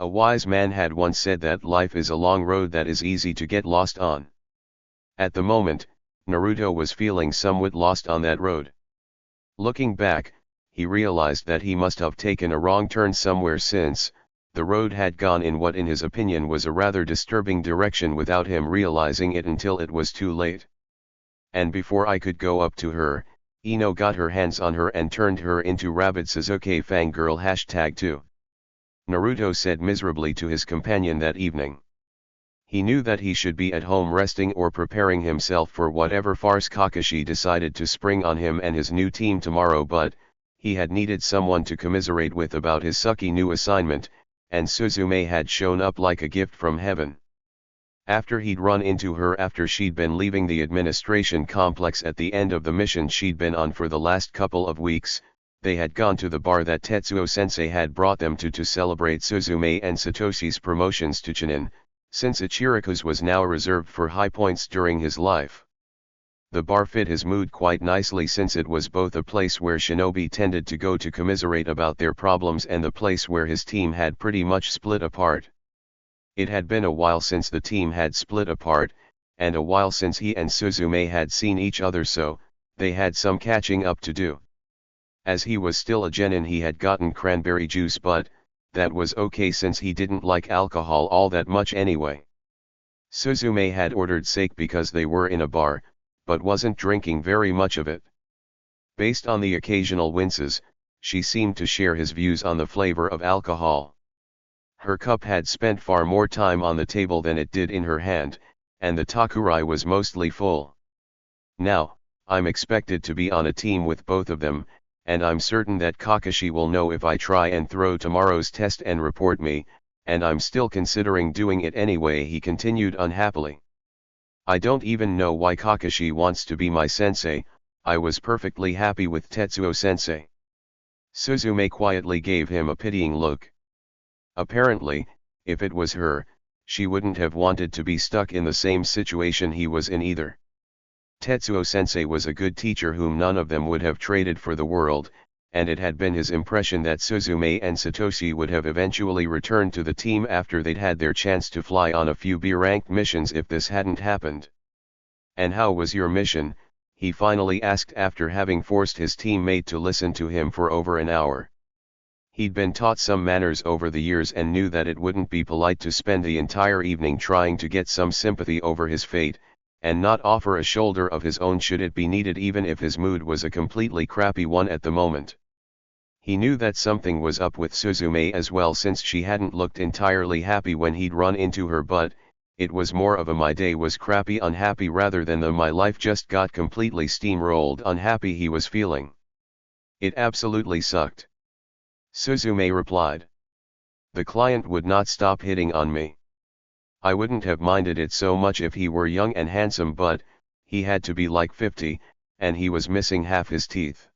A wise man had once said that life is a long road that is easy to get lost on. At the moment, Naruto was feeling somewhat lost on that road. Looking back, he realized that he must have taken a wrong turn somewhere since the road had gone in what in his opinion was a rather disturbing direction without him realizing it until it was too late. And before I could go up to her, Ino got her hands on her and turned her into rabid Sasuke fangirl #2. Naruto said miserably to his companion that evening. He knew that he should be at home resting or preparing himself for whatever farce Kakashi decided to spring on him and his new team tomorrow, but he had needed someone to commiserate with about his sucky new assignment, and Suzume had shown up like a gift from heaven. After he'd run into her after she'd been leaving the administration complex at the end of the mission she'd been on for the last couple of weeks, they had gone to the bar that Tetsuo-sensei had brought them to celebrate Suzume and Satoshi's promotions to Chunin, since Ichiraku's was now reserved for high points during his life. The bar fit his mood quite nicely since it was both a place where shinobi tended to go to commiserate about their problems and the place where his team had pretty much split apart. It had been a while since the team had split apart, and a while since he and Suzume had seen each other, so they had some catching up to do. As he was still a genin he had gotten cranberry juice, but that was okay since he didn't like alcohol all that much anyway. Suzume had ordered sake because they were in a bar, but wasn't drinking very much of it. Based on the occasional winces, she seemed to share his views on the flavor of alcohol. Her cup had spent far more time on the table than it did in her hand, and the takurai was mostly full. Now, I'm expected to be on a team with both of them, and I'm certain that Kakashi will know if I try and throw tomorrow's test and report me, and I'm still considering doing it anyway, he continued unhappily. I don't even know why Kakashi wants to be my sensei. I was perfectly happy with Tetsuo-sensei. Suzume quietly gave him a pitying look. Apparently, if it was her, she wouldn't have wanted to be stuck in the same situation he was in either. Tetsuo-sensei was a good teacher whom none of them would have traded for the world, and it had been his impression that Suzume and Satoshi would have eventually returned to the team after they'd had their chance to fly on a few B-ranked missions if this hadn't happened. "And how was your mission?" he finally asked after having forced his teammate to listen to him for over an hour. He'd been taught some manners over the years and knew that it wouldn't be polite to spend the entire evening trying to get some sympathy over his fate, and not offer a shoulder of his own should it be needed, even if his mood was a completely crappy one at the moment. He knew that something was up with Suzume as well, since she hadn't looked entirely happy when he'd run into her, but it was more of a my day was crappy unhappy rather than the my life just got completely steamrolled unhappy he was feeling. It absolutely sucked. Suzume replied. The client would not stop hitting on me. I wouldn't have minded it so much if he were young and handsome, but he had to be like 50, and he was missing half his teeth.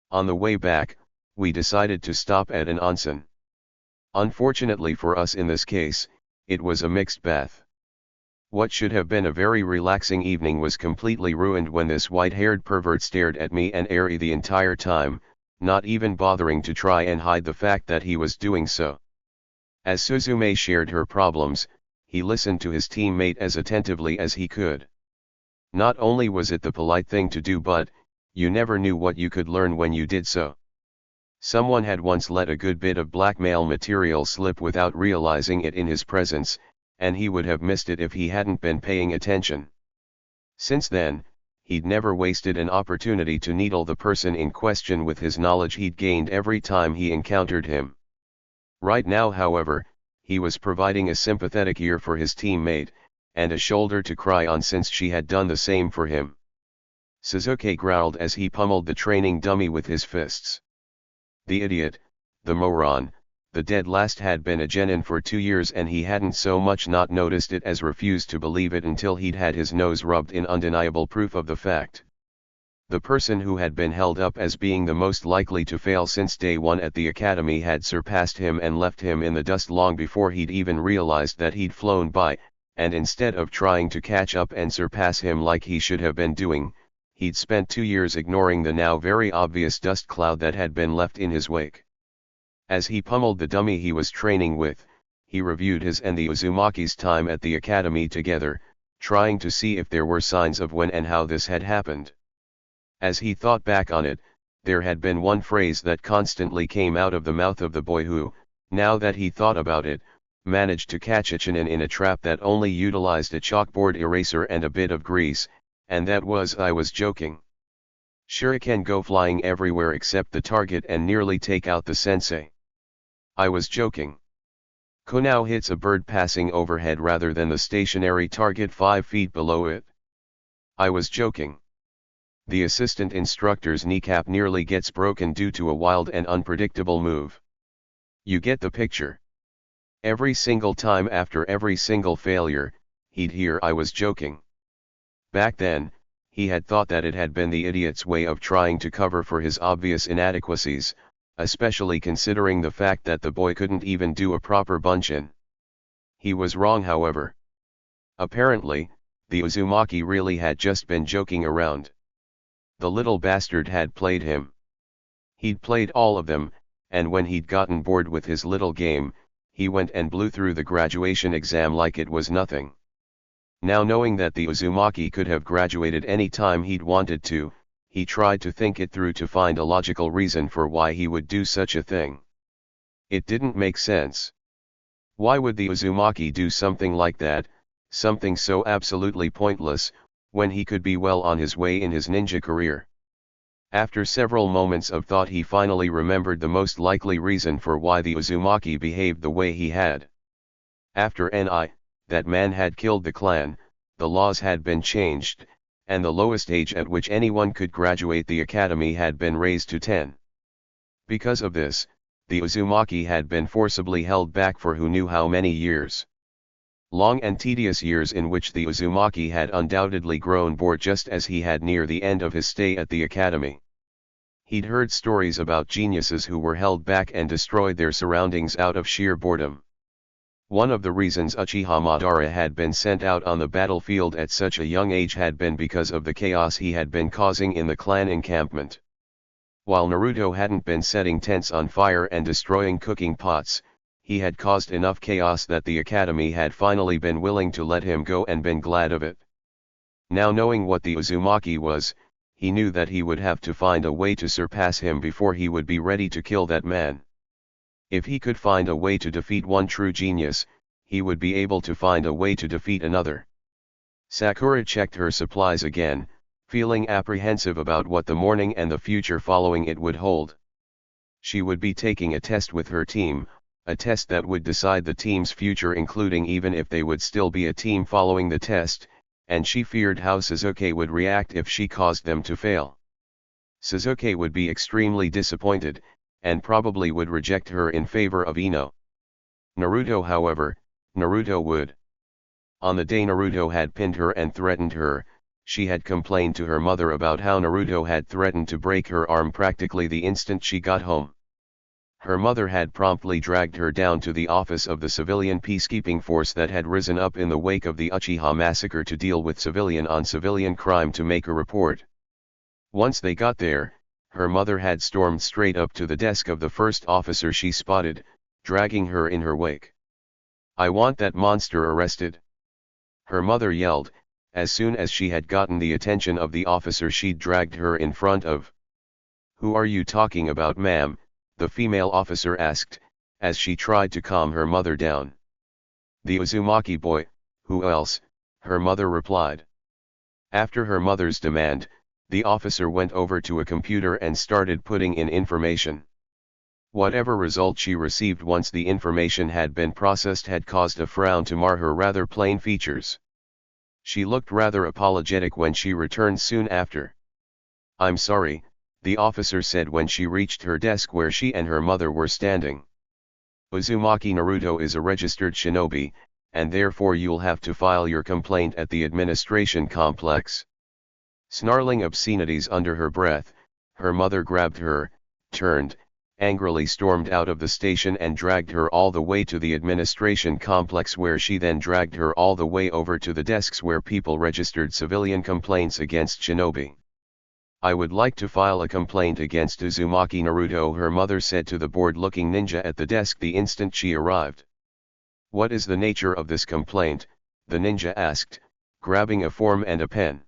On the way back, we decided to stop at an onsen. Unfortunately for us in this case, it was a mixed bath. What should have been a very relaxing evening was completely ruined when this white-haired pervert stared at me and Eri the entire time, not even bothering to try and hide the fact that he was doing so. As Suzume shared her problems, he listened to his teammate as attentively as he could. Not only was it the polite thing to do, but you never knew what you could learn when you did so. Someone had once let a good bit of blackmail material slip without realizing it in his presence, and he would have missed it if he hadn't been paying attention. Since then, he'd never wasted an opportunity to needle the person in question with his knowledge he'd gained every time he encountered him. Right now, however, he was providing a sympathetic ear for his teammate, and a shoulder to cry on since she had done the same for him. Sasuke growled as he pummeled the training dummy with his fists. The idiot, the moron, the dead last had been a genin for 2 years, and he hadn't so much not noticed it as refused to believe it until he'd had his nose rubbed in undeniable proof of the fact. The person who had been held up as being the most likely to fail since day one at the academy had surpassed him and left him in the dust long before he'd even realized that he'd flown by, and instead of trying to catch up and surpass him like he should have been doing, he'd spent 2 years ignoring the now very obvious dust cloud that had been left in his wake. As he pummeled the dummy he was training with, he reviewed his and the Uzumaki's time at the academy together, trying to see if there were signs of when and how this had happened. As he thought back on it, there had been one phrase that constantly came out of the mouth of the boy who, now that he thought about it, managed to catch a Chunin in a trap that only utilized a chalkboard eraser and a bit of grease, and that was "I was joking." Shuriken go flying everywhere except the target and nearly take out the sensei. "I was joking." Konao hits a bird passing overhead rather than the stationary target 5 feet below it. "I was joking." The assistant instructor's kneecap nearly gets broken due to a wild and unpredictable move. You get the picture. Every single time after every single failure, he'd hear "I was joking." Back then, he had thought that it had been the idiot's way of trying to cover for his obvious inadequacies, especially considering the fact that the boy couldn't even do a proper bunchin. He was wrong, however. Apparently, the Uzumaki really had just been joking around. The little bastard had played him. He'd played all of them, and when he'd gotten bored with his little game, he went and blew through the graduation exam like it was nothing. Now, knowing that the Uzumaki could have graduated any time he'd wanted to, he tried to think it through to find a logical reason for why he would do such a thing. It didn't make sense. Why would the Uzumaki do something like that, something so absolutely pointless, when he could be well on his way in his ninja career? After several moments of thought, he finally remembered the most likely reason for why the Uzumaki behaved the way he had. After that man had killed the clan, the laws had been changed, and the lowest age at which anyone could graduate the academy had been raised to 10. Because of this, the Uzumaki had been forcibly held back for who knew how many years. Long and tedious years in which the Uzumaki had undoubtedly grown bored just as he had near the end of his stay at the academy. He'd heard stories about geniuses who were held back and destroyed their surroundings out of sheer boredom. One of the reasons Uchiha Madara had been sent out on the battlefield at such a young age had been because of the chaos he had been causing in the clan encampment. While Naruto hadn't been setting tents on fire and destroying cooking pots, he had caused enough chaos that the academy had finally been willing to let him go and been glad of it. Now, knowing what the Uzumaki was, he knew that he would have to find a way to surpass him before he would be ready to kill that man. If he could find a way to defeat one true genius, he would be able to find a way to defeat another. Sakura checked her supplies again, feeling apprehensive about what the morning and the future following it would hold. She would be taking a test with her team, a test that would decide the team's future, including even if they would still be a team following the test, and she feared how Sasuke would react if she caused them to fail. Sasuke would be extremely disappointed, and probably would reject her in favor of Ino. Naruto, however, Naruto would. On the day Naruto had pinned her and threatened her, she had complained to her mother about how Naruto had threatened to break her arm practically the instant she got home. Her mother had promptly dragged her down to the office of the civilian peacekeeping force that had risen up in the wake of the Uchiha massacre to deal with civilian crime to make a report. Once they got there, her mother had stormed straight up to the desk of the first officer she spotted, dragging her in her wake. "I want that monster arrested," her mother yelled, as soon as she had gotten the attention of the officer she'd dragged her in front of. "Who are you talking about, ma'am?" the female officer asked, as she tried to calm her mother down. "The Uzumaki boy, who else?" her mother replied. After her mother's demand, the officer went over to a computer and started putting in information. Whatever result she received once the information had been processed had caused a frown to mar her rather plain features. She looked rather apologetic when she returned soon after. "I'm sorry," the officer said when she reached her desk where she and her mother were standing. "Uzumaki Naruto is a registered shinobi, and therefore you'll have to file your complaint at the administration complex." Snarling obscenities under her breath, her mother grabbed her, turned, angrily stormed out of the station and dragged her all the way to the administration complex, where she then dragged her all the way over to the desks where people registered civilian complaints against shinobi. "I would like to file a complaint against Uzumaki Naruto," her mother said to the bored-looking ninja at the desk the instant she arrived. "What is the nature of this complaint?" the ninja asked, grabbing a form and a pen.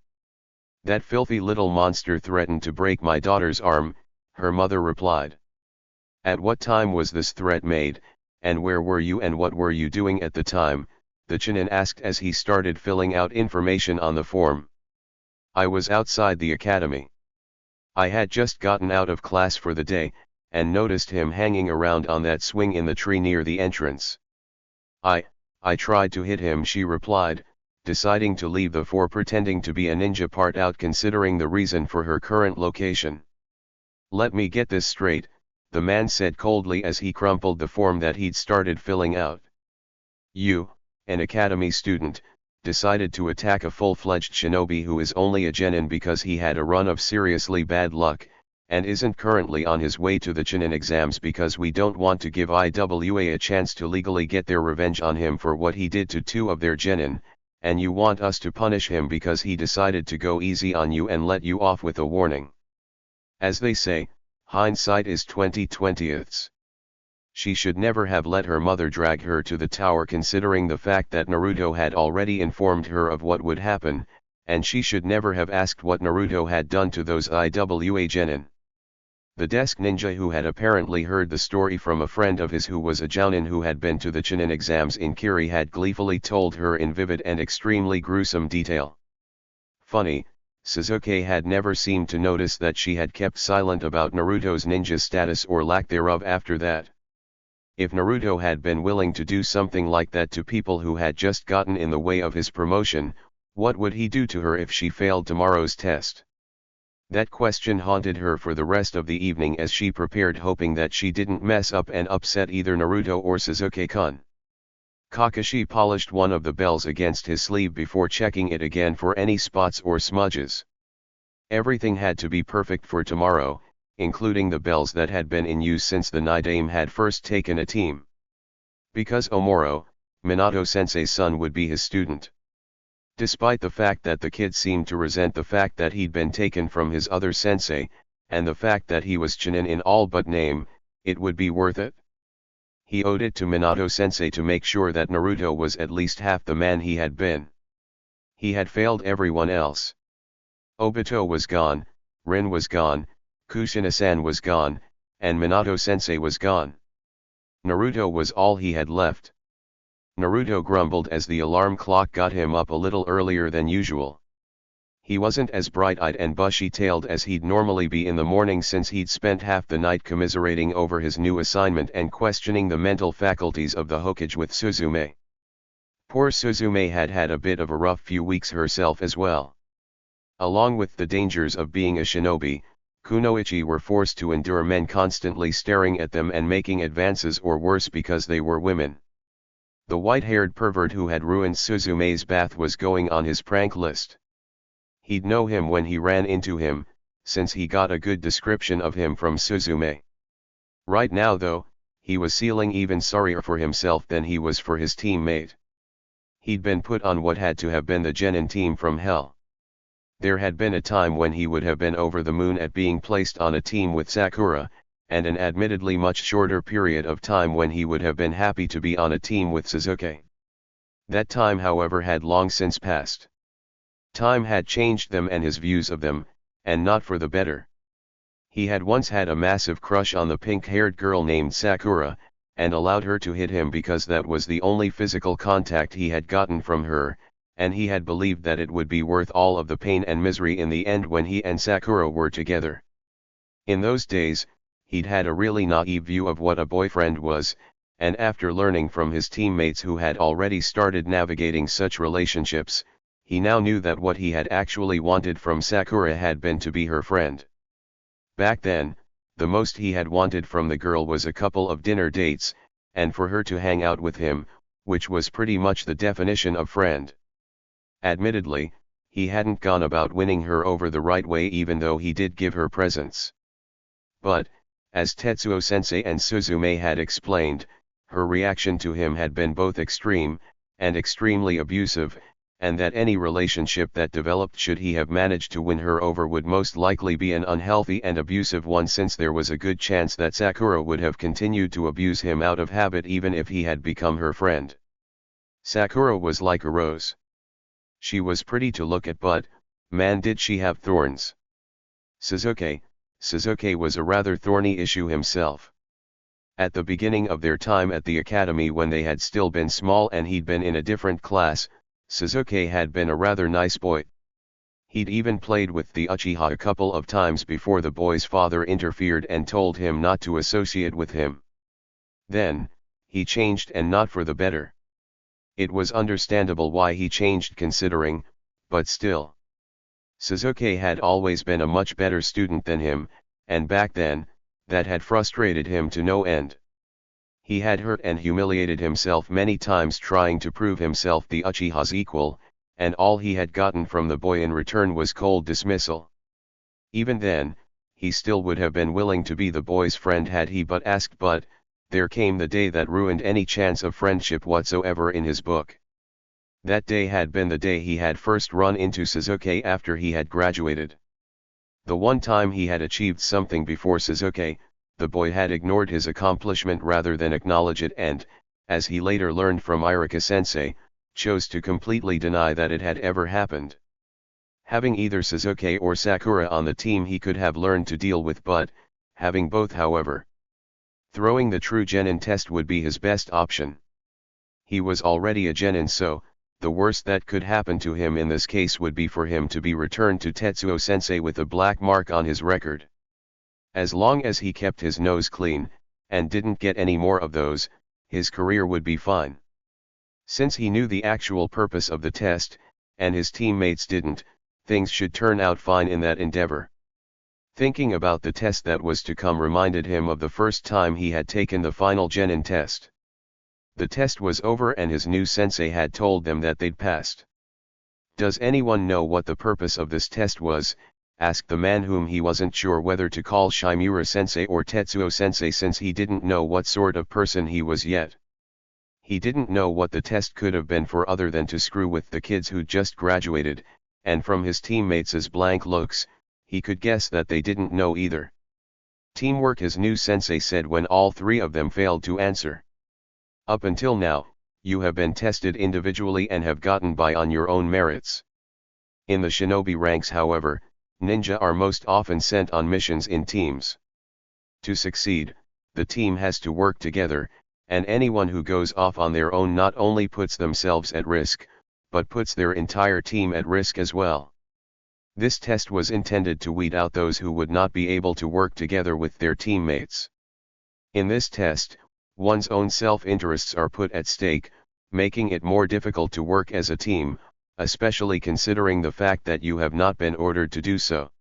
"That filthy little monster threatened to break my daughter's arm," her mother replied. "At what time was this threat made, and where were you and what were you doing at the time?" the Chunin asked as he started filling out information on the form. "I was outside the academy. I had just gotten out of class for the day, and noticed him hanging around on that swing in the tree near the entrance. I tried to hit him," she replied, deciding to leave the for pretending to be a ninja part out considering the reason for her current location. "Let me get this straight," the man said coldly as he crumpled the form that he'd started filling out. "You, an academy student, decided to attack a full-fledged shinobi who is only a genin because he had a run of seriously bad luck, and isn't currently on his way to the Chunin exams because we don't want to give IWA a chance to legally get their revenge on him for what he did to two of their genin, and you want us to punish him because he decided to go easy on you and let you off with a warning. As they say, hindsight is 20/20ths. She should never have let her mother drag her to the tower considering the fact that Naruto had already informed her of what would happen, and she should never have asked what Naruto had done to those IWA genin. The desk ninja, who had apparently heard the story from a friend of his who was a jounin who had been to the Chunin exams in Kiri, had gleefully told her in vivid and extremely gruesome detail. Funny, Sasuke had never seemed to notice that she had kept silent about Naruto's ninja status or lack thereof after that. If Naruto had been willing to do something like that to people who had just gotten in the way of his promotion, what would he do to her if she failed tomorrow's test? That question haunted her for the rest of the evening as she prepared, hoping that she didn't mess up and upset either Naruto or Sasuke-kun. Kakashi polished one of the bells against his sleeve before checking it again for any spots or smudges. Everything had to be perfect for tomorrow, including the bells that had been in use since the Nidaime had first taken a team. Because Omoro, Minato-sensei's son, would be his student. Despite the fact that the kid seemed to resent the fact that he'd been taken from his other sensei, and the fact that he was Chunin in all but name, it would be worth it. He owed it to Minato-sensei to make sure that Naruto was at least half the man he had been. He had failed everyone else. Obito was gone, Rin was gone, Kushina-san was gone, and Minato-sensei was gone. Naruto was all he had left. Naruto grumbled as the alarm clock got him up a little earlier than usual. He wasn't as bright-eyed and bushy-tailed as he'd normally be in the morning since he'd spent half the night commiserating over his new assignment and questioning the mental faculties of the Hokage with Suzume. Poor Suzume had had a bit of a rough few weeks herself as well. Along with the dangers of being a shinobi, Kunoichi were forced to endure men constantly staring at them and making advances, or worse because they were women. The white-haired pervert who had ruined Suzume's bath was going on his prank list. He'd know him when he ran into him, since he got a good description of him from Suzume. Right now though, he was feeling even sorrier for himself than he was for his teammate. He'd been put on what had to have been the genin team from hell. There had been a time when he would have been over the moon at being placed on a team with Sakura, and an admittedly much shorter period of time when he would have been happy to be on a team with Sasuke. That time, however, had long since passed. Time had changed them and his views of them, and not for the better. He had once had a massive crush on the pink-haired girl named Sakura, and allowed her to hit him because that was the only physical contact he had gotten from her, and he had believed that it would be worth all of the pain and misery in the end when he and Sakura were together. In those days, he'd had a really naive view of what a boyfriend was, and after learning from his teammates who had already started navigating such relationships, he now knew that what he had actually wanted from Sakura had been to be her friend. Back then, the most he had wanted from the girl was a couple of dinner dates, and for her to hang out with him, which was pretty much the definition of friend. Admittedly, he hadn't gone about winning her over the right way, even though he did give her presents. But, as Tetsuo-sensei and Suzume had explained, her reaction to him had been both extreme, and extremely abusive, and that any relationship that developed should he have managed to win her over would most likely be an unhealthy and abusive one, since there was a good chance that Sakura would have continued to abuse him out of habit even if he had become her friend. Sakura was like a rose. She was pretty to look at, but, man, did she have thorns. Sasuke was a rather thorny issue himself. At the beginning of their time at the academy, when they had still been small and he'd been in a different class, Sasuke had been a rather nice boy. He'd even played with the Uchiha a couple of times before the boy's father interfered and told him not to associate with him. Then, he changed, and not for the better. It was understandable why he changed, considering, but still. Sasuke had always been a much better student than him, and back then, that had frustrated him to no end. He had hurt and humiliated himself many times trying to prove himself the Uchiha's equal, and all he had gotten from the boy in return was cold dismissal. Even then, he still would have been willing to be the boy's friend had he but asked, but there came the day that ruined any chance of friendship whatsoever in his book. That day had been the day he had first run into Sasuke after he had graduated. The one time he had achieved something before Sasuke, the boy had ignored his accomplishment rather than acknowledge it and, as he later learned from Irika-sensei, chose to completely deny that it had ever happened. Having either Sasuke or Sakura on the team he could have learned to deal with, but, having both, however, throwing the true genin test would be his best option. He was already a genin, so, the worst that could happen to him in this case would be for him to be returned to Tetsuo-sensei with a black mark on his record. As long as he kept his nose clean, and didn't get any more of those, his career would be fine. Since he knew the actual purpose of the test, and his teammates didn't, things should turn out fine in that endeavor. Thinking about the test that was to come reminded him of the first time he had taken the final genin test. The test was over and his new sensei had told them that they'd passed. "Does anyone know what the purpose of this test was?" asked the man whom he wasn't sure whether to call Shimura-sensei or Tetsuo-sensei, since he didn't know what sort of person he was yet. He didn't know what the test could have been for other than to screw with the kids who'd just graduated, and from his teammates' blank looks, he could guess that they didn't know either. "Teamwork," his new sensei said when all three of them failed to answer. "Up until now, you have been tested individually and have gotten by on your own merits. In the shinobi ranks, however, ninja are most often sent on missions in teams. To succeed, the team has to work together, and anyone who goes off on their own not only puts themselves at risk, but puts their entire team at risk as well. This test was intended to weed out those who would not be able to work together with their teammates. In this test, one's own self-interests are put at stake, making it more difficult to work as a team, especially considering the fact that you have not been ordered to do so.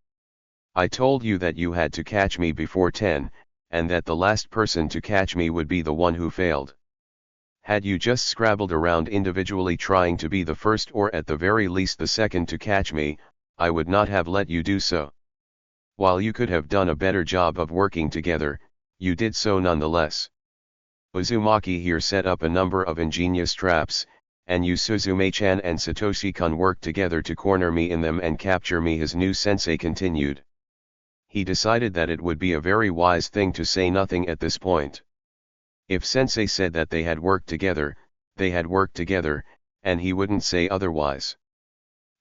I told you that you had to catch me before 10, and that the last person to catch me would be the one who failed. Had you just scrabbled around individually trying to be the first or at the very least the second to catch me, I would not have let you do so. While you could have done a better job of working together, you did so nonetheless. Uzumaki here set up a number of ingenious traps, and you Suzume-chan and Satoshi-kun worked together to corner me in them and capture me," his new sensei continued. He decided that it would be a very wise thing to say nothing at this point. If sensei said that they had worked together, they had worked together, and he wouldn't say otherwise.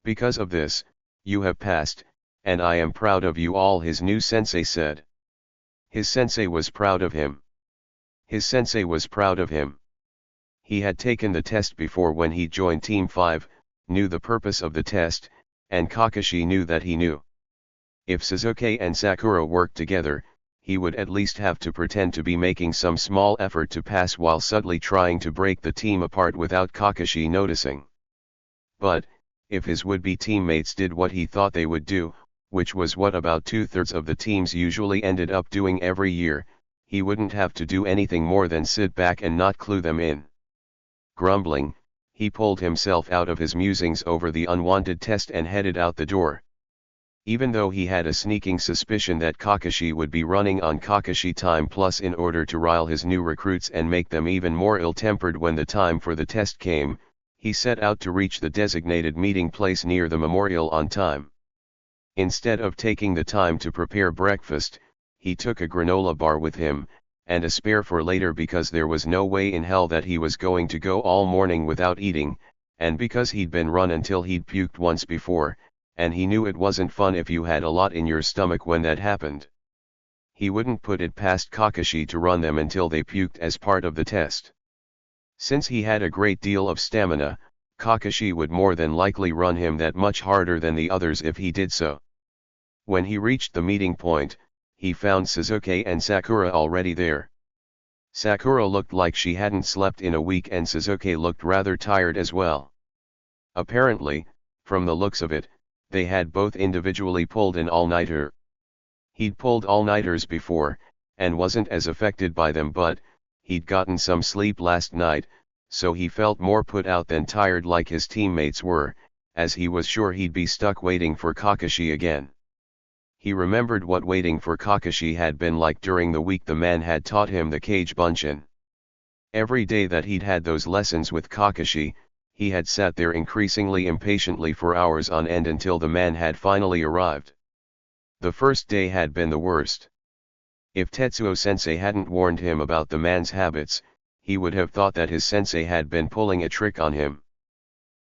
"Because of this, you have passed, and I am proud of you all," his new sensei said. His sensei was proud of him. His sensei was proud of him. He had taken the test before when he joined Team 5, knew the purpose of the test, and Kakashi knew that he knew. If Sasuke and Sakura worked together, he would at least have to pretend to be making some small effort to pass while subtly trying to break the team apart without Kakashi noticing. But, if his would-be teammates did what he thought they would do, which was what about 2/3 of the teams usually ended up doing every year, he wouldn't have to do anything more than sit back and not clue them in. Grumbling, he pulled himself out of his musings over the unwanted test and headed out the door. Even though he had a sneaking suspicion that Kakashi would be running on Kakashi Time Plus in order to rile his new recruits and make them even more ill-tempered when the time for the test came, he set out to reach the designated meeting place near the memorial on time. Instead of taking the time to prepare breakfast, he took a granola bar with him, and a spare for later because there was no way in hell that he was going to go all morning without eating, and because he'd been run until he'd puked once before, and he knew it wasn't fun if you had a lot in your stomach when that happened. He wouldn't put it past Kakashi to run them until they puked as part of the test. Since he had a great deal of stamina, Kakashi would more than likely run him that much harder than the others if he did so. When he reached the meeting point, he found Sasuke and Sakura already there. Sakura looked like she hadn't slept in a week and Sasuke looked rather tired as well. Apparently, from the looks of it, they had both individually pulled an all-nighter. He'd pulled all-nighters before, and wasn't as affected by them, but he'd gotten some sleep last night, so he felt more put out than tired like his teammates were, as he was sure he'd be stuck waiting for Kakashi again. He remembered what waiting for Kakashi had been like during the week the man had taught him the Kage Bunshin. Every day that he'd had those lessons with Kakashi, he had sat there increasingly impatiently for hours on end until the man had finally arrived. The first day had been the worst. If Tetsuo-sensei hadn't warned him about the man's habits, he would have thought that his sensei had been pulling a trick on him.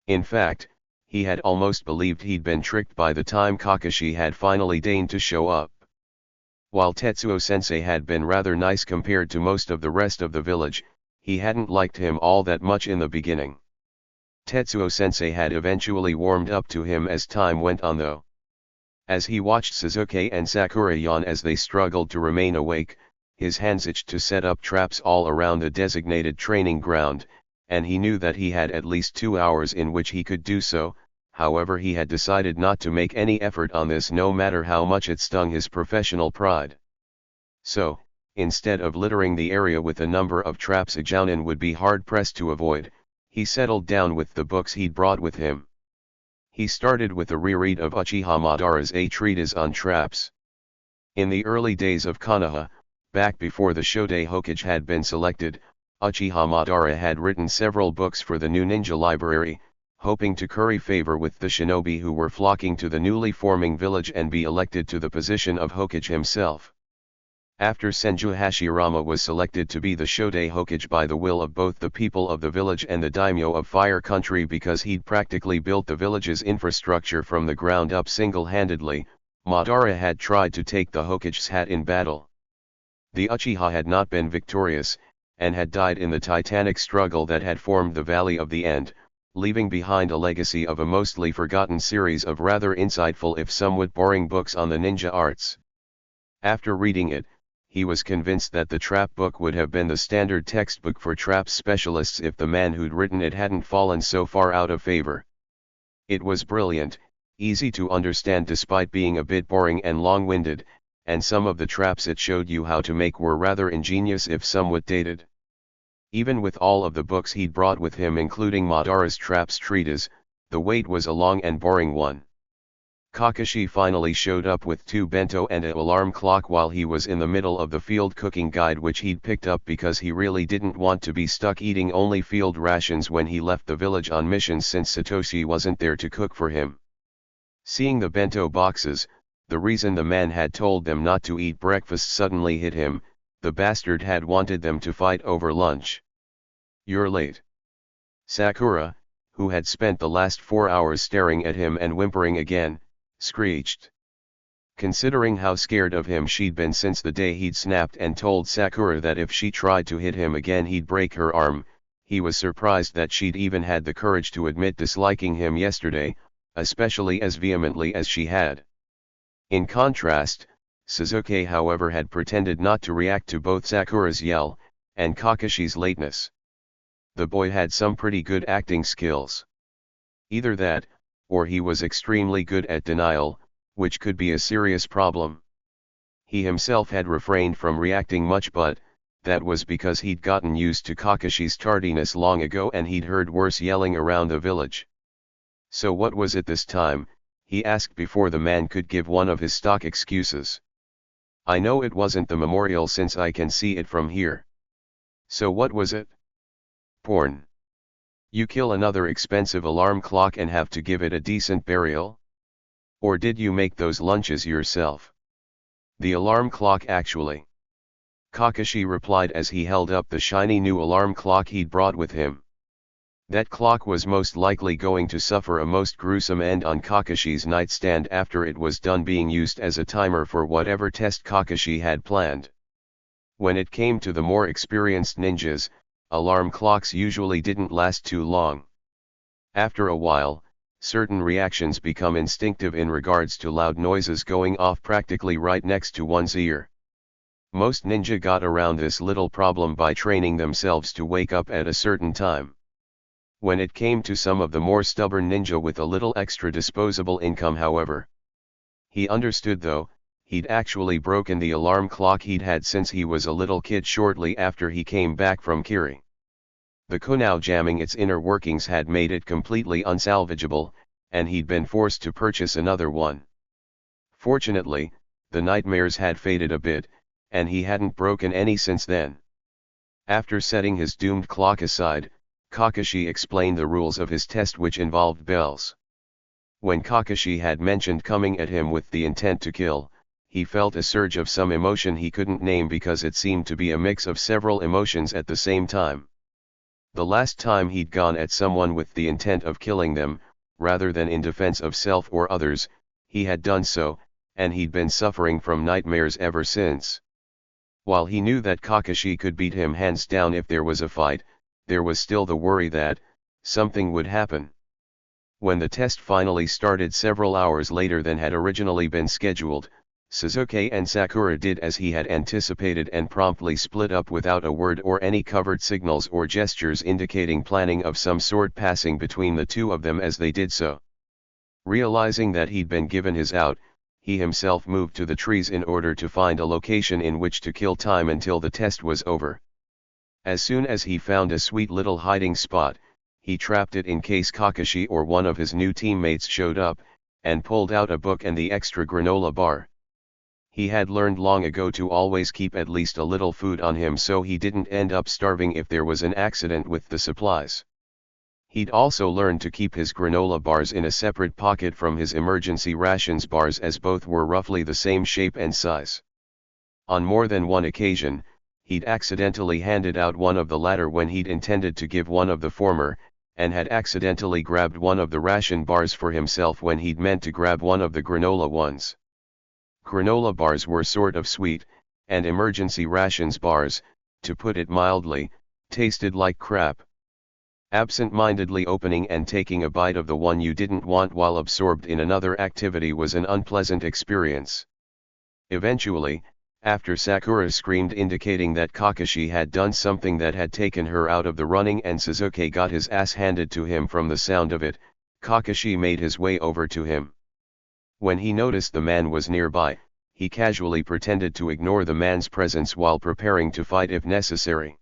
In fact, he had almost believed he'd been tricked by the time Kakashi had finally deigned to show up. While Tetsuo-sensei had been rather nice compared to most of the rest of the village, he hadn't liked him all that much in the beginning. Tetsuo-sensei had eventually warmed up to him as time went on though. As he watched Sasuke and Sakura yawn as they struggled to remain awake, his hands itched to set up traps all around the designated training ground, and he knew that he had at least 2 hours in which he could do so. However, he had decided not to make any effort on this no matter how much it stung his professional pride. So, instead of littering the area with a number of traps a jounin would be hard-pressed to avoid, he settled down with the books he'd brought with him. He started with a reread of Uchiha Madara's A Treatise on Traps. In the early days of Konoha, back before the Shoday Hokage had been selected, Uchiha Madara had written several books for the new ninja library, hoping to curry favor with the shinobi who were flocking to the newly forming village and be elected to the position of Hokage himself. After Senju Hashirama was selected to be the Shoday Hokage by the will of both the people of the village and the daimyo of Fire Country because he'd practically built the village's infrastructure from the ground up single-handedly, Madara had tried to take the Hokage's hat in battle. The Uchiha had not been victorious, and had died in the titanic struggle that had formed the Valley of the End, leaving behind a legacy of a mostly forgotten series of rather insightful if somewhat boring books on the ninja arts. After reading it, he was convinced that the trap book would have been the standard textbook for trap specialists if the man who'd written it hadn't fallen so far out of favor. It was brilliant, easy to understand despite being a bit boring and long-winded, and some of the traps it showed you how to make were rather ingenious if somewhat dated. Even with all of the books he'd brought with him including Madara's Traps Treatise, the wait was a long and boring one. Kakashi finally showed up with 2 bento and an alarm clock while he was in the middle of the field cooking guide which he'd picked up because he really didn't want to be stuck eating only field rations when he left the village on missions since Satoshi wasn't there to cook for him. Seeing the bento boxes, the reason the man had told them not to eat breakfast suddenly hit him. The bastard had wanted them to fight over lunch. "You're late." Sakura, who had spent the last 4 hours staring at him and whimpering again, screeched. Considering how scared of him she'd been since the day he'd snapped and told Sakura that if she tried to hit him again he'd break her arm, he was surprised that she'd even had the courage to admit disliking him yesterday, especially as vehemently as she had. In contrast, Sasuke however had pretended not to react to both Sakura's yell, and Kakashi's lateness. The boy had some pretty good acting skills. Either that, or he was extremely good at denial, which could be a serious problem. He himself had refrained from reacting much but, that was because he'd gotten used to Kakashi's tardiness long ago and he'd heard worse yelling around the village. So what was it this time, he asked before the man could give one of his stock excuses. "I know it wasn't the memorial since I can see it from here." "So what was it?" "Porn. You kill another expensive alarm clock and have to give it a decent burial? Or did you make those lunches yourself?" "The alarm clock actually." Kakashi replied as he held up the shiny new alarm clock he'd brought with him. That clock was most likely going to suffer a most gruesome end on Kakashi's nightstand after it was done being used as a timer for whatever test Kakashi had planned. When it came to the more experienced ninjas, alarm clocks usually didn't last too long. After a while, certain reactions become instinctive in regards to loud noises going off practically right next to one's ear. Most ninja got around this little problem by training themselves to wake up at a certain time. When it came to some of the more stubborn ninja with a little extra disposable income, however, he understood though, he'd actually broken the alarm clock he'd had since he was a little kid shortly after he came back from Kiri. The kunao jamming its inner workings had made it completely unsalvageable, and he'd been forced to purchase another one. Fortunately, the nightmares had faded a bit, and he hadn't broken any since then. After setting his doomed clock aside, Kakashi explained the rules of his test, which involved bells. When Kakashi had mentioned coming at him with the intent to kill, he felt a surge of some emotion he couldn't name because it seemed to be a mix of several emotions at the same time. The last time he'd gone at someone with the intent of killing them, rather than in defense of self or others, he had done so, and he'd been suffering from nightmares ever since. While he knew that Kakashi could beat him hands down if there was a fight, there was still the worry that something would happen. When the test finally started several hours later than had originally been scheduled, Sasuke and Sakura did as he had anticipated and promptly split up without a word or any covert signals or gestures indicating planning of some sort passing between the two of them as they did so. Realizing that he'd been given his out, he himself moved to the trees in order to find a location in which to kill time until the test was over. As soon as he found a sweet little hiding spot, he trapped it in case Kakashi or one of his new teammates showed up, and pulled out a book and the extra granola bar. He had learned long ago to always keep at least a little food on him so he didn't end up starving if there was an accident with the supplies. He'd also learned to keep his granola bars in a separate pocket from his emergency rations bars, as both were roughly the same shape and size. On more than one occasion, he'd accidentally handed out one of the latter when he'd intended to give one of the former, and had accidentally grabbed one of the ration bars for himself when he'd meant to grab one of the granola ones. Granola bars were sort of sweet, and emergency rations bars, to put it mildly, tasted like crap. Absent-mindedly opening and taking a bite of the one you didn't want while absorbed in another activity was an unpleasant experience. Eventually, after Sakura screamed indicating that Kakashi had done something that had taken her out of the running and Sasuke got his ass handed to him from the sound of it, Kakashi made his way over to him. When he noticed the man was nearby, he casually pretended to ignore the man's presence while preparing to fight if necessary.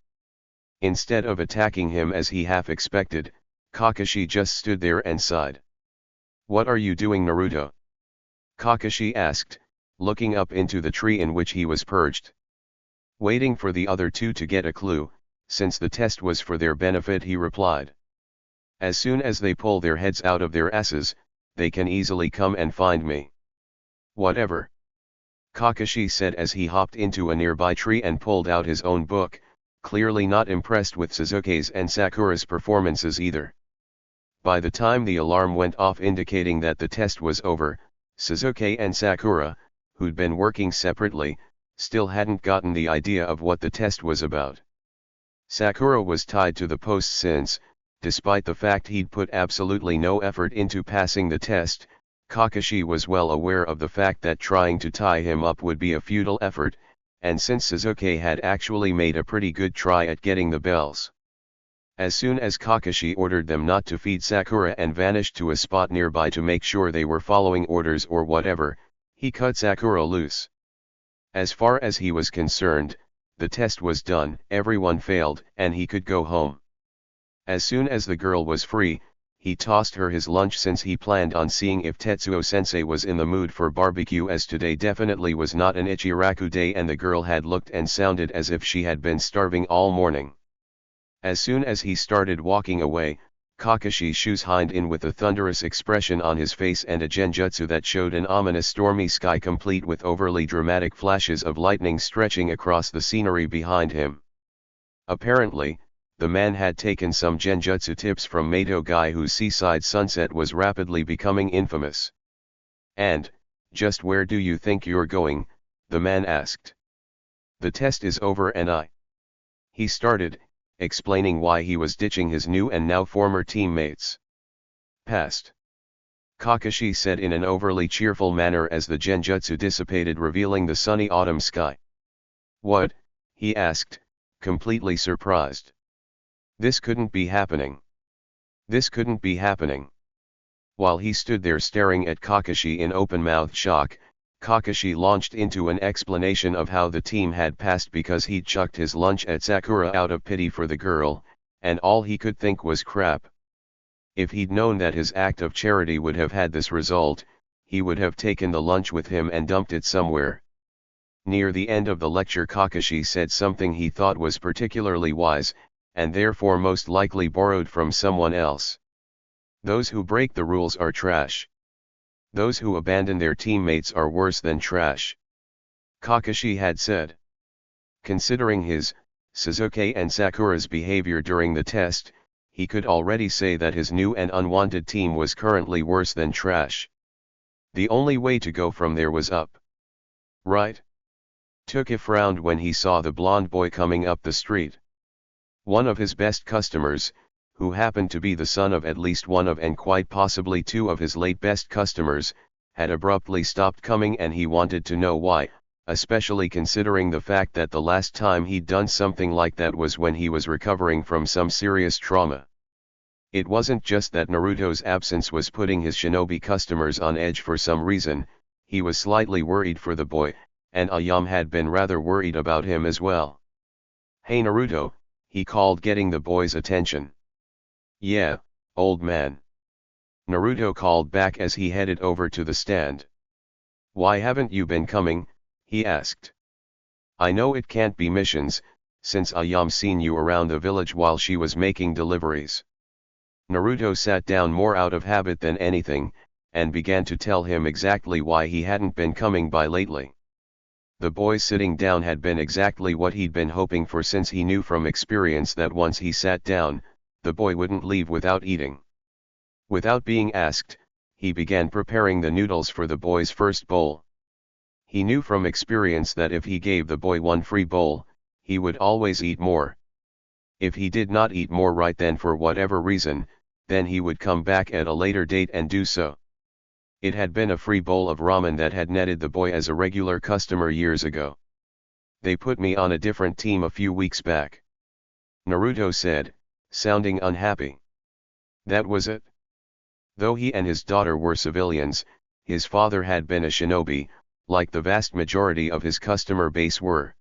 Instead of attacking him as he half expected, Kakashi just stood there and sighed. "What are you doing, Naruto?" Kakashi asked, looking up into the tree in which he was perched. Waiting for the other two to get a clue, since the test was for their benefit, he replied. "As soon as they pull their heads out of their asses, they can easily come and find me." "Whatever," Kakashi said as he hopped into a nearby tree and pulled out his own book, clearly not impressed with Sasuke's and Sakura's performances either. By the time the alarm went off indicating that the test was over, Sasuke and Sakura, who'd been working separately, still hadn't gotten the idea of what the test was about. Sakura was tied to the post since, despite the fact he'd put absolutely no effort into passing the test, Kakashi was well aware of the fact that trying to tie him up would be a futile effort, and since Sasuke had actually made a pretty good try at getting the bells. As soon as Kakashi ordered them not to feed Sakura and vanished to a spot nearby to make sure they were following orders or whatever, he cut Sakura loose. As far as he was concerned, the test was done, everyone failed, and he could go home. As soon as the girl was free, he tossed her his lunch since he planned on seeing if Tetsuo-sensei was in the mood for barbecue, as today definitely was not an Ichiraku day and the girl had looked and sounded as if she had been starving all morning. As soon as he started walking away, Kakashi shoes-hined in with a thunderous expression on his face and a genjutsu that showed an ominous stormy sky complete with overly dramatic flashes of lightning stretching across the scenery behind him. Apparently, the man had taken some genjutsu tips from Mato Guy, whose seaside sunset was rapidly becoming infamous. "And, just where do you think you're going?" the man asked. "The test is over and He started, explaining why he was ditching his new and now former teammates. "Past," Kakashi said in an overly cheerful manner as the genjutsu dissipated, revealing the sunny autumn sky. "What?" he asked, completely surprised. This couldn't be happening. This couldn't be happening. While he stood there staring at Kakashi in open-mouthed shock, Kakashi launched into an explanation of how the team had passed because he'd chucked his lunch at Sakura out of pity for the girl, and all he could think was crap. If he'd known that his act of charity would have had this result, he would have taken the lunch with him and dumped it somewhere. Near the end of the lecture, Kakashi said something he thought was particularly wise, and therefore most likely borrowed from someone else. "Those who break the rules are trash. Those who abandon their teammates are worse than trash," Kakashi had said. Considering his, Sasuke and Sakura's behavior during the test, he could already say that his new and unwanted team was currently worse than trash. The only way to go from there was up. Right? Tuka frowned when he saw the blonde boy coming up the street. One of his best customers, who happened to be the son of at least one of and quite possibly two of his late best customers, had abruptly stopped coming, and he wanted to know why, especially considering the fact that the last time he'd done something like that was when he was recovering from some serious trauma. It wasn't just that Naruto's absence was putting his shinobi customers on edge for some reason, he was slightly worried for the boy, and Ayam had been rather worried about him as well. "Hey Naruto," he called, getting the boy's attention. "Yeah, old man," Naruto called back as he headed over to the stand. "Why haven't you been coming?" he asked. "I know it can't be missions, since Ayam seen you around the village while she was making deliveries." Naruto sat down more out of habit than anything, and began to tell him exactly why he hadn't been coming by lately. The boy sitting down had been exactly what he'd been hoping for, since he knew from experience that once he sat down, the boy wouldn't leave without eating. Without being asked, he began preparing the noodles for the boy's first bowl. He knew from experience that if he gave the boy one free bowl, he would always eat more. If he did not eat more right then for whatever reason, then he would come back at a later date and do so. It had been a free bowl of ramen that had netted the boy as a regular customer years ago. "They put me on a different team a few weeks back," Naruto said, sounding unhappy. That was it. Though he and his daughter were civilians, his father had been a shinobi, like the vast majority of his customer base were.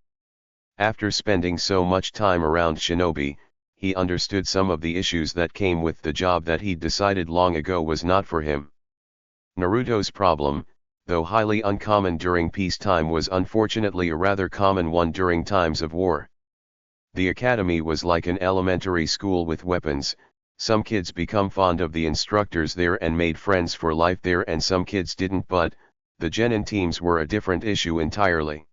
After spending so much time around shinobi, he understood some of the issues that came with the job that he'd decided long ago was not for him. Naruto's problem, though highly uncommon during peacetime, was unfortunately a rather common one during times of war. The academy was like an elementary school with weapons. Some kids become fond of the instructors there and made friends for life there, and some kids didn't, but the genin teams were a different issue entirely.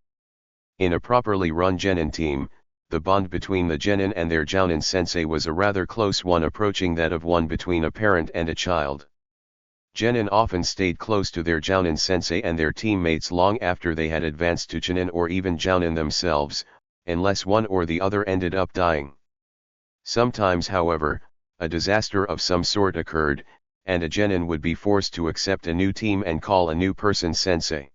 In a properly run genin team, the bond between the genin and their jounin sensei was a rather close one, approaching that of one between a parent and a child. Genin often stayed close to their jounin sensei and their teammates long after they had advanced to chunin or even jounin themselves, unless one or the other ended up dying. Sometimes, however, a disaster of some sort occurred, and a genin would be forced to accept a new team and call a new person sensei.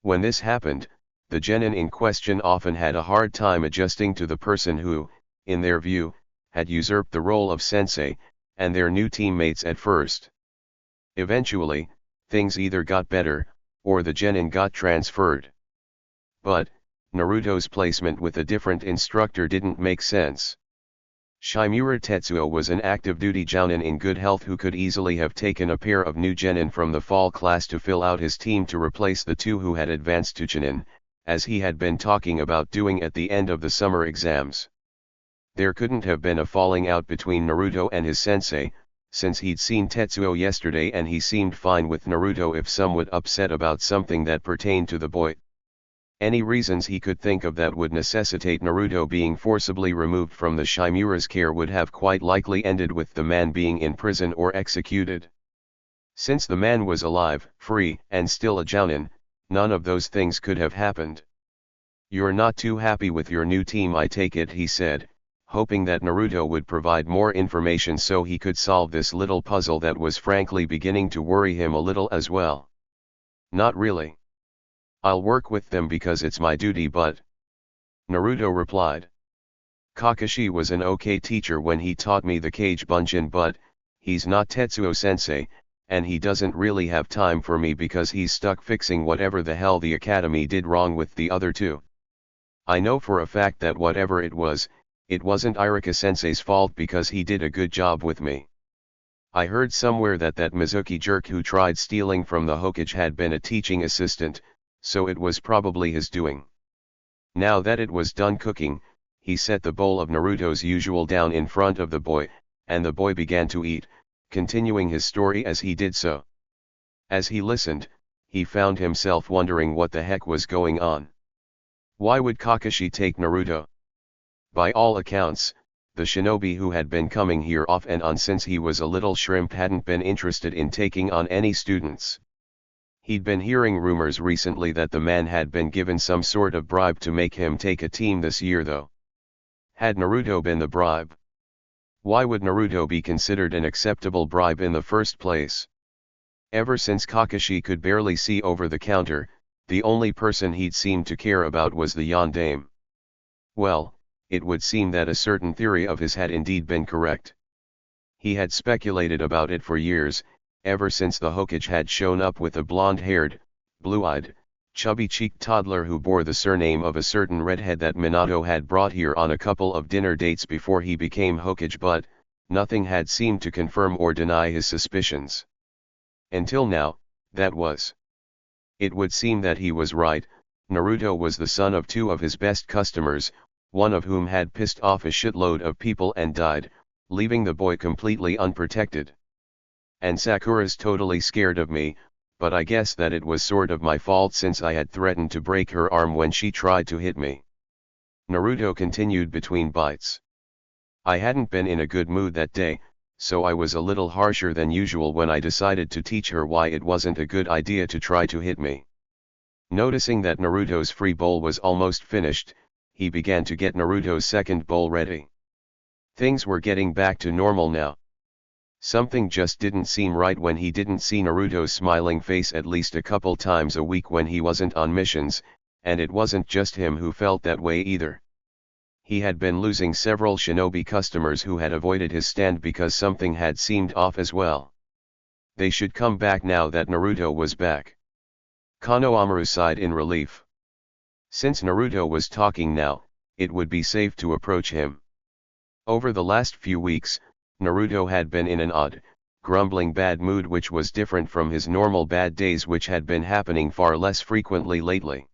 When this happened, the genin in question often had a hard time adjusting to the person who, in their view, had usurped the role of sensei, and their new teammates at first. Eventually, things either got better, or the genin got transferred. But, Naruto's placement with a different instructor didn't make sense. Shimura Tetsuo was an active-duty jounin in good health who could easily have taken a pair of new genin from the fall class to fill out his team to replace the two who had advanced to chunin, as he had been talking about doing at the end of the summer exams. There couldn't have been a falling out between Naruto and his sensei, since he'd seen Tetsuo yesterday and he seemed fine with Naruto if somewhat upset about something that pertained to the boy. Any reasons he could think of that would necessitate Naruto being forcibly removed from the Shimura's care would have quite likely ended with the man being in prison or executed. Since the man was alive, free, and still a jounin, none of those things could have happened. "You're not too happy with your new team, I take it," he said, hoping that Naruto would provide more information so he could solve this little puzzle that was frankly beginning to worry him a little as well. "Not really. I'll work with them because it's my duty, but..." Naruto replied. "Kakashi was an okay teacher when he taught me the Kage Bunshin, but he's not Tetsuo-sensei, and he doesn't really have time for me because he's stuck fixing whatever the hell the academy did wrong with the other two. I know for a fact that whatever it wasn't Iruka-sensei's fault because he did a good job with me. I heard somewhere that Mizuki jerk who tried stealing from the Hokage had been a teaching assistant, so it was probably his doing." Now that it was done cooking, he set the bowl of Naruto's usual down in front of the boy, and the boy began to eat, continuing his story as he did so. As he listened, he found himself wondering what the heck was going on. Why would Kakashi take Naruto? By all accounts, the shinobi who had been coming here off and on since he was a little shrimp hadn't been interested in taking on any students. He'd been hearing rumors recently that the man had been given some sort of bribe to make him take a team this year though. Had Naruto been the bribe? Why would Naruto be considered an acceptable bribe in the first place? Ever since Kakashi could barely see over the counter, the only person he'd seemed to care about was the yondaime. Well, it would seem that a certain theory of his had indeed been correct. He had speculated about it for years, ever since the Hokage had shown up with a blonde-haired, blue-eyed, chubby-cheeked toddler who bore the surname of a certain redhead that Minato had brought here on a couple of dinner dates before he became Hokage, but nothing had seemed to confirm or deny his suspicions. Until now, that was. It would seem that he was right. Naruto was the son of two of his best customers, one of whom had pissed off a shitload of people and died, leaving the boy completely unprotected. And Sakura's totally scared of me, but I guess that it was sort of my fault since I had threatened to break her arm when she tried to hit me. Naruto continued between bites. I hadn't been in a good mood that day, so I was a little harsher than usual when I decided to teach her why it wasn't a good idea to try to hit me. Noticing that Naruto's free bowl was almost finished, he began to get Naruto's second bowl ready. Things were getting back to normal now. Something just didn't seem right when he didn't see Naruto's smiling face at least a couple times a week when he wasn't on missions, and it wasn't just him who felt that way either. He had been losing several shinobi customers who had avoided his stand because something had seemed off as well. They should come back now that Naruto was back. Konohamaru sighed in relief. Since Naruto was talking now, it would be safe to approach him. Over the last few weeks, Naruto had been in an odd, grumbling bad mood which was different from his normal bad days which had been happening far less frequently lately.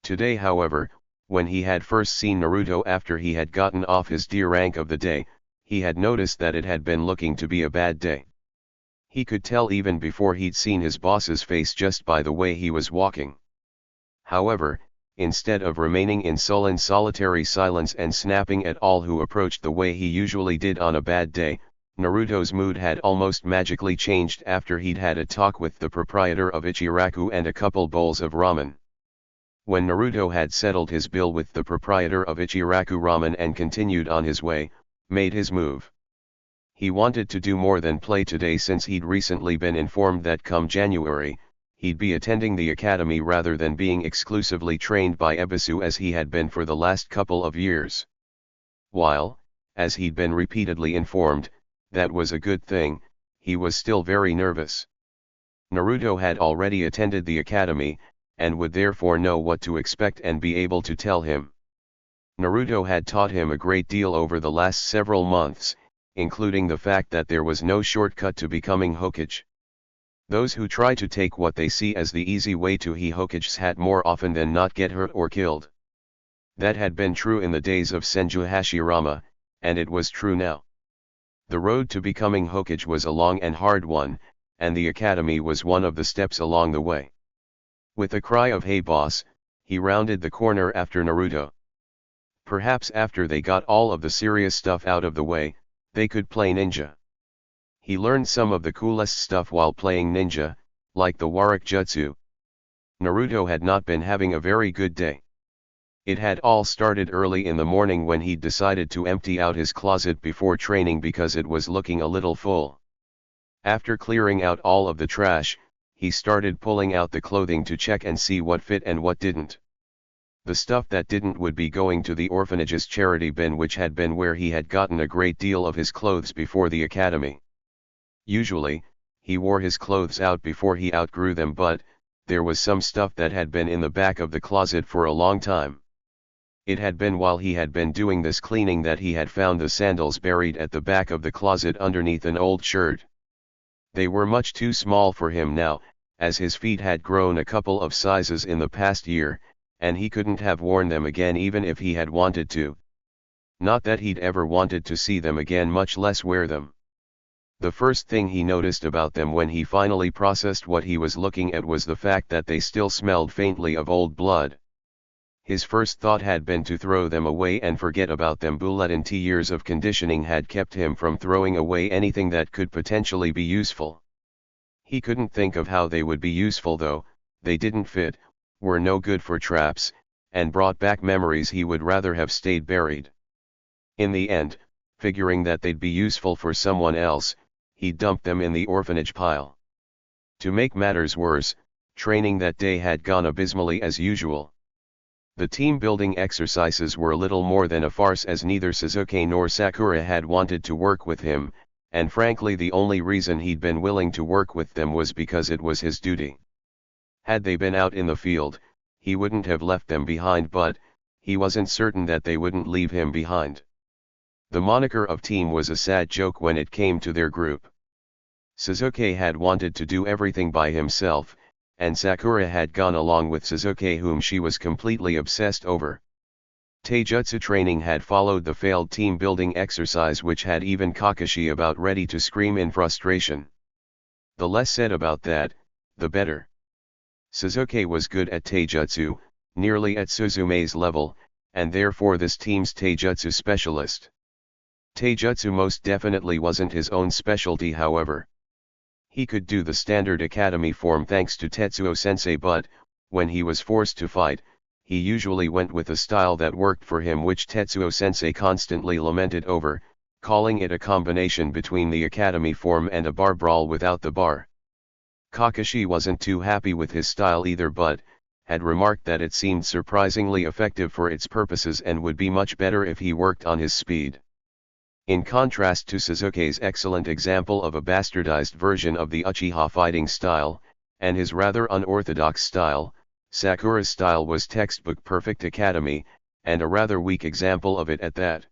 Today, however, when he had first seen Naruto after he had gotten off his D rank of the day, he had noticed that it had been looking to be a bad day. He could tell even before he'd seen his boss's face just by the way he was walking. However, instead of remaining in sullen solitary silence and snapping at all who approached the way he usually did on a bad day, Naruto's mood had almost magically changed after he'd had a talk with the proprietor of Ichiraku and a couple bowls of ramen. When Naruto had settled his bill with the proprietor of Ichiraku Ramen and continued on his way, made his move. He wanted to do more than play today since he'd recently been informed that come January, he'd be attending the academy rather than being exclusively trained by Ebisu as he had been for the last couple of years. While, as he'd been repeatedly informed, that was a good thing, he was still very nervous. Naruto had already attended the academy, and would therefore know what to expect and be able to tell him. Naruto had taught him a great deal over the last several months, including the fact that there was no shortcut to becoming Hokage. Those who try to take what they see as the easy way to be Hokages hat more often than not get hurt or killed. That had been true in the days of Senju Hashirama, and it was true now. The road to becoming Hokage was a long and hard one, and the academy was one of the steps along the way. With a cry of "Hey boss," he rounded the corner after Naruto. Perhaps after they got all of the serious stuff out of the way, they could play ninja. He learned some of the coolest stuff while playing ninja, like the Warak Jutsu. Naruto had not been having a very good day. It had all started early in the morning when he'd decided to empty out his closet before training because it was looking a little full. After clearing out all of the trash, he started pulling out the clothing to check and see what fit and what didn't. The stuff that didn't would be going to the orphanage's charity bin, which had been where he had gotten a great deal of his clothes before the academy. Usually, he wore his clothes out before he outgrew them, but there was some stuff that had been in the back of the closet for a long time. It had been while he had been doing this cleaning that he had found the sandals buried at the back of the closet underneath an old shirt. They were much too small for him now, as his feet had grown a couple of sizes in the past year, and he couldn't have worn them again even if he had wanted to. Not that he'd ever wanted to see them again, much less wear them. The first thing he noticed about them when he finally processed what he was looking at was the fact that they still smelled faintly of old blood. His first thought had been to throw them away and forget about them, but 20 years of conditioning had kept him from throwing away anything that could potentially be useful. He couldn't think of how they would be useful though. They didn't fit, were no good for traps, and brought back memories he would rather have stayed buried. In the end, figuring that they'd be useful for someone else, he dumped them in the orphanage pile. To make matters worse, training that day had gone abysmally as usual. The team-building exercises were little more than a farce, as neither Sasuke nor Sakura had wanted to work with him, and frankly the only reason he'd been willing to work with them was because it was his duty. Had they been out in the field, he wouldn't have left them behind, but he wasn't certain that they wouldn't leave him behind. The moniker of team was a sad joke when it came to their group. Sasuke had wanted to do everything by himself, and Sakura had gone along with Sasuke, whom she was completely obsessed over. Taijutsu training had followed the failed team-building exercise, which had even Kakashi about ready to scream in frustration. The less said about that, the better. Sasuke was good at Taijutsu, nearly at Suzume's level, and therefore this team's Taijutsu specialist. Taijutsu most definitely wasn't his own specialty, however. He could do the standard academy form thanks to Tetsuo-sensei, but when he was forced to fight, he usually went with a style that worked for him, which Tetsuo-sensei constantly lamented over, calling it a combination between the academy form and a bar brawl without the bar. Kakashi wasn't too happy with his style either, but had remarked that it seemed surprisingly effective for its purposes and would be much better if he worked on his speed. In contrast to Sasuke's excellent example of a bastardized version of the Uchiha fighting style, and his rather unorthodox style, Sakura's style was textbook perfect academy, and a rather weak example of it at that.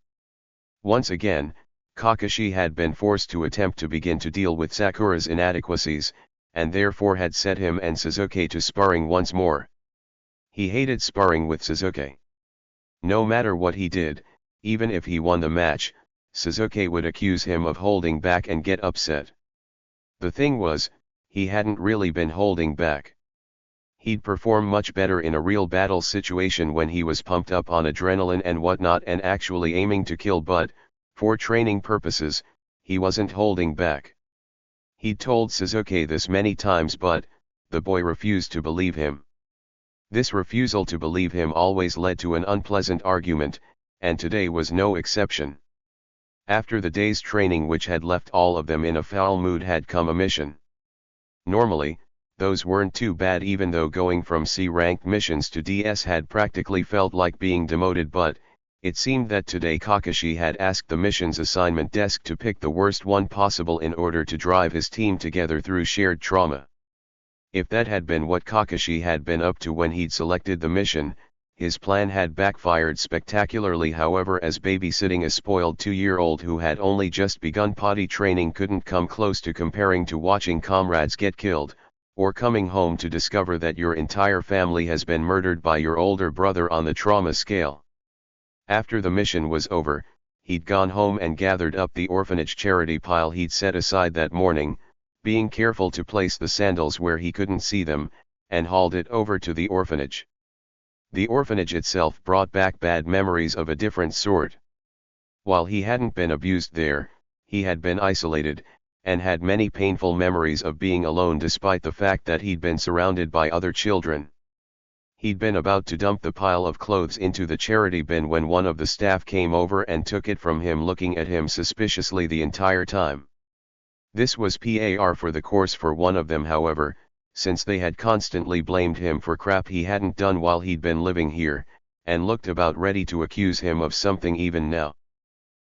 Once again, Kakashi had been forced to attempt to begin to deal with Sakura's inadequacies, and therefore had set him and Sasuke to sparring once more. He hated sparring with Sasuke. No matter what he did, even if he won the match, Sasuke would accuse him of holding back and get upset. The thing was, he hadn't really been holding back. He'd perform much better in a real battle situation when he was pumped up on adrenaline and whatnot and actually aiming to kill, but, for training purposes, he wasn't holding back. He'd told Sasuke this many times, but the boy refused to believe him. This refusal to believe him always led to an unpleasant argument, and today was no exception. After the day's training, which had left all of them in a foul mood, had come a mission. Normally, those weren't too bad, even though going from C-ranked missions to DS had practically felt like being demoted, but it seemed that today Kakashi had asked the missions assignment desk to pick the worst one possible in order to drive his team together through shared trauma. If that had been what Kakashi had been up to when he'd selected the mission, his plan had backfired spectacularly. However, as babysitting a spoiled 2-year-old who had only just begun potty training couldn't come close to comparing to watching comrades get killed, or coming home to discover that your entire family has been murdered by your older brother on the trauma scale. After the mission was over, he'd gone home and gathered up the orphanage charity pile he'd set aside that morning, being careful to place the sandals where he couldn't see them, and hauled it over to the orphanage. The orphanage itself brought back bad memories of a different sort. While he hadn't been abused there, he had been isolated, and had many painful memories of being alone despite the fact that he'd been surrounded by other children. He'd been about to dump the pile of clothes into the charity bin when one of the staff came over and took it from him, looking at him suspiciously the entire time. This was par for the course for one of them, however, since they had constantly blamed him for crap he hadn't done while he'd been living here, and looked about ready to accuse him of something even now.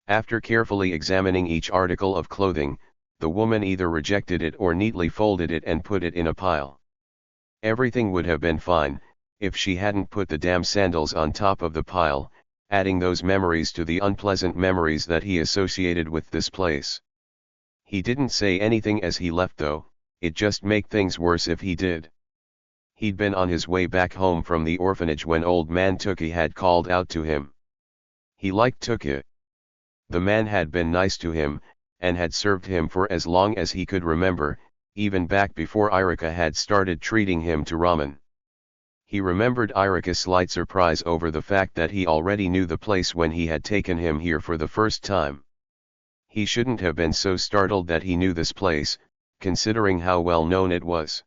After carefully examining each article of clothing, the woman either rejected it or neatly folded it and put it in a pile. Everything would have been fine, if she hadn't put the damn sandals on top of the pile, adding those memories to the unpleasant memories that he associated with this place. He didn't say anything as he left though, it'd just make things worse if he did. He'd been on his way back home from the orphanage when old man Tuki had called out to him. He liked Tuki. The man had been nice to him, and had served him for as long as he could remember, even back before Irika had started treating him to ramen. He remembered Irika's slight surprise over the fact that he already knew the place when he had taken him here for the first time. He shouldn't have been so startled that he knew this place, considering how well known it was.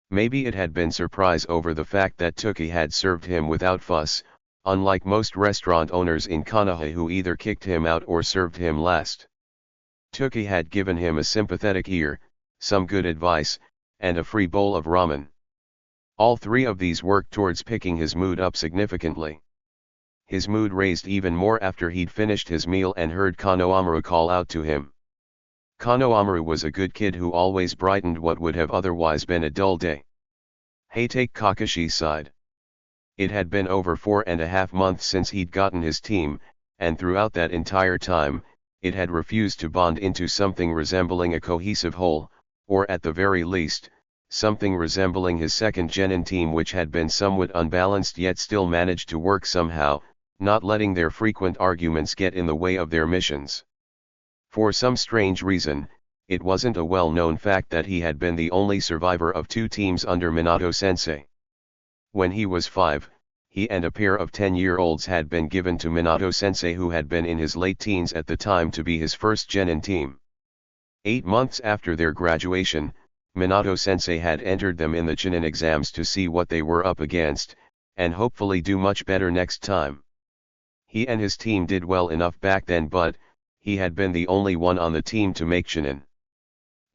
Maybe it had been surprise over the fact that Tuki had served him without fuss, unlike most restaurant owners in Konoha who either kicked him out or served him last. Tuki had given him a sympathetic ear, some good advice, and a free bowl of ramen. All three of these worked towards picking his mood up significantly. His mood raised even more after he'd finished his meal and heard Konohamaru call out to him. Konohamaru was a good kid who always brightened what would have otherwise been a dull day. Hey, take Kakashi's side. It had been over 4.5 months since he'd gotten his team, and throughout that entire time, it had refused to bond into something resembling a cohesive whole, or at the very least, something resembling his second genin team, which had been somewhat unbalanced yet still managed to work somehow, not letting their frequent arguments get in the way of their missions. For some strange reason, it wasn't a well-known fact that he had been the only survivor of 2 teams under Minato-sensei. When he was 5, he and a pair of 10-year-olds had been given to Minato-sensei, who had been in his late teens at the time, to be his first genin team. 8 months after their graduation, Minato-sensei had entered them in the Chunin exams to see what they were up against, and hopefully do much better next time. He and his team did well enough back then, but he had been the only one on the team to make Chunin.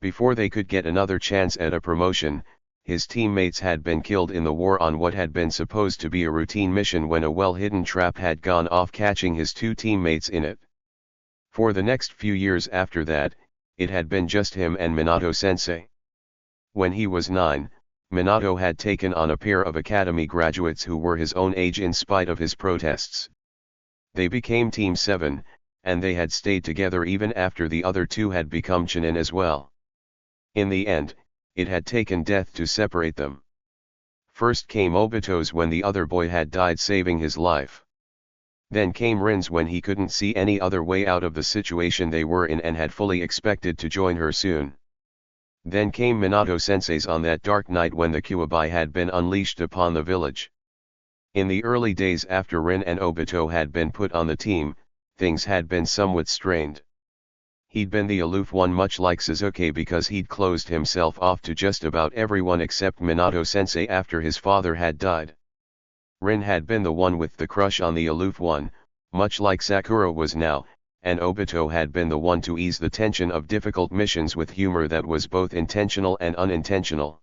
Before they could get another chance at a promotion, his teammates had been killed in the war on what had been supposed to be a routine mission when a well-hidden trap had gone off, catching his 2 teammates in it. For the next few years after that, it had been just him and Minato-sensei. When he was 9, Minato had taken on a pair of academy graduates who were his own age in spite of his protests. They became Team 7, and they had stayed together even after the other 2 had become Chunin as well. In the end, it had taken death to separate them. First came Obito's when the other boy had died, saving his life. Then came Rin's when he couldn't see any other way out of the situation they were in and had fully expected to join her soon. Then came Minato-sensei's on that dark night when the Kyuubi had been unleashed upon the village. In the early days after Rin and Obito had been put on the team, things had been somewhat strained. He'd been the aloof one, much like Sasuke, because he'd closed himself off to just about everyone except Minato-sensei after his father had died. Rin had been the one with the crush on the aloof one, much like Sakura was now, and Obito had been the one to ease the tension of difficult missions with humor that was both intentional and unintentional.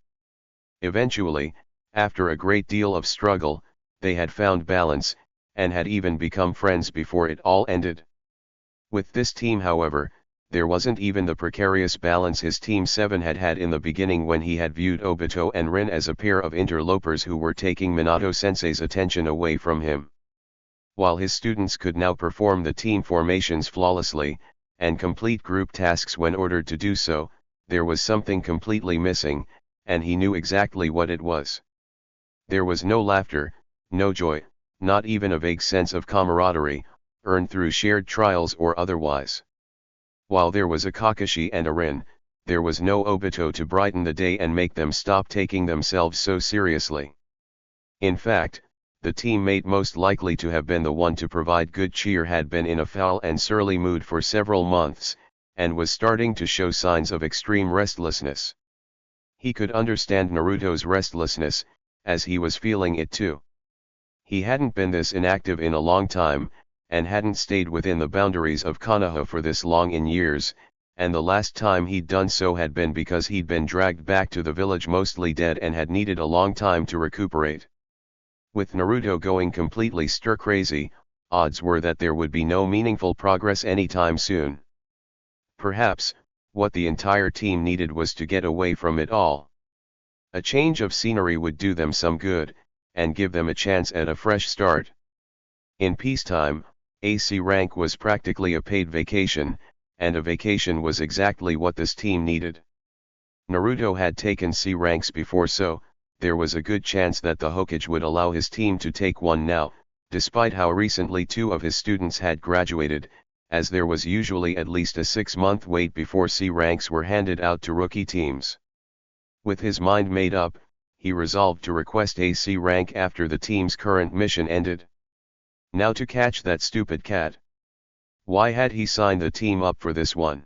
Eventually, after a great deal of struggle, they had found balance, and had even become friends before it all ended. With this team, however, there wasn't even the precarious balance his Team 7 had had in the beginning, when he had viewed Obito and Rin as a pair of interlopers who were taking Minato-sensei's attention away from him. While his students could now perform the team formations flawlessly, and complete group tasks when ordered to do so, there was something completely missing, and he knew exactly what it was. There was no laughter, no joy, not even a vague sense of camaraderie, earned through shared trials or otherwise. While there was a Kakashi and a Rin, there was no Obito to brighten the day and make them stop taking themselves so seriously. In fact, the teammate most likely to have been the one to provide good cheer had been in a foul and surly mood for several months, and was starting to show signs of extreme restlessness. He could understand Naruto's restlessness, as he was feeling it too. He hadn't been this inactive in a long time, and hadn't stayed within the boundaries of Konoha for this long in years, and the last time he'd done so had been because he'd been dragged back to the village mostly dead and had needed a long time to recuperate. With Naruto going completely stir-crazy, odds were that there would be no meaningful progress anytime soon. Perhaps, what the entire team needed was to get away from it all. A change of scenery would do them some good, and give them a chance at a fresh start. In peacetime, AC rank was practically a paid vacation, and a vacation was exactly what this team needed. Naruto had taken C ranks before, so there was a good chance that the Hokage would allow his team to take one now, despite how recently 2 of his students had graduated, as there was usually at least a 6-month wait before C ranks were handed out to rookie teams. With his mind made up, he resolved to request a C rank after the team's current mission ended. Now to catch that stupid cat. Why had he signed the team up for this one?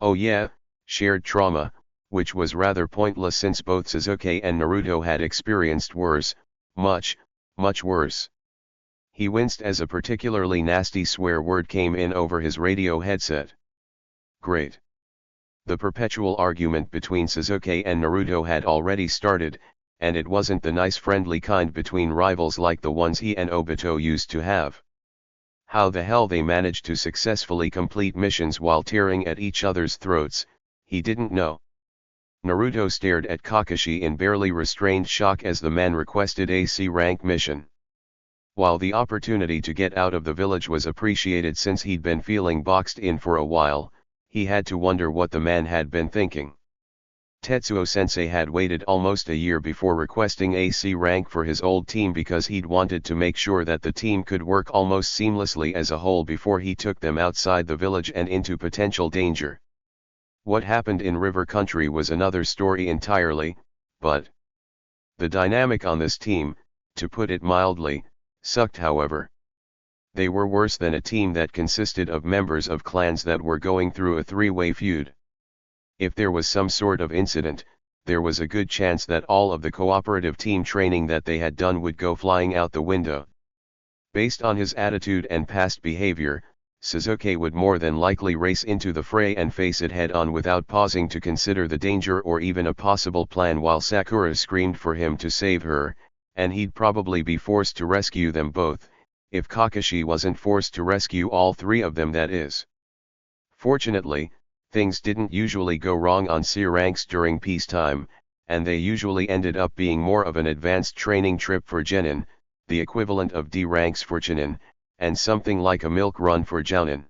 Oh yeah, shared trauma, which was rather pointless since both Sasuke and Naruto had experienced worse, much worse. He winced as a particularly nasty swear word came in over his radio headset. Great. The perpetual argument between Sasuke and Naruto had already started, and it wasn't the nice friendly kind between rivals like the ones he and Obito used to have. How the hell they managed to successfully complete missions while tearing at each other's throats, he didn't know. Naruto stared at Kakashi in barely restrained shock as the man requested a C rank mission. While the opportunity to get out of the village was appreciated since he'd been feeling boxed in for a while, he had to wonder what the man had been thinking. Tetsuo-sensei had waited almost a year before requesting a C rank for his old team because he'd wanted to make sure that the team could work almost seamlessly as a whole before he took them outside the village and into potential danger. What happened in River Country was another story entirely, but the dynamic on this team, to put it mildly, sucked. However, they were worse than a team that consisted of members of clans that were going through a 3-way feud. If there was some sort of incident, there was a good chance that all of the cooperative team training that they had done would go flying out the window. Based on his attitude and past behavior, Sasuke would more than likely race into the fray and face it head-on without pausing to consider the danger or even a possible plan, while Sakura screamed for him to save her, and he'd probably be forced to rescue them both, if Kakashi wasn't forced to rescue all 3 of them, that is. Fortunately, things didn't usually go wrong on C ranks during peacetime, and they usually ended up being more of an advanced training trip for Genin, the equivalent of D ranks for Chunin, and something like a milk run for Jounin.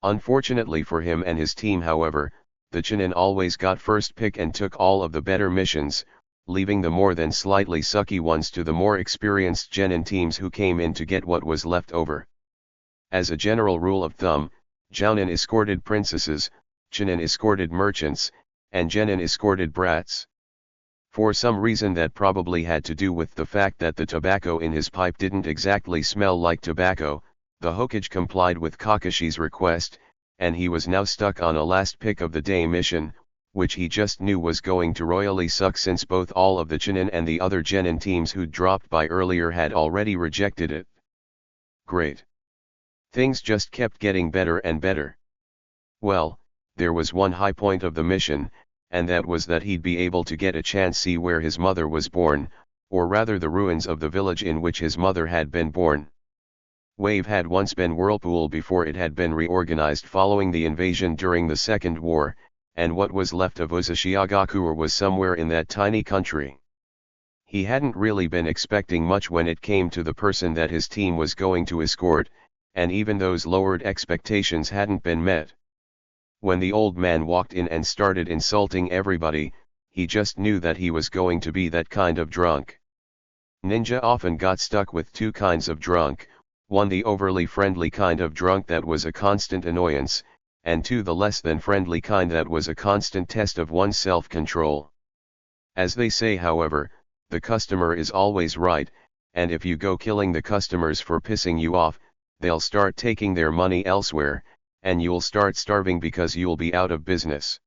Unfortunately for him and his team, however, the Chunin always got first pick and took all of the better missions, leaving the more than slightly sucky ones to the more experienced Genin teams who came in to get what was left over. As a general rule of thumb, Jounin escorted princesses, Chunin escorted merchants, and Genin escorted brats. For some reason that probably had to do with the fact that the tobacco in his pipe didn't exactly smell like tobacco, the Hokage complied with Kakashi's request, and he was now stuck on a last pick of the day mission, which he just knew was going to royally suck since both all of the Chunin and the other Genin teams who'd dropped by earlier had already rejected it. Great. Things just kept getting better and better. Well, there was one high point of the mission, and that was that he'd be able to get a chance to see where his mother was born, or rather the ruins of the village in which his mother had been born. Wave had once been Whirlpool before it had been reorganized following the invasion during the Second War, and what was left of Uzushiagakure was somewhere in that tiny country. He hadn't really been expecting much when it came to the person that his team was going to escort, and even those lowered expectations hadn't been met. When the old man walked in and started insulting everybody, he just knew that he was going to be that kind of drunk. Ninja often got stuck with 2 kinds of drunk, 1. The overly friendly kind of drunk that was a constant annoyance, and 2. The less than friendly kind that was a constant test of one's self-control. As they say, however, the customer is always right, and if you go killing the customers for pissing you off, they'll start taking their money elsewhere, and you'll start starving because you'll be out of business.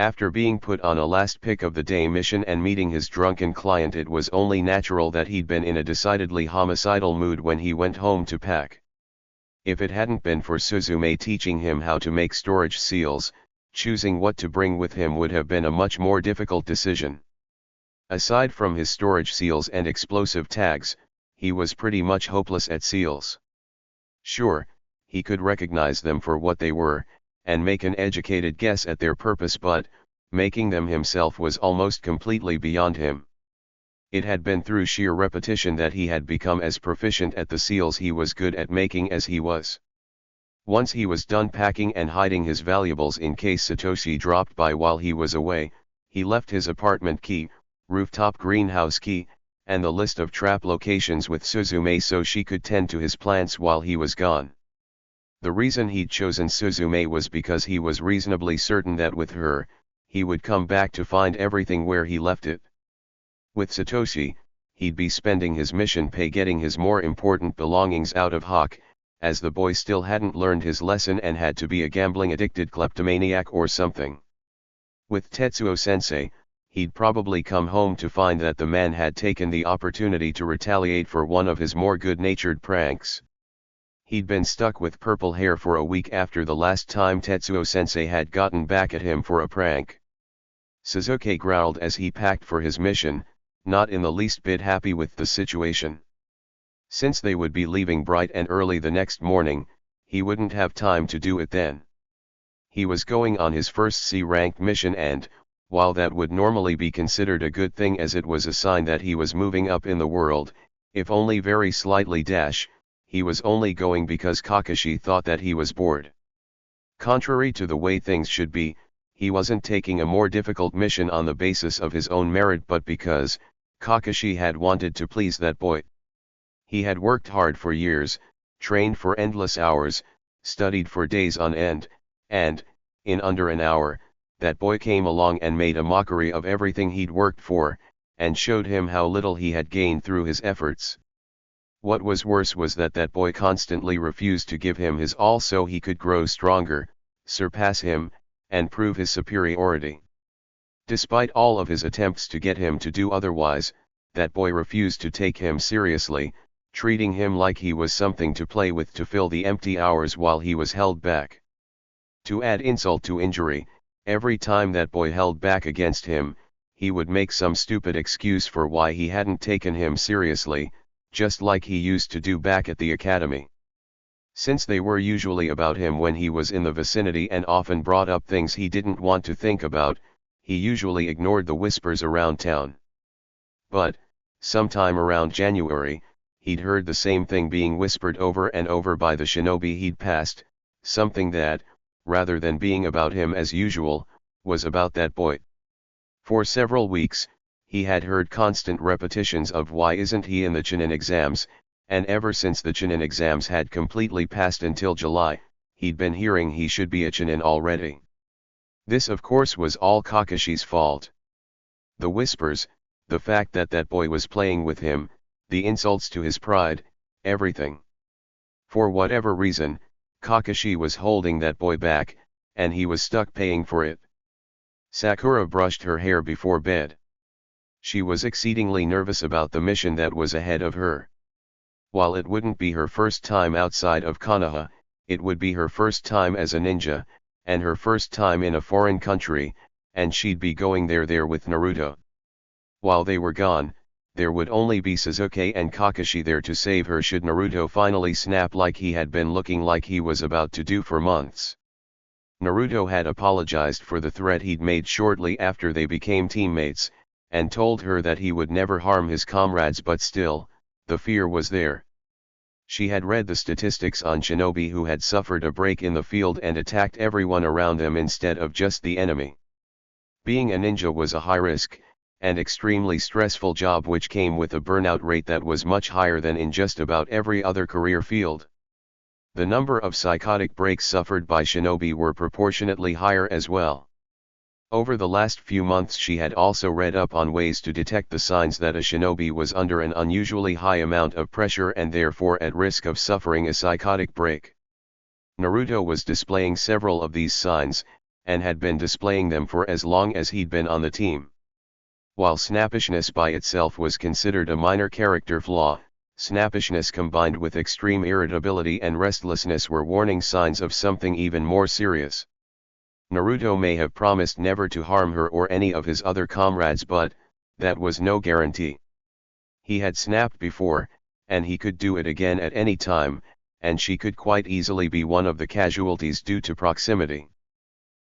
After being put on a last pick of the day mission and meeting his drunken client, it was only natural that he'd been in a decidedly homicidal mood when he went home to pack. If it hadn't been for Suzume teaching him how to make storage seals, choosing what to bring with him would have been a much more difficult decision. Aside from his storage seals and explosive tags, he was pretty much hopeless at seals. Sure, he could recognize them for what they were, and make an educated guess at their purpose, but making them himself was almost completely beyond him. It had been through sheer repetition that he had become as proficient at the seals he was good at making as he was. Once he was done packing and hiding his valuables in case Satoshi dropped by while he was away, he left his apartment key, rooftop greenhouse key, and the list of trap locations with Suzume so she could tend to his plants while he was gone. The reason he'd chosen Suzume was because he was reasonably certain that with her, he would come back to find everything where he left it. With Satoshi, he'd be spending his mission pay getting his more important belongings out of Hawk, as the boy still hadn't learned his lesson and had to be a gambling-addicted kleptomaniac or something. With Tetsuo-sensei, he'd probably come home to find that the man had taken the opportunity to retaliate for one of his more good-natured pranks. He'd been stuck with purple hair for a week after the last time Tetsuo-sensei had gotten back at him for a prank. Sasuke growled as he packed for his mission, not in the least bit happy with the situation. Since they would be leaving bright and early the next morning, he wouldn't have time to do it then. He was going on his first C-ranked mission and, while that would normally be considered a good thing as it was a sign that he was moving up in the world, if only very slightly, he was only going because Kakashi thought that he was bored. Contrary to the way things should be, he wasn't taking a more difficult mission on the basis of his own merit but because Kakashi had wanted to please that boy. He had worked hard for years, trained for endless hours, studied for days on end, and, in under an hour, that boy came along and made a mockery of everything he'd worked for, and showed him how little he had gained through his efforts. What was worse was that that boy constantly refused to give him his all so he could grow stronger, surpass him, and prove his superiority. Despite all of his attempts to get him to do otherwise, that boy refused to take him seriously, treating him like he was something to play with to fill the empty hours while he was held back. To add insult to injury, every time that boy held back against him, he would make some stupid excuse for why he hadn't taken him seriously, just like he used to do back at the academy. Since they were usually about him when he was in the vicinity and often brought up things he didn't want to think about, he usually ignored the whispers around town. But, sometime around January, he'd heard the same thing being whispered over and over by the shinobi he'd passed, something that, rather than being about him as usual, was about that boy. For several weeks, he had heard constant repetitions of why isn't he in the Chunin exams, and ever since the Chunin exams had completely passed until July, he'd been hearing he should be a Chunin already. This of course was all Kakashi's fault. The whispers, the fact that that boy was playing with him, the insults to his pride, everything. For whatever reason, Kakashi was holding that boy back, and he was stuck paying for it. Sakura brushed her hair before bed. She was exceedingly nervous about the mission that was ahead of her. While it wouldn't be her first time outside of Konoha, it would be her first time as a ninja, and her first time in a foreign country, and she'd be going there with Naruto. While they were gone, there would only be Sasuke and Kakashi there to save her should Naruto finally snap like he had been looking like he was about to do for months. Naruto had apologized for the threat he'd made shortly after they became teammates, and told her that he would never harm his comrades, but still, the fear was there. She had read the statistics on shinobi who had suffered a break in the field and attacked everyone around them instead of just the enemy. Being a ninja was a high risk, and extremely stressful job which came with a burnout rate that was much higher than in just about every other career field. The number of psychotic breaks suffered by shinobi were proportionately higher as well. Over the last few months she had also read up on ways to detect the signs that a shinobi was under an unusually high amount of pressure and therefore at risk of suffering a psychotic break. Naruto was displaying several of these signs, and had been displaying them for as long as he'd been on the team. While snappishness by itself was considered a minor character flaw, snappishness combined with extreme irritability and restlessness were warning signs of something even more serious. Naruto may have promised never to harm her or any of his other comrades, but that was no guarantee. He had snapped before, and he could do it again at any time, and she could quite easily be one of the casualties due to proximity.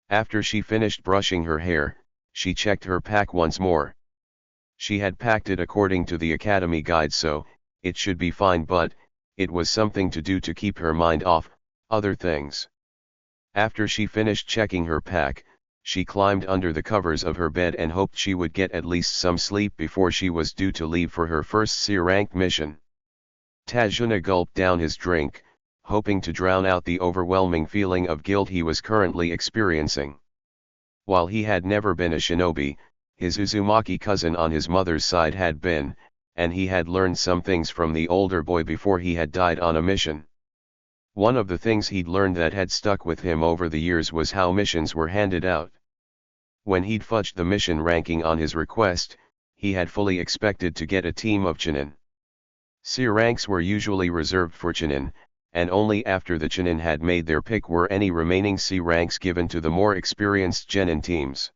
After she finished brushing her hair, she checked her pack once more. She had packed it according to the academy guide, so it should be fine, but it was something to do to keep her mind off other things. After she finished checking her pack, she climbed under the covers of her bed and hoped she would get at least some sleep before she was due to leave for her first C-rank mission. Tajuna gulped down his drink, hoping to drown out the overwhelming feeling of guilt he was currently experiencing. While he had never been a shinobi, his Uzumaki cousin on his mother's side had been, and he had learned some things from the older boy before he had died on a mission. One of the things he'd learned that had stuck with him over the years was how missions were handed out. When he'd fudged the mission ranking on his request, he had fully expected to get a team of Chunin. C ranks were usually reserved for Chunin, and only after the Chunin had made their pick were any remaining C ranks given to the more experienced Genin teams.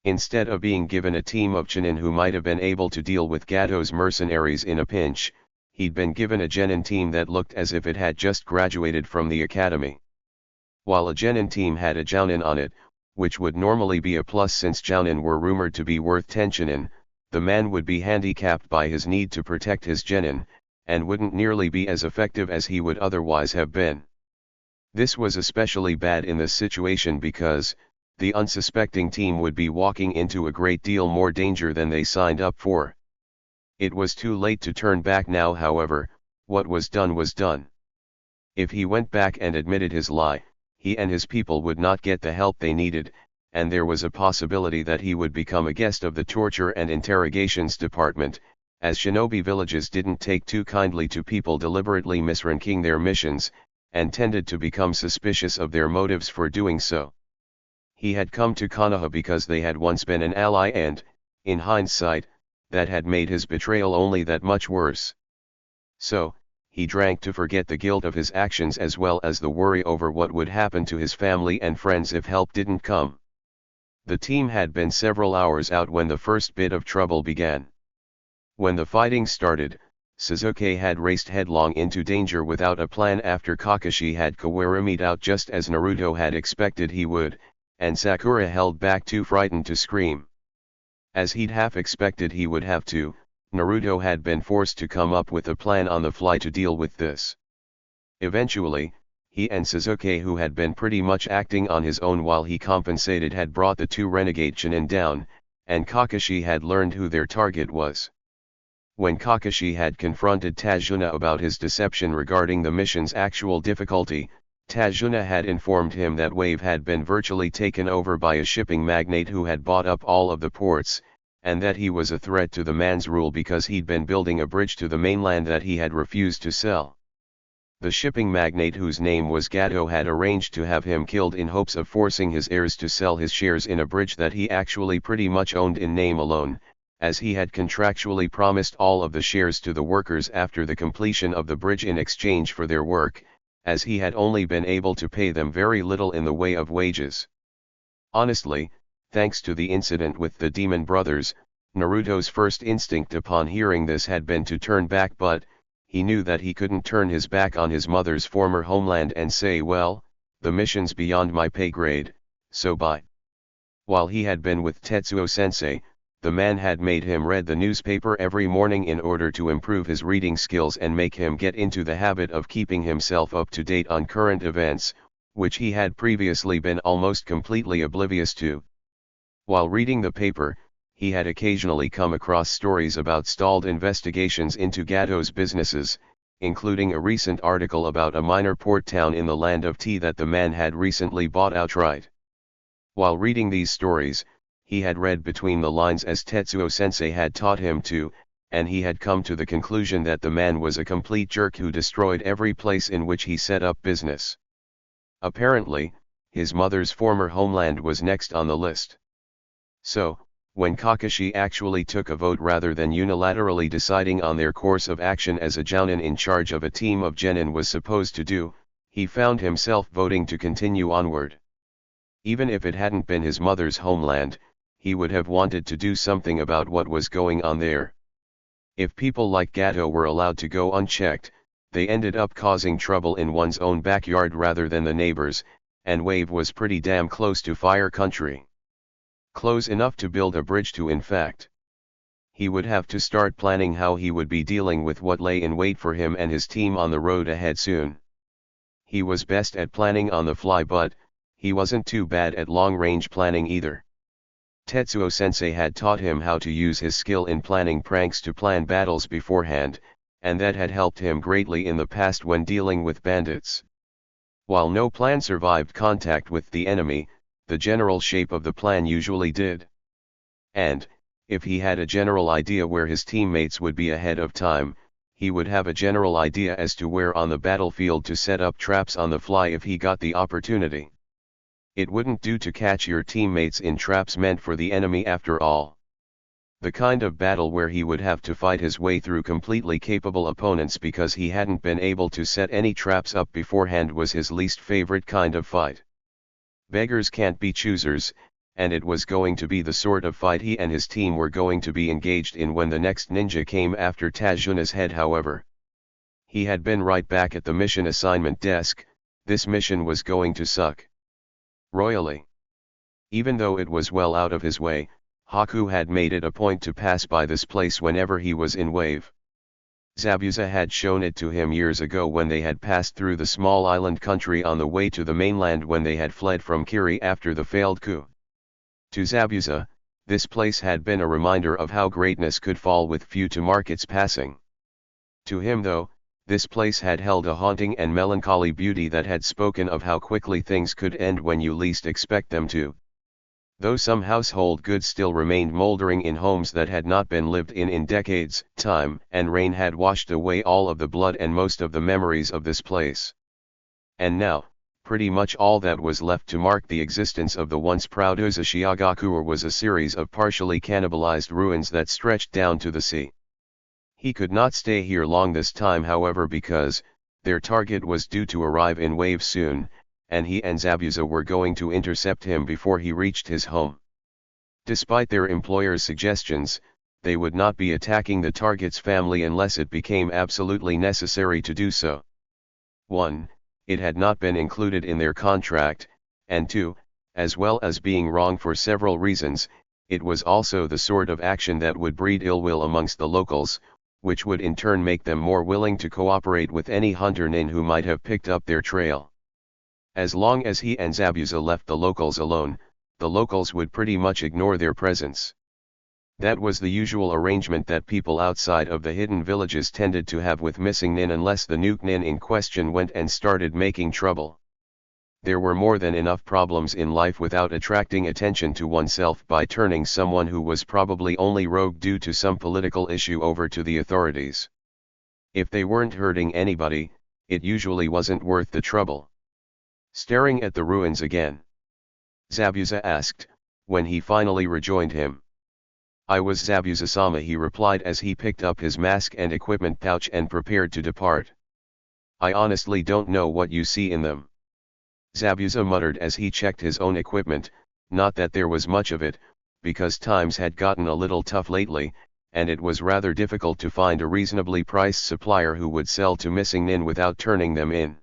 Instead of being given a team of Chunin who might have been able to deal with Gato's mercenaries in a pinch, he'd been given a Genin team that looked as if it had just graduated from the academy. While a Genin team had a Jounin on it, which would normally be a plus since Jounin were rumored to be worth 10 Chunin, the man would be handicapped by his need to protect his Genin, and wouldn't nearly be as effective as he would otherwise have been. This was especially bad in this situation because the unsuspecting team would be walking into a great deal more danger than they signed up for. It was too late to turn back now, however. What was done was done. If he went back and admitted his lie, he and his people would not get the help they needed, and there was a possibility that he would become a guest of the torture and interrogations department, as shinobi villages didn't take too kindly to people deliberately misranking their missions, and tended to become suspicious of their motives for doing so. He had come to Konoha because they had once been an ally and, in hindsight, that had made his betrayal only that much worse. So, he drank to forget the guilt of his actions as well as the worry over what would happen to his family and friends if help didn't come. The team had been several hours out when the first bit of trouble began. When the fighting started, Sasuke had raced headlong into danger without a plan after Kakashi had Kawarumi'd out just as Naruto had expected he would, and Sakura held back too frightened to scream. As he'd half expected he would have to, Naruto had been forced to come up with a plan on the fly to deal with this. Eventually, he and Sasuke, who had been pretty much acting on his own while he compensated, had brought the two renegade Chunin down, and Kakashi had learned who their target was. When Kakashi had confronted Tajuna about his deception regarding the mission's actual difficulty, Tajuna had informed him that Wave had been virtually taken over by a shipping magnate who had bought up all of the ports, and that he was a threat to the man's rule because he'd been building a bridge to the mainland that he had refused to sell. The shipping magnate, whose name was Gato, had arranged to have him killed in hopes of forcing his heirs to sell his shares in a bridge that he actually pretty much owned in name alone, as he had contractually promised all of the shares to the workers after the completion of the bridge in exchange for their work, as he had only been able to pay them very little in the way of wages. Honestly, thanks to the incident with the demon brothers, Naruto's first instinct upon hearing this had been to turn back, but he knew that he couldn't turn his back on his mother's former homeland and say, well, the mission's beyond my pay grade, so bye. While he had been with Tetsuo-sensei, the man had made him read the newspaper every morning in order to improve his reading skills and make him get into the habit of keeping himself up to date on current events, which he had previously been almost completely oblivious to. While reading the paper, he had occasionally come across stories about stalled investigations into Gato's businesses, including a recent article about a minor port town in the land of tea that the man had recently bought outright. While reading these stories, he had read between the lines as Tetsuo-sensei had taught him to, and he had come to the conclusion that the man was a complete jerk who destroyed every place in which he set up business. Apparently, his mother's former homeland was next on the list. So, when Kakashi actually took a vote rather than unilaterally deciding on their course of action as a jounin in charge of a team of genin was supposed to do, he found himself voting to continue onward. Even if it hadn't been his mother's homeland, he would have wanted to do something about what was going on there. If people like Gato were allowed to go unchecked, they ended up causing trouble in one's own backyard rather than the neighbors, and Wave was pretty damn close to fire country. Close enough to build a bridge to, in fact. He would have to start planning how he would be dealing with what lay in wait for him and his team on the road ahead soon. He was best at planning on the fly, but he wasn't too bad at long-range planning either. Tetsuo-sensei had taught him how to use his skill in planning pranks to plan battles beforehand, and that had helped him greatly in the past when dealing with bandits. While no plan survived contact with the enemy, the general shape of the plan usually did. And, if he had a general idea where his teammates would be ahead of time, he would have a general idea as to where on the battlefield to set up traps on the fly if he got the opportunity. It wouldn't do to catch your teammates in traps meant for the enemy after all. The kind of battle where he would have to fight his way through completely capable opponents because he hadn't been able to set any traps up beforehand was his least favorite kind of fight. Beggars can't be choosers, and it was going to be the sort of fight he and his team were going to be engaged in when the next ninja came after Tajuna's head. However, he had been right back at the mission assignment desk. This mission was going to suck royally. Even though it was well out of his way, Haku had made it a point to pass by this place whenever he was in Wave. Zabuza had shown it to him years ago when they had passed through the small island country on the way to the mainland when they had fled from Kiri after the failed coup. To Zabuza, this place had been a reminder of how greatness could fall with few to mark its passing. To him though, this place had held a haunting and melancholy beauty that had spoken of how quickly things could end when you least expect them to. Though some household goods still remained moldering in homes that had not been lived in decades, time and rain had washed away all of the blood and most of the memories of this place. And now, pretty much all that was left to mark the existence of the once proud Uzushiagakuwa was a series of partially cannibalized ruins that stretched down to the sea. He could not stay here long this time, however, because their target was due to arrive in Wave soon, and he and Zabuza were going to intercept him before he reached his home. Despite their employer's suggestions, they would not be attacking the target's family unless it became absolutely necessary to do so. 1. It had not been included in their contract, and 2, as well as being wrong for several reasons, it was also the sort of action that would breed ill will amongst the locals, which would in turn make them more willing to cooperate with any hunter nin who might have picked up their trail. As long as he and Zabuza left the locals alone, the locals would pretty much ignore their presence. That was the usual arrangement that people outside of the hidden villages tended to have with missing nin unless the nuke nin in question went and started making trouble. There were more than enough problems in life without attracting attention to oneself by turning someone who was probably only rogue due to some political issue over to the authorities. If they weren't hurting anybody, it usually wasn't worth the trouble. Staring at the ruins again, Zabuza asked, when he finally rejoined him. I was Zabuza-sama, he replied as he picked up his mask and equipment pouch and prepared to depart. I honestly don't know what you see in them, Zabuza muttered as he checked his own equipment. Not that there was much of it, because times had gotten a little tough lately, and it was rather difficult to find a reasonably priced supplier who would sell to missing nin without turning them in.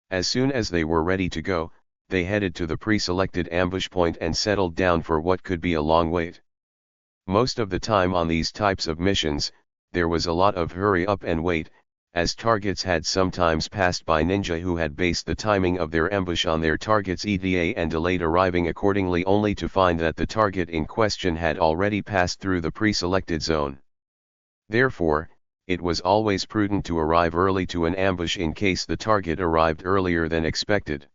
As soon as they were ready to go, they headed to the pre-selected ambush point and settled down for what could be a long wait. Most of the time on these types of missions, there was a lot of hurry up and wait, as targets had sometimes passed by ninja who had based the timing of their ambush on their target's ETA and delayed arriving accordingly, only to find that the target in question had already passed through the pre-selected zone. Therefore, it was always prudent to arrive early to an ambush in case the target arrived earlier than expected.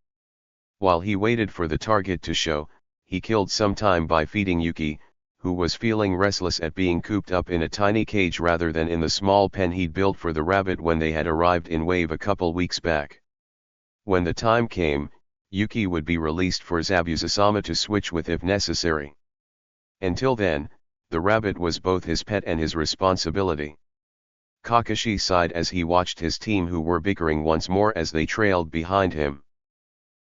While he waited for the target to show, he killed some time by feeding Yuki, who was feeling restless at being cooped up in a tiny cage rather than in the small pen he'd built for the rabbit when they had arrived in Wave a couple weeks back. When the time came, Yuki would be released for Zabuza-sama to switch with if necessary. Until then, the rabbit was both his pet and his responsibility. Kakashi sighed as he watched his team, who were bickering once more as they trailed behind him.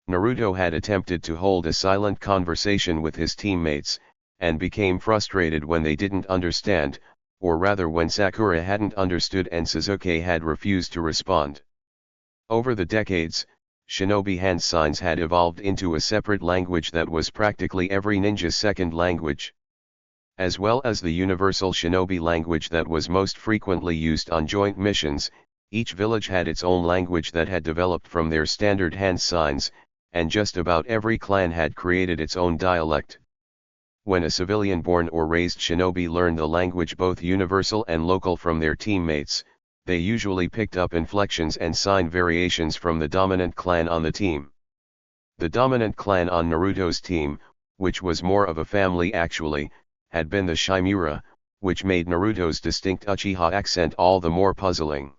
Naruto had attempted to hold a silent conversation with his teammates, and became frustrated when they didn't understand, or rather when Sakura hadn't understood and Sasuke had refused to respond. Over the decades, shinobi hand signs had evolved into a separate language that was practically every ninja's second language. As well as the universal shinobi language that was most frequently used on joint missions, each village had its own language that had developed from their standard hand signs, and just about every clan had created its own dialect. When a civilian-born or raised shinobi learned the language both universal and local from their teammates, they usually picked up inflections and sign variations from the dominant clan on the team. The dominant clan on Naruto's team, which was more of a family actually, had been the Shimura, which made Naruto's distinct Uchiha accent all the more puzzling.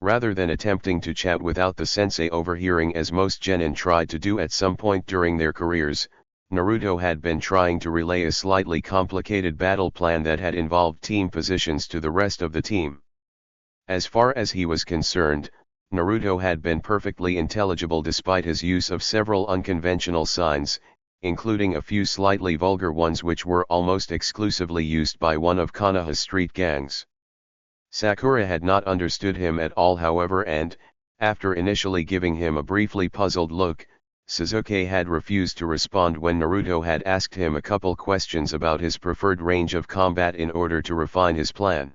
Rather than attempting to chat without the sensei overhearing as most genin tried to do at some point during their careers, Naruto had been trying to relay a slightly complicated battle plan that had involved team positions to the rest of the team. As far as he was concerned, Naruto had been perfectly intelligible despite his use of several unconventional signs, including a few slightly vulgar ones which were almost exclusively used by one of Konoha's street gangs. Sakura had not understood him at all, however, and, after initially giving him a briefly puzzled look, Sasuke had refused to respond when Naruto had asked him a couple questions about his preferred range of combat in order to refine his plan.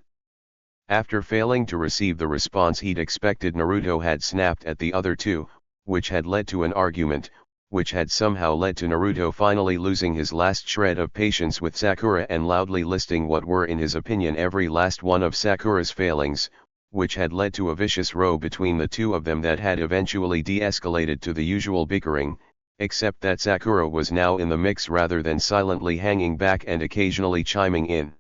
After failing to receive the response he'd expected, Naruto had snapped at the other two, which had led to an argument, which had somehow led to Naruto finally losing his last shred of patience with Sakura and loudly listing what were in his opinion every last one of Sakura's failings, which had led to a vicious row between the two of them that had eventually de-escalated to the usual bickering, except that Sakura was now in the mix rather than silently hanging back and occasionally chiming in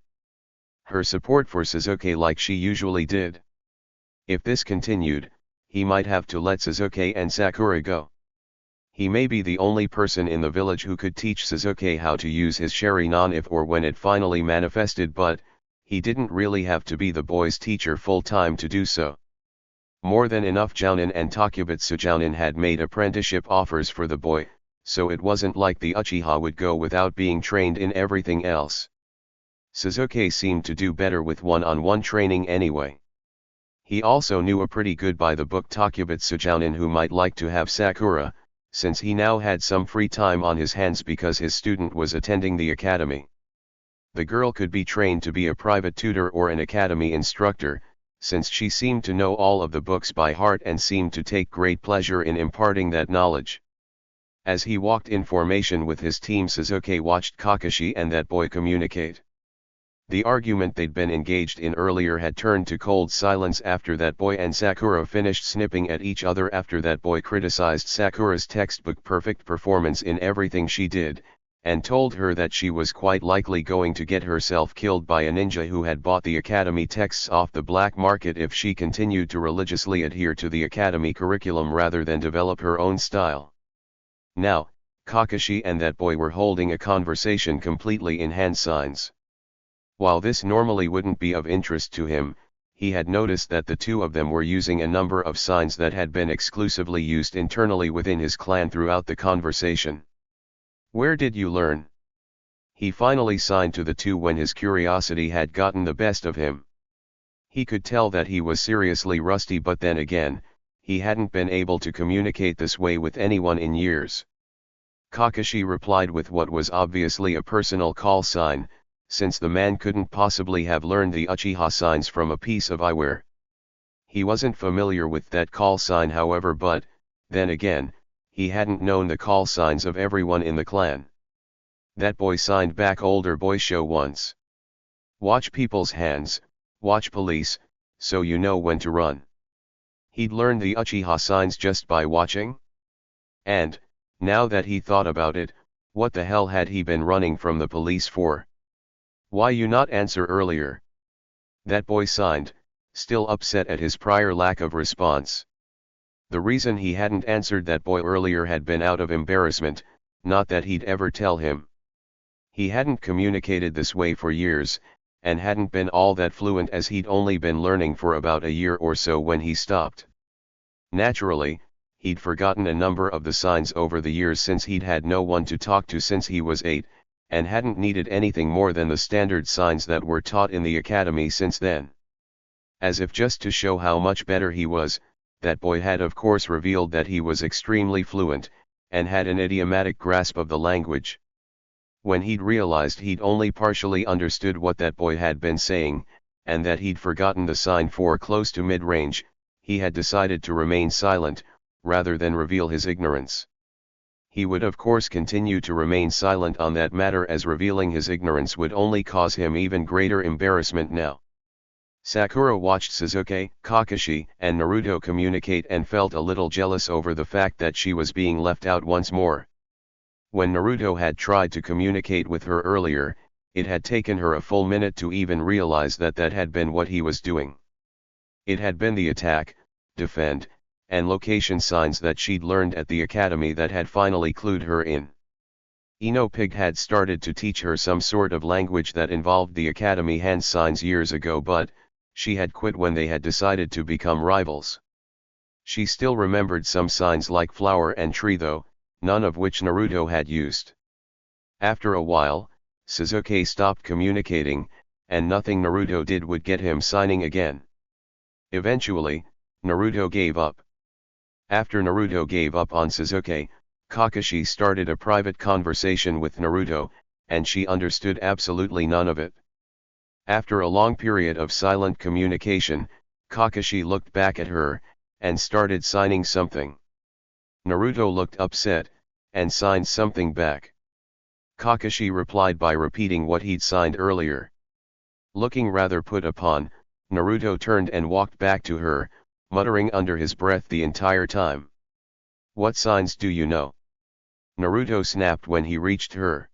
her support for Sasuke like she usually did. If this continued, he might have to let Sasuke and Sakura go. He may be the only person in the village who could teach Sasuke how to use his Sharingan if or when it finally manifested, but he didn't really have to be the boy's teacher full-time to do so. More than enough Jounin and Takubitsu Jounin had made apprenticeship offers for the boy, so it wasn't like the Uchiha would go without being trained in everything else. Sasuke seemed to do better with one-on-one training anyway. He also knew a pretty good by-the-book Takubitsu Jounin who might like to have Sakura, since he now had some free time on his hands because his student was attending the academy. The girl could be trained to be a private tutor or an academy instructor, since she seemed to know all of the books by heart and seemed to take great pleasure in imparting that knowledge. As he walked in formation with his team, Sasuke watched Kakashi and that boy communicate. The argument they'd been engaged in earlier had turned to cold silence after that boy and Sakura finished snipping at each other after that boy criticized Sakura's textbook perfect performance in everything she did, and told her that she was quite likely going to get herself killed by a ninja who had bought the academy texts off the black market if she continued to religiously adhere to the academy curriculum rather than develop her own style. Now, Kakashi and that boy were holding a conversation completely in hand signs. While this normally wouldn't be of interest to him, he had noticed that the two of them were using a number of signs that had been exclusively used internally within his clan throughout the conversation. "Where did you learn?" He finally signed to the two when his curiosity had gotten the best of him. He could tell that he was seriously rusty, but then again, he hadn't been able to communicate this way with anyone in years. Kakashi replied with what was obviously a personal call sign, since the man couldn't possibly have learned the Uchiha signs from a piece of eyewear. He wasn't familiar with that call sign however, but, then again, he hadn't known the call signs of everyone in the clan. That boy signed back, older boy show once. Watch people's hands, watch police, so you know when to run. He'd learned the Uchiha signs just by watching. And, now that he thought about it, what the hell had he been running from the police for? Why you not answer earlier? That boy signed, still upset at his prior lack of response. The reason he hadn't answered that boy earlier had been out of embarrassment, not that he'd ever tell him. He hadn't communicated this way for years, and hadn't been all that fluent as he'd only been learning for about a year or so when he stopped. Naturally, he'd forgotten a number of the signs over the years since he'd had no one to talk to since he was 8, and hadn't needed anything more than the standard signs that were taught in the academy since then. As if just to show how much better he was, that boy had of course revealed that he was extremely fluent, and had an idiomatic grasp of the language. When he'd realized he'd only partially understood what that boy had been saying, and that he'd forgotten the sign for close to mid-range, he had decided to remain silent, rather than reveal his ignorance. He would of course continue to remain silent on that matter, as revealing his ignorance would only cause him even greater embarrassment now. Sakura watched Sasuke, Kakashi, and Naruto communicate and felt a little jealous over the fact that she was being left out once more. When Naruto had tried to communicate with her earlier, it had taken her a full minute to even realize that that had been what he was doing. It had been the attack, defend, and location signs that she'd learned at the academy that had finally clued her in. Ino Pig had started to teach her some sort of language that involved the academy hand signs years ago, but she had quit when they had decided to become rivals. She still remembered some signs like flower and tree though, none of which Naruto had used. After a while, Sasuke stopped communicating, and nothing Naruto did would get him signing again. Eventually, Naruto gave up. After Naruto gave up on Sasuke, Kakashi started a private conversation with Naruto, and she understood absolutely none of it. After a long period of silent communication, Kakashi looked back at her, and started signing something. Naruto looked upset, and signed something back. Kakashi replied by repeating what he'd signed earlier. Looking rather put upon, Naruto turned and walked back to her, muttering under his breath the entire time. "What signs do you know?" Naruto snapped when he reached her.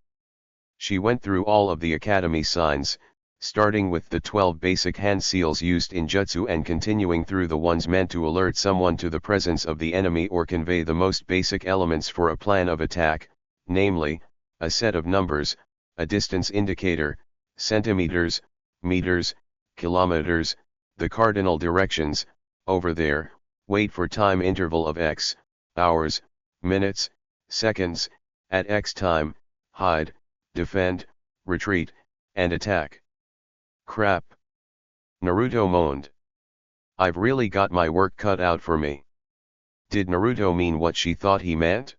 She went through all of the academy signs, starting with the 12 basic hand seals used in jutsu and continuing through the ones meant to alert someone to the presence of the enemy or convey the most basic elements for a plan of attack, namely, a set of numbers, a distance indicator, centimeters, meters, kilometers, the cardinal directions, over there, wait for time interval of x, hours, minutes, seconds, at x time, hide, defend, retreat, and attack. Crap. Naruto moaned. I've really got my work cut out for me. Did Naruto mean what she thought he meant?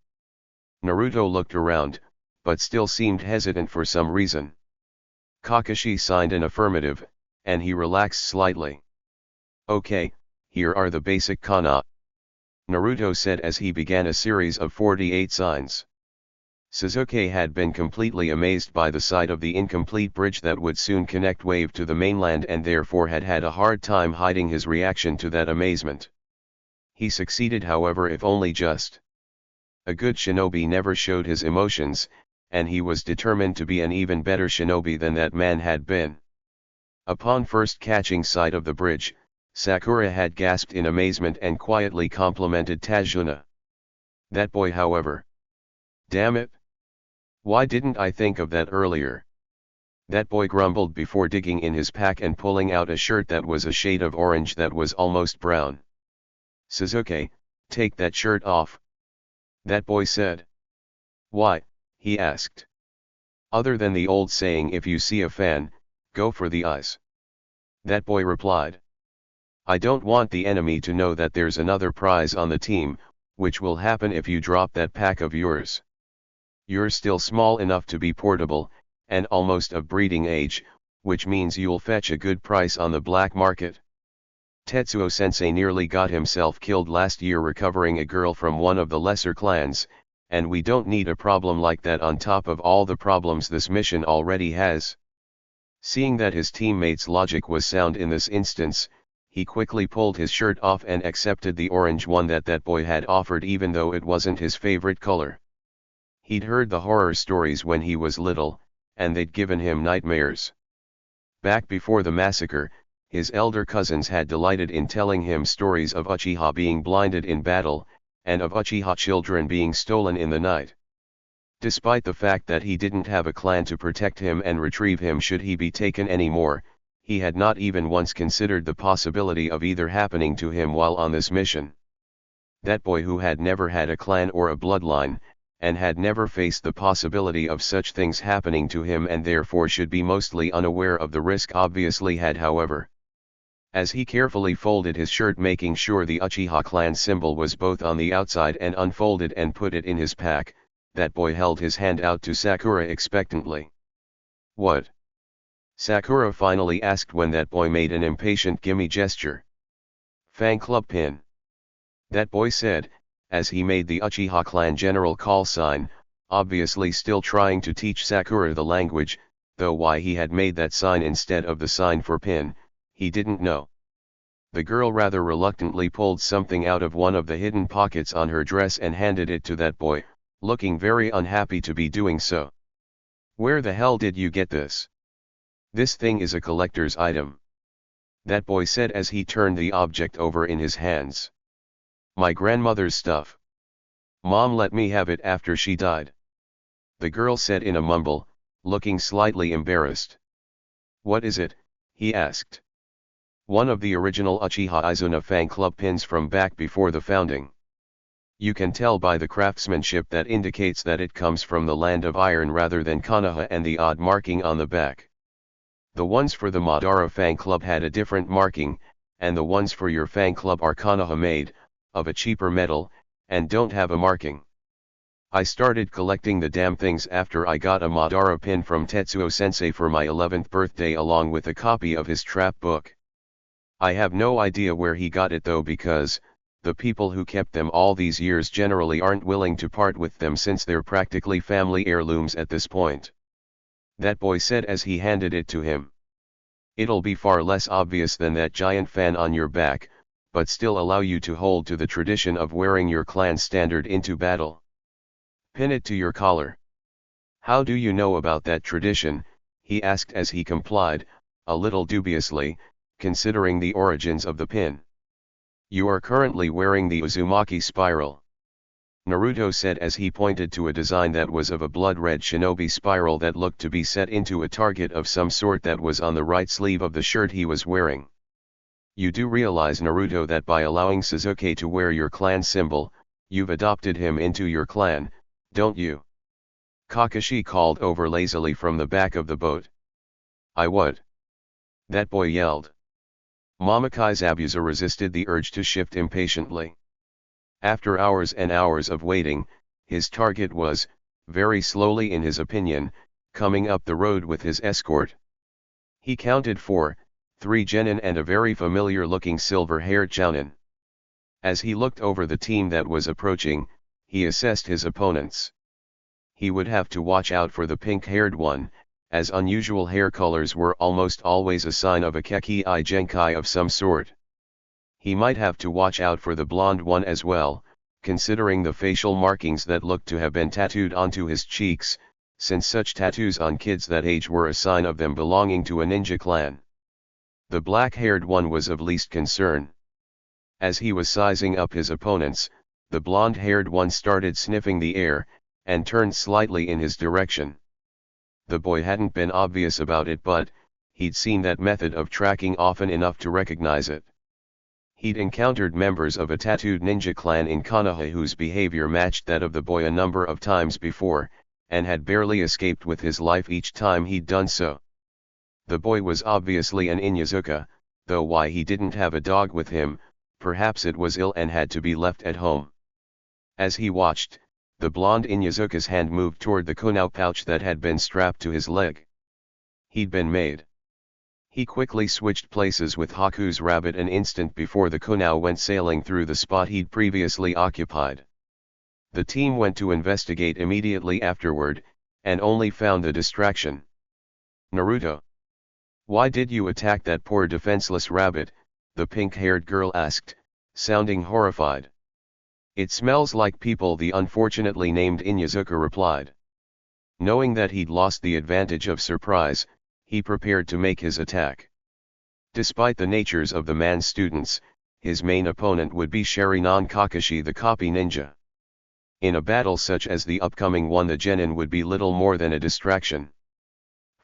Naruto looked around, but still seemed hesitant for some reason. Kakashi signed an affirmative, and he relaxed slightly. Okay, here are the basic kana, Naruto said as he began a series of 48 signs. Sasuke had been completely amazed by the sight of the incomplete bridge that would soon connect Wave to the mainland, and therefore had had a hard time hiding his reaction to that amazement. He succeeded, however, if only just. A good shinobi never showed his emotions, and he was determined to be an even better shinobi than that man had been. Upon first catching sight of the bridge, Sakura had gasped in amazement and quietly complimented Tajuna. That boy, however. Damn it! Why didn't I think of that earlier? That boy grumbled before digging in his pack and pulling out a shirt that was a shade of orange that was almost brown. Sasuke, take that shirt off. That boy said. Why? He asked. Other than the old saying, if you see a fan, go for the eyes. That boy replied. I don't want the enemy to know that there's another prize on the team, which will happen if you drop that pack of yours. You're still small enough to be portable, and almost of breeding age, which means you'll fetch a good price on the black market. Tetsuo-sensei nearly got himself killed last year recovering a girl from one of the lesser clans, and we don't need a problem like that on top of all the problems this mission already has. Seeing that his teammates' logic was sound in this instance, he quickly pulled his shirt off and accepted the orange one that boy had offered even though it wasn't his favorite color. He'd heard the horror stories when he was little, and they'd given him nightmares. Back before the massacre, his elder cousins had delighted in telling him stories of Uchiha being blinded in battle, and of Uchiha children being stolen in the night. Despite the fact that he didn't have a clan to protect him and retrieve him should he be taken anymore, he had not even once considered the possibility of either happening to him while on this mission. That boy who had never had a clan or a bloodline, and had never faced the possibility of such things happening to him and therefore should be mostly unaware of the risk obviously had however. As he carefully folded his shirt making sure the Uchiha clan symbol was both on the outside and unfolded and put it in his pack, that boy held his hand out to Sakura expectantly. "What?" Sakura finally asked when that boy made an impatient gimme gesture. "Fan club pin." That boy said, as he made the Uchiha clan general call sign, obviously still trying to teach Sakura the language, though why he had made that sign instead of the sign for pin, he didn't know. The girl rather reluctantly pulled something out of one of the hidden pockets on her dress and handed it to that boy, looking very unhappy to be doing so. "Where the hell did you get this? This thing is a collector's item," that boy said as he turned the object over in his hands. "My grandmother's stuff. Mom let me have it after she died," the girl said in a mumble, looking slightly embarrassed. "What is it?" he asked. "One of the original Uchiha Izuna fan club pins from back before the founding. You can tell by the craftsmanship that indicates that it comes from the land of iron rather than Konoha and the odd marking on the back. The ones for the Madara fan club had a different marking, and the ones for your fan club are Konoha made, of a cheaper metal, and don't have a marking. I started collecting the damn things after I got a Madara pin from Tetsuo-sensei for my 11th birthday along with a copy of his trap book. I have no idea where he got it though because, the people who kept them all these years generally aren't willing to part with them since they're practically family heirlooms at this point," that boy said as he handed it to him. "It'll be far less obvious than that giant fan on your back, but still allow you to hold to the tradition of wearing your clan standard into battle. Pin it to your collar." "How do you know about that tradition?" he asked as he complied, a little dubiously, considering the origins of the pin. "You are currently wearing the Uzumaki spiral," Naruto said as he pointed to a design that was of a blood-red shinobi spiral that looked to be set into a target of some sort that was on the right sleeve of the shirt he was wearing. "You do realize, Naruto, that by allowing Sasuke to wear your clan symbol, you've adopted him into your clan, don't you?" Kakashi called over lazily from the back of the boat. "I what?" that boy yelled. Momokai Zabuza resisted the urge to shift impatiently. After hours and hours of waiting, his target was, very slowly in his opinion, coming up the road with his escort. He counted 4, 3 genin and a very familiar-looking silver-haired Chounin. As he looked over the team that was approaching, he assessed his opponents. He would have to watch out for the pink-haired one, as unusual hair colors were almost always a sign of a Kekii Genkai of some sort. He might have to watch out for the blonde one as well, considering the facial markings that looked to have been tattooed onto his cheeks, since such tattoos on kids that age were a sign of them belonging to a ninja clan. The black-haired one was of least concern. As he was sizing up his opponents, the blonde-haired one started sniffing the air, and turned slightly in his direction. The boy hadn't been obvious about it but, he'd seen that method of tracking often enough to recognize it. He'd encountered members of a tattooed ninja clan in Konoha whose behavior matched that of the boy a number of times before, and had barely escaped with his life each time he'd done so. The boy was obviously an Inyazuka, though why he didn't have a dog with him, perhaps it was ill and had to be left at home. As he watched, the blonde Inyazuka's hand moved toward the kunao pouch that had been strapped to his leg. He'd been made. He quickly switched places with Haku's rabbit an instant before the Kunao went sailing through the spot he'd previously occupied. The team went to investigate immediately afterward, and only found the distraction. "Naruto, why did you attack that poor defenseless rabbit?" the pink-haired girl asked, sounding horrified. "It smells like people," the unfortunately named Inyazuka replied. Knowing that he'd lost the advantage of surprise, he prepared to make his attack. Despite the natures of the man's students, his main opponent would be Sharingan Kakashi, the copy ninja. In a battle such as the upcoming one, the genin would be little more than a distraction.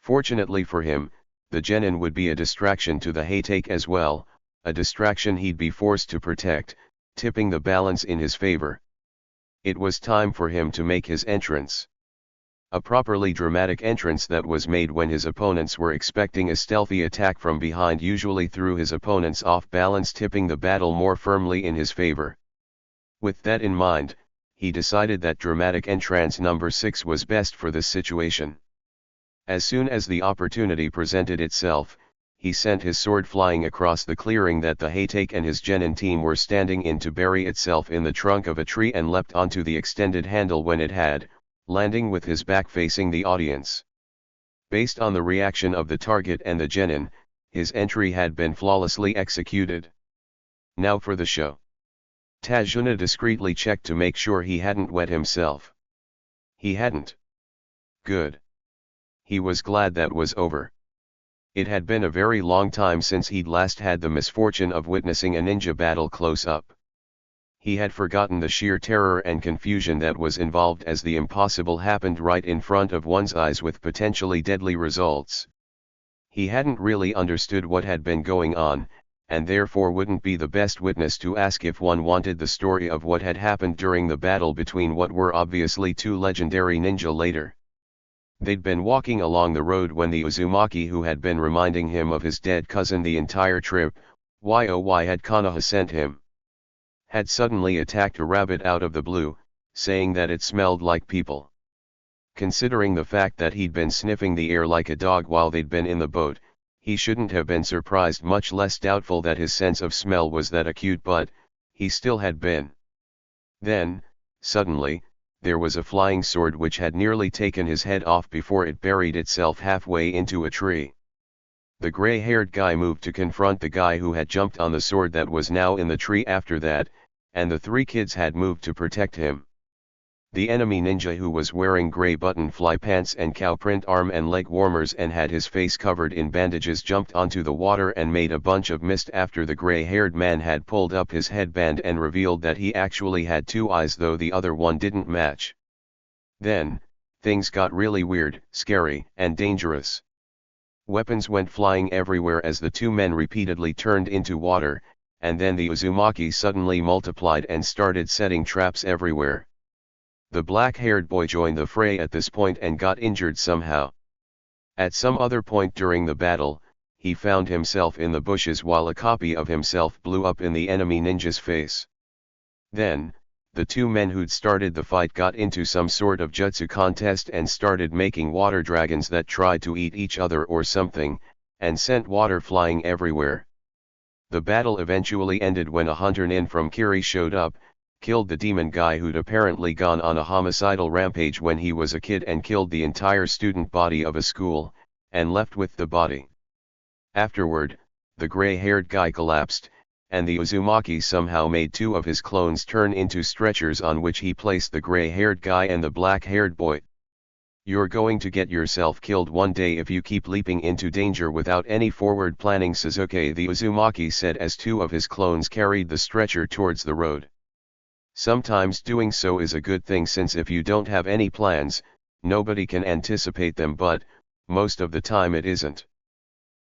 Fortunately for him, the genin would be a distraction to the Hatake as well, a distraction he'd be forced to protect, tipping the balance in his favor. It was time for him to make his entrance. A properly dramatic entrance that was made when his opponents were expecting a stealthy attack from behind, usually threw his opponents off balance, tipping the battle more firmly in his favor. With that in mind, he decided that dramatic entrance number 6 was best for this situation. As soon as the opportunity presented itself, he sent his sword flying across the clearing that the Hatake and his genin team were standing in to bury itself in the trunk of a tree, and leapt onto the extended handle when it had, landing with his back facing the audience. Based on the reaction of the target and the genin, his entry had been flawlessly executed. Now for the show. Tajuna discreetly checked to make sure he hadn't wet himself. He hadn't. Good. He was glad that was over. It had been a very long time since he'd last had the misfortune of witnessing a ninja battle close up. He had forgotten the sheer terror and confusion that was involved as the impossible happened right in front of one's eyes with potentially deadly results. He hadn't really understood what had been going on, and therefore wouldn't be the best witness to ask if one wanted the story of what had happened during the battle between what were obviously two legendary ninja later. They'd been walking along the road when the Uzumaki, who had been reminding him of his dead cousin the entire trip, why had Konoha sent him, had suddenly attacked a rabbit out of the blue, saying that it smelled like people. Considering the fact that he'd been sniffing the air like a dog while they'd been in the boat, he shouldn't have been surprised, much less doubtful that his sense of smell was that acute, but he still had been. Then, suddenly, there was a flying sword which had nearly taken his head off before it buried itself halfway into a tree. The gray-haired guy moved to confront the guy who had jumped on the sword that was now in the tree after that, and the three kids had moved to protect him. The enemy ninja, who was wearing gray button-fly pants and cow print arm and leg warmers and had his face covered in bandages, jumped onto the water and made a bunch of mist after the gray-haired man had pulled up his headband and revealed that he actually had two eyes, though the other one didn't match. Then, things got really weird, scary, and dangerous. Weapons went flying everywhere as the two men repeatedly turned into water, and then the Uzumaki suddenly multiplied and started setting traps everywhere. The black-haired boy joined the fray at this point and got injured somehow. At some other point during the battle, he found himself in the bushes while a copy of himself blew up in the enemy ninja's face. Then, the two men who'd started the fight got into some sort of jutsu contest and started making water dragons that tried to eat each other or something, and sent water flying everywhere. The battle eventually ended when a hunter nin from Kiri showed up, killed the demon guy who'd apparently gone on a homicidal rampage when he was a kid, and killed the entire student body of a school, and left with the body. Afterward, the gray-haired guy collapsed, and the Uzumaki somehow made two of his clones turn into stretchers on which he placed the gray-haired guy and the black-haired boy. "You're going to get yourself killed one day if you keep leaping into danger without any forward planning, Sasuke," the Uzumaki said as two of his clones carried the stretcher towards the road. "Sometimes doing so is a good thing, since if you don't have any plans, nobody can anticipate them, but most of the time it isn't.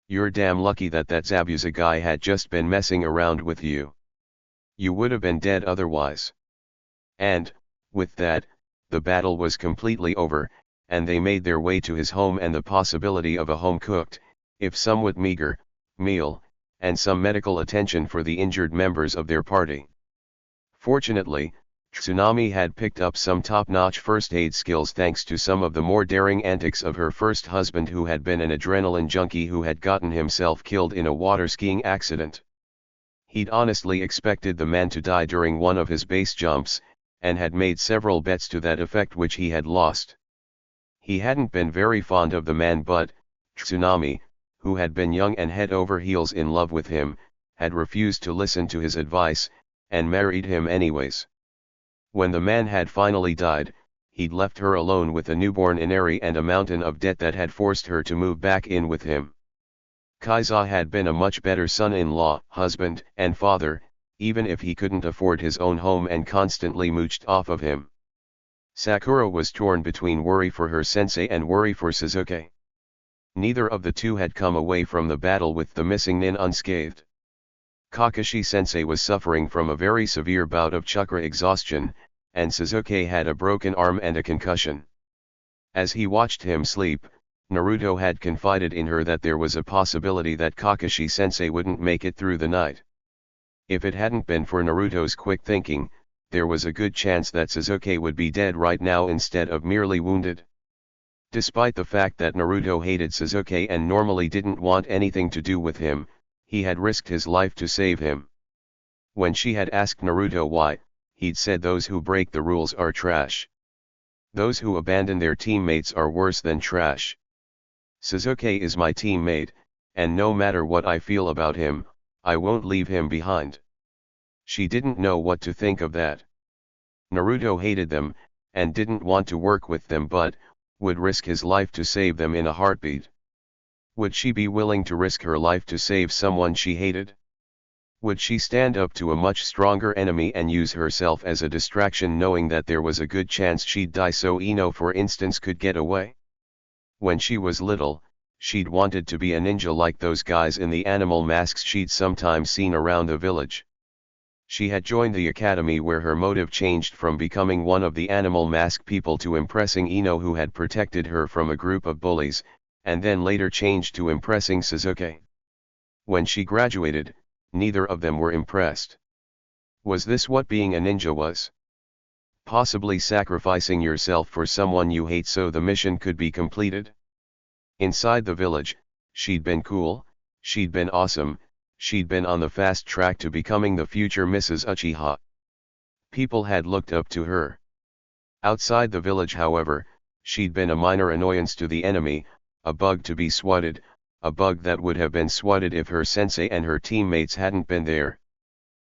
You're damn lucky that Zabuza guy had just been messing around with you. You would have been dead otherwise." And, with that, the battle was completely over, and they made their way to his home and the possibility of a home-cooked, if somewhat meager, meal, and some medical attention for the injured members of their party. Fortunately, Tsunami had picked up some top-notch first aid skills thanks to some of the more daring antics of her first husband, who had been an adrenaline junkie who had gotten himself killed in a water skiing accident. He'd honestly expected the man to die during one of his base jumps, and had made several bets to that effect which he had lost. He hadn't been very fond of the man, but Tsunami, who had been young and head over heels in love with him, had refused to listen to his advice, and married him anyways. When the man had finally died, he'd left her alone with a newborn Inari and a mountain of debt that had forced her to move back in with him. Kaiza had been a much better son-in-law, husband, and father, even if he couldn't afford his own home and constantly mooched off of him. Sakura was torn between worry for her sensei and worry for Sasuke. Neither of the two had come away from the battle with the missing nin unscathed. Kakashi-sensei was suffering from a very severe bout of chakra exhaustion, and Sasuke had a broken arm and a concussion. As he watched him sleep, Naruto had confided in her that there was a possibility that Kakashi-sensei wouldn't make it through the night. If it hadn't been for Naruto's quick thinking, there was a good chance that Sasuke would be dead right now instead of merely wounded. Despite the fact that Naruto hated Sasuke and normally didn't want anything to do with him, he had risked his life to save him. When she had asked Naruto why, he'd said those who break the rules are trash. Those who abandon their teammates are worse than trash. Sasuke is my teammate, and no matter what I feel about him, I won't leave him behind. She didn't know what to think of that. Naruto hated them, and didn't want to work with them, but would risk his life to save them in a heartbeat. Would she be willing to risk her life to save someone she hated? Would she stand up to a much stronger enemy and use herself as a distraction, knowing that there was a good chance she'd die so Ino, for instance, could get away? When she was little, she'd wanted to be a ninja like those guys in the animal masks she'd sometimes seen around the village. She had joined the academy, where her motive changed from becoming one of the animal mask people to impressing Ino, who had protected her from a group of bullies, and then later changed to impressing Sasuke. When she graduated, neither of them were impressed. Was this what being a ninja was? Possibly sacrificing yourself for someone you hate so the mission could be completed? Inside the village, she'd been cool, she'd been awesome, she'd been on the fast track to becoming the future Mrs. Uchiha. People had looked up to her. Outside the village, however, she'd been a minor annoyance to the enemy, a bug to be swatted, a bug that would have been swatted if her sensei and her teammates hadn't been there.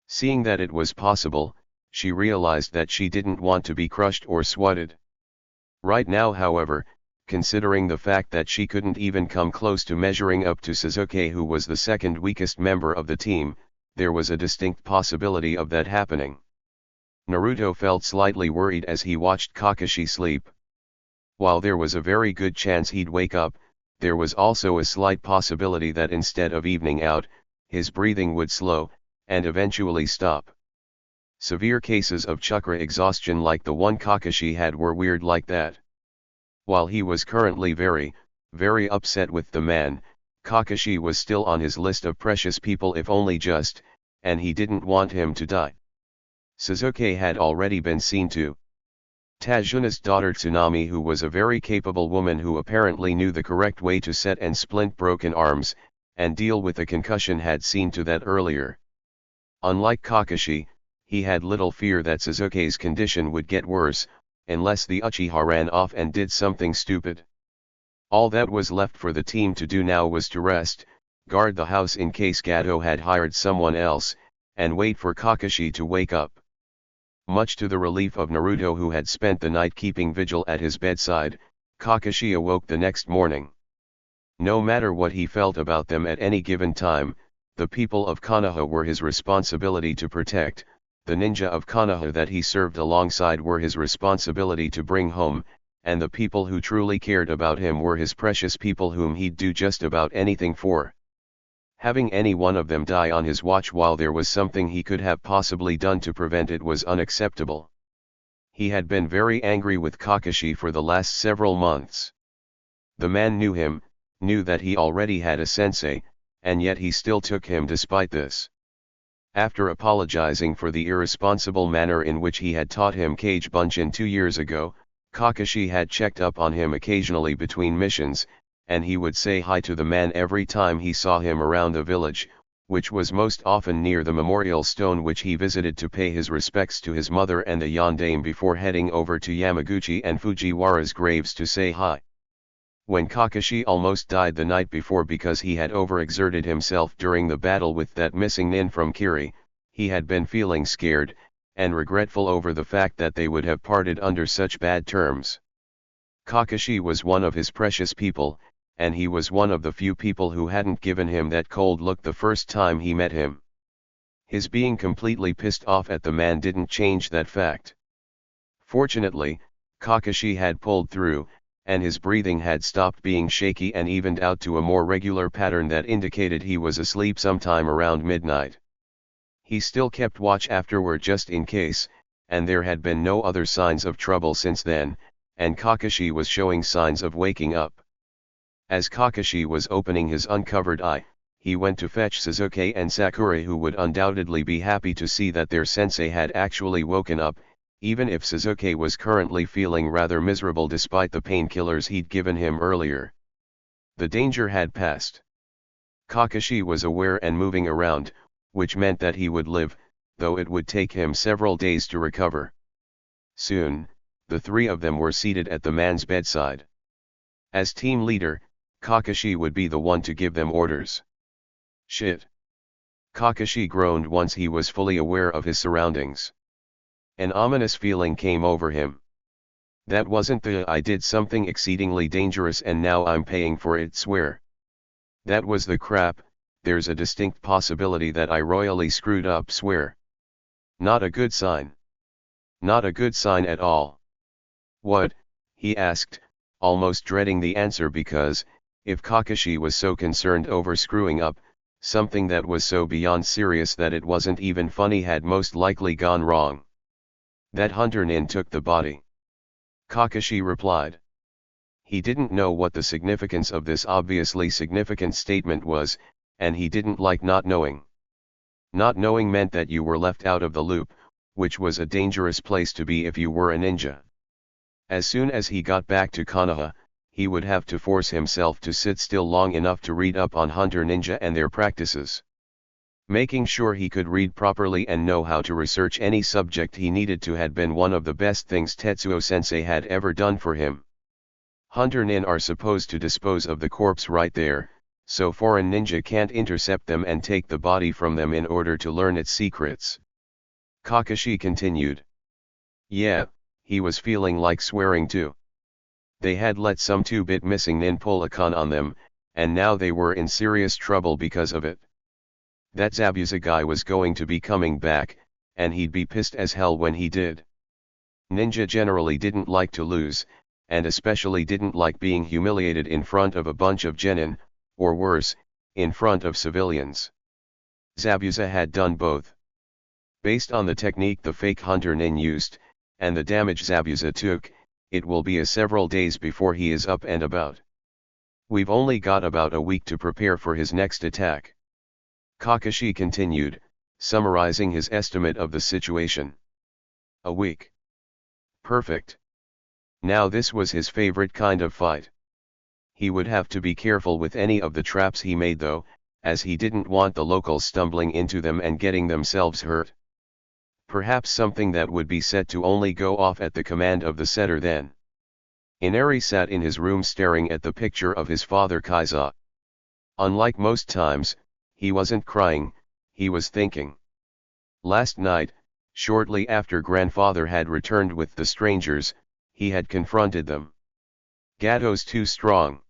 Seeing that it was possible, she realized that she didn't want to be crushed or swatted. Right now, however, considering the fact that she couldn't even come close to measuring up to Sasuke, who was the second weakest member of the team, there was a distinct possibility of that happening. Naruto felt slightly worried as he watched Kakashi sleep. While there was a very good chance he'd wake up, there was also a slight possibility that instead of evening out, his breathing would slow, and eventually stop. Severe cases of chakra exhaustion like the one Kakashi had were weird like that. While he was currently very, very upset with the man, Kakashi was still on his list of precious people, if only just, and he didn't want him to die. Sasuke had already been seen to. Tajuna's daughter Tsunami, who was a very capable woman who apparently knew the correct way to set and splint broken arms, and deal with a concussion, had seen to that earlier. Unlike Kakashi, he had little fear that Sasuke's condition would get worse, unless the Uchiha ran off and did something stupid. All that was left for the team to do now was to rest, guard the house in case Gato had hired someone else, and wait for Kakashi to wake up. Much to the relief of Naruto, who had spent the night keeping vigil at his bedside, Kakashi awoke the next morning. No matter what he felt about them at any given time, the people of Konoha were his responsibility to protect, the ninja of Konoha that he served alongside were his responsibility to bring home, and the people who truly cared about him were his precious people whom he'd do just about anything for. Having any one of them die on his watch while there was something he could have possibly done to prevent it was unacceptable. He had been very angry with Kakashi for the last several months. The man knew him, knew that he already had a sensei, and yet he still took him despite this. After apologizing for the irresponsible manner in which he had taught him Kage Bunshin 2 years ago, Kakashi had checked up on him occasionally between missions, and he would say hi to the man every time he saw him around the village, which was most often near the memorial stone which he visited to pay his respects to his mother and the yondaime before heading over to Yamaguchi and Fujiwara's graves to say hi. When Kakashi almost died the night before because he had overexerted himself during the battle with that missing nin from Kiri, he had been feeling scared, and regretful over the fact that they would have parted under such bad terms. Kakashi was one of his precious people, and he was one of the few people who hadn't given him that cold look the first time he met him. His being completely pissed off at the man didn't change that fact. Fortunately, Kakashi had pulled through, and his breathing had stopped being shaky and evened out to a more regular pattern that indicated he was asleep sometime around midnight. He still kept watch afterward just in case, and there had been no other signs of trouble since then, and Kakashi was showing signs of waking up. As Kakashi was opening his uncovered eye, he went to fetch Sasuke and Sakura, who would undoubtedly be happy to see that their sensei had actually woken up, even if Sasuke was currently feeling rather miserable despite the painkillers he'd given him earlier. The danger had passed. Kakashi was aware and moving around, which meant that he would live, though it would take him several days to recover. Soon, the three of them were seated at the man's bedside. As team leader, Kakashi would be the one to give them orders. Shit. Kakashi groaned once he was fully aware of his surroundings. An ominous feeling came over him. That wasn't the "I did something exceedingly dangerous and now I'm paying for it" swear. That was the "crap, there's a distinct possibility that I royally screwed up" swear. Not a good sign. Not a good sign at all. What? He asked, almost dreading the answer because, if Kakashi was so concerned over screwing up, something that was so beyond serious that it wasn't even funny had most likely gone wrong. That hunter nin took the body. Kakashi replied. He didn't know what the significance of this obviously significant statement was, and he didn't like not knowing. Not knowing meant that you were left out of the loop, which was a dangerous place to be if you were a ninja. As soon as he got back to Konoha, he would have to force himself to sit still long enough to read up on hunter ninja and their practices. Making sure he could read properly and know how to research any subject he needed to had been one of the best things Tetsuo-sensei had ever done for him. Hunter nin are supposed to dispose of the corpse right there, so foreign ninja can't intercept them and take the body from them in order to learn its secrets. Kakashi continued. Yeah, he was feeling like swearing too. They had let some 2-bit missing nin pull a con on them, and now they were in serious trouble because of it. That Zabuza guy was going to be coming back, and he'd be pissed as hell when he did. Ninja generally didn't like to lose, and especially didn't like being humiliated in front of a bunch of genin, or worse, in front of civilians. Zabuza had done both. Based on the technique the fake hunter nin used, and the damage Zabuza took, it will be several days before he is up and about. We've only got about a week to prepare for his next attack. Kakashi continued, summarizing his estimate of the situation. A week. Perfect. Now this was his favorite kind of fight. He would have to be careful with any of the traps he made though, as he didn't want the locals stumbling into them and getting themselves hurt. Perhaps something that would be set to only go off at the command of the setter then. Inari sat in his room staring at the picture of his father Kaiza. Unlike most times, he wasn't crying, he was thinking. Last night, shortly after grandfather had returned with the strangers, he had confronted them. Gato's too strong.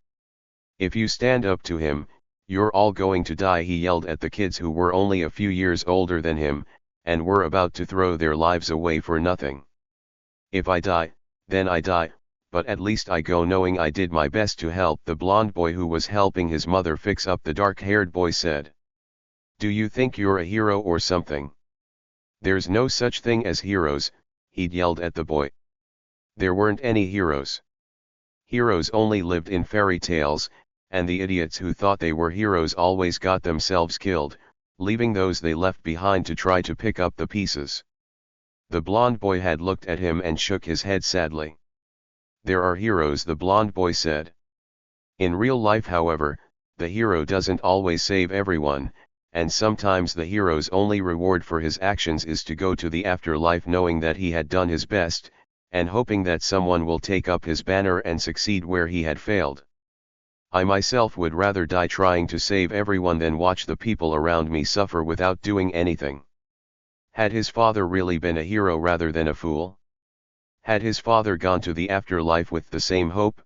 If you stand up to him, you're all going to die, he yelled at the kids who were only a few years older than him, and were about to throw their lives away for nothing. If I die, then I die, but at least I go knowing I did my best to help, the blonde boy who was helping his mother fix up the dark-haired boy said. Do you think you're a hero or something? There's no such thing as heroes, he'd yelled at the boy. There weren't any heroes. Heroes only lived in fairy tales, and the idiots who thought they were heroes always got themselves killed, leaving those they left behind to try to pick up the pieces. The blonde boy had looked at him and shook his head sadly. "There are heroes," the blonde boy said. "In real life, however, the hero doesn't always save everyone, and sometimes the hero's only reward for his actions is to go to the afterlife knowing that he had done his best, and hoping that someone will take up his banner and succeed where he had failed. I myself would rather die trying to save everyone than watch the people around me suffer without doing anything." Had his father really been a hero rather than a fool? Had his father gone to the afterlife with the same hope?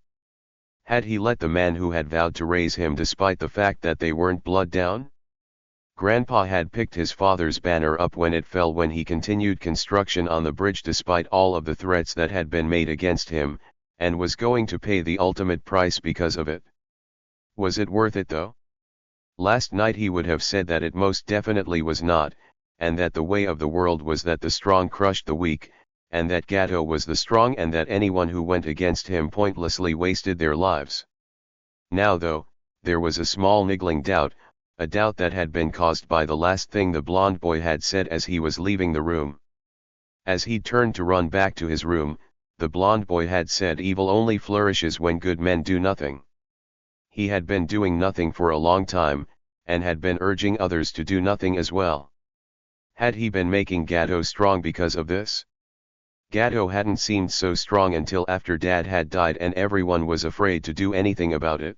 Had he let the man who had vowed to raise him despite the fact that they weren't blood down? Grandpa had picked his father's banner up when it fell when he continued construction on the bridge despite all of the threats that had been made against him, and was going to pay the ultimate price because of it. Was it worth it though? Last night he would have said that it most definitely was not, and that the way of the world was that the strong crushed the weak, and that Gato was the strong and that anyone who went against him pointlessly wasted their lives. Now though, there was a small niggling doubt, a doubt that had been caused by the last thing the blonde boy had said as he was leaving the room. As he turned to run back to his room, the blonde boy had said evil only flourishes when good men do nothing. He had been doing nothing for a long time, and had been urging others to do nothing as well. Had he been making Gato strong because of this? Gato hadn't seemed so strong until after Dad had died and everyone was afraid to do anything about it.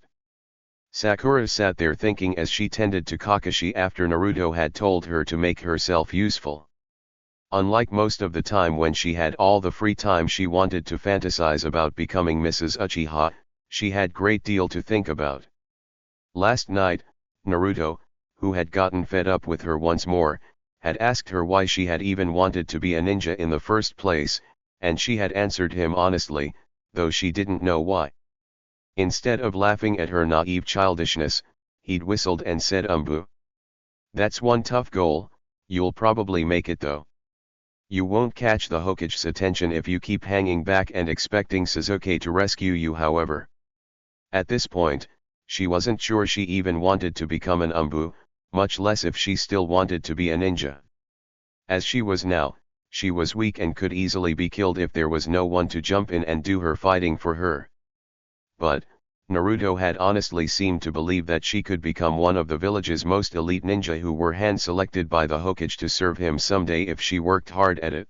Sakura sat there thinking as she tended to Kakashi after Naruto had told her to make herself useful. Unlike most of the time when she had all the free time she wanted to fantasize about becoming Mrs. Uchiha, she had great deal to think about. Last night, Naruto, who had gotten fed up with her once more, had asked her why she had even wanted to be a ninja in the first place, and she had answered him honestly, though she didn't know why. Instead of laughing at her naive childishness, he'd whistled and said, "That's one tough goal, you'll probably make it though. You won't catch the Hokage's attention if you keep hanging back and expecting Sasuke to rescue you however." At this point, she wasn't sure she even wanted to become an much less if she still wanted to be a ninja. As she was now, she was weak and could easily be killed if there was no one to jump in and do her fighting for her. But, Naruto had honestly seemed to believe that she could become one of the village's most elite ninja who were hand-selected by the Hokage to serve him someday if she worked hard at it.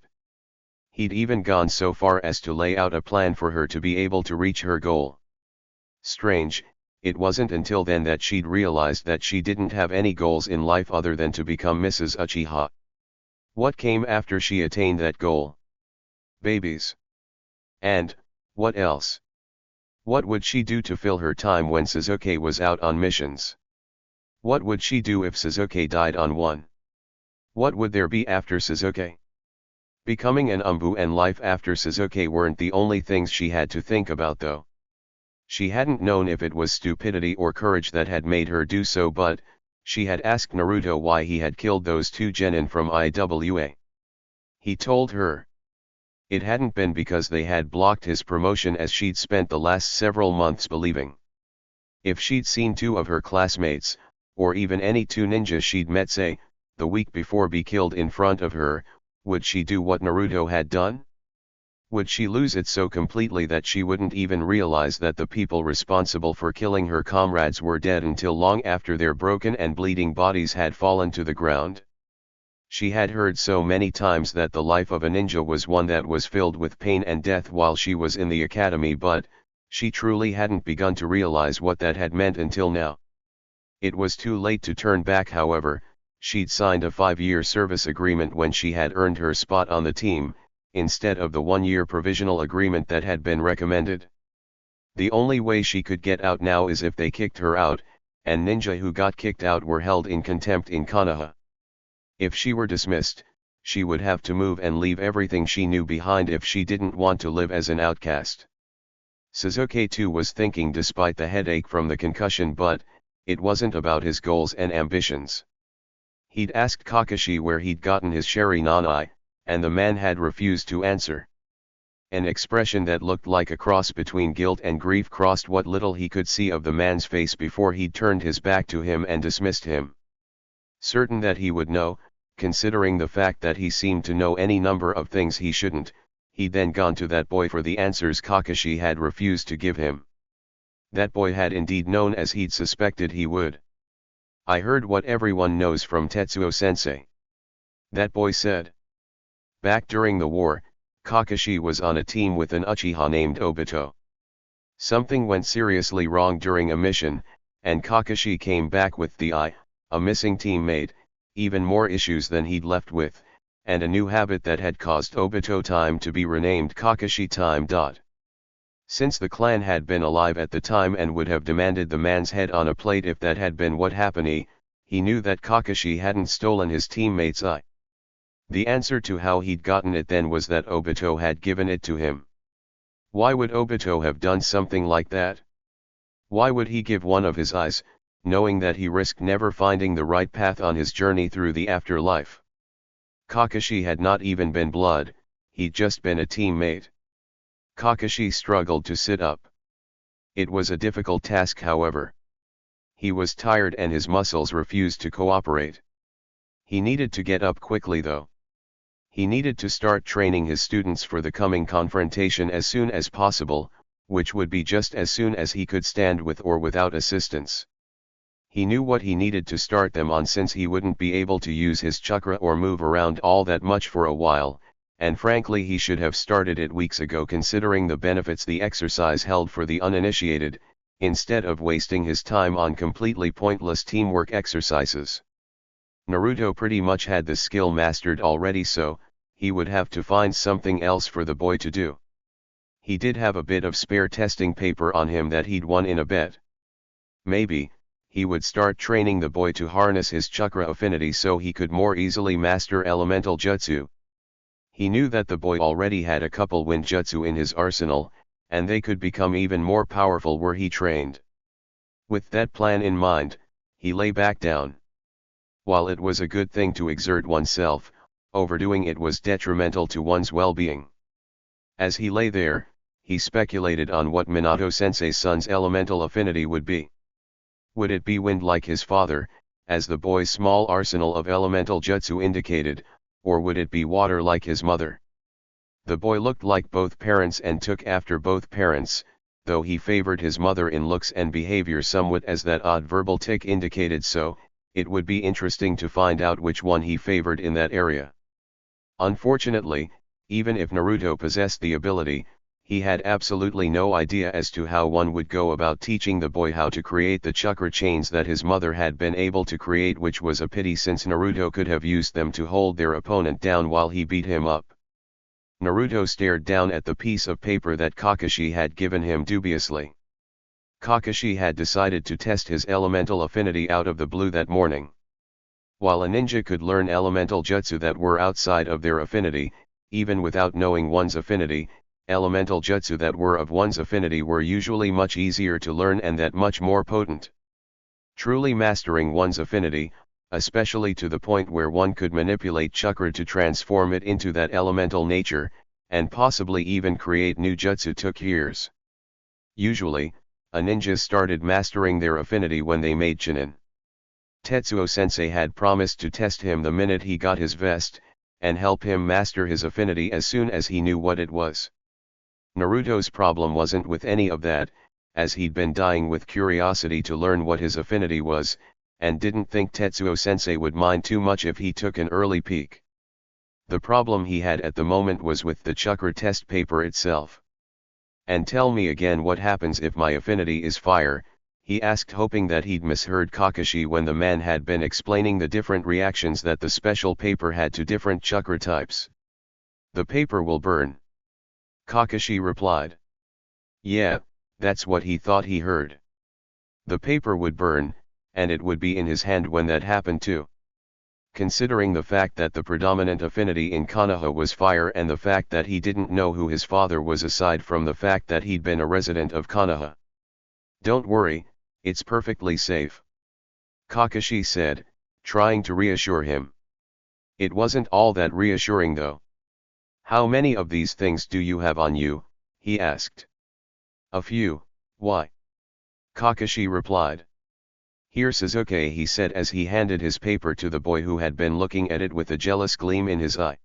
He'd even gone so far as to lay out a plan for her to be able to reach her goal. Strange, it wasn't until then that she'd realized that she didn't have any goals in life other than to become Mrs. Uchiha. What came after she attained that goal? Babies. And, what else? What would she do to fill her time when Sasuke was out on missions? What would she do if Sasuke died on one? What would there be after Sasuke? Becoming an and life after Sasuke weren't the only things she had to think about though. She hadn't known if it was stupidity or courage that had made her do so, but she had asked Naruto why he had killed those two genin from IWA. He told her it hadn't been because they had blocked his promotion as she'd spent the last several months believing. If she'd seen two of her classmates, or even any two ninjas she'd met say, the week before be killed in front of her, would she do what Naruto had done? Would she lose it so completely that she wouldn't even realize that the people responsible for killing her comrades were dead until long after their broken and bleeding bodies had fallen to the ground? She had heard so many times that the life of a ninja was one that was filled with pain and death while she was in the academy, but she truly hadn't begun to realize what that had meant until now. It was too late to turn back however. She'd signed a 5-year service agreement when she had earned her spot on the team, instead of the 1-year provisional agreement that had been recommended. The only way she could get out now is if they kicked her out, and ninja who got kicked out were held in contempt in Konoha. If she were dismissed, she would have to move and leave everything she knew behind if she didn't want to live as an outcast. Sasuke too was thinking despite the headache from the concussion, but it wasn't about his goals and ambitions. He'd asked Kakashi where he'd gotten his Sharingan, and the man had refused to answer. An expression that looked like a cross between guilt and grief crossed what little he could see of the man's face before he turned his back to him and dismissed him. Certain that he would know, considering the fact that he seemed to know any number of things he shouldn't, he'd then gone to that boy for the answers Kakashi had refused to give him. That boy had indeed known as he'd suspected he would. I heard what everyone knows from Tetsuo-sensei. That boy said. Back during the war, Kakashi was on a team with an Uchiha named Obito. Something went seriously wrong during a mission, and Kakashi came back with a missing teammate, even more issues than he'd left with, and a new habit that had caused Obito time to be renamed Kakashi time. Since the clan had been alive at the time and would have demanded the man's head on a plate if that had been what happened, he knew that Kakashi hadn't stolen his teammate's eye. The answer to how he'd gotten it then was that Obito had given it to him. Why would Obito have done something like that? Why would he give one of his eyes, knowing that he risked never finding the right path on his journey through the afterlife? Kakashi had not even been blood, he'd just been a teammate. Kakashi struggled to sit up. It was a difficult task, however. He was tired and his muscles refused to cooperate. He needed to get up quickly though. He needed to start training his students for the coming confrontation as soon as possible, which would be just as soon as he could stand with or without assistance. He knew what he needed to start them on since he wouldn't be able to use his chakra or move around all that much for a while, and frankly he should have started it weeks ago considering the benefits the exercise held for the uninitiated, instead of wasting his time on completely pointless teamwork exercises. Naruto pretty much had the skill mastered already, so he would have to find something else for the boy to do. He did have a bit of spare testing paper on him that he'd won in a bet. Maybe he would start training the boy to harness his chakra affinity so he could more easily master elemental jutsu. He knew that the boy already had a couple wind jutsu in his arsenal, and they could become even more powerful were he trained. With that plan in mind, he lay back down. While it was a good thing to exert oneself, overdoing it was detrimental to one's well-being. As he lay there, he speculated on what Minato-sensei's son's elemental affinity would be. Would it be wind like his father, as the boy's small arsenal of elemental jutsu indicated, or would it be water like his mother? The boy looked like both parents and took after both parents, though he favored his mother in looks and behavior somewhat, as that odd verbal tick indicated, so it would be interesting to find out which one he favored in that area. Unfortunately, even if Naruto possessed the ability, he had absolutely no idea as to how one would go about teaching the boy how to create the chakra chains that his mother had been able to create, which was a pity since Naruto could have used them to hold their opponent down while he beat him up. Naruto stared down at the piece of paper that Kakashi had given him dubiously. Kakashi had decided to test his elemental affinity out of the blue that morning. While a ninja could learn elemental jutsu that were outside of their affinity, even without knowing one's affinity, elemental jutsu that were of one's affinity were usually much easier to learn and that much more potent. Truly mastering one's affinity, especially to the point where one could manipulate chakra to transform it into that elemental nature, and possibly even create new jutsu, took years. Usually, a ninja started mastering their affinity when they made Chunin. Tetsuo-sensei had promised to test him the minute he got his vest, and help him master his affinity as soon as he knew what it was. Naruto's problem wasn't with any of that, as he'd been dying with curiosity to learn what his affinity was, and didn't think Tetsuo-sensei would mind too much if he took an early peek. The problem he had at the moment was with the chakra test paper itself. "And tell me again what happens if my affinity is fire," he asked, hoping that he'd misheard Kakashi when the man had been explaining the different reactions that the special paper had to different chakra types. "The paper will burn," Kakashi replied. Yeah, that's what he thought he heard. The paper would burn, and it would be in his hand when that happened too. Considering the fact that the predominant affinity in Konoha was fire and the fact that he didn't know who his father was aside from the fact that he'd been a resident of Konoha. "Don't worry, it's perfectly safe," Kakashi said, trying to reassure him. It wasn't all that reassuring though. "How many of these things do you have on you?" he asked. "A few, why?" Kakashi replied. "Here Sasuke," he said as he handed his paper to the boy who had been looking at it with a jealous gleam in his eye.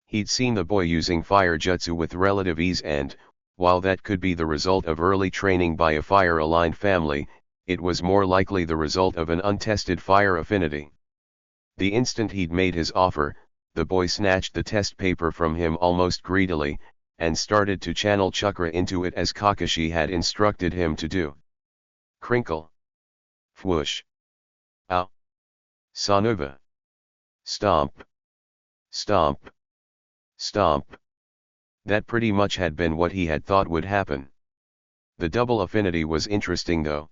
He'd seen the boy using fire jutsu with relative ease and, while that could be the result of early training by a fire-aligned family, it was more likely the result of an untested fire affinity. The instant he'd made his offer, the boy snatched the test paper from him almost greedily, and started to channel chakra into it as Kakashi had instructed him to do. Crinkle. Whoosh. Ow. Sanuva. Stomp. Stomp. Stomp. That pretty much had been what he had thought would happen. The double affinity was interesting though.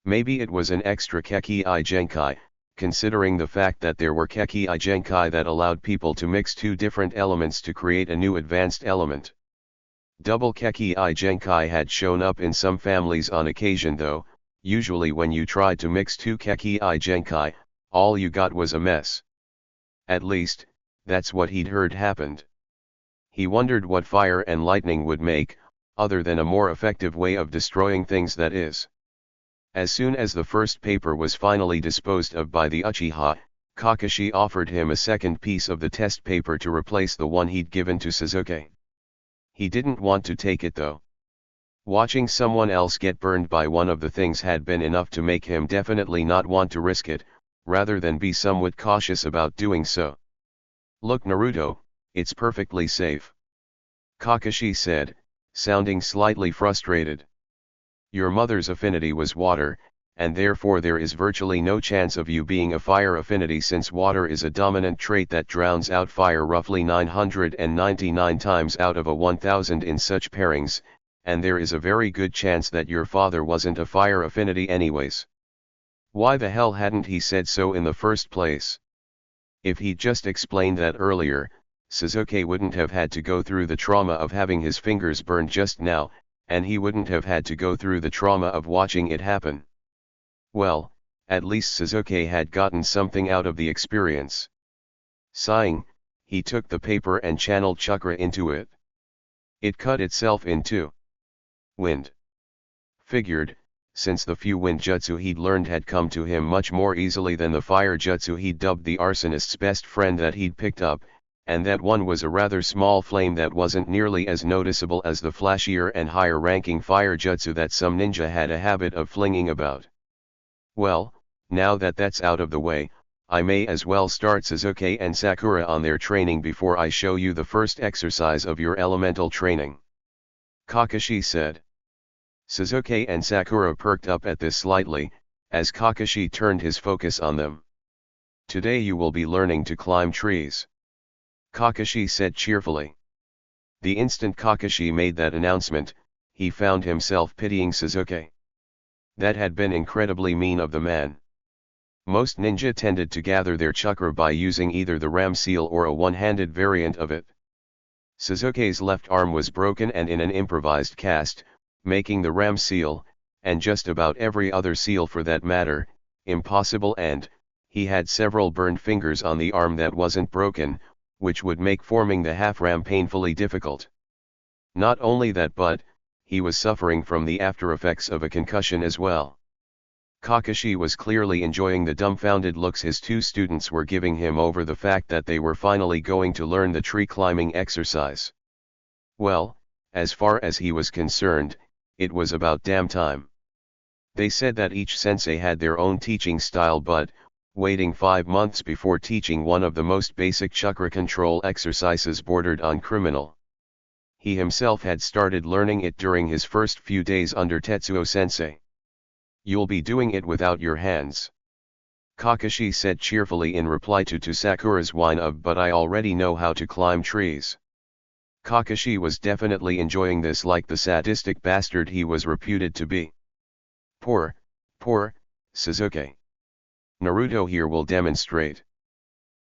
Maybe it was an extra Kekki Genkai, considering the fact that there were Kekki Genkai that allowed people to mix two different elements to create a new advanced element. Double Kekki Genkai had shown up in some families on occasion though. Usually when you tried to mix two Kekki Genkai, all you got was a mess. At least, that's what he'd heard happened. He wondered what fire and lightning would make, other than a more effective way of destroying things, that is. As soon as the first paper was finally disposed of by the Uchiha, Kakashi offered him a second piece of the test paper to replace the one he'd given to Sasuke. He didn't want to take it though. Watching someone else get burned by one of the things had been enough to make him definitely not want to risk it, rather than be somewhat cautious about doing so. "Look Naruto, it's perfectly safe," Kakashi said, sounding slightly frustrated. "Your mother's affinity was water, and therefore there is virtually no chance of you being a fire affinity since water is a dominant trait that drowns out fire roughly 999 times out of 1000 in such pairings, and there is a very good chance that your father wasn't a fire affinity anyways. Why the hell hadn't he said so in the first place? If he'd just explained that earlier, Sasuke wouldn't have had to go through the trauma of having his fingers burned just now, and he wouldn't have had to go through the trauma of watching it happen. Well, at least Sasuke had gotten something out of the experience." Sighing, he took the paper and channeled chakra into it. It cut itself in two. Wind. Figured, since the few wind jutsu he'd learned had come to him much more easily than the fire jutsu he'd dubbed the arsonist's best friend that he'd picked up, and that one was a rather small flame that wasn't nearly as noticeable as the flashier and higher-ranking fire jutsu that some ninja had a habit of flinging about. Well, now that that's out of the way, I may as well start Sasuke and Sakura on their training before I show you the first exercise of your elemental training," Kakashi said. Sasuke and Sakura perked up at this slightly, as Kakashi turned his focus on them. "Today you will be learning to climb trees," Kakashi said cheerfully. The instant Kakashi made that announcement, he found himself pitying Sasuke. That had been incredibly mean of the man. Most ninja tended to gather their chakra by using either the ram seal or a one-handed variant of it. Sasuke's left arm was broken and in an improvised cast, making the ram seal, and just about every other seal for that matter, impossible, and he had several burned fingers on the arm that wasn't broken, which would make forming the half-ram painfully difficult. Not only that, but he was suffering from the after-effects of a concussion as well. Kakashi was clearly enjoying the dumbfounded looks his two students were giving him over the fact that they were finally going to learn the tree climbing exercise. Well, as far as he was concerned, it was about damn time. They said that each sensei had their own teaching style, but waiting 5 months before teaching one of the most basic chakra control exercises bordered on criminal. He himself had started learning it during his first few days under Tetsuo sensei. "You'll be doing it without your hands," Kakashi said cheerfully in reply to Sakura's whine of "but I already know how to climb trees." Kakashi was definitely enjoying this like the sadistic bastard he was reputed to be. Poor Sasuke. "Naruto here will demonstrate,"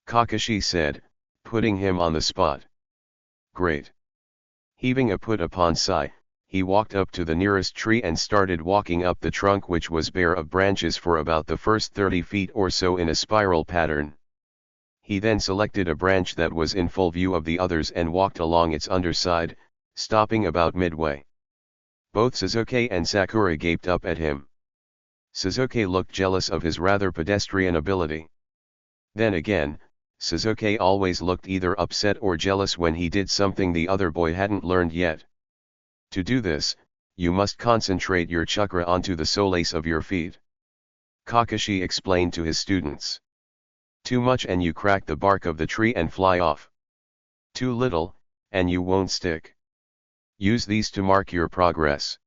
Kakashi said, putting him on the spot. "Great." Heaving a put upon sigh, he walked up to the nearest tree and started walking up the trunk, which was bare of branches for about the first 30 feet or so in a spiral pattern. He then selected a branch that was in full view of the others and walked along its underside, stopping about midway. Both Sasuke and Sakura gaped up at him. Sasuke looked jealous of his rather pedestrian ability. Then again, Sasuke always looked either upset or jealous when he did something the other boy hadn't learned yet. To do this, you must concentrate your chakra onto the soles of your feet. Kakashi explained to his students. Too much and you crack the bark of the tree and fly off. Too little, and you won't stick. Use these to mark your progress.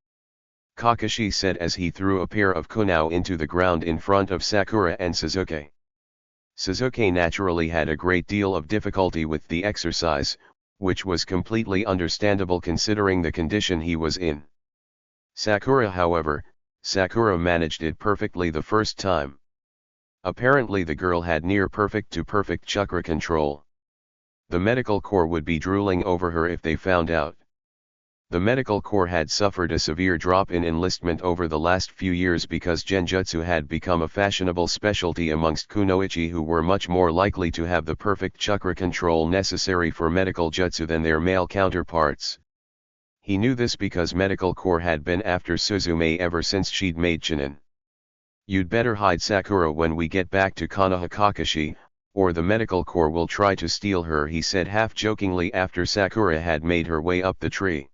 Kakashi said as he threw a pair of kunao into the ground in front of Sakura and Sasuke. Sasuke naturally had a great deal of difficulty with the exercise, which was completely understandable considering the condition he was in. Sakura managed it perfectly the first time. Apparently the girl had near perfect to perfect chakra control. The medical corps would be drooling over her if they found out. The medical corps had suffered a severe drop in enlistment over the last few years because genjutsu had become a fashionable specialty amongst kunoichi who were much more likely to have the perfect chakra control necessary for medical jutsu than their male counterparts. He knew this because medical corps had been after Suzume ever since she'd made Chunin. You'd better hide Sakura when we get back to Konoha Kakashi, or the medical corps will try to steal her, he said half-jokingly after Sakura had made her way up the tree.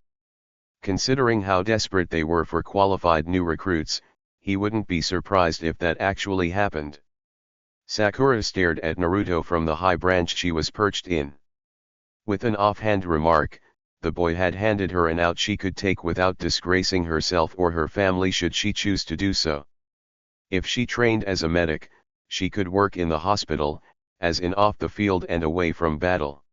Considering how desperate they were for qualified new recruits, he wouldn't be surprised if that actually happened. Sakura stared at Naruto from the high branch she was perched in. With an offhand remark, the boy had handed her an out she could take without disgracing herself or her family should she choose to do so. If she trained as a medic, she could work in the hospital, as in off the field and away from battle.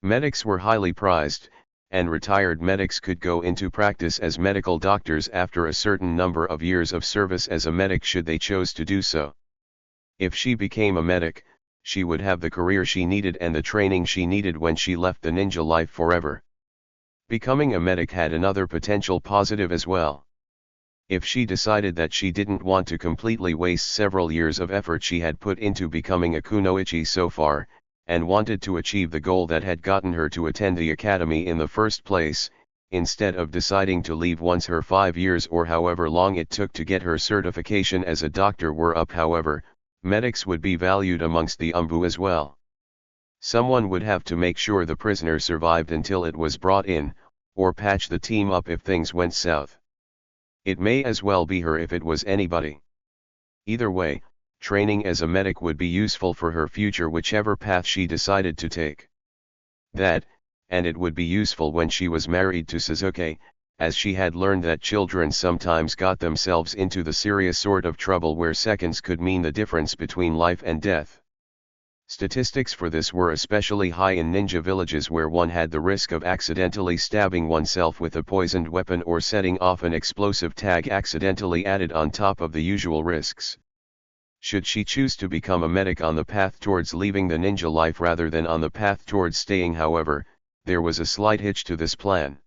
Medics were highly prized, and retired medics could go into practice as medical doctors after a certain number of years of service as a medic should they choose to do so. If she became a medic, she would have the career she needed and the training she needed when she left the ninja life forever. Becoming a medic had another potential positive as well. If she decided that she didn't want to completely waste several years of effort she had put into becoming a kunoichi so far, and wanted to achieve the goal that had gotten her to attend the academy in the first place, instead of deciding to leave once her 5 years or however long it took to get her certification as a doctor were up. However, medics would be valued amongst the umbu as well. Someone would have to make sure the prisoner survived until it was brought in, or patch the team up if things went south. It may as well be her if it was anybody. Either way, training as a medic would be useful for her future whichever path she decided to take. That, and it would be useful when she was married to Sasuke, as she had learned that children sometimes got themselves into the serious sort of trouble where seconds could mean the difference between life and death. Statistics for this were especially high in ninja villages where one had the risk of accidentally stabbing oneself with a poisoned weapon or setting off an explosive tag accidentally added on top of the usual risks. Should she choose to become a medic on the path towards leaving the ninja life rather than on the path towards staying, however, there was a slight hitch to this plan.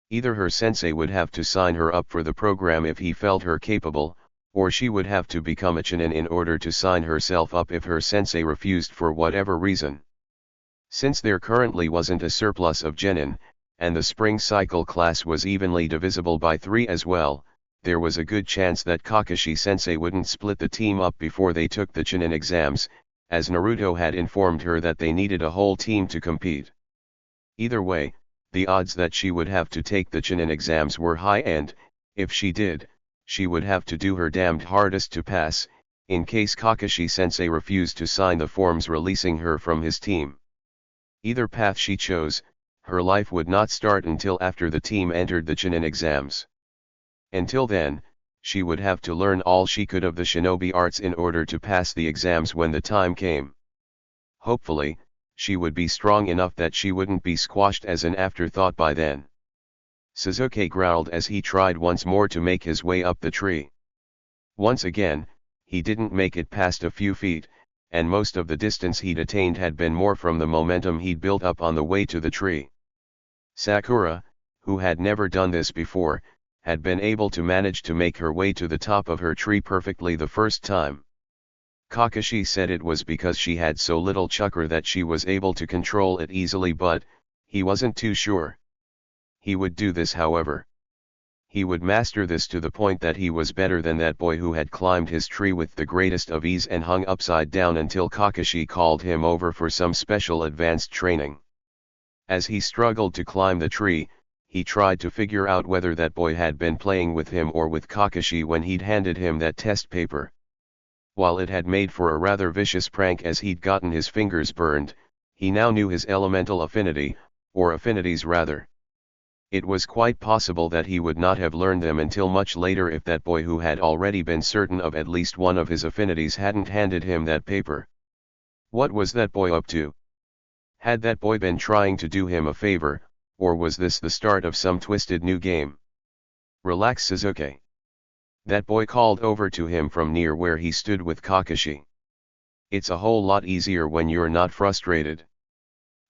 Either her sensei would have to sign her up for the program if he felt her capable, or she would have to become a chunin in order to sign herself up if her sensei refused for whatever reason. Since there currently wasn't a surplus of genin, and the spring cycle class was evenly divisible by 3 as well, there was a good chance that Kakashi-sensei wouldn't split the team up before they took the Chunin exams, as Naruto had informed her that they needed a whole team to compete. Either way, the odds that she would have to take the Chunin exams were high and, if she did, she would have to do her damned hardest to pass, in case Kakashi-sensei refused to sign the forms releasing her from his team. Either path she chose, her life would not start until after the team entered the Chunin exams. Until then, she would have to learn all she could of the shinobi arts in order to pass the exams when the time came. Hopefully, she would be strong enough that she wouldn't be squashed as an afterthought by then. Sasuke growled as he tried once more to make his way up the tree. Once again, he didn't make it past a few feet, and most of the distance he'd attained had been more from the momentum he'd built up on the way to the tree. Sakura, who had never done this before, had been able to manage to make her way to the top of her tree perfectly the first time. Kakashi said it was because she had so little chakra that she was able to control it easily, but he wasn't too sure. He would do this, however. He would master this to the point that he was better than that boy who had climbed his tree with the greatest of ease and hung upside down until Kakashi called him over for some special advanced training. As he struggled to climb the tree, he tried to figure out whether that boy had been playing with him or with Kakashi when he'd handed him that test paper. While it had made for a rather vicious prank as he'd gotten his fingers burned, he now knew his elemental affinity, or affinities rather. It was quite possible that he would not have learned them until much later if that boy who had already been certain of at least one of his affinities hadn't handed him that paper. What was that boy up to? Had that boy been trying to do him a favor, or was this the start of some twisted new game? Relax, Sasuke. That boy called over to him from near where he stood with Kakashi. It's a whole lot easier when you're not frustrated.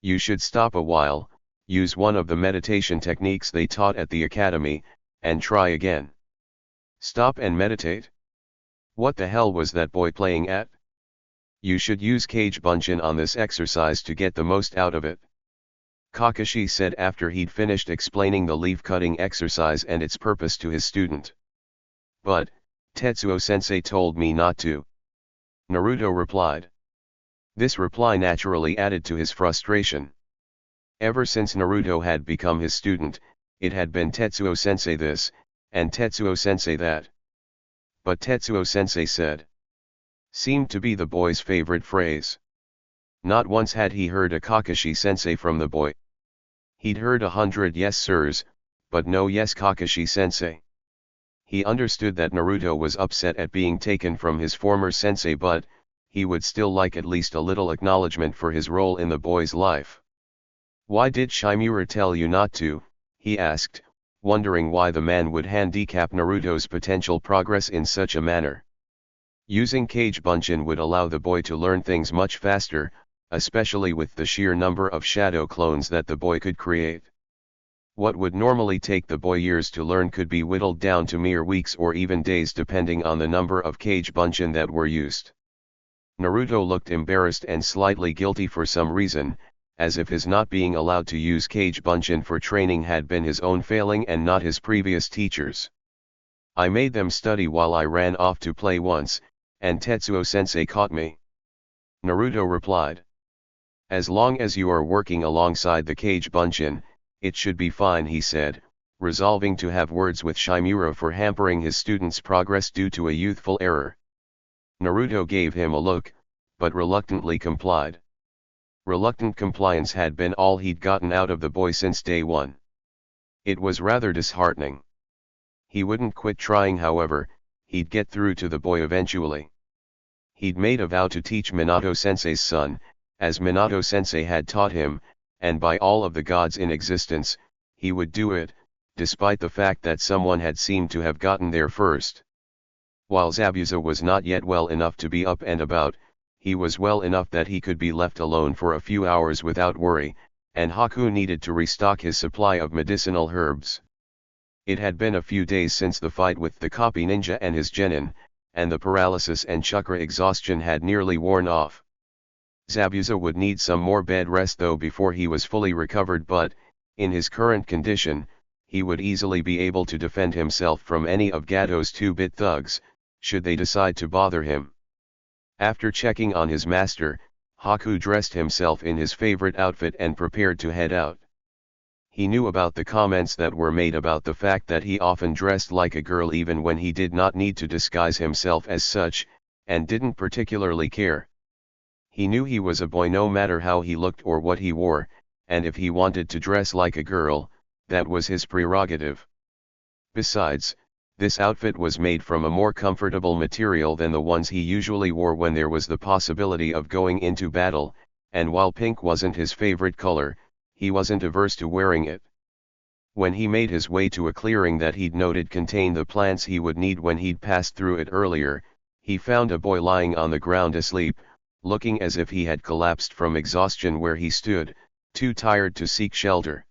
You should stop a while, use one of the meditation techniques they taught at the academy, and try again. Stop and meditate? What the hell was that boy playing at? You should use Kage Bunshin on this exercise to get the most out of it. Kakashi said after he'd finished explaining the leaf-cutting exercise and its purpose to his student. But, Tetsuo-sensei told me not to. Naruto replied. This reply naturally added to his frustration. Ever since Naruto had become his student, it had been Tetsuo-sensei this, and Tetsuo-sensei that. But Tetsuo-sensei said. Seemed to be the boy's favorite phrase. Not once had he heard a Kakashi-sensei from the boy. He'd heard 100 yes sirs, but no yes Kakashi-sensei. He understood that Naruto was upset at being taken from his former sensei, but he would still like at least a little acknowledgement for his role in the boy's life. Why did Shimura tell you not to? He asked, wondering why the man would handicap Naruto's potential progress in such a manner. Using Kage Bunshin would allow the boy to learn things much faster, especially with the sheer number of shadow clones that the boy could create. What would normally take the boy years to learn could be whittled down to mere weeks or even days depending on the number of Kage Bunshin that were used. Naruto looked embarrassed and slightly guilty for some reason, as if his not being allowed to use Kage Bunshin for training had been his own failing and not his previous teachers. I made them study while I ran off to play once, and Tetsuo-sensei caught me. Naruto replied. As long as you are working alongside the Kage Bunshin, it should be fine, he said, resolving to have words with Shimura for hampering his student's progress due to a youthful error. Naruto gave him a look, but reluctantly complied. Reluctant compliance had been all he'd gotten out of the boy since day one. It was rather disheartening. He wouldn't quit trying, however, he'd get through to the boy eventually. He'd made a vow to teach Minato-sensei's son, as Minato-sensei had taught him, and by all of the gods in existence, he would do it, despite the fact that someone had seemed to have gotten there first. While Zabuza was not yet well enough to be up and about, he was well enough that he could be left alone for a few hours without worry, and Haku needed to restock his supply of medicinal herbs. It had been a few days since the fight with the copy ninja and his genin, and the paralysis and chakra exhaustion had nearly worn off. Zabuza would need some more bed rest though before he was fully recovered, but, in his current condition, he would easily be able to defend himself from any of Gato's 2-bit thugs, should they decide to bother him. After checking on his master, Haku dressed himself in his favorite outfit and prepared to head out. He knew about the comments that were made about the fact that he often dressed like a girl even when he did not need to disguise himself as such, and didn't particularly care. He knew he was a boy no matter how he looked or what he wore, and if he wanted to dress like a girl, that was his prerogative. Besides, this outfit was made from a more comfortable material than the ones he usually wore when there was the possibility of going into battle, and while pink wasn't his favorite color, he wasn't averse to wearing it. When he made his way to a clearing that he'd noted contained the plants he would need when he'd passed through it earlier, he found a boy lying on the ground asleep, looking as if he had collapsed from exhaustion where he stood, too tired to seek shelter.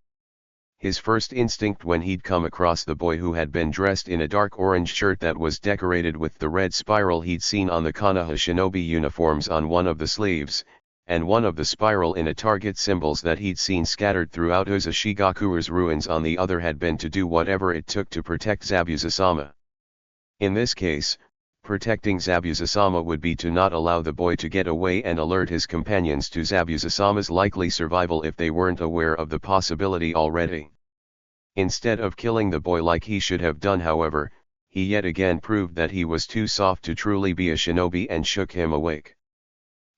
His first instinct when he'd come across the boy who had been dressed in a dark orange shirt that was decorated with the red spiral he'd seen on the Konoha shinobi uniforms on one of the sleeves, and one of the spiral in a target symbols that he'd seen scattered throughout Uzashigakure's ruins on the other had been to do whatever it took to protect Zabuza-sama. In this case, protecting Zabuza-sama would be to not allow the boy to get away and alert his companions to Zabuza-sama's likely survival if they weren't aware of the possibility already. Instead of killing the boy like he should have done, however, he yet again proved that he was too soft to truly be a shinobi and shook him awake.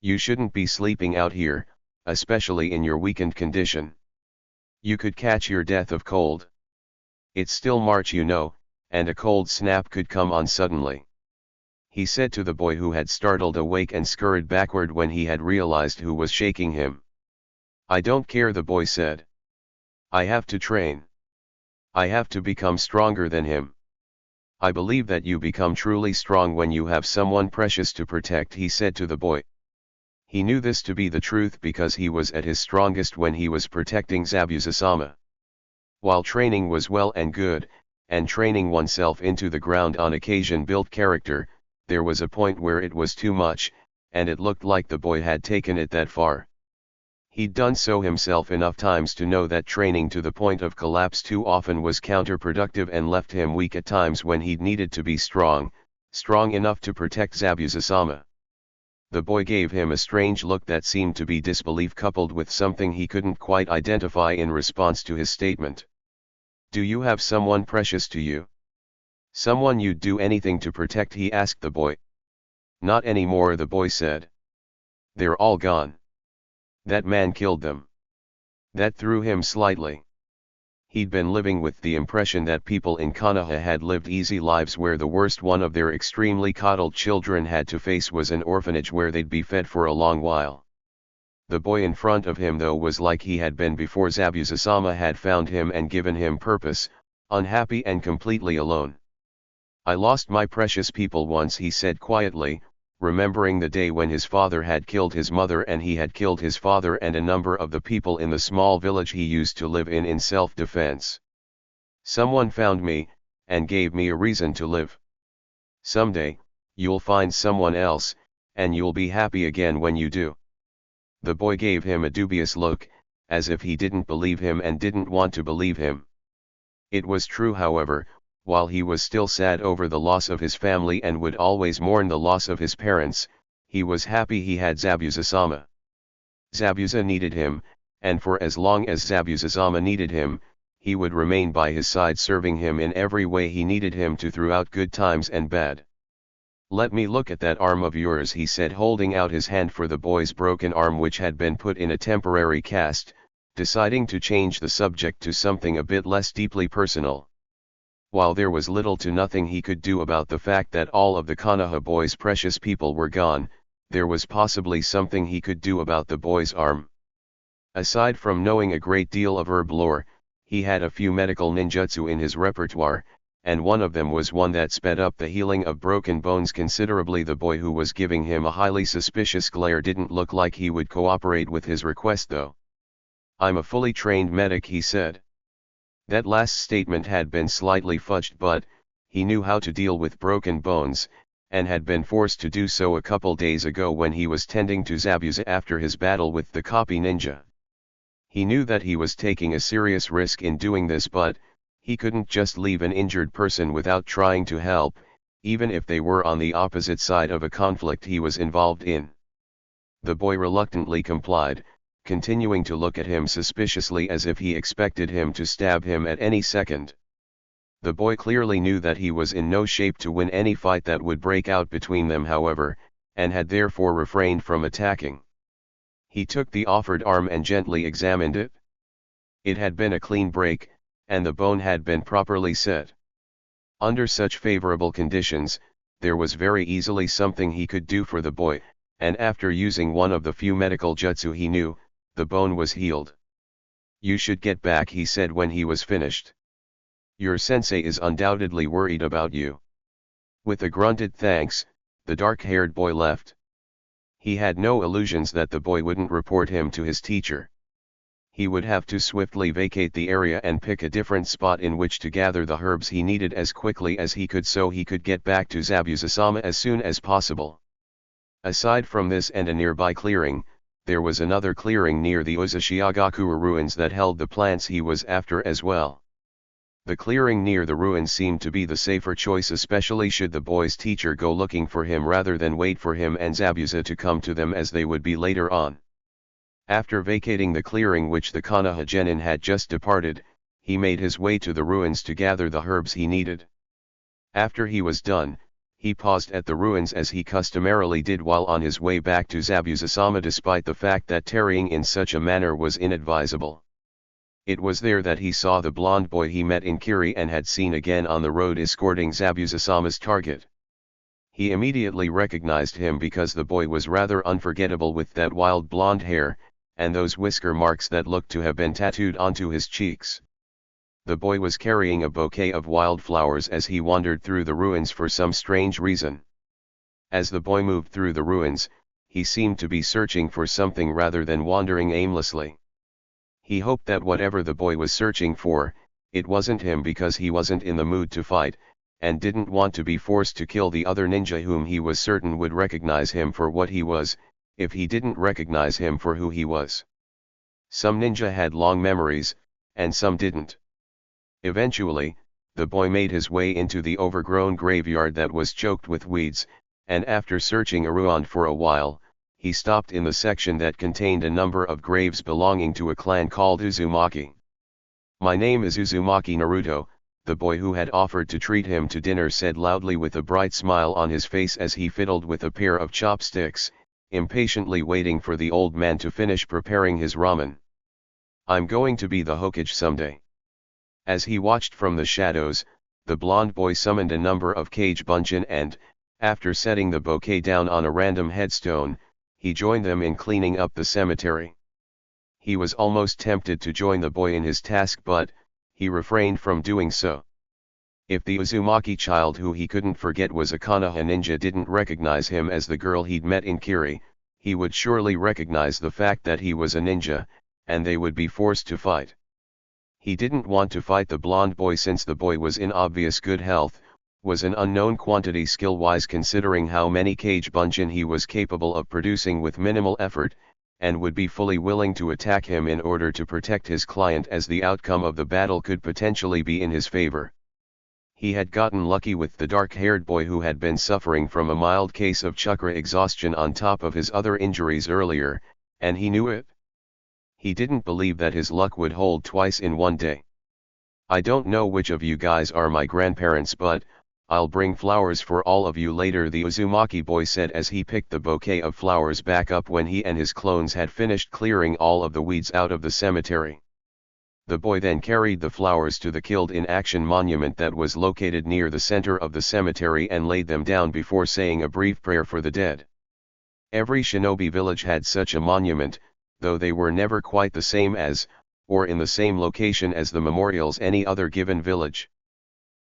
You shouldn't be sleeping out here, especially in your weakened condition. You could catch your death of cold. It's still March, you know, and a cold snap could come on suddenly. He said to the boy, who had startled awake and scurried backward when he had realized who was shaking him. I don't care, the boy said. I have to train. I have to become stronger than him. I believe that you become truly strong when you have someone precious to protect, he said to the boy. He knew this to be the truth because he was at his strongest when he was protecting Zabuza-sama. While training was well and good, and training oneself into the ground on occasion built character, there was a point where it was too much, and it looked like the boy had taken it that far. He'd done so himself enough times to know that training to the point of collapse too often was counterproductive and left him weak at times when he'd needed to be strong enough to protect Zabuza-sama. The boy gave him a strange look that seemed to be disbelief coupled with something he couldn't quite identify in response to his statement. Do you have someone precious to you? Someone you'd do anything to protect, he asked the boy. Not anymore, the boy said. They're all gone. That man killed them. That threw him slightly. He'd been living with the impression that people in Konoha had lived easy lives where the worst one of their extremely coddled children had to face was an orphanage where they'd be fed for a long while. The boy in front of him, though, was like he had been before Zabuza-sama had found him and given him purpose, unhappy and completely alone. I lost my precious people once, he said quietly, remembering the day when his father had killed his mother and he had killed his father and a number of the people in the small village he used to live in self-defense. Someone found me, and gave me a reason to live. Someday, you'll find someone else, and you'll be happy again when you do. The boy gave him a dubious look, as if he didn't believe him and didn't want to believe him. It was true, however. While he was still sad over the loss of his family and would always mourn the loss of his parents, he was happy he had Zabuza-sama. Zabuza needed him, and for as long as Zabuza-sama needed him, he would remain by his side, serving him in every way he needed him to throughout good times and bad. Let me look at that arm of yours, he said, holding out his hand for the boy's broken arm, which had been put in a temporary cast, deciding to change the subject to something a bit less deeply personal. While there was little to nothing he could do about the fact that all of the Konoha boy's precious people were gone, there was possibly something he could do about the boy's arm. Aside from knowing a great deal of herb lore, he had a few medical ninjutsu in his repertoire, and one of them was one that sped up the healing of broken bones considerably. The boy who was giving him a highly suspicious glare didn't look like he would cooperate with his request, though. I'm a fully trained medic, he said. That last statement had been slightly fudged, but he knew how to deal with broken bones, and had been forced to do so a couple days ago when he was tending to Zabuza after his battle with the copy ninja. He knew that he was taking a serious risk in doing this, but he couldn't just leave an injured person without trying to help, even if they were on the opposite side of a conflict he was involved in. The boy reluctantly complied, continuing to look at him suspiciously as if he expected him to stab him at any second. The boy clearly knew that he was in no shape to win any fight that would break out between them, however, and had therefore refrained from attacking. He took the offered arm and gently examined it. It had been a clean break, and the bone had been properly set. Under such favorable conditions, there was very easily something he could do for the boy, and after using one of the few medical jutsu he knew, the bone was healed. You should get back, he said when he was finished. Your sensei is undoubtedly worried about you. With a grunted thanks, the dark-haired boy left. He had no illusions that the boy wouldn't report him to his teacher. He would have to swiftly vacate the area and pick a different spot in which to gather the herbs he needed as quickly as he could so he could get back to Zabuza-sama as soon as possible. Aside from this and a nearby clearing, there was another clearing near the Uzushiogakure ruins that held the plants he was after as well. The clearing near the ruins seemed to be the safer choice, especially should the boy's teacher go looking for him rather than wait for him and Zabuza to come to them as they would be later on. After vacating the clearing which the Konoha genin had just departed, he made his way to the ruins to gather the herbs he needed. After he was done, he paused at the ruins as he customarily did while on his way back to Zabuza-sama, despite the fact that tarrying in such a manner was inadvisable. It was there that he saw the blonde boy he met in Kiri and had seen again on the road escorting Zabuza-sama's target. He immediately recognized him because the boy was rather unforgettable with that wild blonde hair, and those whisker marks that looked to have been tattooed onto his cheeks. The boy was carrying a bouquet of wildflowers as he wandered through the ruins for some strange reason. As the boy moved through the ruins, he seemed to be searching for something rather than wandering aimlessly. He hoped that whatever the boy was searching for, it wasn't him, because he wasn't in the mood to fight, and didn't want to be forced to kill the other ninja whom he was certain would recognize him for what he was, if he didn't recognize him for who he was. Some ninja had long memories, and some didn't. Eventually, the boy made his way into the overgrown graveyard that was choked with weeds, and after searching around for a while, he stopped in the section that contained a number of graves belonging to a clan called Uzumaki. "My name is Uzumaki Naruto," the boy who had offered to treat him to dinner said loudly with a bright smile on his face as he fiddled with a pair of chopsticks, impatiently waiting for the old man to finish preparing his ramen. "I'm going to be the Hokage someday." As he watched from the shadows, the blonde boy summoned a number of Kage Bunshin and, after setting the bouquet down on a random headstone, he joined them in cleaning up the cemetery. He was almost tempted to join the boy in his task, but he refrained from doing so. If the Uzumaki child who he couldn't forget was a Konoha ninja didn't recognize him as the girl he'd met in Kiri, he would surely recognize the fact that he was a ninja, and they would be forced to fight. He didn't want to fight the blonde boy since the boy was in obvious good health, was an unknown quantity skill-wise considering how many Kage Bunshin he was capable of producing with minimal effort, and would be fully willing to attack him in order to protect his client, as the outcome of the battle could potentially be in his favor. He had gotten lucky with the dark-haired boy who had been suffering from a mild case of chakra exhaustion on top of his other injuries earlier, and he knew it. He didn't believe that his luck would hold twice in one day. "I don't know which of you guys are my grandparents, but I'll bring flowers for all of you later," the Uzumaki boy said as he picked the bouquet of flowers back up when he and his clones had finished clearing all of the weeds out of the cemetery. The boy then carried the flowers to the Killed in Action monument that was located near the center of the cemetery and laid them down before saying a brief prayer for the dead. Every shinobi village had such a monument, though they were never quite the same as, or in the same location as the memorials any other given village.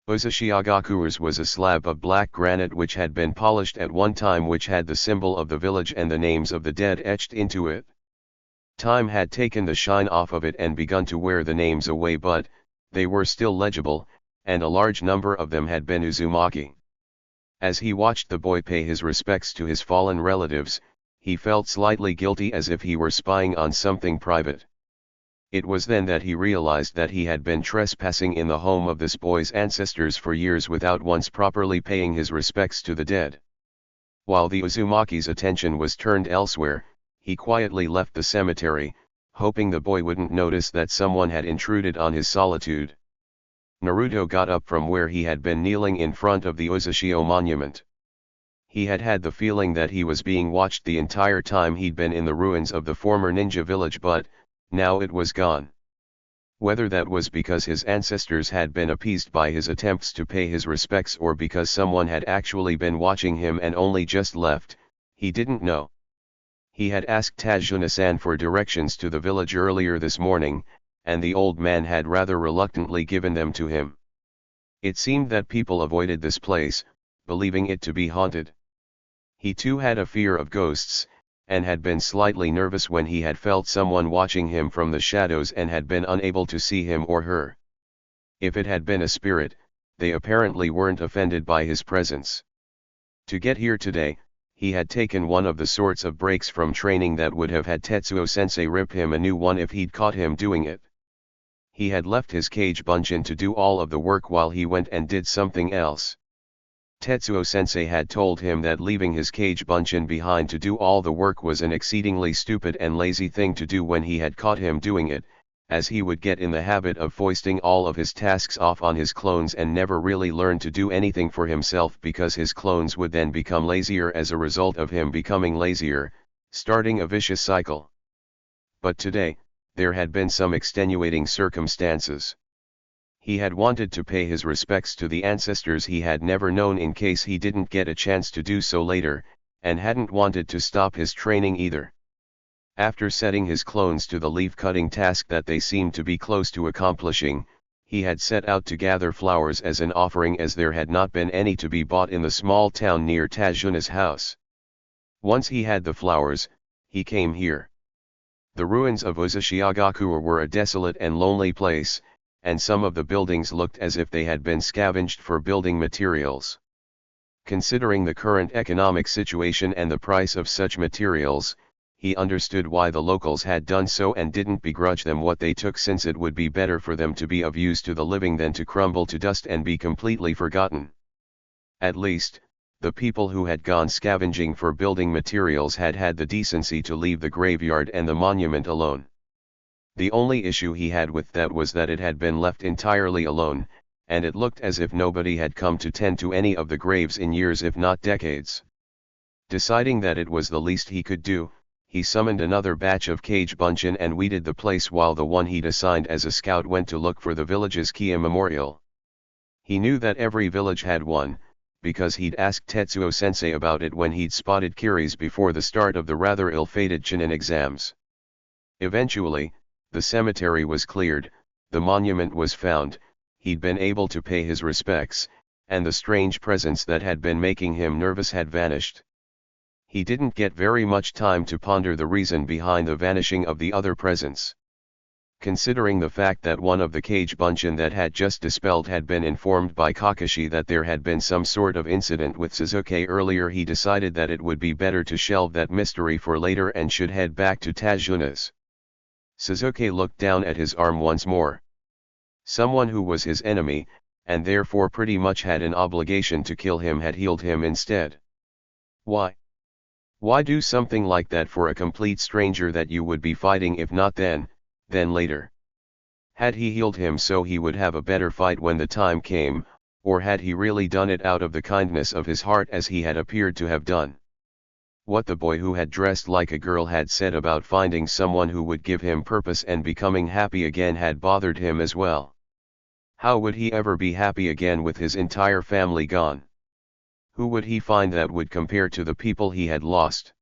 Uzushiagakure's was a slab of black granite which had been polished at one time, which had the symbol of the village and the names of the dead etched into it. Time had taken the shine off of it and begun to wear the names away, but they were still legible, and a large number of them had been Uzumaki. As he watched the boy pay his respects to his fallen relatives, he felt slightly guilty, as if he were spying on something private. It was then that he realized that he had been trespassing in the home of this boy's ancestors for years without once properly paying his respects to the dead. While the Uzumaki's attention was turned elsewhere, he quietly left the cemetery, hoping the boy wouldn't notice that someone had intruded on his solitude. Naruto got up from where he had been kneeling in front of the Uzushio monument. He had had the feeling that he was being watched the entire time he'd been in the ruins of the former ninja village, but now it was gone. Whether that was because his ancestors had been appeased by his attempts to pay his respects, or because someone had actually been watching him and only just left, he didn't know. He had asked Tajuna-san for directions to the village earlier this morning, and the old man had rather reluctantly given them to him. It seemed that people avoided this place, believing it to be haunted. He too had a fear of ghosts, and had been slightly nervous when he had felt someone watching him from the shadows and had been unable to see him or her. If it had been a spirit, they apparently weren't offended by his presence. To get here today, he had taken one of the sorts of breaks from training that would have had Tetsuo-sensei rip him a new one if he'd caught him doing it. He had left his cage bunshin to do all of the work while he went and did something else. Tetsuo-sensei had told him that leaving his cage bunshin behind to do all the work was an exceedingly stupid and lazy thing to do when he had caught him doing it, as he would get in the habit of foisting all of his tasks off on his clones and never really learn to do anything for himself because his clones would then become lazier as a result of him becoming lazier, starting a vicious cycle. But today, there had been some extenuating circumstances. He had wanted to pay his respects to the ancestors he had never known in case he didn't get a chance to do so later, and hadn't wanted to stop his training either. After setting his clones to the leaf-cutting task that they seemed to be close to accomplishing, he had set out to gather flowers as an offering as there had not been any to be bought in the small town near Tajuna's house. Once he had the flowers, he came here. The ruins of Uzushiagakuwa were a desolate and lonely place, and some of the buildings looked as if they had been scavenged for building materials. Considering the current economic situation and the price of such materials, he understood why the locals had done so and didn't begrudge them what they took, since it would be better for them to be of use to the living than to crumble to dust and be completely forgotten. At least, the people who had gone scavenging for building materials had had the decency to leave the graveyard and the monument alone. The only issue he had with that was that it had been left entirely alone, and it looked as if nobody had come to tend to any of the graves in years if not decades. Deciding that it was the least he could do, he summoned another batch of cage bunshin and weeded the place while the one he'd assigned as a scout went to look for the village's Kia memorial. He knew that every village had one, because he'd asked Tetsuo-sensei about it when he'd spotted Kiris before the start of the rather ill-fated Chunin exams. Eventually, the cemetery was cleared, the monument was found, he'd been able to pay his respects, and the strange presence that had been making him nervous had vanished. He didn't get very much time to ponder the reason behind the vanishing of the other presents. Considering the fact that one of the cage bunshin that had just dispelled had been informed by Kakashi that there had been some sort of incident with Sasuke earlier, he decided that it would be better to shelve that mystery for later and should head back to Tajuna's. Sasuke looked down at his arm once more. Someone who was his enemy, and therefore pretty much had an obligation to kill him, had healed him instead. Why? Why do something like that for a complete stranger that you would be fighting, if not then later? Had he healed him so he would have a better fight when the time came, or had he really done it out of the kindness of his heart as he had appeared to have done? What the boy who had dressed like a girl had said about finding someone who would give him purpose and becoming happy again had bothered him as well. How would he ever be happy again with his entire family gone? Who would he find that would compare to the people he had lost?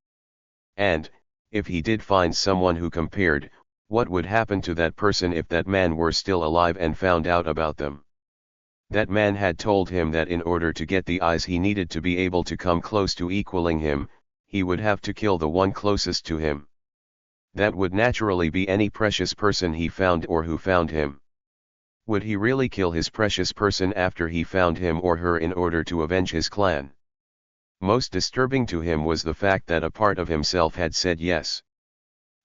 And, if he did find someone who compared, what would happen to that person if that man were still alive and found out about them? That man had told him that in order to get the eyes he needed to be able to come close to equaling him, he would have to kill the one closest to him. That would naturally be any precious person he found or who found him. Would he really kill his precious person after he found him or her in order to avenge his clan? Most disturbing to him was the fact that a part of himself had said yes.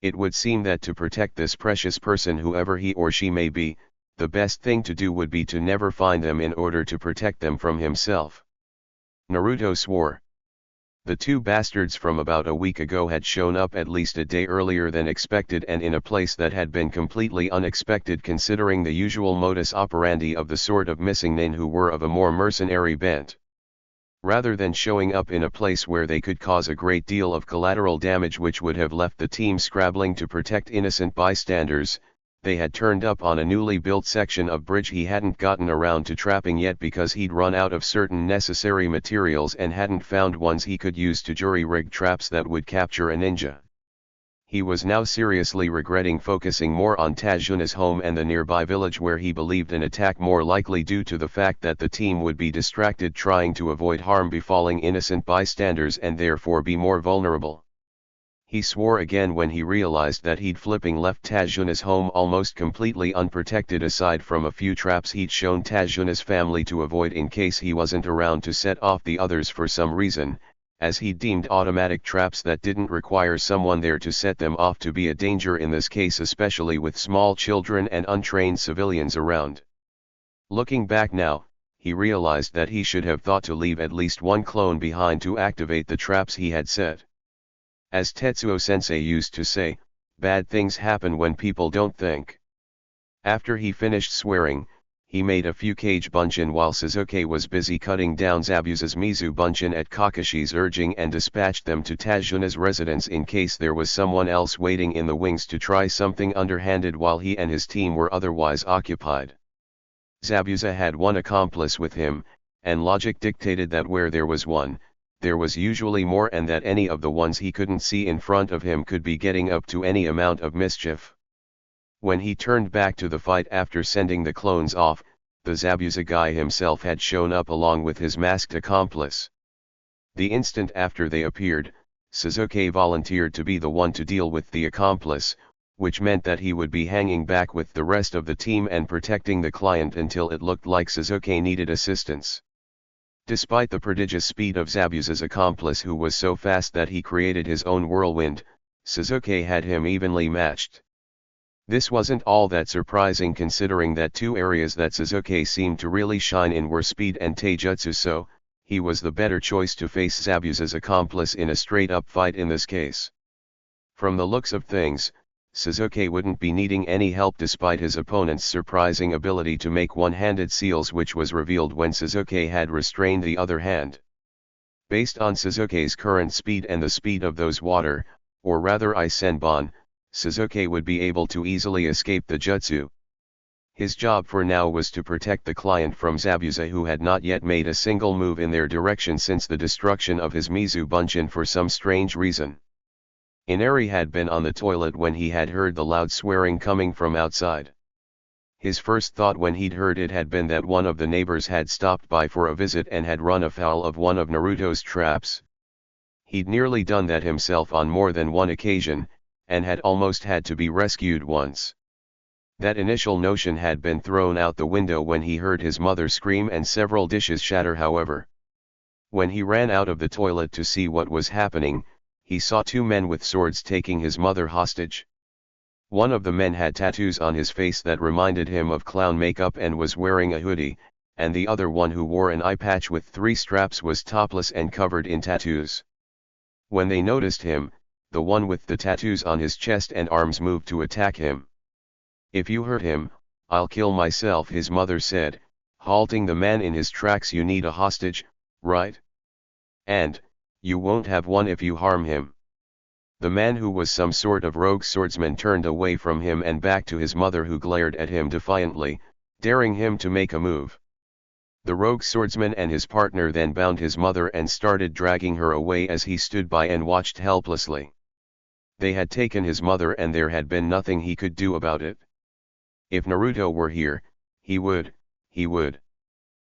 It would seem that to protect this precious person, whoever he or she may be, the best thing to do would be to never find them in order to protect them from himself. Naruto swore. The two bastards from about a week ago had shown up at least a day earlier than expected and in a place that had been completely unexpected considering the usual modus operandi of the sort of missing nin who were of a more mercenary bent. Rather than showing up in a place where they could cause a great deal of collateral damage which would have left the team scrabbling to protect innocent bystanders, they had turned up on a newly built section of bridge he hadn't gotten around to trapping yet because he'd run out of certain necessary materials and hadn't found ones he could use to jury-rig traps that would capture a ninja. He was now seriously regretting focusing more on Tajuna's home and the nearby village where he believed an attack more likely due to the fact that the team would be distracted trying to avoid harm befalling innocent bystanders and therefore be more vulnerable. He swore again when he realized that he'd flipping left Tajuna's home almost completely unprotected aside from a few traps he'd shown Tajuna's family to avoid in case he wasn't around to set off the others for some reason, as he deemed automatic traps that didn't require someone there to set them off to be a danger in this case, especially with small children and untrained civilians around. Looking back now, he realized that he should have thought to leave at least one clone behind to activate the traps he had set. As Tetsuo-sensei used to say, bad things happen when people don't think. After he finished swearing, he made a few cage bunshin while Sasuke was busy cutting down Zabuza's Mizu bunshin at Kakashi's urging, and dispatched them to Tajuna's residence in case there was someone else waiting in the wings to try something underhanded while he and his team were otherwise occupied. Zabuza had one accomplice with him, and logic dictated that where there was one, there was usually more, and that any of the ones he couldn't see in front of him could be getting up to any amount of mischief. When he turned back to the fight after sending the clones off, the Zabuza guy himself had shown up along with his masked accomplice. The instant after they appeared, Sasuke volunteered to be the one to deal with the accomplice, which meant that he would be hanging back with the rest of the team and protecting the client until it looked like Sasuke needed assistance. Despite the prodigious speed of Zabuza's accomplice, who was so fast that he created his own whirlwind, Sasuke had him evenly matched. This wasn't all that surprising, considering that two areas that Sasuke seemed to really shine in were speed and taijutsu, so he was the better choice to face Zabuza's accomplice in a straight-up fight in this case. From the looks of things, Sasuke wouldn't be needing any help despite his opponent's surprising ability to make one-handed seals, which was revealed when Sasuke had restrained the other hand. Based on Sasuke's current speed and the speed of those water, or rather ice senbon, Sasuke would be able to easily escape the jutsu. His job for now was to protect the client from Zabuza, who had not yet made a single move in their direction since the destruction of his Mizu bunshin for some strange reason. Inari had been on the toilet when he had heard the loud swearing coming from outside. His first thought when he'd heard it had been that one of the neighbors had stopped by for a visit and had run afoul of one of Naruto's traps. He'd nearly done that himself on more than one occasion, and had almost had to be rescued once. That initial notion had been thrown out the window when he heard his mother scream and several dishes shatter. However, when he ran out of the toilet to see what was happening, he saw two men with swords taking his mother hostage. One of the men had tattoos on his face that reminded him of clown makeup and was wearing a hoodie, and the other one, who wore an eye patch with 3 straps, was topless and covered in tattoos. When they noticed him, the one with the tattoos on his chest and arms moved to attack him. "If you hurt him, I'll kill myself," his mother said, halting the man in his tracks. "You need a hostage, right? And you won't have one if you harm him." The man, who was some sort of rogue swordsman, turned away from him and back to his mother, who glared at him defiantly, daring him to make a move. The rogue swordsman and his partner then bound his mother and started dragging her away as he stood by and watched helplessly. They had taken his mother and there had been nothing he could do about it. If Naruto were here, he would.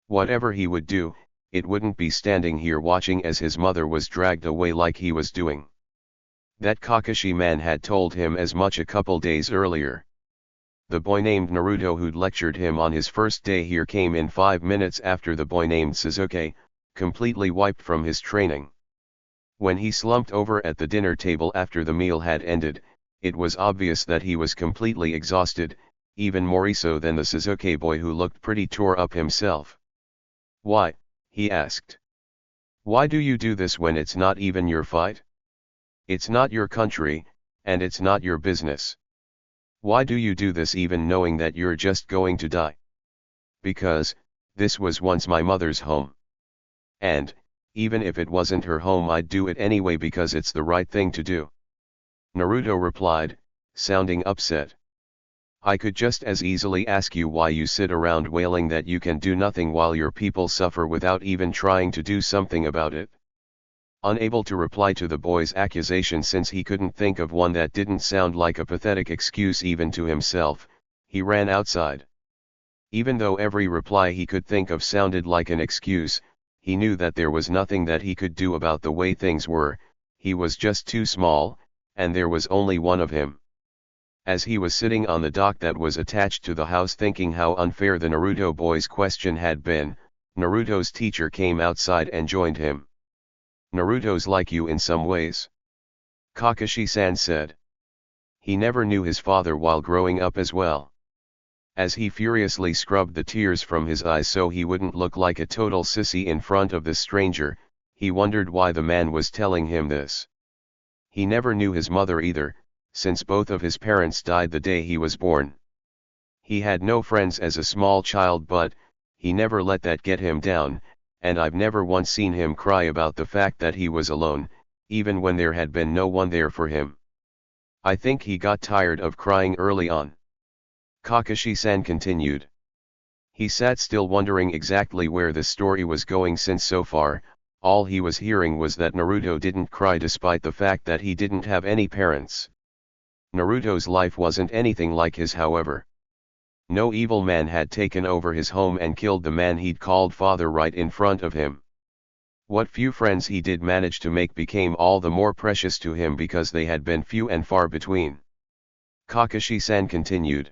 Whatever he would do, it wouldn't be standing here watching as his mother was dragged away like he was doing. That Kakashi man had told him as much a couple days earlier. The boy named Naruto who'd lectured him on his first day here came in 5 minutes after the boy named Sasuke, completely wiped from his training. When he slumped over at the dinner table after the meal had ended, it was obvious that he was completely exhausted, even more so than the Sasuke boy, who looked pretty tore up himself. "Why?" he asked. "Why do you do this when it's not even your fight? It's not your country, and it's not your business. Why do you do this even knowing that you're just going to die?" "Because this was once my mother's home. And even if it wasn't her home, I'd do it anyway because it's the right thing to do," Naruto replied, sounding upset. "I could just as easily ask you why you sit around wailing that you can do nothing while your people suffer without even trying to do something about it." Unable to reply to the boy's accusation since he couldn't think of one that didn't sound like a pathetic excuse even to himself, he ran outside. Even though every reply he could think of sounded like an excuse, he knew that there was nothing that he could do about the way things were. He was just too small, and there was only one of him. As he was sitting on the dock that was attached to the house thinking how unfair the Naruto boy's question had been, Naruto's teacher came outside and joined him. Naruto's like you in some ways. Kakashi-san said. He never knew his father while growing up as well. As he furiously scrubbed the tears from his eyes so he wouldn't look like a total sissy in front of this stranger, he wondered why the man was telling him this. He never knew his mother either, since both of his parents died the day he was born. He had no friends as a small child, but he never let that get him down, and I've never once seen him cry about the fact that he was alone, even when there had been no one there for him. I think he got tired of crying early on. Kakashi-san continued. He sat still wondering exactly where the story was going, since so far, all he was hearing was that Naruto didn't cry despite the fact that he didn't have any parents. Naruto's life wasn't anything like his, however. No evil man had taken over his home and killed the man he'd called father right in front of him. What few friends he did manage to make became all the more precious to him because they had been few and far between. Kakashi-san continued.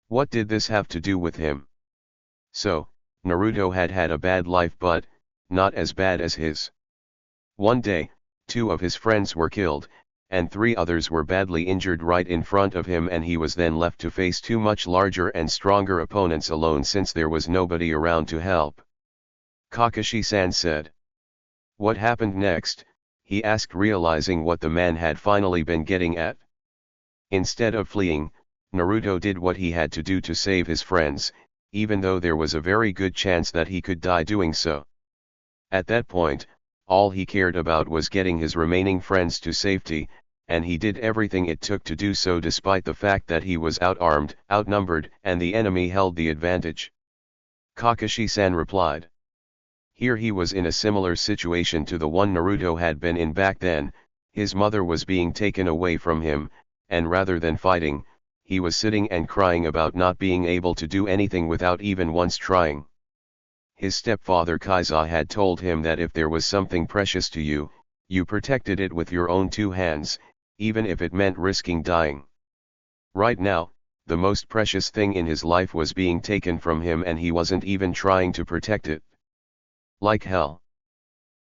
What did this have to do with him? So, Naruto had had a bad life, but not as bad as his. One day, 2 of his friends were killed, and 3 others were badly injured right in front of him, and he was then left to face 2 much larger and stronger opponents alone since there was nobody around to help. Kakashi-san said. What happened next? He asked, realizing what the man had finally been getting at. Instead of fleeing, Naruto did what he had to do to save his friends, even though there was a very good chance that he could die doing so. At that point, all he cared about was getting his remaining friends to safety, and he did everything it took to do so despite the fact that he was outarmed, outnumbered, and the enemy held the advantage. Kakashi-san replied. Here he was in a similar situation to the one Naruto had been in back then. His mother was being taken away from him, and rather than fighting, he was sitting and crying about not being able to do anything without even once trying. His stepfather Kaiza had told him that if there was something precious to you, you protected it with your own 2 hands, even if it meant risking dying. Right now, the most precious thing in his life was being taken from him, and he wasn't even trying to protect it. Like hell.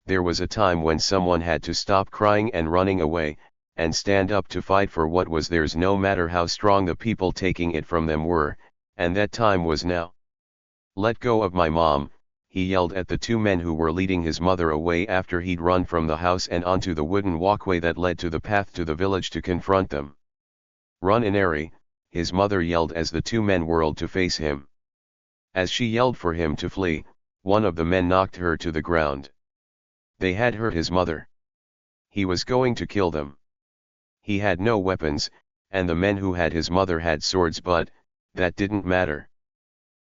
There was a time when someone had to stop crying and running away, and stand up to fight for what was theirs, no matter how strong the people taking it from them were, and that time was now. Let go of my mom, he yelled at the 2 men who were leading his mother away after he'd run from the house and onto the wooden walkway that led to the path to the village to confront them. Run, Inari, his mother yelled as the 2 men whirled to face him. As she yelled for him to flee, one of the men knocked her to the ground. They had hurt his mother. He was going to kill them. He had no weapons, and the men who had his mother had swords, but that didn't matter.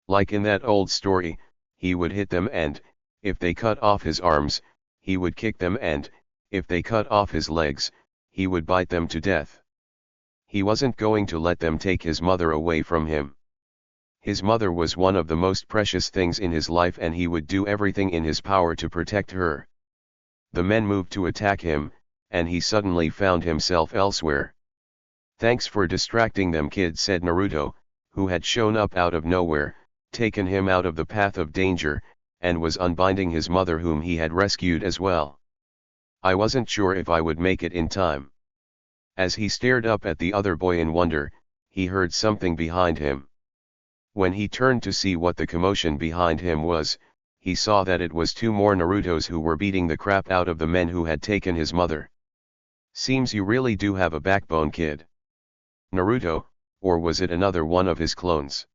Like in that old story, he would hit them, and if they cut off his arms, he would kick them, and if they cut off his legs, he would bite them to death. He wasn't going to let them take his mother away from him. His mother was one of the most precious things in his life, and he would do everything in his power to protect her. The men moved to attack him, and he suddenly found himself elsewhere. Thanks for distracting them, kid, said Naruto, who had shown up out of nowhere, taken him out of the path of danger, and was unbinding his mother, whom he had rescued as well. I wasn't sure if I would make it in time. As he stared up at the other boy in wonder, he heard something behind him. When he turned to see what the commotion behind him was, he saw that it was 2 more Narutos who were beating the crap out of the men who had taken his mother. Seems you really do have a backbone, kid. Naruto, or was it another one of his clones?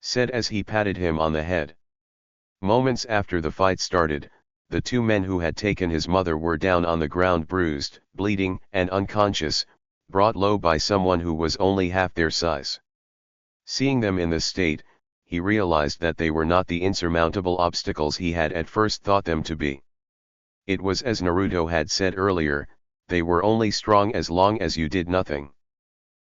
Said as he patted him on the head. Moments after the fight started, the 2 men who had taken his mother were down on the ground, bruised, bleeding, and unconscious, brought low by someone who was only half their size. Seeing them in this state, he realized that they were not the insurmountable obstacles he had at first thought them to be. It was as Naruto had said earlier, they were only strong as long as you did nothing.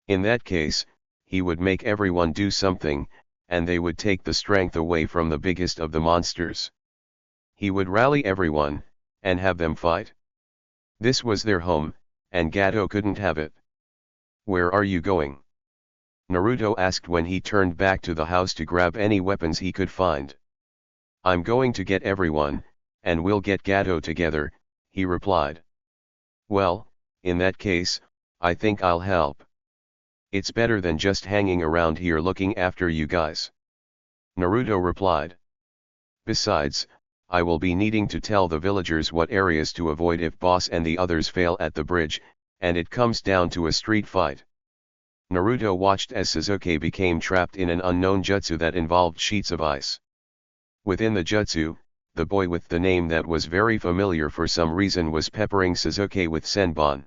In that case, he would make everyone do something, and they would take the strength away from the biggest of the monsters. He would rally everyone, and have them fight. This was their home, and Gato couldn't have it. Where are you going? Naruto asked when he turned back to the house to grab any weapons he could find. I'm going to get everyone, and we'll get Gato together, he replied. Well, in that case, I think I'll help. It's better than just hanging around here looking after you guys. Naruto replied. Besides, I will be needing to tell the villagers what areas to avoid if boss and the others fail at the bridge, and it comes down to a street fight. Naruto watched as Sasuke became trapped in an unknown jutsu that involved sheets of ice. Within the jutsu, the boy with the name that was very familiar for some reason was peppering Sasuke with senbon.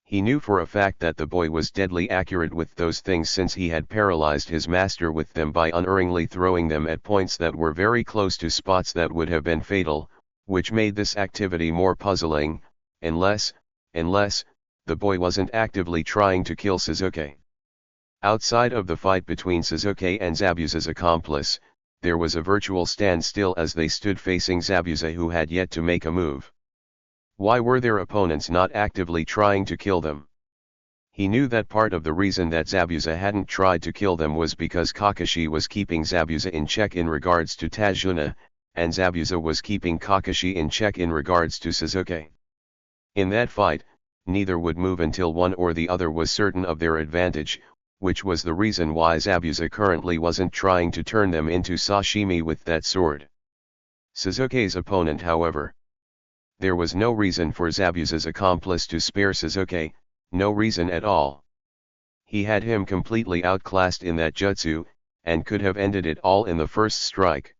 He knew for a fact that the boy was deadly accurate with those things since he had paralyzed his master with them by unerringly throwing them at points that were very close to spots that would have been fatal, which made this activity more puzzling, unless, the boy wasn't actively trying to kill Sasuke. Outside of the fight between Sasuke and Zabuza's accomplice, there was a virtual standstill as they stood facing Zabuza who had yet to make a move. Why were their opponents not actively trying to kill them? He knew that part of the reason that Zabuza hadn't tried to kill them was because Kakashi was keeping Zabuza in check in regards to Tajuna, and Zabuza was keeping Kakashi in check in regards to Sasuke. In that fight, neither would move until one or the other was certain of their advantage, which was the reason why Zabuza currently wasn't trying to turn them into sashimi with that sword. Sasuke's opponent, however. There was no reason for Zabuza's accomplice to spare Sasuke, no reason at all. He had him completely outclassed in that jutsu, and could have ended it all in the first strike.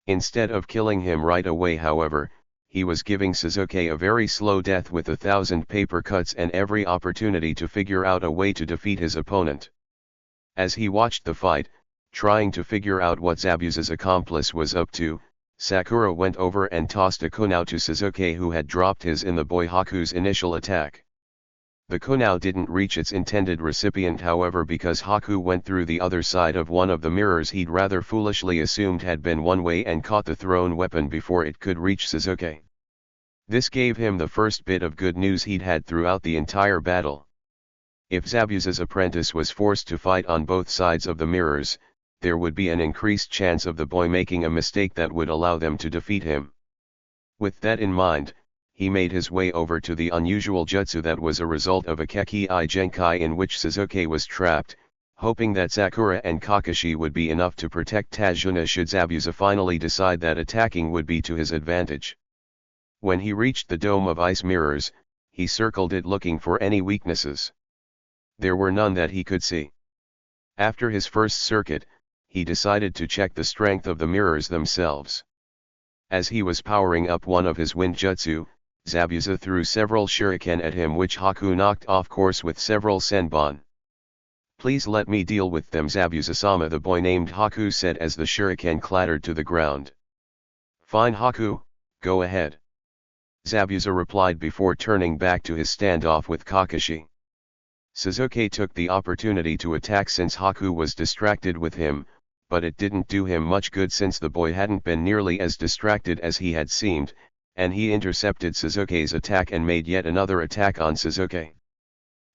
Instead of killing him right away, however, he was giving Sasuke a very slow death with 1,000 paper cuts and every opportunity to figure out a way to defeat his opponent. As he watched the fight, trying to figure out what Zabuza's accomplice was up to, Sakura went over and tossed a kunai to Sasuke who had dropped his in the boy Haku's initial attack. The kunai didn't reach its intended recipient, however, because Haku went through the other side of one of the mirrors he'd rather foolishly assumed had been one way and caught the thrown weapon before it could reach Sasuke. This gave him the first bit of good news he'd had throughout the entire battle. If Zabuza's apprentice was forced to fight on both sides of the mirrors, there would be an increased chance of the boy making a mistake that would allow them to defeat him. With that in mind, he made his way over to the unusual jutsu that was a result of a Kekki Genkai in which Sasuke was trapped, hoping that Sakura and Kakashi would be enough to protect Tajuna should Zabuza finally decide that attacking would be to his advantage. When he reached the dome of ice mirrors, he circled it looking for any weaknesses. There were none that he could see. After his first circuit, he decided to check the strength of the mirrors themselves. As he was powering up one of his wind jutsu, Zabuza threw several shuriken at him which Haku knocked off course with several senbon. Please let me deal with them, Zabuza-sama, the boy named Haku said as the shuriken clattered to the ground. Fine Haku, go ahead. Zabuza replied before turning back to his standoff with Kakashi. Sasuke took the opportunity to attack since Haku was distracted with him, but it didn't do him much good since the boy hadn't been nearly as distracted as he had seemed, and he intercepted Sasuke's attack and made yet another attack on Sasuke.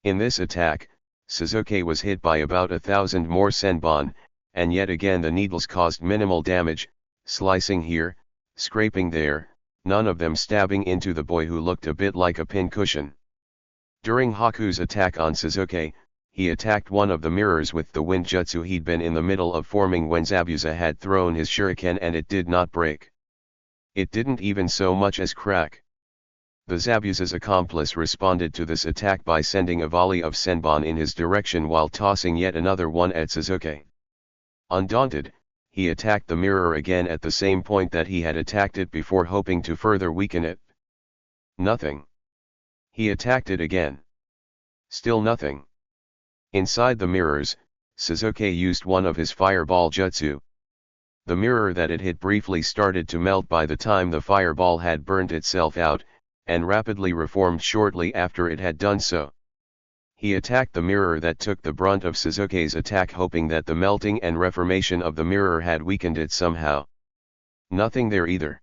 In this attack, Sasuke was hit by about 1,000 more senbon, and yet again the needles caused minimal damage, slicing here, scraping there, none of them stabbing into the boy who looked a bit like a pincushion. During Haku's attack on Sasuke, he attacked one of the mirrors with the wind jutsu he'd been in the middle of forming when Zabuza had thrown his shuriken and it did not break. It didn't even so much as crack. The Zabuza's accomplice responded to this attack by sending a volley of senbon in his direction while tossing yet another one at Sasuke. Undaunted, he attacked the mirror again at the same point that he had attacked it before, hoping to further weaken it. Nothing. He attacked it again. Still nothing. Inside the mirrors, Sasuke used one of his fireball jutsu. The mirror that it hit briefly started to melt by the time the fireball had burnt itself out, and rapidly reformed shortly after it had done so. He attacked the mirror that took the brunt of Sasuke's attack, hoping that the melting and reformation of the mirror had weakened it somehow. Nothing there either.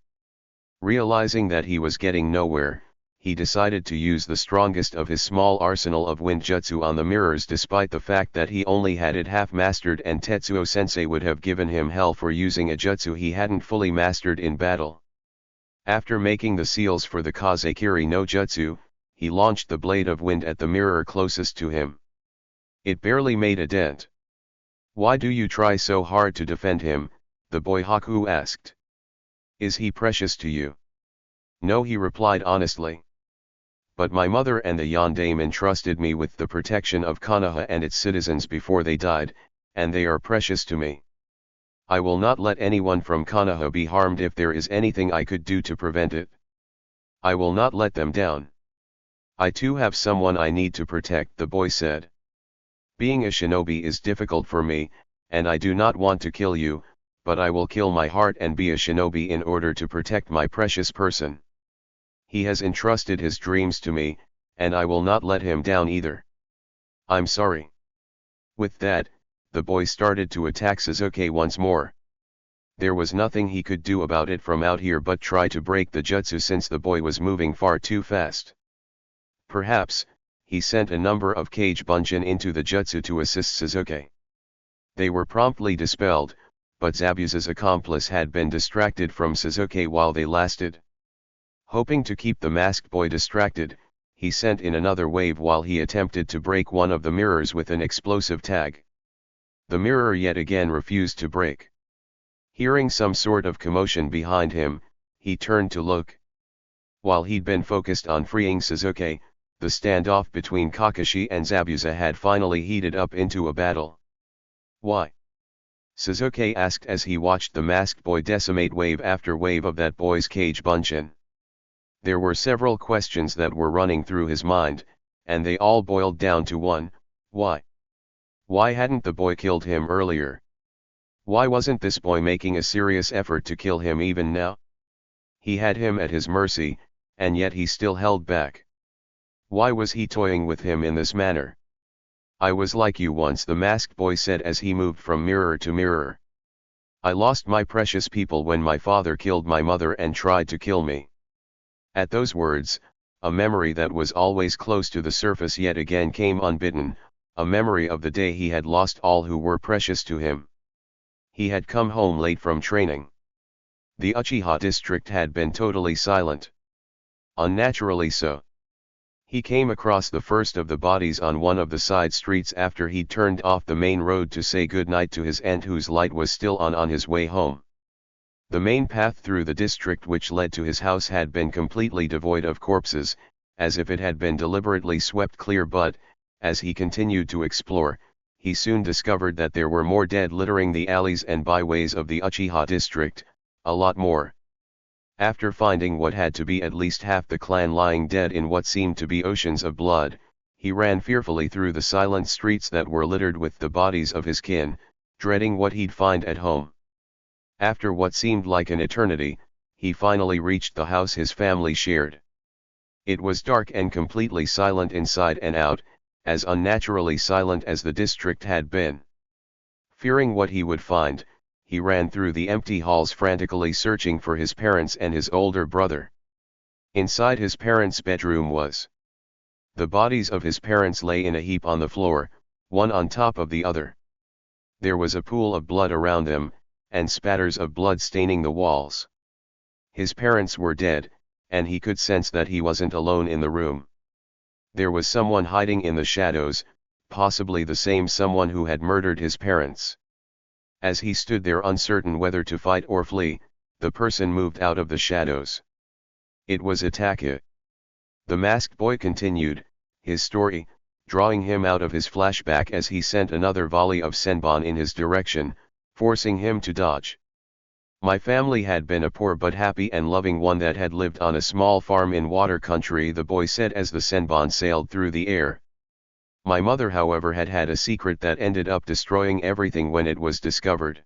Realizing that he was getting nowhere, he decided to use the strongest of his small arsenal of wind jutsu on the mirrors, despite the fact that he only had it half mastered and Tetsuo-sensei would have given him hell for using a jutsu he hadn't fully mastered in battle. After making the seals for the Kazekiri no Jutsu, he launched the blade of wind at the mirror closest to him. It barely made a dent. "Why do you try so hard to defend him?" the boy Haku asked. "Is he precious to you?" "No," he replied honestly. "But my mother and the Yondaime entrusted me with the protection of Konoha and its citizens before they died, and they are precious to me. I will not let anyone from Konoha be harmed if there is anything I could do to prevent it. I will not let them down. I too have someone I need to protect," the boy said. "Being a shinobi is difficult for me, and I do not want to kill you, but I will kill my heart and be a shinobi in order to protect my precious person. He has entrusted his dreams to me, and I will not let him down either. I'm sorry." With that, the boy started to attack Sasuke once more. There was nothing he could do about it from out here but try to break the jutsu since the boy was moving far too fast. Perhaps, he sent a number of Kage Bunshin into the jutsu to assist Sasuke. They were promptly dispelled, but Zabuza's accomplice had been distracted from Sasuke while they lasted. Hoping to keep the masked boy distracted, he sent in another wave while he attempted to break one of the mirrors with an explosive tag. The mirror yet again refused to break. Hearing some sort of commotion behind him, he turned to look. While he'd been focused on freeing Sasuke, the standoff between Kakashi and Zabuza had finally heated up into a battle. "Why?" Sasuke asked as he watched the masked boy decimate wave after wave of that boy's Kage Bunshin. There were several questions that were running through his mind, and they all boiled down to one: why? Why hadn't the boy killed him earlier? Why wasn't this boy making a serious effort to kill him even now? He had him at his mercy, and yet he still held back. Why was he toying with him in this manner? "I was like you once," the masked boy said as he moved from mirror to mirror. "I lost my precious people when my father killed my mother and tried to kill me." At those words, a memory that was always close to the surface yet again came unbidden, a memory of the day he had lost all who were precious to him. He had come home late from training. The Uchiha district had been totally silent. Unnaturally so. He came across the first of the bodies on one of the side streets after he'd turned off the main road to say goodnight to his aunt whose light was still on his way home. The main path through the district which led to his house had been completely devoid of corpses, as if it had been deliberately swept clear, but, as he continued to explore, he soon discovered that there were more dead littering the alleys and byways of the Uchiha district, a lot more. After finding what had to be at least half the clan lying dead in what seemed to be oceans of blood, he ran fearfully through the silent streets that were littered with the bodies of his kin, dreading what he'd find at home. After what seemed like an eternity, he finally reached the house his family shared. It was dark and completely silent inside and out, as unnaturally silent as the district had been. Fearing what he would find, he ran through the empty halls frantically searching for his parents and his older brother. Inside his parents' bedroom was. The bodies of his parents lay in a heap on the floor, one on top of the other. There was a pool of blood around them, and spatters of blood staining the walls. His parents were dead, and he could sense that he wasn't alone in the room. There was someone hiding in the shadows, possibly the same someone who had murdered his parents. As he stood there uncertain whether to fight or flee, the person moved out of the shadows. It was Itachi. The masked boy continued his story, drawing him out of his flashback as he sent another volley of senbon in his direction, forcing him to dodge. "My family had been a poor but happy and loving one that had lived on a small farm in water country," the boy said as the senbon sailed through the air. "My mother, however, had had a secret that ended up destroying everything when it was discovered.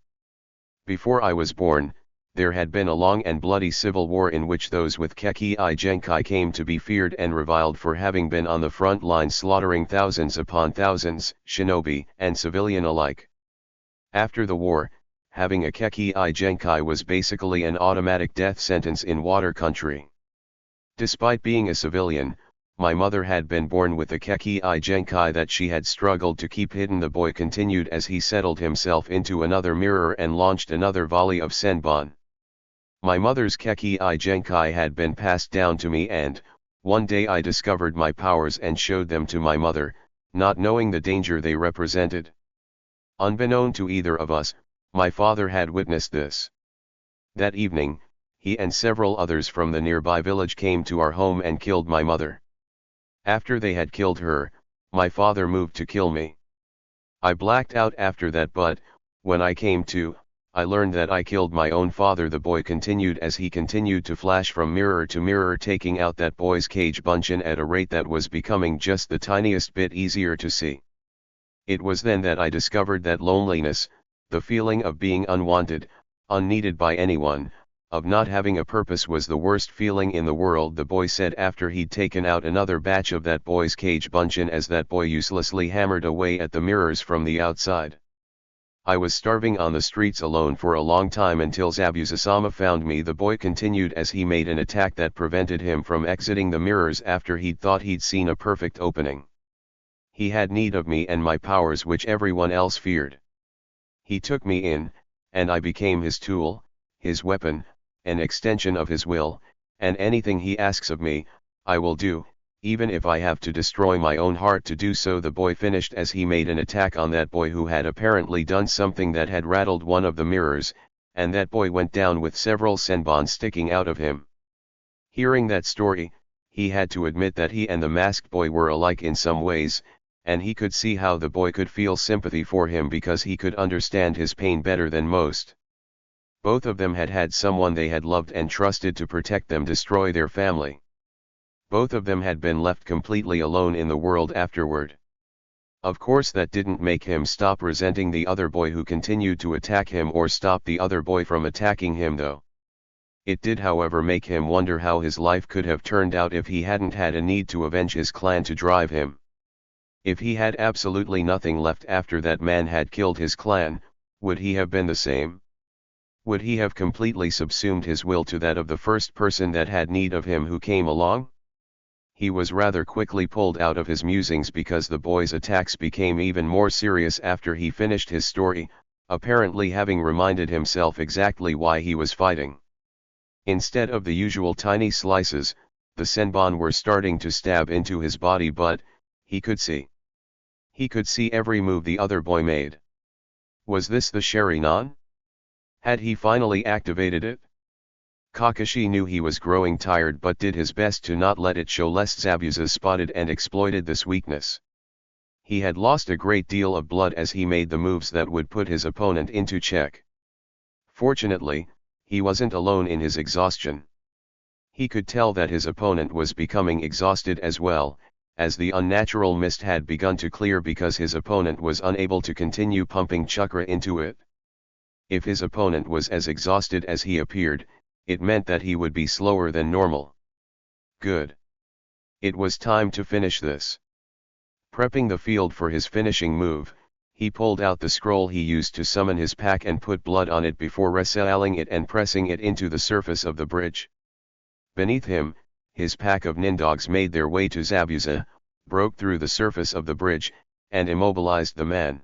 Before I was born, there had been a long and bloody civil war in which those with Kekii Genkai came to be feared and reviled for having been on the front line slaughtering thousands upon thousands, shinobi and civilian alike. After the war, having a Kekii Genkai was basically an automatic death sentence in water country. Despite being a civilian, my mother had been born with a Kekii Genkai that she had struggled to keep hidden," the boy continued as he settled himself into another mirror and launched another volley of senbon. My mother's Keki I Genkai had been passed down to me, and, one day I discovered my powers and showed them to my mother, not knowing the danger they represented. Unbeknown to either of us, my father had witnessed this. That evening, he and several others from the nearby village came to our home and killed my mother. After they had killed her, my father moved to kill me. I blacked out after that, but, when I came to, I learned that I killed my own father. The boy continued as he continued to flash from mirror to mirror, taking out that boy's cage bunchin at a rate that was becoming just the tiniest bit easier to see. It was then that I discovered that loneliness, the feeling of being unwanted, unneeded by anyone, of not having a purpose, was the worst feeling in the world, the boy said after he'd taken out another batch of that boy's cage bunchin as that boy uselessly hammered away at the mirrors from the outside. I was starving on the streets alone for a long time until Zabuza-sama found me, the boy continued as he made an attack that prevented him from exiting the mirrors after he'd thought he'd seen a perfect opening. He had need of me and my powers, which everyone else feared. He took me in, and I became his tool, his weapon, an extension of his will, and anything he asks of me, I will do, even if I have to destroy my own heart to do so, the boy finished as he made an attack on that boy who had apparently done something that had rattled one of the mirrors, and that boy went down with several senbon sticking out of him. Hearing that story, he had to admit that he and the masked boy were alike in some ways, and he could see how the boy could feel sympathy for him because he could understand his pain better than most. Both of them had had someone they had loved and trusted to protect them destroy their family. Both of them had been left completely alone in the world afterward. Of course that didn't make him stop resenting the other boy who continued to attack him, or stop the other boy from attacking him though. It did however make him wonder how his life could have turned out if he hadn't had a need to avenge his clan to drive him. If he had absolutely nothing left after that man had killed his clan, would he have been the same? Would he have completely subsumed his will to that of the first person that had need of him who came along? He was rather quickly pulled out of his musings because the boy's attacks became even more serious after he finished his story, apparently having reminded himself exactly why he was fighting. Instead of the usual tiny slices, the senbon were starting to stab into his body, but he could see. He could see every move the other boy made. Was this the Sharingan? Had he finally activated it? Kakashi knew he was growing tired but did his best to not let it show lest Zabuza spotted and exploited this weakness. He had lost a great deal of blood as he made the moves that would put his opponent into check. Fortunately, he wasn't alone in his exhaustion. He could tell that his opponent was becoming exhausted as well, as the unnatural mist had begun to clear because his opponent was unable to continue pumping chakra into it. If his opponent was as exhausted as he appeared, it meant that he would be slower than normal. Good. It was time to finish this. Prepping the field for his finishing move, he pulled out the scroll he used to summon his pack and put blood on it before resealing it and pressing it into the surface of the bridge. Beneath him, his pack of nindogs made their way to Zabuza, broke through the surface of the bridge, and immobilized the man.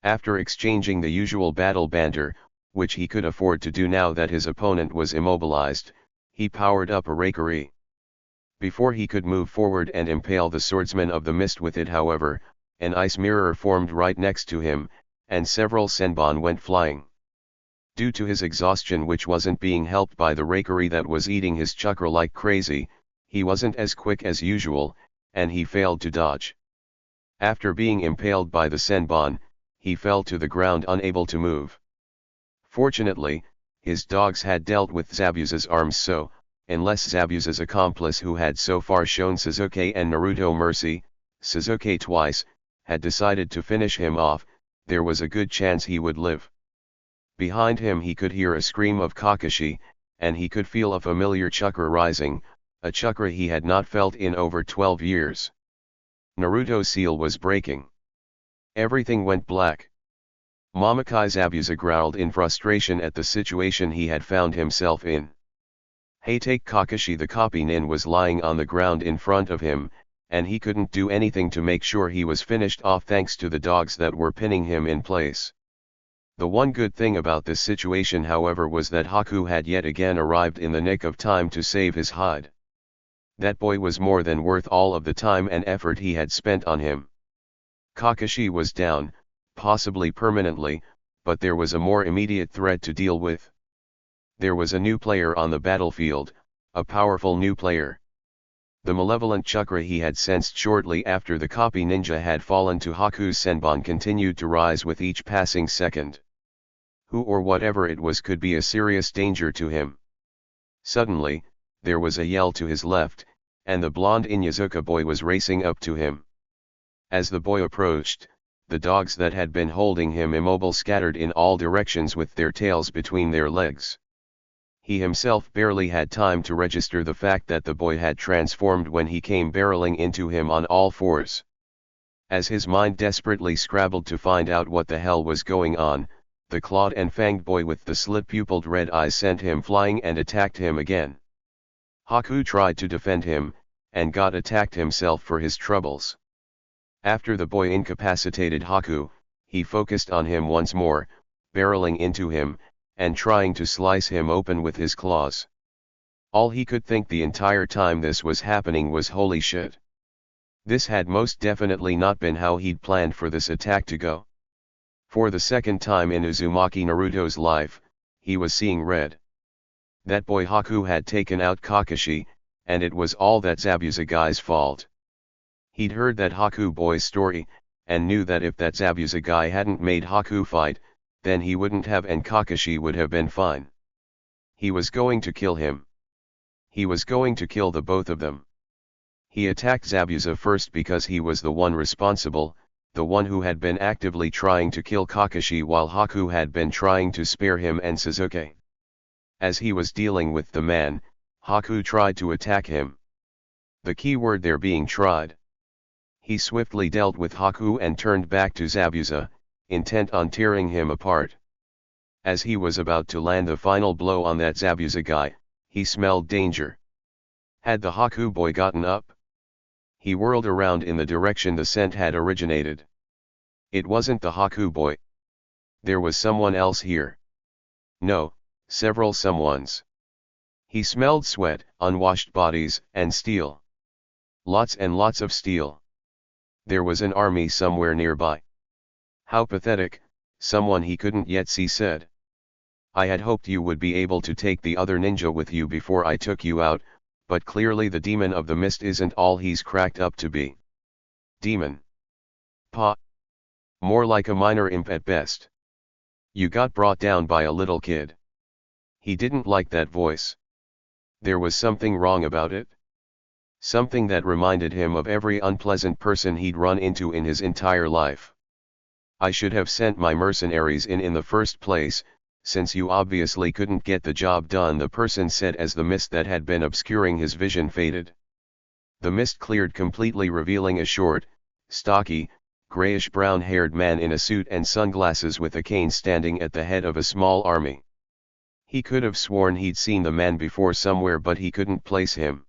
After exchanging the usual battle banter, which he could afford to do now that his opponent was immobilized, he powered up a Raikiri. Before he could move forward and impale the swordsman of the mist with it, however, an ice mirror formed right next to him, and several senbon went flying. Due to his exhaustion, which wasn't being helped by the Raikiri that was eating his chakra like crazy, he wasn't as quick as usual, and he failed to dodge. After being impaled by the senbon, he fell to the ground unable to move. Fortunately, his dogs had dealt with Zabuza's arms, so, unless Zabuza's accomplice who had so far shown Sasuke and Naruto mercy, Sasuke twice, had decided to finish him off, there was a good chance he would live. Behind him he could hear a scream of Kakashi, and he could feel a familiar chakra rising, a chakra he had not felt in over 12 years. Naruto's seal was breaking. Everything went black. Mamakai Zabuza growled in frustration at the situation he had found himself in. Hey, take Kakashi. The copy nin was lying on the ground in front of him, and he couldn't do anything to make sure he was finished off thanks to the dogs that were pinning him in place. The one good thing about this situation, however, was that Haku had yet again arrived in the nick of time to save his hide. That boy was more than worth all of the time and effort he had spent on him. Kakashi was down, possibly permanently, but there was a more immediate threat to deal with. There was a new player on the battlefield, a powerful new player. The malevolent chakra he had sensed shortly after the copy ninja had fallen to Haku's senbon continued to rise with each passing second. Who or whatever it was could be a serious danger to him. Suddenly, there was a yell to his left, and the blonde Inyazuka boy was racing up to him. As the boy approached, the dogs that had been holding him immobile scattered in all directions with their tails between their legs. He himself barely had time to register the fact that the boy had transformed when he came barreling into him on all fours. As his mind desperately scrabbled to find out what the hell was going on, the clawed and fanged boy with the slit-pupiled red eyes sent him flying and attacked him again. Haku tried to defend him, and got attacked himself for his troubles. After the boy incapacitated Haku, he focused on him once more, barreling into him, and trying to slice him open with his claws. All he could think the entire time this was happening was holy shit. This had most definitely not been how he'd planned for this attack to go. For the second time in Uzumaki Naruto's life, he was seeing red. That boy Haku had taken out Kakashi, and it was all that Zabuza guy's fault. He'd heard that Haku boy's story, and knew that if that Zabuza guy hadn't made Haku fight, then he wouldn't have and Kakashi would have been fine. He was going to kill him. He was going to kill the both of them. He attacked Zabuza first because he was the one responsible, the one who had been actively trying to kill Kakashi while Haku had been trying to spare him and Sasuke. As he was dealing with the man, Haku tried to attack him. The key word there being tried. He swiftly dealt with Haku and turned back to Zabuza, intent on tearing him apart. As he was about to land the final blow on that Zabuza guy, he smelled danger. Had the Haku boy gotten up? He whirled around in the direction the scent had originated. It wasn't the Haku boy. There was someone else here. No, several someones. He smelled sweat, unwashed bodies, and steel. Lots and lots of steel. There was an army somewhere nearby. How pathetic, someone he couldn't yet see said. I had hoped you would be able to take the other ninja with you before I took you out, but clearly the demon of the mist isn't all he's cracked up to be. Demon. Pa. More like a minor imp at best. You got brought down by a little kid. He didn't like that voice. There was something wrong about it. Something that reminded him of every unpleasant person he'd run into in his entire life. I should have sent my mercenaries in the first place, since you obviously couldn't get the job done, the person said as the mist that had been obscuring his vision faded. The mist cleared completely, revealing a short, stocky, grayish-brown-haired man in a suit and sunglasses with a cane standing at the head of a small army. He could have sworn he'd seen the man before somewhere, but he couldn't place him.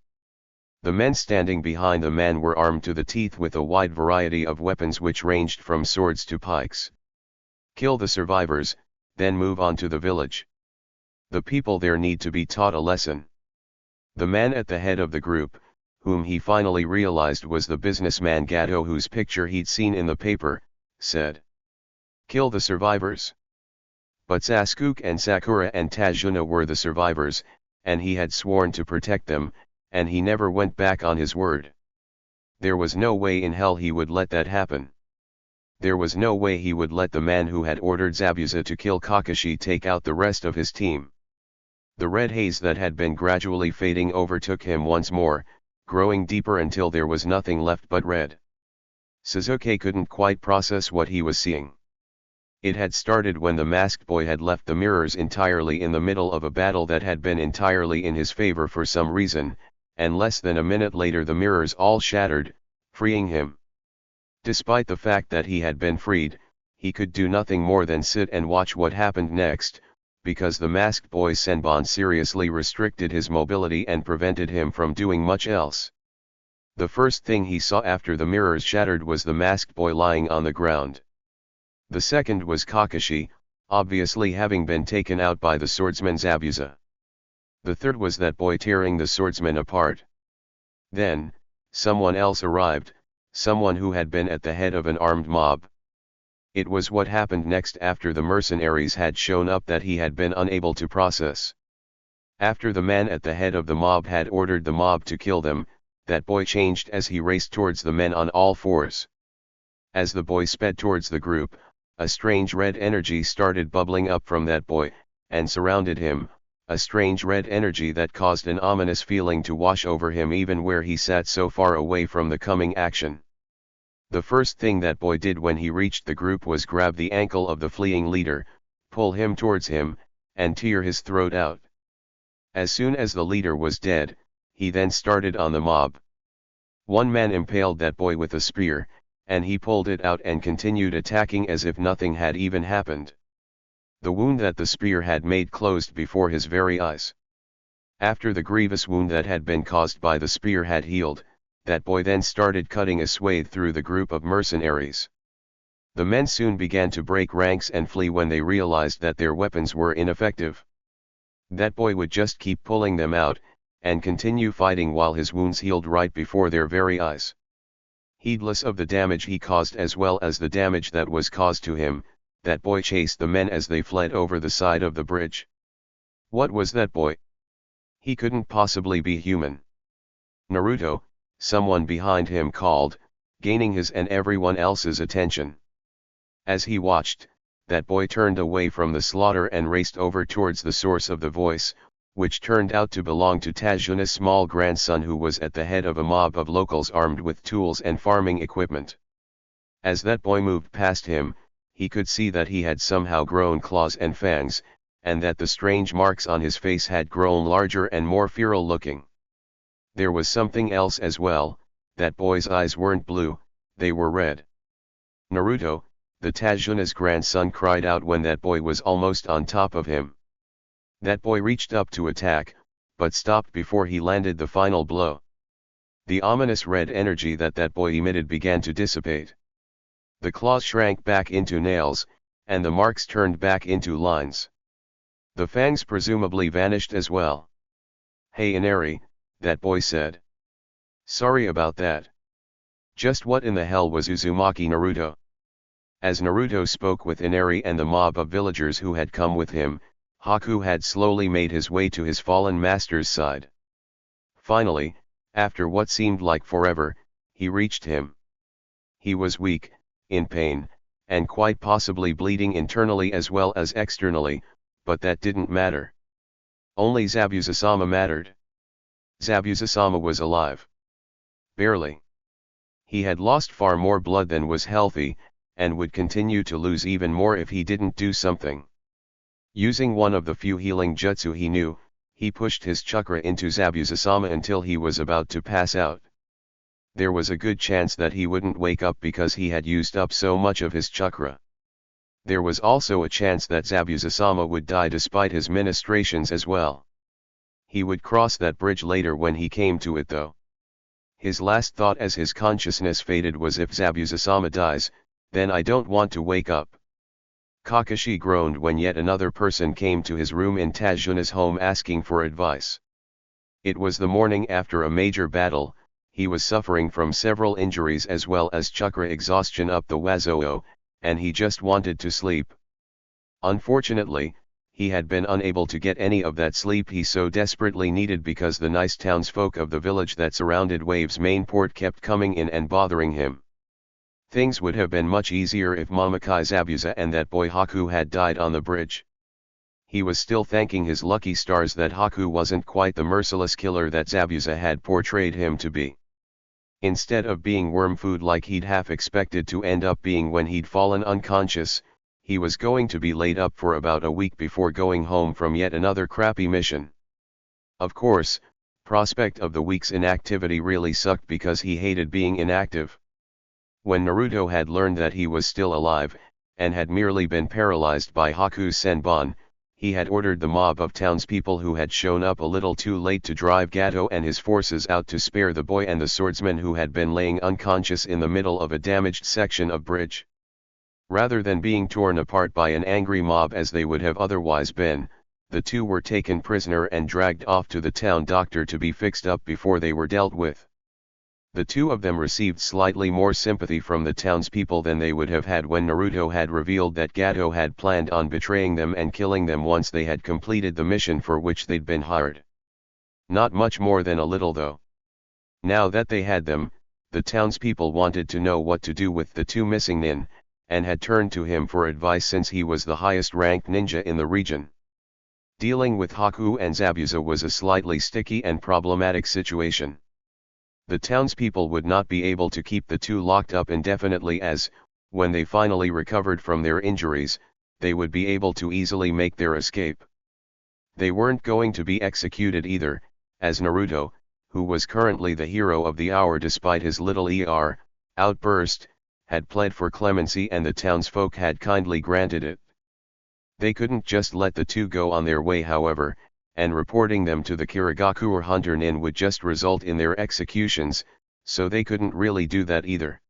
The men standing behind the man were armed to the teeth with a wide variety of weapons which ranged from swords to pikes. Kill the survivors, then move on to the village. The people there need to be taught a lesson. The man at the head of the group, whom he finally realized was the businessman Gato whose picture he'd seen in the paper, said. Kill the survivors. But Sasuke and Sakura and Tajuna were the survivors, and he had sworn to protect them, and he never went back on his word. There was no way in hell he would let that happen. There was no way he would let the man who had ordered Zabuza to kill Kakashi take out the rest of his team. The red haze that had been gradually fading overtook him once more, growing deeper until there was nothing left but red. Sasuke couldn't quite process what he was seeing. It had started when the masked boy had left the mirrors entirely in the middle of a battle that had been entirely in his favor for some reason, and less than a minute later the mirrors all shattered, freeing him. Despite the fact that he had been freed, he could do nothing more than sit and watch what happened next, because the masked boy's senbon seriously restricted his mobility and prevented him from doing much else. The first thing he saw after the mirrors shattered was the masked boy lying on the ground. The second was Kakashi, obviously having been taken out by the swordsman Zabuza. The third was that boy tearing the swordsman apart. Then, someone else arrived, someone who had been at the head of an armed mob. It was what happened next after the mercenaries had shown up that he had been unable to process. After the man at the head of the mob had ordered the mob to kill them, that boy changed as he raced towards the men on all fours. As the boy sped towards the group, a strange red energy started bubbling up from that boy, and surrounded him, a strange red energy that caused an ominous feeling to wash over him even where he sat so far away from the coming action. The first thing that boy did when he reached the group was grab the ankle of the fleeing leader, pull him towards him, and tear his throat out. As soon as the leader was dead, he then started on the mob. One man impaled that boy with a spear, and he pulled it out and continued attacking as if nothing had even happened. The wound that the spear had made closed before his very eyes. After the grievous wound that had been caused by the spear had healed, that boy then started cutting a swathe through the group of mercenaries. The men soon began to break ranks and flee when they realized that their weapons were ineffective. That boy would just keep pulling them out, and continue fighting while his wounds healed right before their very eyes. Heedless of the damage he caused as well as the damage that was caused to him, that boy chased the men as they fled over the side of the bridge. What was that boy? He couldn't possibly be human. Naruto, someone behind him called, gaining his and everyone else's attention. As he watched, that boy turned away from the slaughter and raced over towards the source of the voice, which turned out to belong to Tajuna's small grandson who was at the head of a mob of locals armed with tools and farming equipment. As that boy moved past him, he could see that he had somehow grown claws and fangs, and that the strange marks on his face had grown larger and more feral looking. There was something else as well, that boy's eyes weren't blue, they were red. Naruto, the Tajuna's grandson, cried out when that boy was almost on top of him. That boy reached up to attack, but stopped before he landed the final blow. The ominous red energy that boy emitted began to dissipate. The claws shrank back into nails, and the marks turned back into lines. The fangs presumably vanished as well. "Hey Inari," that boy said. "Sorry about that. Just what in the hell was Uzumaki Naruto?" As Naruto spoke with Inari and the mob of villagers who had come with him, Haku had slowly made his way to his fallen master's side. Finally, after what seemed like forever, he reached him. He was weak, in pain, and quite possibly bleeding internally as well as externally, but that didn't matter. Only Zabuza-sama mattered. Zabuza-sama was alive. Barely. He had lost far more blood than was healthy, and would continue to lose even more if he didn't do something. Using one of the few healing jutsu he knew, he pushed his chakra into Zabuza-sama until he was about to pass out. There was a good chance that he wouldn't wake up because he had used up so much of his chakra. There was also a chance that Zabuza-sama would die despite his ministrations as well. He would cross that bridge later when he came to it though. His last thought as his consciousness faded was, if Zabuza-sama dies, then I don't want to wake up. Kakashi groaned when yet another person came to his room in Tajuna's home asking for advice. It was the morning after a major battle. He was suffering from several injuries as well as chakra exhaustion up the wazoo, and he just wanted to sleep. Unfortunately, he had been unable to get any of that sleep he so desperately needed because the nice townsfolk of the village that surrounded Wave's main port kept coming in and bothering him. Things would have been much easier if Mamakai Zabuza and that boy Haku had died on the bridge. He was still thanking his lucky stars that Haku wasn't quite the merciless killer that Zabuza had portrayed him to be. Instead of being worm food like he'd half expected to end up being when he'd fallen unconscious, he was going to be laid up for about a week before going home from yet another crappy mission. Of course, prospect of the week's inactivity really sucked because he hated being inactive. When Naruto had learned that he was still alive, and had merely been paralyzed by Haku's senbon, he had ordered the mob of townspeople who had shown up a little too late to drive Gato and his forces out to spare the boy and the swordsman who had been laying unconscious in the middle of a damaged section of bridge. Rather than being torn apart by an angry mob as they would have otherwise been, the two were taken prisoner and dragged off to the town doctor to be fixed up before they were dealt with. The two of them received slightly more sympathy from the townspeople than they would have had when Naruto had revealed that Gato had planned on betraying them and killing them once they had completed the mission for which they'd been hired. Not much more than a little though. Now that they had them, the townspeople wanted to know what to do with the two missing nin, and had turned to him for advice since he was the highest-ranked ninja in the region. Dealing with Haku and Zabuza was a slightly sticky and problematic situation. The townspeople would not be able to keep the two locked up indefinitely as, when they finally recovered from their injuries, they would be able to easily make their escape. They weren't going to be executed either, as Naruto, who was currently the hero of the hour despite his little outburst, had pled for clemency and the townsfolk had kindly granted it. They couldn't just let the two go on their way however, and reporting them to the Kirigakure Hunter Nin would just result in their executions, so they couldn't really do that either.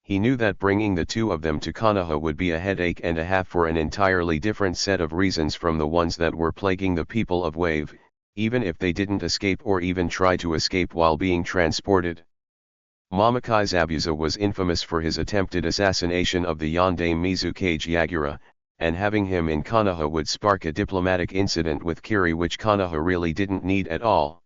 He knew that bringing the two of them to Konoha would be a headache and a half for an entirely different set of reasons from the ones that were plaguing the people of Wave, even if they didn't escape or even try to escape while being transported. Momokai Zabuza was infamous for his attempted assassination of the Yondaime Mizukage Yagura, and having him in Konoha would spark a diplomatic incident with Kiri which Konoha really didn't need at all.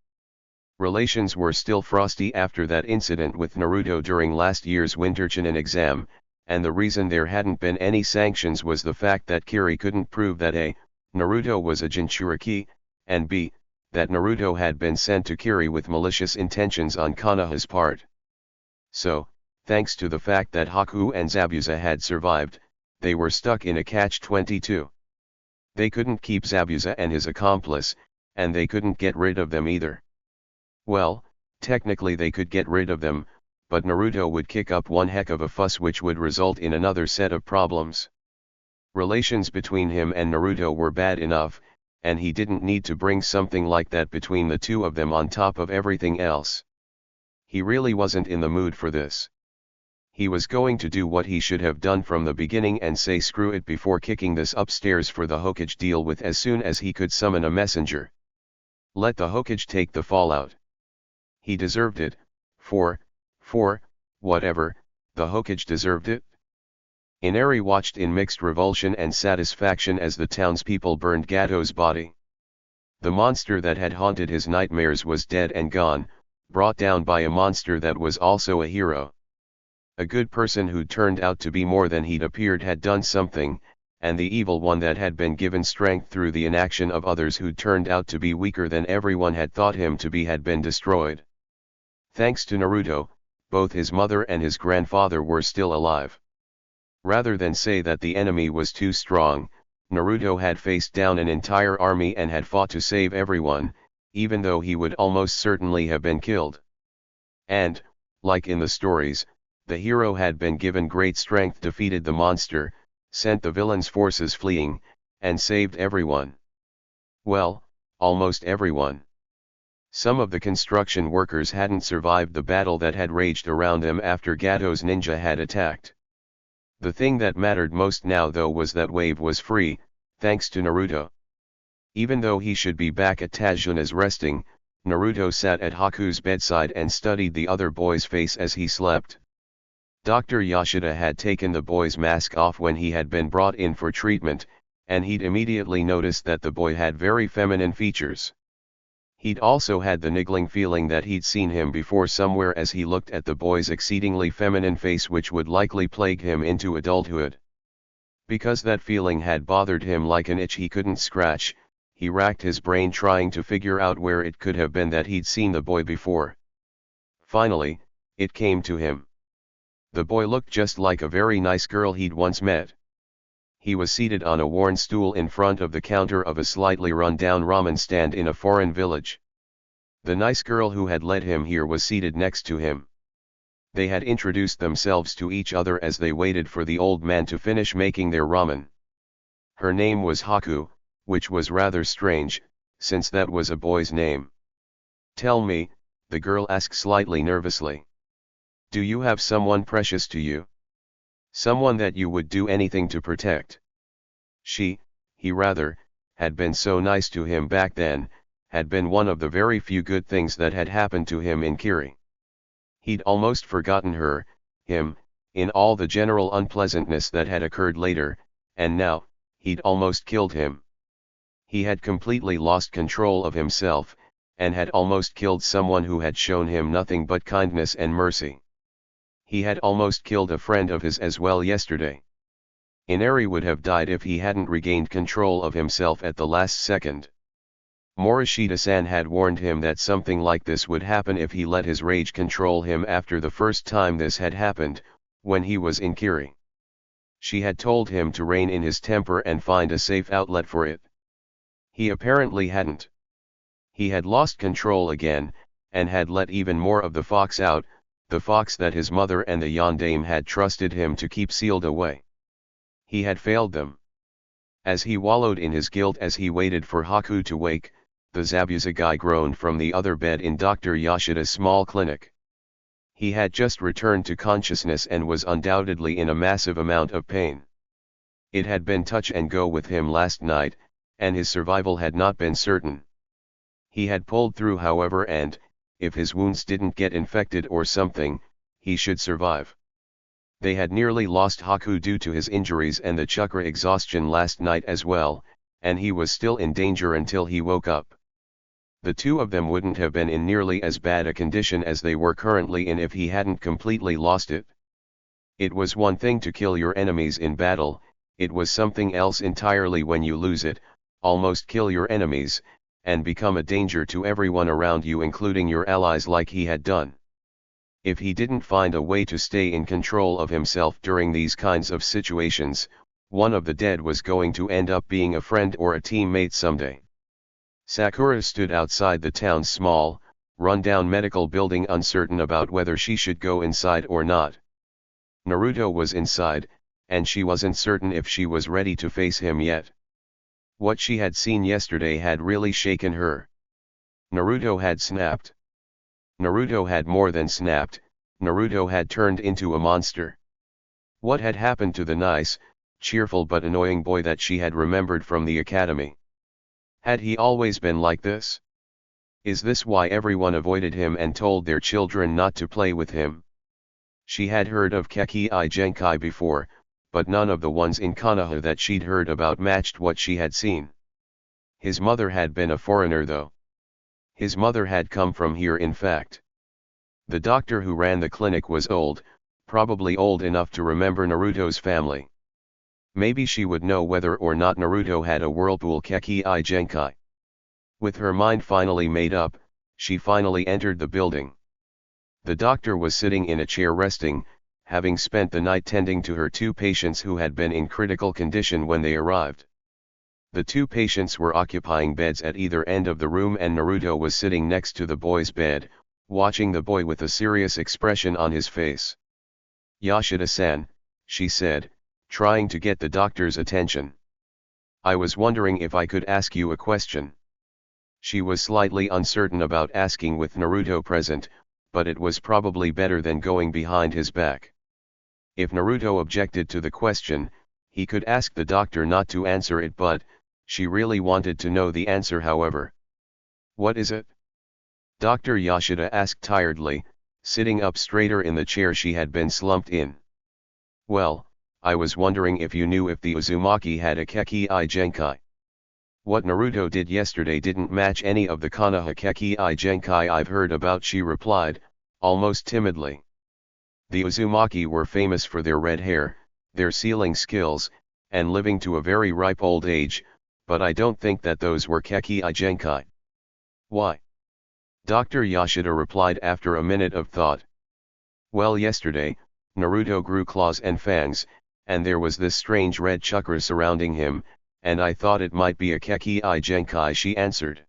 Relations were still frosty after that incident with Naruto during last year's Winter Chunin exam, and the reason there hadn't been any sanctions was the fact that Kiri couldn't prove that A. Naruto was a Jinchuriki, and B. that Naruto had been sent to Kiri with malicious intentions on Konoha's part. So, thanks to the fact that Haku and Zabuza had survived, they were stuck in a catch-22. They couldn't keep Zabuza and his accomplice, and they couldn't get rid of them either. Well, technically they could get rid of them, but Naruto would kick up one heck of a fuss which would result in another set of problems. Relations between him and Naruto were bad enough, and he didn't need to bring something like that between the two of them on top of everything else. He really wasn't in the mood for this. He was going to do what he should have done from the beginning and say screw it before kicking this upstairs for the Hokage deal with as soon as he could summon a messenger. Let the Hokage take the fallout. He deserved it, for, whatever, the Hokage deserved it. Inari watched in mixed revulsion and satisfaction as the townspeople burned Gato's body. The monster that had haunted his nightmares was dead and gone, brought down by a monster that was also a hero. A good person who turned out to be more than he'd appeared had done something, and the evil one that had been given strength through the inaction of others who turned out to be weaker than everyone had thought him to be had been destroyed. Thanks to Naruto, both his mother and his grandfather were still alive. Rather than say that the enemy was too strong, Naruto had faced down an entire army and had fought to save everyone, even though he would almost certainly have been killed. And, like in the stories, the hero had been given great strength, defeated the monster, sent the villain's forces fleeing, and saved everyone. Well, almost everyone. Some of the construction workers hadn't survived the battle that had raged around them after Gato's ninja had attacked. The thing that mattered most now though was that Wave was free, thanks to Naruto. Even though he should be back at Tajuna's resting, Naruto sat at Haku's bedside and studied the other boy's face as he slept. Dr. Yashida had taken the boy's mask off when he had been brought in for treatment, and he'd immediately noticed that the boy had very feminine features. He'd also had the niggling feeling that he'd seen him before somewhere as he looked at the boy's exceedingly feminine face which would likely plague him into adulthood. Because that feeling had bothered him like an itch he couldn't scratch, he racked his brain trying to figure out where it could have been that he'd seen the boy before. Finally, it came to him. The boy looked just like a very nice girl he'd once met. He was seated on a worn stool in front of the counter of a slightly run-down ramen stand in a foreign village. The nice girl who had led him here was seated next to him. They had introduced themselves to each other as they waited for the old man to finish making their ramen. Her name was Haku, which was rather strange, since that was a boy's name. "Tell me," the girl asked slightly nervously. "Do you have someone precious to you?" Someone that you would do anything to protect. He rather, had been so nice to him back then, had been one of the very few good things that had happened to him in Kiri. He'd almost forgotten her, him, in all the general unpleasantness that had occurred later, and now, he'd almost killed him. He had completely lost control of himself, and had almost killed someone who had shown him nothing but kindness and mercy. He had almost killed a friend of his as well yesterday. Inari would have died if he hadn't regained control of himself at the last second. Morishita-san had warned him that something like this would happen if he let his rage control him after the first time this had happened, when he was in Kiri. She had told him to rein in his temper and find a safe outlet for it. He apparently hadn't. He had lost control again, and had let even more of the fox out, the fox that his mother and the yondaime had trusted him to keep sealed away. He had failed them. As he wallowed in his guilt as he waited for Haku to wake, the Zabuzagai groaned from the other bed in Dr. Yashida's small clinic. He had just returned to consciousness and was undoubtedly in a massive amount of pain. It had been touch and go with him last night, and his survival had not been certain. He had pulled through however, and, if his wounds didn't get infected or something, he should survive. They had nearly lost Haku due to his injuries and the chakra exhaustion last night as well, and he was still in danger until he woke up. The two of them wouldn't have been in nearly as bad a condition as they were currently in if he hadn't completely lost it. It was one thing to kill your enemies in battle, it was something else entirely when you lose it, almost kill your enemies, and become a danger to everyone around you including your allies like he had done. If he didn't find a way to stay in control of himself during these kinds of situations, one of the dead was going to end up being a friend or a teammate someday. Sakura stood outside the town's small, run-down medical building uncertain about whether she should go inside or not. Naruto was inside, and she wasn't certain if she was ready to face him yet. What she had seen yesterday had really shaken her. Naruto had snapped. Naruto had more than snapped, Naruto had turned into a monster. What had happened to the nice, cheerful but annoying boy that she had remembered from the academy? Had he always been like this? Is this why everyone avoided him and told their children not to play with him? She had heard of Kekii Genkai before, but none of the ones in Konoha that she'd heard about matched what she had seen. His mother had been a foreigner though. His mother had come from here in fact. The doctor who ran the clinic was old, probably old enough to remember Naruto's family. Maybe she would know whether or not Naruto had a whirlpool Kekii Genkai. With her mind finally made up, she finally entered the building. The doctor was sitting in a chair resting, having spent the night tending to her two patients who had been in critical condition when they arrived. The two patients were occupying beds at either end of the room and Naruto was sitting next to the boy's bed, watching the boy with a serious expression on his face. "Yashida-san," she said, trying to get the doctor's attention. "I was wondering if I could ask you a question." She was slightly uncertain about asking with Naruto present, but it was probably better than going behind his back. If Naruto objected to the question, he could ask the doctor not to answer it, but she really wanted to know the answer however. "What is it?" Dr. Yashida asked tiredly, sitting up straighter in the chair she had been slumped in. "Well, I was wondering if you knew if the Uzumaki had a Kekii Genkai. What Naruto did yesterday didn't match any of the Konoha Kekii Genkai I've heard about," she replied, almost timidly. The Uzumaki were famous for their red hair, their sealing skills, and living to a very ripe old age, but I don't think that those were Kekii Genkai. "Why?" Dr. Yashida replied after a minute of thought. "Well, yesterday, Naruto grew claws and fangs, and there was this strange red chakra surrounding him, and I thought it might be a Kekii Genkai," she answered.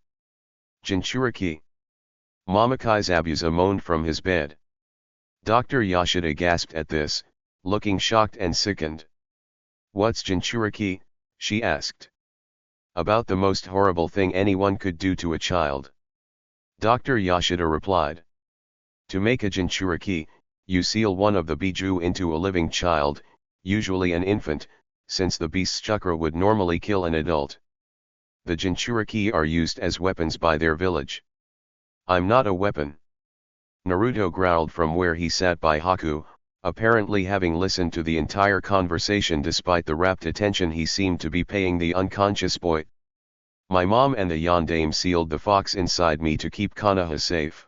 "Jinchuriki?" Mamakai Zabuza moaned from his bed. Dr. Yashida gasped at this, looking shocked and sickened. "What's Jinchuriki?" she asked. "About the most horrible thing anyone could do to a child." Dr. Yashida replied. "To make a Jinchuriki, you seal one of the Biju into a living child, usually an infant, since the beast's chakra would normally kill an adult. The Jinchuriki are used as weapons by their village. I'm not a weapon. Naruto growled from where he sat by Haku, apparently having listened to the entire conversation despite the rapt attention he seemed to be paying the unconscious boy. My mom and the yondaime sealed the fox inside me to keep Konoha safe.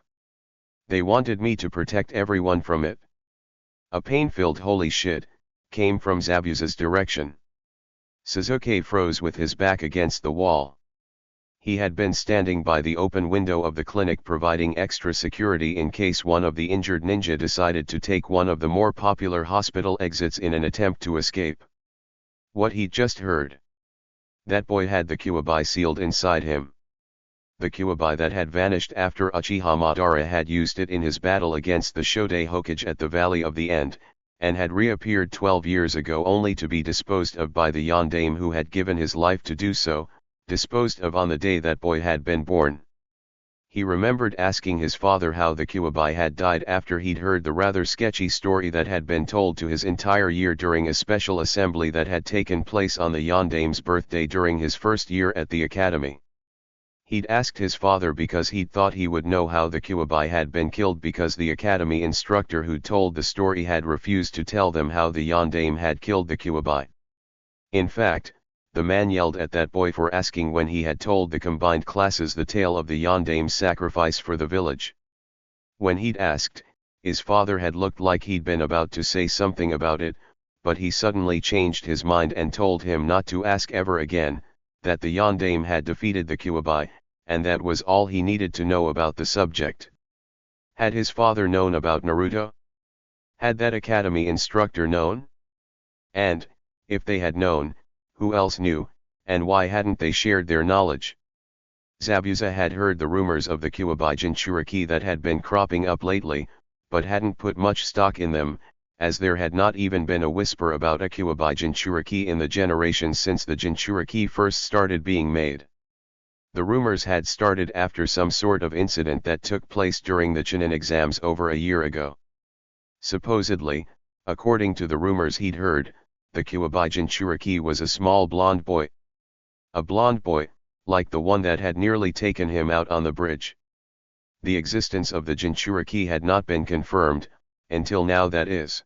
They wanted me to protect everyone from it. A pain-filled holy shit came from Zabuza's direction. Sasuke froze with his back against the wall. He had been standing by the open window of the clinic providing extra security in case one of the injured ninja decided to take one of the more popular hospital exits in an attempt to escape. What he'd just heard. That boy had the Kyuubi sealed inside him. The Kyuubi that had vanished after Uchiha Madara had used it in his battle against the Shoday Hokage at the Valley of the End, and had reappeared 12 years ago only to be disposed of by the yondaime who had given his life to do so, disposed of on the day that boy had been born. He remembered asking his father how the Kyuubi had died after he'd heard the rather sketchy story that had been told to his entire year during a special assembly that had taken place on the yondaime's birthday during his first year at the academy. He'd asked his father because he'd thought he would know how the Kyuubi had been killed because the academy instructor who'd told the story had refused to tell them how the yondaime had killed the Kyuubi. In fact, the man yelled at that boy for asking when he had told the combined classes the tale of the yondaime's sacrifice for the village. When he'd asked, his father had looked like he'd been about to say something about it, but he suddenly changed his mind and told him not to ask ever again, that the yondaime had defeated the Kyuubi, and that was all he needed to know about the subject. Had his father known about Naruto? Had that academy instructor known? And, if they had known, who else knew, and why hadn't they shared their knowledge? Zabuza had heard the rumors of the Kyuubi Jinchuriki that had been cropping up lately, but hadn't put much stock in them, as there had not even been a whisper about a Kyuubi Jinchuriki in the generations since the Jinchuriki first started being made. The rumors had started after some sort of incident that took place during the Chunin exams over a year ago. Supposedly, according to the rumors he'd heard, the Kyuubi Jinchuriki was a small blonde boy. A blonde boy, like the one that had nearly taken him out on the bridge. The existence of the Jinchuriki had not been confirmed, until now that is.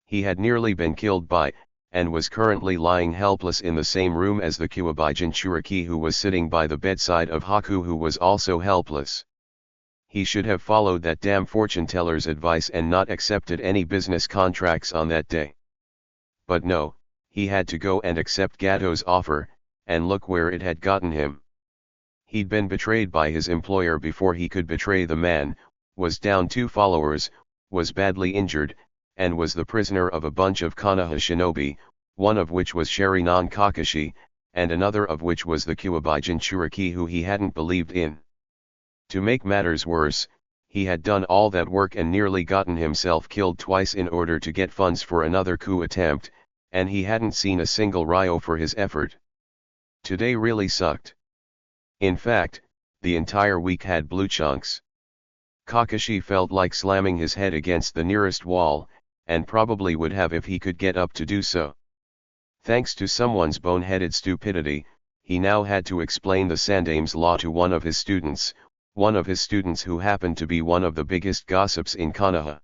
He had nearly been killed by, and was currently lying helpless in the same room as the Kyuubi Jinchuriki who was sitting by the bedside of Haku who was also helpless. He should have followed that damn fortune teller's advice and not accepted any business contracts on that day. But no, he had to go and accept Gato's offer, and look where it had gotten him. He'd been betrayed by his employer before he could betray the man, was down 2 followers, was badly injured, and was the prisoner of a bunch of Konoha shinobi, one of which was Sharinan Kakashi, and another of which was the Kyuubi Jinchuriki who he hadn't believed in. To make matters worse, he had done all that work and nearly gotten himself killed twice in order to get funds for another coup attempt, and he hadn't seen a single Ryo for his effort. Today really sucked. In fact, the entire week had blue chunks. Kakashi felt like slamming his head against the nearest wall, and probably would have if he could get up to do so. Thanks to someone's boneheaded stupidity, he now had to explain the Sandaime's law to one of his students who happened to be one of the biggest gossips in Konoha.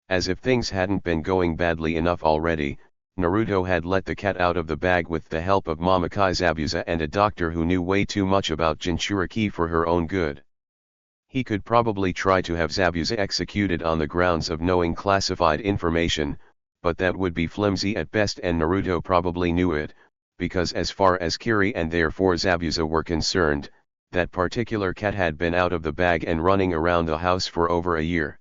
As if things hadn't been going badly enough already, Naruto had let the cat out of the bag with the help of Mamakai Zabuza and a doctor who knew way too much about Jinchuriki for her own good. He could probably try to have Zabuza executed on the grounds of knowing classified information, but that would be flimsy at best and Naruto probably knew it, because as far as Kiri and therefore Zabuza were concerned, that particular cat had been out of the bag and running around the house for over a year.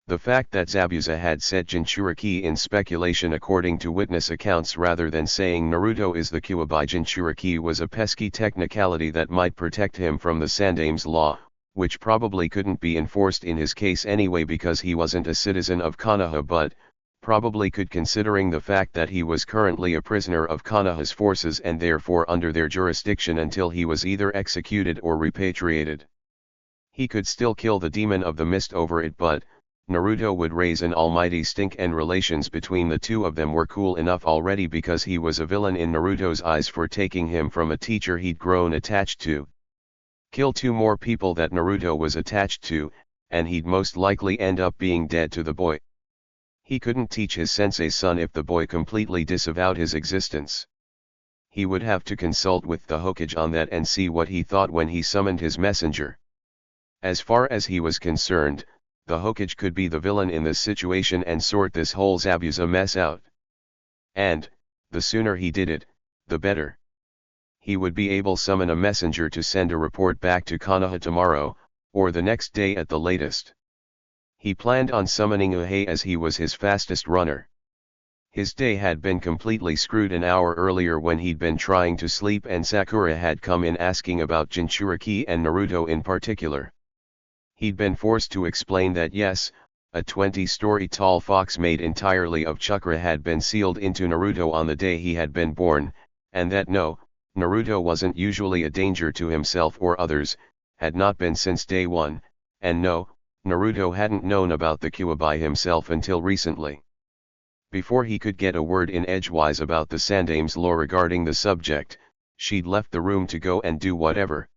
The fact that Zabuza had said Jinchuriki in speculation according to witness accounts rather than saying Naruto is the Kyuubi Jinchuriki was a pesky technicality that might protect him from the Sandaime's law, which probably couldn't be enforced in his case anyway because he wasn't a citizen of Konoha but, probably could considering the fact that he was currently a prisoner of Konoha's forces and therefore under their jurisdiction until he was either executed or repatriated. He could still kill the demon of the mist over it but, Naruto would raise an almighty stink, and relations between the two of them were cool enough already because he was a villain in Naruto's eyes for taking him from a teacher he'd grown attached to. Kill 2 more people that Naruto was attached to, and he'd most likely end up being dead to the boy. He couldn't teach his sensei's son if the boy completely disavowed his existence. He would have to consult with the Hokage on that and see what he thought when he summoned his messenger. As far as he was concerned, the Hokage could be the villain in this situation and sort this whole Zabuza mess out. And, the sooner he did it, the better. He would be able to summon a messenger to send a report back to Konoha tomorrow, or the next day at the latest. He planned on summoning Uhei as he was his fastest runner. His day had been completely screwed an hour earlier when he'd been trying to sleep and Sakura had come in asking about Jinchuriki and Naruto in particular. He'd been forced to explain that yes, a 20-story tall fox made entirely of chakra had been sealed into Naruto on the day he had been born, and that no, Naruto wasn't usually a danger to himself or others, had not been since day one, and no, Naruto hadn't known about the Kyuubi himself until recently. Before he could get a word in edgewise about the Sandame's lore regarding the subject, she'd left the room to go and do whatever.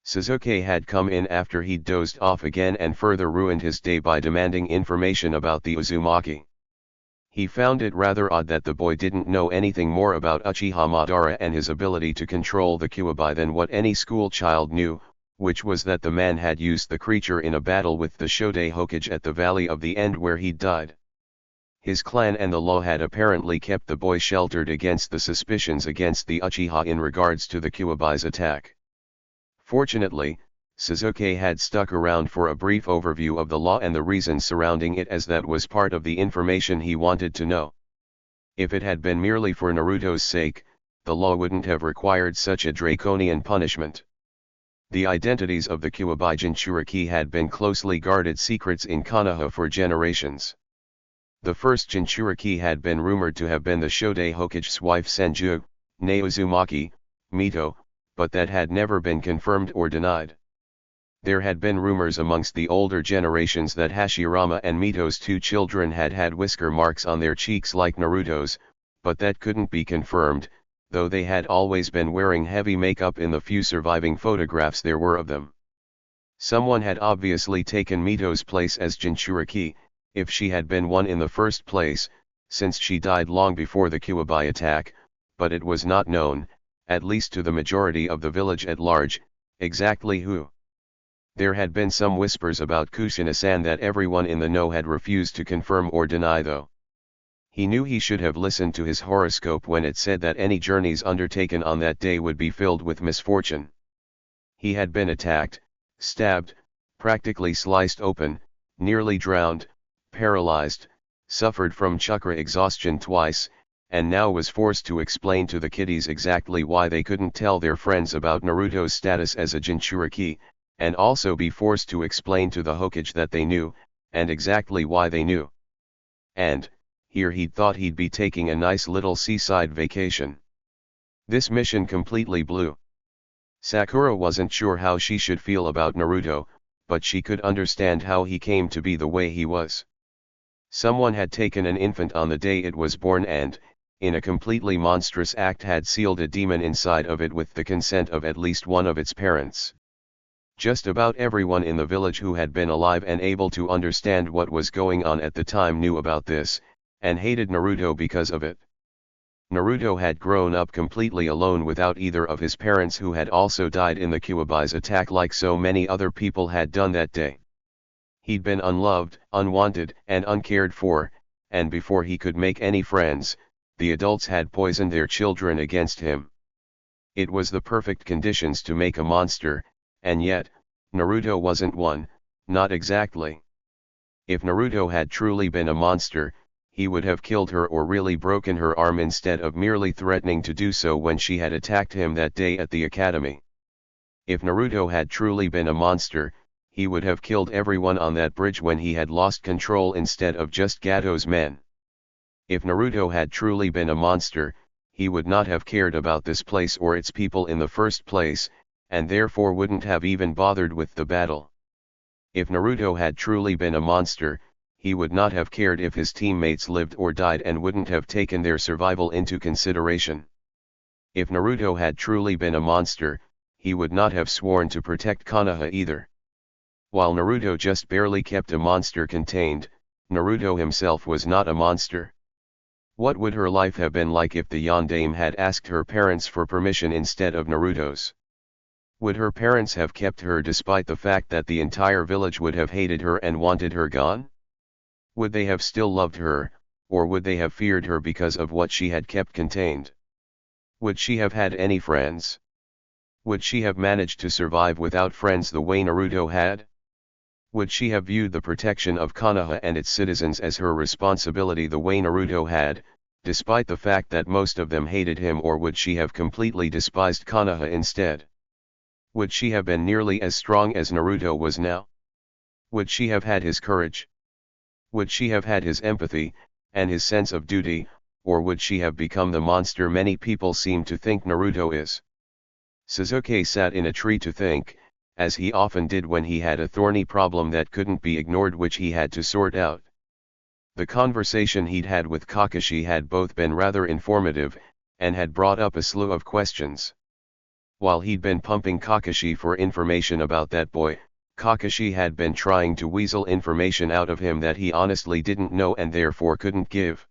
Sasuke had come in after he'd dozed off again and further ruined his day by demanding information about the Uzumaki. He found it rather odd that the boy didn't know anything more about Uchiha Madara and his ability to control the Kyuubi than what any school child knew, which was that the man had used the creature in a battle with the Shode Hokage at the Valley of the End where he'd died. His clan and the law had apparently kept the boy sheltered against the suspicions against the Uchiha in regards to the Kyuubi's attack. Fortunately, Sasuke had stuck around for a brief overview of the law and the reasons surrounding it, as that was part of the information he wanted to know. If it had been merely for Naruto's sake, the law wouldn't have required such a draconian punishment. The identities of the Kyuubi Jinchuriki had been closely guarded secrets in Konoha for generations. The first Jinchuriki had been rumored to have been the Shode Hokage's wife Senju, née Uzumaki, Mito, but that had never been confirmed or denied. There had been rumors amongst the older generations that Hashirama and Mito's 2 children had had whisker marks on their cheeks like Naruto's, but that couldn't be confirmed, though they had always been wearing heavy makeup in the few surviving photographs there were of them. Someone had obviously taken Mito's place as Jinchuriki, if she had been one in the first place, since she died long before the Kyuubi attack, but it was not known, at least to the majority of the village at large, exactly who. There had been some whispers about Kushina-san that everyone in the know had refused to confirm or deny though. He knew he should have listened to his horoscope when it said that any journeys undertaken on that day would be filled with misfortune. He had been attacked, stabbed, practically sliced open, nearly drowned, paralyzed, suffered from chakra exhaustion twice, and now was forced to explain to the kiddies exactly why they couldn't tell their friends about Naruto's status as a Jinchuriki, and also be forced to explain to the Hokage that they knew, and exactly why they knew. And, here he'd thought he'd be taking a nice little seaside vacation. This mission completely blew. Sakura wasn't sure how she should feel about Naruto, but she could understand how he came to be the way he was. Someone had taken an infant on the day it was born and, in a completely monstrous act, had sealed a demon inside of it with the consent of at least one of its parents. Just about everyone in the village who had been alive and able to understand what was going on at the time knew about this, and hated Naruto because of it. Naruto had grown up completely alone without either of his parents, who had also died in the Kyuubi's attack like so many other people had done that day. He'd been unloved, unwanted, and uncared for, and before he could make any friends, the adults had poisoned their children against him. It was the perfect conditions to make a monster, and yet, Naruto wasn't one, not exactly. If Naruto had truly been a monster, he would have killed her or really broken her arm instead of merely threatening to do so when she had attacked him that day at the academy. If Naruto had truly been a monster, he would have killed everyone on that bridge when he had lost control instead of just Gato's men. If Naruto had truly been a monster, he would not have cared about this place or its people in the first place, and therefore wouldn't have even bothered with the battle. If Naruto had truly been a monster, he would not have cared if his teammates lived or died and wouldn't have taken their survival into consideration. If Naruto had truly been a monster, he would not have sworn to protect Konoha either. While Naruto just barely kept a monster contained, Naruto himself was not a monster. What would her life have been like if the yondaime had asked her parents for permission instead of Naruto's? Would her parents have kept her despite the fact that the entire village would have hated her and wanted her gone? Would they have still loved her, or would they have feared her because of what she had kept contained? Would she have had any friends? Would she have managed to survive without friends the way Naruto had? Would she have viewed the protection of Konoha and its citizens as her responsibility the way Naruto had, despite the fact that most of them hated him, or would she have completely despised Konoha instead? Would she have been nearly as strong as Naruto was now? Would she have had his courage? Would she have had his empathy, and his sense of duty, or would she have become the monster many people seem to think Naruto is? Sasuke sat in a tree to think, as he often did when he had a thorny problem that couldn't be ignored which he had to sort out. The conversation he'd had with Kakashi had both been rather informative, and had brought up a slew of questions. While he'd been pumping Kakashi for information about that boy, Kakashi had been trying to weasel information out of him that he honestly didn't know and therefore couldn't give.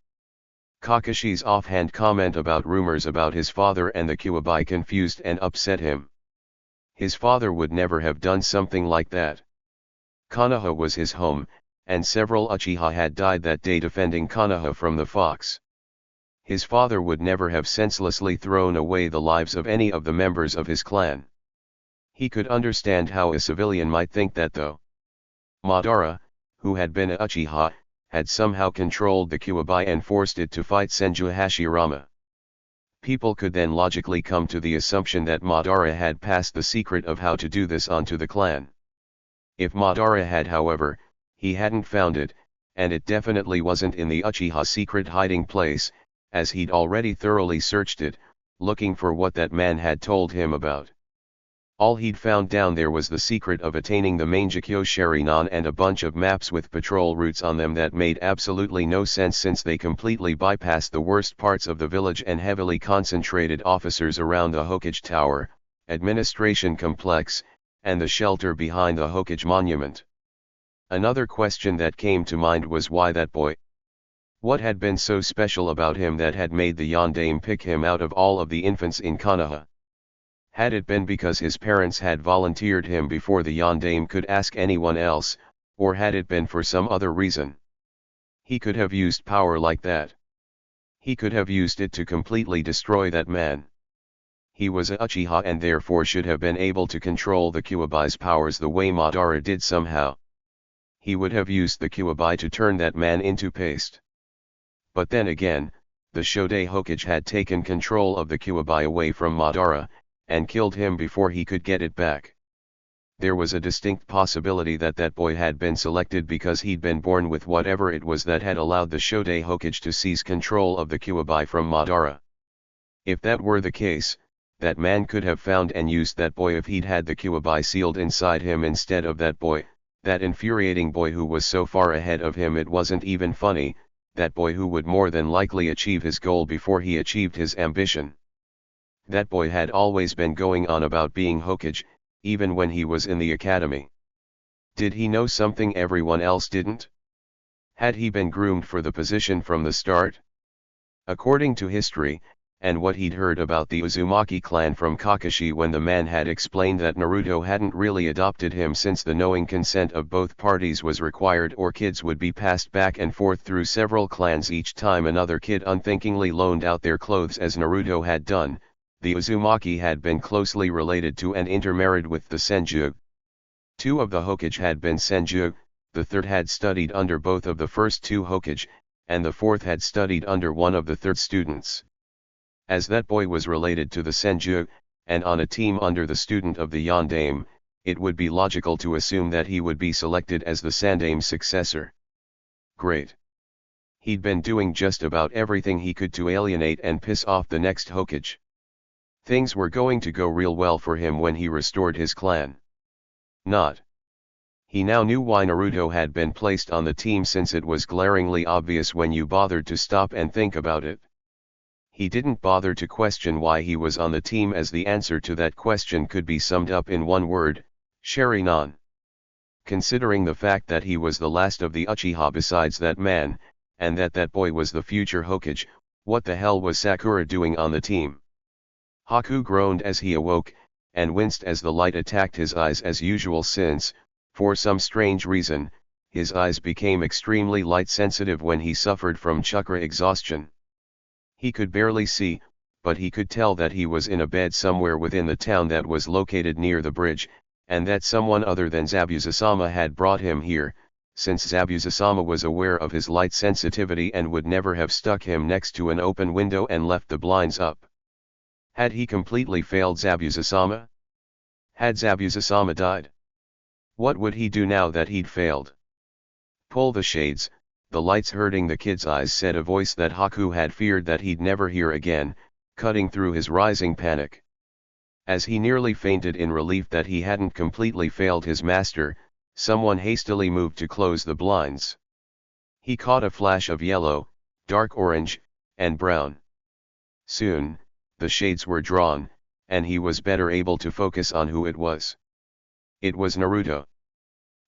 Kakashi's offhand comment about rumors about his father and the Kyuubi confused and upset him. His father would never have done something like that. Konoha was his home, and several Uchiha had died that day defending Konoha from the fox. His father would never have senselessly thrown away the lives of any of the members of his clan. He could understand how a civilian might think that though. Madara, who had been a Uchiha, had somehow controlled the Kyuubi and forced it to fight Senju Hashirama. People could then logically come to the assumption that Madara had passed the secret of how to do this on to the clan. If Madara had, however, he hadn't found it, and it definitely wasn't in the Uchiha secret hiding place, as he'd already thoroughly searched it, looking for what that man had told him about. All he'd found down there was the secret of attaining the Mangekyo Sharingan and a bunch of maps with patrol routes on them that made absolutely no sense since they completely bypassed the worst parts of the village and heavily concentrated officers around the Hokage Tower, administration complex, and the shelter behind the Hokage monument. Another question that came to mind was why that boy? What had been so special about him that had made the yondaime pick him out of all of the infants in Konoha? Had it been because his parents had volunteered him before the yondaime could ask anyone else, or had it been for some other reason? He could have used power like that. He could have used it to completely destroy that man. He was a Uchiha and therefore should have been able to control the Kyuubi's powers the way Madara did somehow. He would have used the Kyuubi to turn that man into paste. But then again, the Shodai Hokage had taken control of the Kyuubi away from Madara, and killed him before he could get it back. There was a distinct possibility that that boy had been selected because he'd been born with whatever it was that had allowed the Shodai Hokage to seize control of the Kyuubi from Madara. If that were the case, that man could have found and used that boy if he'd had the Kyuubi sealed inside him instead of that boy, that infuriating boy who was so far ahead of him it wasn't even funny, that boy who would more than likely achieve his goal before he achieved his ambition. That boy had always been going on about being Hokage, even when he was in the academy. Did he know something everyone else didn't? Had he been groomed for the position from the start? According to history, and what he'd heard about the Uzumaki clan from Kakashi when the man had explained that Naruto hadn't really adopted him since the knowing consent of both parties was required or kids would be passed back and forth through several clans each time another kid unthinkingly loaned out their clothes as Naruto had done, the Uzumaki had been closely related to and intermarried with the Senju. Two of the Hokage had been Senju, the third had studied under both of the first two Hokage, and the fourth had studied under one of the third students. As that boy was related to the Senju, and on a team under the student of the yondaime, it would be logical to assume that he would be selected as the Sandaime's successor. Great. He'd been doing just about everything he could to alienate and piss off the next Hokage. Things were going to go real well for him when he restored his clan. Not. He now knew why Naruto had been placed on the team, since it was glaringly obvious when you bothered to stop and think about it. He didn't bother to question why he was on the team, as the answer to that question could be summed up in one word: Sharingan. Considering the fact that he was the last of the Uchiha besides that man, and that boy was the future Hokage, what the hell was Sakura doing on the team? Haku groaned as he awoke, and winced as the light attacked his eyes as usual, since, for some strange reason, his eyes became extremely light-sensitive when he suffered from chakra exhaustion. He could barely see, but he could tell that he was in a bed somewhere within the town that was located near the bridge, and that someone other than Zabuza-sama had brought him here, since Zabuza-sama was aware of his light sensitivity and would never have stuck him next to an open window and left the blinds up. Had he completely failed Zabuza-sama? Had Zabuza-sama died? What would he do now that he'd failed? Pull the shades, the light's hurting the kid's eyes, said a voice that Haku had feared that he'd never hear again, cutting through his rising panic. As he nearly fainted in relief that he hadn't completely failed his master, someone hastily moved to close the blinds. He caught a flash of yellow, dark orange, and brown. Soon, the shades were drawn, and he was better able to focus on who it was. It was Naruto.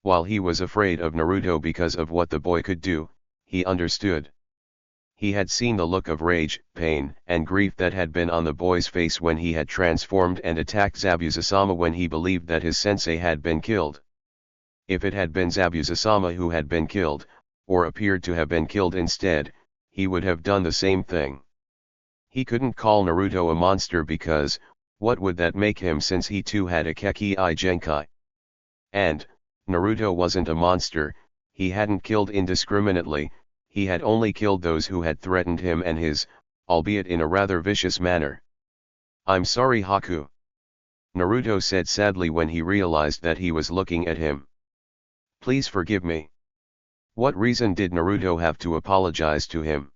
While he was afraid of Naruto because of what the boy could do, he understood. He had seen the look of rage, pain, and grief that had been on the boy's face when he had transformed and attacked Zabuza-sama when he believed that his sensei had been killed. If it had been Zabuza-sama who had been killed, or appeared to have been killed instead, he would have done the same thing. He couldn't call Naruto a monster because, what would that make him, since he too had a Kekki Genkai? And, Naruto wasn't a monster, he hadn't killed indiscriminately, he had only killed those who had threatened him and his, albeit in a rather vicious manner. "I'm sorry, Haku," Naruto said sadly when he realized that he was looking at him. "Please forgive me." What reason did Naruto have to apologize to him?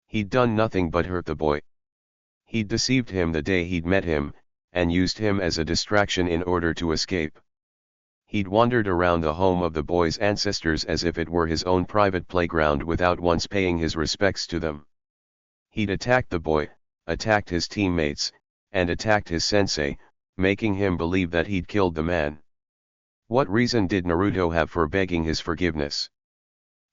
He'd done nothing but hurt the boy. He'd deceived him the day he'd met him, and used him as a distraction in order to escape. He'd wandered around the home of the boy's ancestors as if it were his own private playground without once paying his respects to them. He'd attacked the boy, attacked his teammates, and attacked his sensei, making him believe that he'd killed the man. What reason did Naruto have for begging his forgiveness?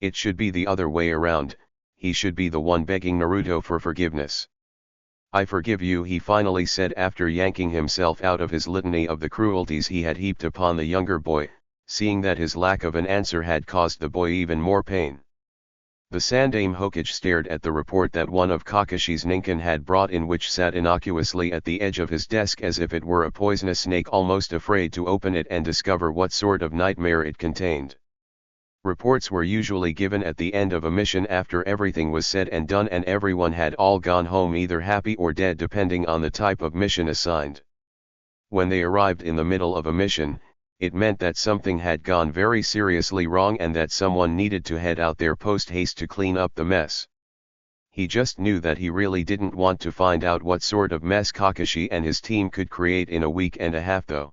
It should be the other way around, he should be the one begging Naruto for forgiveness. "I forgive you," he finally said after yanking himself out of his litany of the cruelties he had heaped upon the younger boy, seeing that his lack of an answer had caused the boy even more pain. The Sandaime Hokage stared at the report that one of Kakashi's ninkin had brought in, which sat innocuously at the edge of his desk as if it were a poisonous snake, almost afraid to open it and discover what sort of nightmare it contained. Reports were usually given at the end of a mission after everything was said and done and everyone had all gone home either happy or dead depending on the type of mission assigned. When they arrived in the middle of a mission, it meant that something had gone very seriously wrong and that someone needed to head out there post-haste to clean up the mess. He just knew that he really didn't want to find out what sort of mess Kakashi and his team could create in a week and a half though.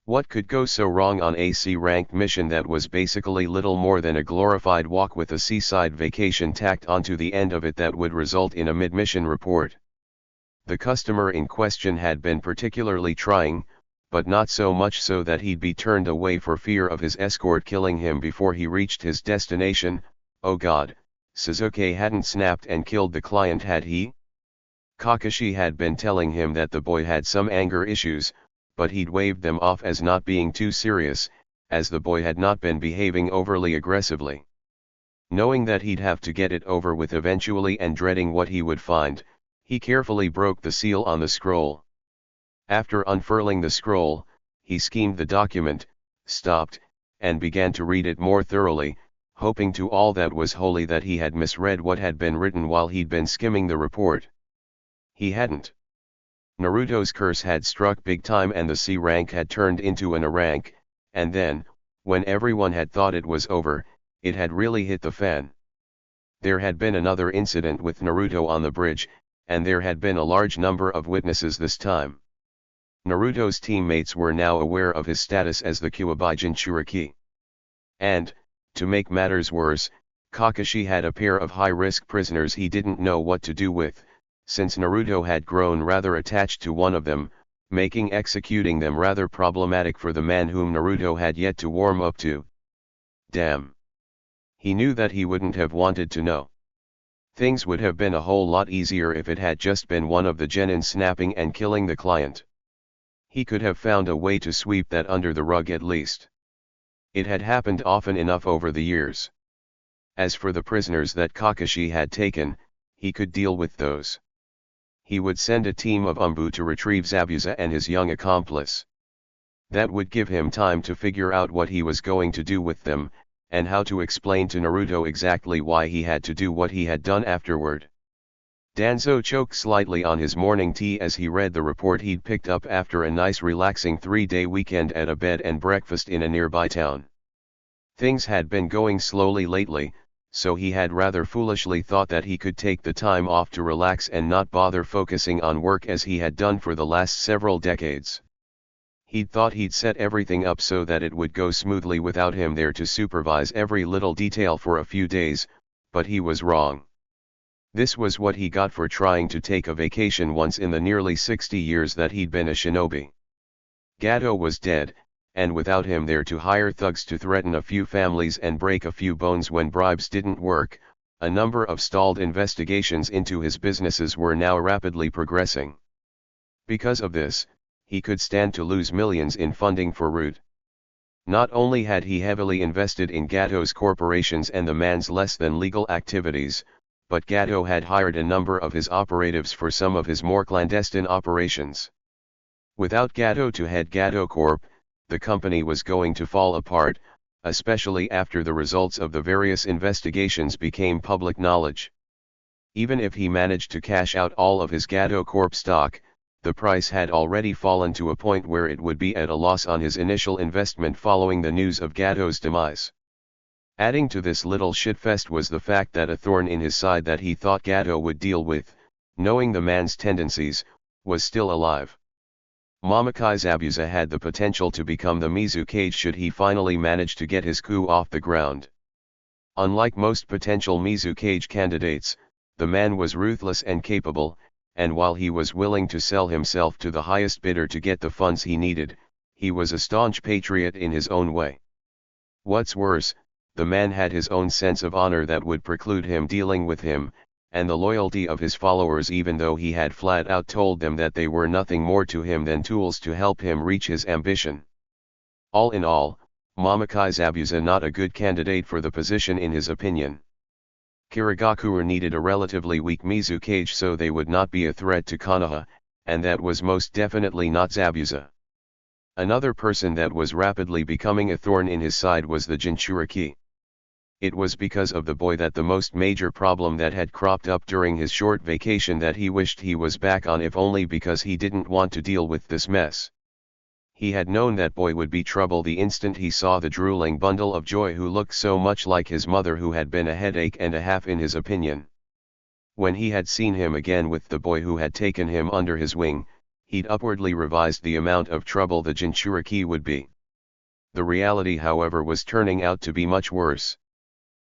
What could go so wrong on a C-ranked mission that was basically little more than a glorified walk with a seaside vacation tacked onto the end of it that would result in a mid-mission report? The customer in question had been particularly trying, but not so much so that he'd be turned away for fear of his escort killing him before he reached his destination. Oh God, Sasuke hadn't snapped and killed the client, had he? Kakashi had been telling him that the boy had some anger issues, but he'd waved them off as not being too serious, as the boy had not been behaving overly aggressively. Knowing that he'd have to get it over with eventually and dreading what he would find, he carefully broke the seal on the scroll. After unfurling the scroll, he skimmed the document, stopped, and began to read it more thoroughly, hoping to all that was holy that he had misread what had been written while he'd been skimming the report. He hadn't. Naruto's curse had struck big time and the C rank had turned into an A rank, and then, when everyone had thought it was over, it had really hit the fan. There had been another incident with Naruto on the bridge, and there had been a large number of witnesses this time. Naruto's teammates were now aware of his status as the Kyuubi Jinchuriki. And, to make matters worse, Kakashi had a pair of high-risk prisoners he didn't know what to do with, since Naruto had grown rather attached to one of them, making executing them rather problematic for the man whom Naruto had yet to warm up to. Damn. He knew that he wouldn't have wanted to know. Things would have been a whole lot easier if it had just been one of the genin snapping and killing the client. He could have found a way to sweep that under the rug at least. It had happened often enough over the years. As for the prisoners that Kakashi had taken, he could deal with those. He would send a team of Umbu to retrieve Zabuza and his young accomplice. That would give him time to figure out what he was going to do with them, and how to explain to Naruto exactly why he had to do what he had done afterward. Danzo choked slightly on his morning tea as he read the report he'd picked up after a nice relaxing 3-day weekend at a bed and breakfast in a nearby town. Things had been going slowly lately, so he had rather foolishly thought that he could take the time off to relax and not bother focusing on work as he had done for the last several decades. He'd thought he'd set everything up so that it would go smoothly without him there to supervise every little detail for a few days, but he was wrong. This was what he got for trying to take a vacation once in the nearly 60 years that he'd been a shinobi. Gato was dead, and without him there to hire thugs to threaten a few families and break a few bones when bribes didn't work, a number of stalled investigations into his businesses were now rapidly progressing. Because of this, he could stand to lose millions in funding for Root. Not only had he heavily invested in Gato's corporations and the man's less-than-legal activities, but Gato had hired a number of his operatives for some of his more clandestine operations. Without Gato to head Gato Corp., the company was going to fall apart, especially after the results of the various investigations became public knowledge. Even if he managed to cash out all of his Gato Corp stock, the price had already fallen to a point where it would be at a loss on his initial investment following the news of Gato's demise. Adding to this little shitfest was the fact that a thorn in his side that he thought Gato would deal with, knowing the man's tendencies, was still alive. Momokai Zabuza had the potential to become the Mizukage should he finally manage to get his coup off the ground. Unlike most potential Mizukage candidates, the man was ruthless and capable, and while he was willing to sell himself to the highest bidder to get the funds he needed, he was a staunch patriot in his own way. What's worse, the man had his own sense of honor that would preclude him dealing with him, and the loyalty of his followers even though he had flat out told them that they were nothing more to him than tools to help him reach his ambition. All in all, Momokai Zabuza not a good candidate for the position in his opinion. Kirigakura needed a relatively weak Mizukage so they would not be a threat to Konoha, and that was most definitely not Zabuza. Another person that was rapidly becoming a thorn in his side was the Jinchuriki. It was because of the boy that the most major problem that had cropped up during his short vacation that he wished he was back on, if only because he didn't want to deal with this mess. He had known that boy would be trouble the instant he saw the drooling bundle of joy who looked so much like his mother, who had been a headache and a half in his opinion. When he had seen him again with the boy who had taken him under his wing, he'd upwardly revised the amount of trouble the Jinchuriki would be. The reality, however, was turning out to be much worse.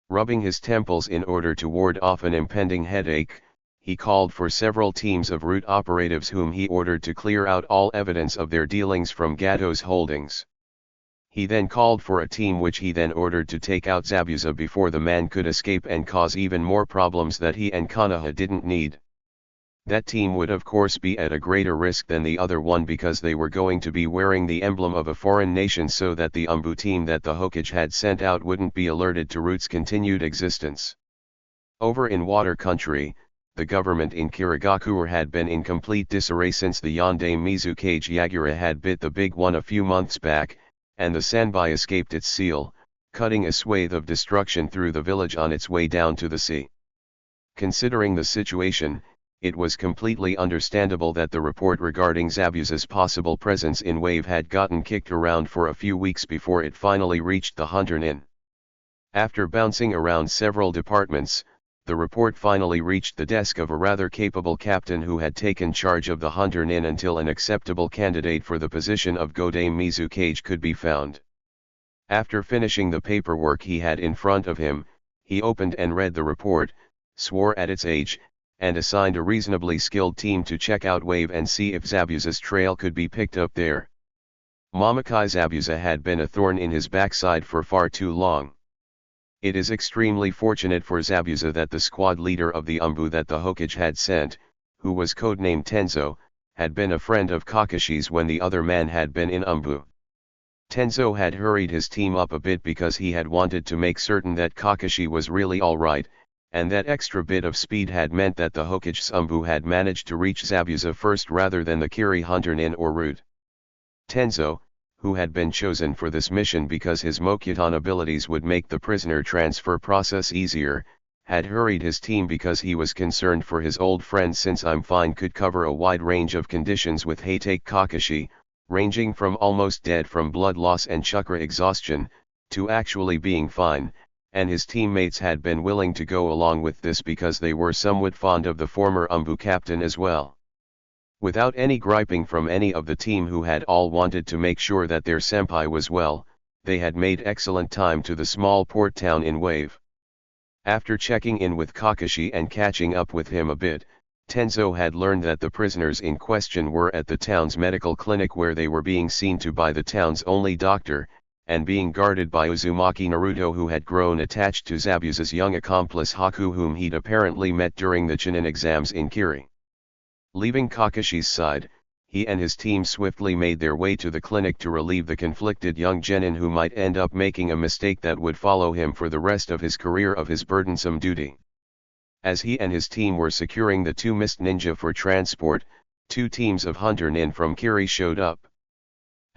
Rubbing his temples in order to ward off an impending headache, he called for several teams of Root operatives whom he ordered to clear out all evidence of their dealings from Gato's holdings. He then called for a team which he then ordered to take out Zabuza before the man could escape and cause even more problems that he and Konoha didn't need. That team would of course be at a greater risk than the other one because they were going to be wearing the emblem of a foreign nation so that the Umbu team that the Hokage had sent out wouldn't be alerted to Root's continued existence. Over in Water Country, the government in Kirigakura had been in complete disarray since the Yonde Mizukage Yagura had bit the big one a few months back, and the Sanbai escaped its seal, cutting a swathe of destruction through the village on its way down to the sea. Considering the situation, it was completely understandable that the report regarding Zabuza's possible presence in Wave had gotten kicked around for a few weeks before it finally reached the Hunter Inn. After bouncing around several departments, the report finally reached the desk of a rather capable captain who had taken charge of the Hunter Nin until an acceptable candidate for the position of Godame Mizukage could be found. After finishing the paperwork he had in front of him, he opened and read the report, swore at its age, and assigned a reasonably skilled team to check out Wave and see if Zabuza's trail could be picked up there. Momokai Zabuza had been a thorn in his backside for far too long. It is extremely fortunate for Zabuza that the squad leader of the Umbu that the Hokage had sent, who was codenamed Tenzo, had been a friend of Kakashi's when the other man had been in Umbu. Tenzo had hurried his team up a bit because he had wanted to make certain that Kakashi was really alright, and that extra bit of speed had meant that the Hokage's Umbu had managed to reach Zabuza first rather than the Kiri Hunter Nin or Root. Tenzo, who had been chosen for this mission because his Mokuton abilities would make the prisoner transfer process easier, had hurried his team because he was concerned for his old friend since I'm Fine could cover a wide range of conditions with Hatake Kakashi, ranging from almost dead from blood loss and chakra exhaustion, to actually being fine, and his teammates had been willing to go along with this because they were somewhat fond of the former Umbu captain as well. Without any griping from any of the team who had all wanted to make sure that their senpai was well, they had made excellent time to the small port town in Wave. After checking in with Kakashi and catching up with him a bit, Tenzo had learned that the prisoners in question were at the town's medical clinic where they were being seen to by the town's only doctor, and being guarded by Uzumaki Naruto who had grown attached to Zabuza's young accomplice Haku whom he'd apparently met during the Chunin exams in Kiri. Leaving Kakashi's side, he and his team swiftly made their way to the clinic to relieve the conflicted young genin who might end up making a mistake that would follow him for the rest of his career of his burdensome duty. As he and his team were securing the two mist ninja for transport, two teams of Hunter Nin from Kiri showed up.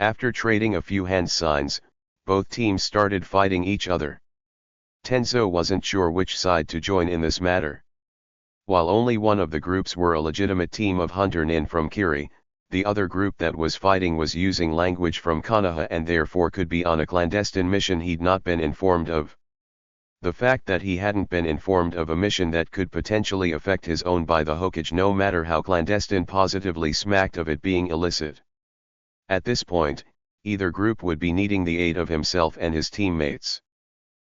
After trading a few hand signs, both teams started fighting each other. Tenzo wasn't sure which side to join in this matter. While only one of the groups were a legitimate team of Hunter Nin from Kiri, the other group that was fighting was using language from Konoha and therefore could be on a clandestine mission he'd not been informed of. The fact that he hadn't been informed of a mission that could potentially affect his own by the Hokage no matter how clandestine positively smacked of it being illicit. At this point, either group would be needing the aid of himself and his teammates.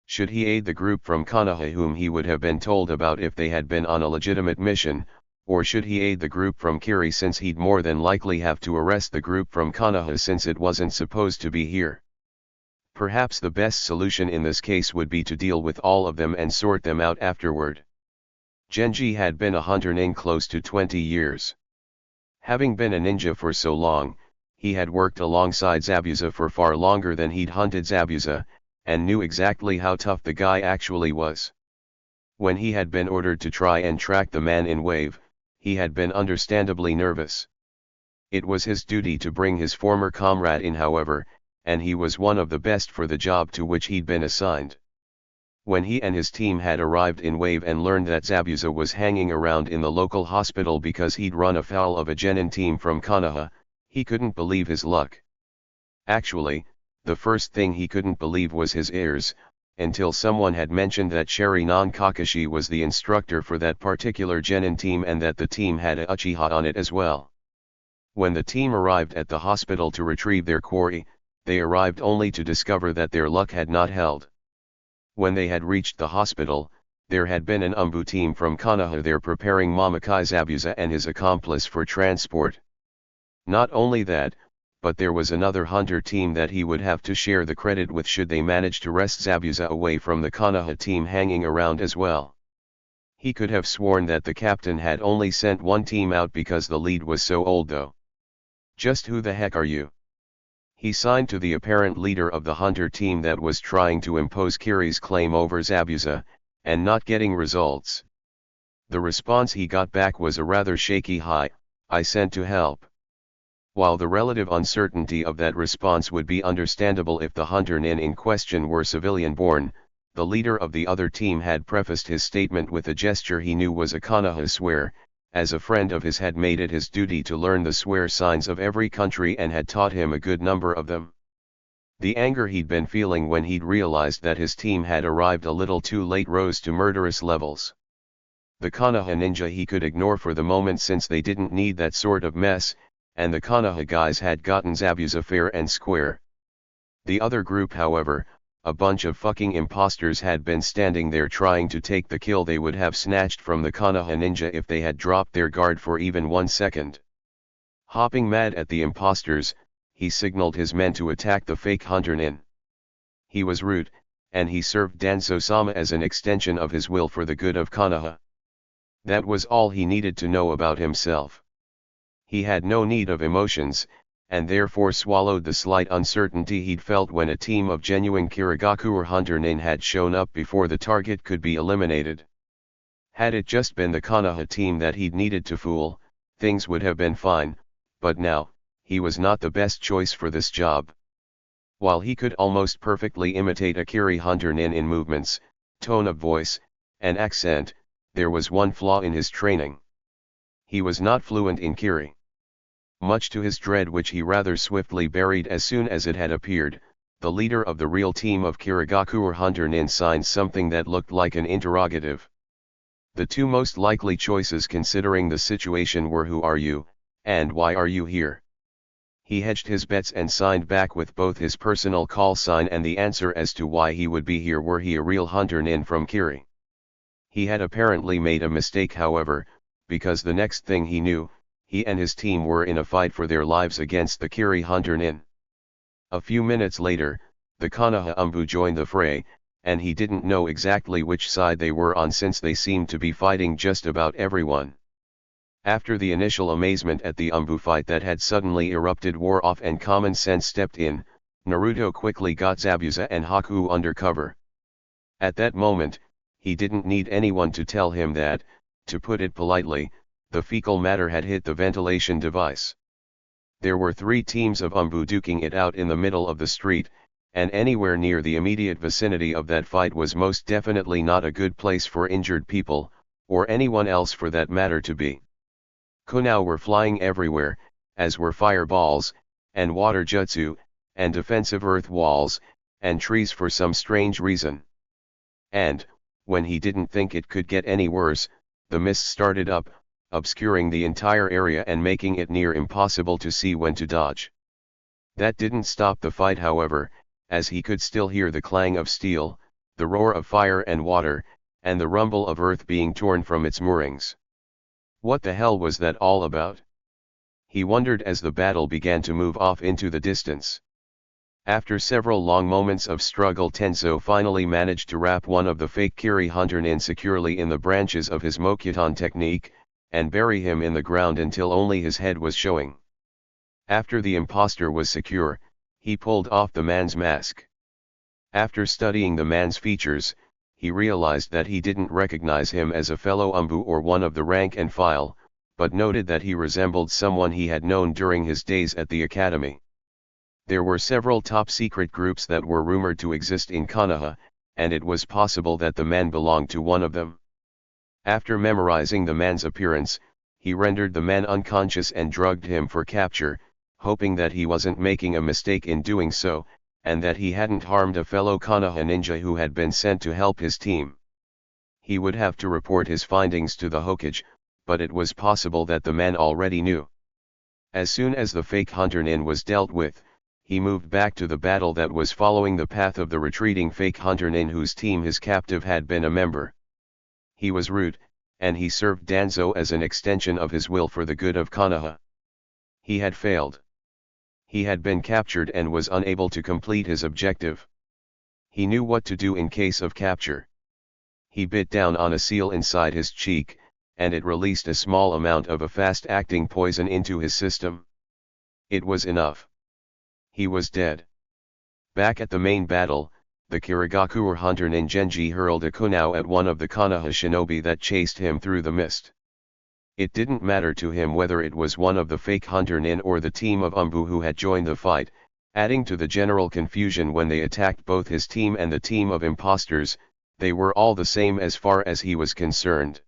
Should he aid the group from Konoha whom he would have been told about if they had been on a legitimate mission, or should he aid the group from Kiri since he'd more than likely have to arrest the group from Konoha since it wasn't supposed to be here? Perhaps the best solution in this case would be to deal with all of them and sort them out afterward. Genji had been a Hunter Nin close to 20 years. Having been a ninja for so long, he had worked alongside Zabuza for far longer than he'd hunted Zabuza, and knew exactly how tough the guy actually was. When he had been ordered to try and track the man in Wave, he had been understandably nervous. It was his duty to bring his former comrade in however, and he was one of the best for the job to which he'd been assigned. When he and his team had arrived in Wave and learned that Zabuza was hanging around in the local hospital because he'd run afoul of a genin team from Konoha, he couldn't believe his luck. Actually, the first thing he couldn't believe was his ears, until someone had mentioned that Sharinan Kakashi was the instructor for that particular genin team and that the team had a Uchiha on it as well. When the team arrived at the hospital to retrieve their quarry, they arrived only to discover that their luck had not held. When they had reached the hospital, there had been an Umbu team from Konoha there preparing Momokai Zabuza and his accomplice for transport. Not only that, but there was another hunter team that he would have to share the credit with should they manage to wrest Zabuza away from the Konoha team hanging around as well. He could have sworn that the captain had only sent one team out because the lead was so old though. Just who the heck are you? He signed to the apparent leader of the hunter team that was trying to impose Kiri's claim over Zabuza, and not getting results. The response he got back was a rather shaky "Hi, I sent to help." While the relative uncertainty of that response would be understandable if the Hunter Nin in question were civilian-born, the leader of the other team had prefaced his statement with a gesture he knew was a Konoha swear, as a friend of his had made it his duty to learn the swear signs of every country and had taught him a good number of them. The anger he'd been feeling when he'd realized that his team had arrived a little too late rose to murderous levels. The Konoha ninja he could ignore for the moment since they didn't need that sort of mess, and the Konoha guys had gotten Zabuza fair and square. The other group, however, a bunch of fucking imposters, had been standing there trying to take the kill they would have snatched from the Konoha ninja if they had dropped their guard for even 1 second. Hopping mad at the imposters, he signaled his men to attack the fake hunter nin. He was rude, and he served Danzo-sama as an extension of his will for the good of Konoha. That was all he needed to know about himself. He had no need of emotions, and therefore swallowed the slight uncertainty he'd felt when a team of genuine Kirigakure hunter nin had shown up before the target could be eliminated. Had it just been the Konoha team that he'd needed to fool, things would have been fine, but now, he was not the best choice for this job. While he could almost perfectly imitate a Kiri hunter nin in movements, tone of voice, and accent, there was one flaw in his training. He was not fluent in Kiri. Much to his dread, which he rather swiftly buried as soon as it had appeared, the leader of the real team of Kirigakure hunter nin signed something that looked like an interrogative. The two most likely choices considering the situation were "Who are you?" and "Why are you here?" He hedged his bets and signed back with both his personal call sign and the answer as to why he would be here were he a real hunter nin from Kiri. He had apparently made a mistake, however, because the next thing he knew, he and his team were in a fight for their lives against the Kiri hunter nin. A few minutes later, the Konoha Umbu joined the fray, and he didn't know exactly which side they were on since they seemed to be fighting just about everyone. After the initial amazement at the Umbu fight that had suddenly erupted wore off and common sense stepped in, Naruto quickly got Zabuza and Haku under cover. At that moment, he didn't need anyone to tell him that, to put it politely, the fecal matter had hit the ventilation device. There were 3 teams of Umbu duking it out in the middle of the street, and anywhere near the immediate vicinity of that fight was most definitely not a good place for injured people, or anyone else for that matter to be. Kunao were flying everywhere, as were fireballs, and water jutsu, and defensive earth walls, and trees for some strange reason. And, when he didn't think it could get any worse, the mist started up, obscuring the entire area and making it near impossible to see when to dodge. That didn't stop the fight, however, as he could still hear the clang of steel, the roar of fire and water, and the rumble of earth being torn from its moorings. What the hell was that all about? He wondered as the battle began to move off into the distance. After several long moments of struggle, Tenzo finally managed to wrap one of the fake Kiri hunter nin securely in the branches of his Mokuton technique, and bury him in the ground until only his head was showing. After the imposter was secure, he pulled off the man's mask. After studying the man's features, he realized that he didn't recognize him as a fellow Umbu or one of the rank and file, but noted that he resembled someone he had known during his days at the academy. There were several top-secret groups that were rumored to exist in Konoha, and it was possible that the man belonged to one of them. After memorizing the man's appearance, he rendered the man unconscious and drugged him for capture, hoping that he wasn't making a mistake in doing so, and that he hadn't harmed a fellow Konoha ninja who had been sent to help his team. He would have to report his findings to the Hokage, but it was possible that the man already knew. As soon as the fake hunter nin was dealt with, he moved back to the battle that was following the path of the retreating fake hunter nin whose team his captive had been a member. He was rude, and he served Danzo as an extension of his will for the good of Konoha. He had failed. He had been captured and was unable to complete his objective. He knew what to do in case of capture. He bit down on a seal inside his cheek, and it released a small amount of a fast-acting poison into his system. It was enough. He was dead. Back at the main battle, the Kirigakure hunter nin Genji hurled a kunao at one of the Konoha shinobi that chased him through the mist. It didn't matter to him whether it was one of the fake hunter nin or the team of Umbu who had joined the fight, adding to the general confusion when they attacked both his team and the team of imposters. They were all the same as far as he was concerned.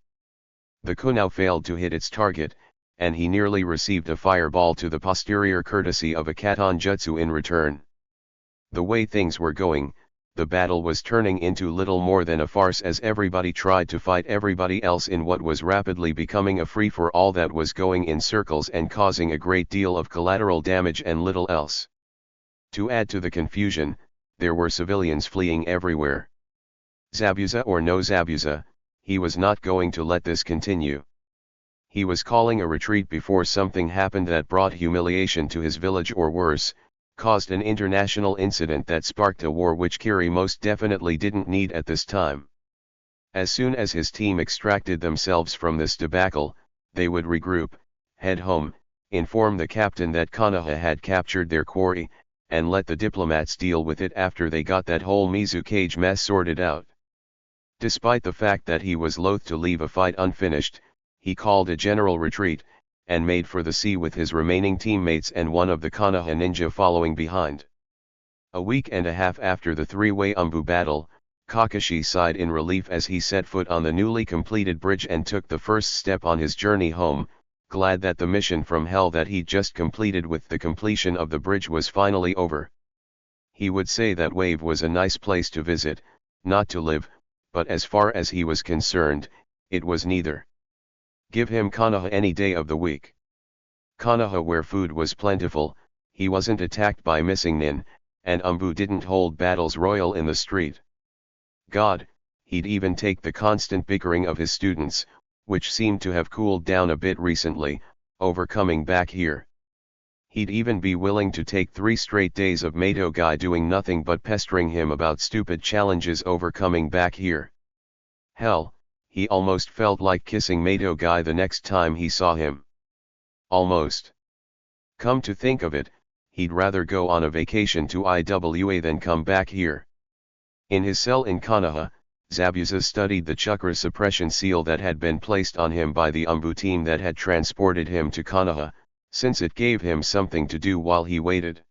The kunao failed to hit its target, and he nearly received a fireball to the posterior courtesy of a katon jutsu in return. The way things were going, the battle was turning into little more than a farce as everybody tried to fight everybody else in what was rapidly becoming a free-for-all that was going in circles and causing a great deal of collateral damage and little else. To add to the confusion, there were civilians fleeing everywhere. Zabuza or no Zabuza, he was not going to let this continue. He was calling a retreat before something happened that brought humiliation to his village or worse, caused an international incident that sparked a war which Kiri most definitely didn't need at this time. As soon as his team extracted themselves from this debacle, they would regroup, head home, inform the captain that Konoha had captured their quarry, and let the diplomats deal with it after they got that whole Mizukage mess sorted out. Despite the fact that he was loath to leave a fight unfinished, he called a general retreat, and made for the sea with his remaining teammates and one of the Konoha ninja following behind. A week and a half after the three-way Umbu battle, Kakashi sighed in relief as he set foot on the newly completed bridge and took the first step on his journey home, glad that the mission from hell that he'd just completed with the completion of the bridge was finally over. He would say that Wave was a nice place to visit, not to live, but as far as he was concerned, it was neither. Give him Konoha any day of the week. Konoha where food was plentiful, he wasn't attacked by missing nin, and Umbu didn't hold battles royal in the street. God, he'd even take the constant bickering of his students, which seemed to have cooled down a bit recently, over coming back here. He'd even be willing to take 3 straight days of Mato Guy doing nothing but pestering him about stupid challenges over coming back here. Hell, he almost felt like kissing Mato Guy the next time he saw him. Almost. Come to think of it, he'd rather go on a vacation to Iwa than come back here. In his cell in Konoha, Zabuza studied the chakra suppression seal that had been placed on him by the Umbu team that had transported him to Konoha, since it gave him something to do while he waited.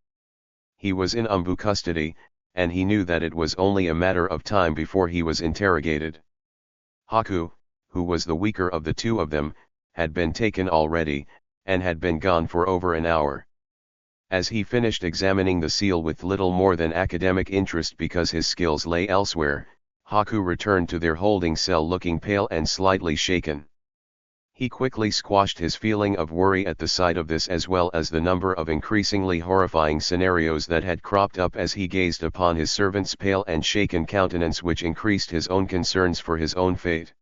He was in Umbu custody, and he knew that it was only a matter of time before he was interrogated. Haku, who was the weaker of the two of them, had been taken already, and had been gone for over an hour. As he finished examining the seal with little more than academic interest because his skills lay elsewhere, Haku returned to their holding cell looking pale and slightly shaken. He quickly squashed his feeling of worry at the sight of this as well as the number of increasingly horrifying scenarios that had cropped up as he gazed upon his servant's pale and shaken countenance, which increased his own concerns for his own fate.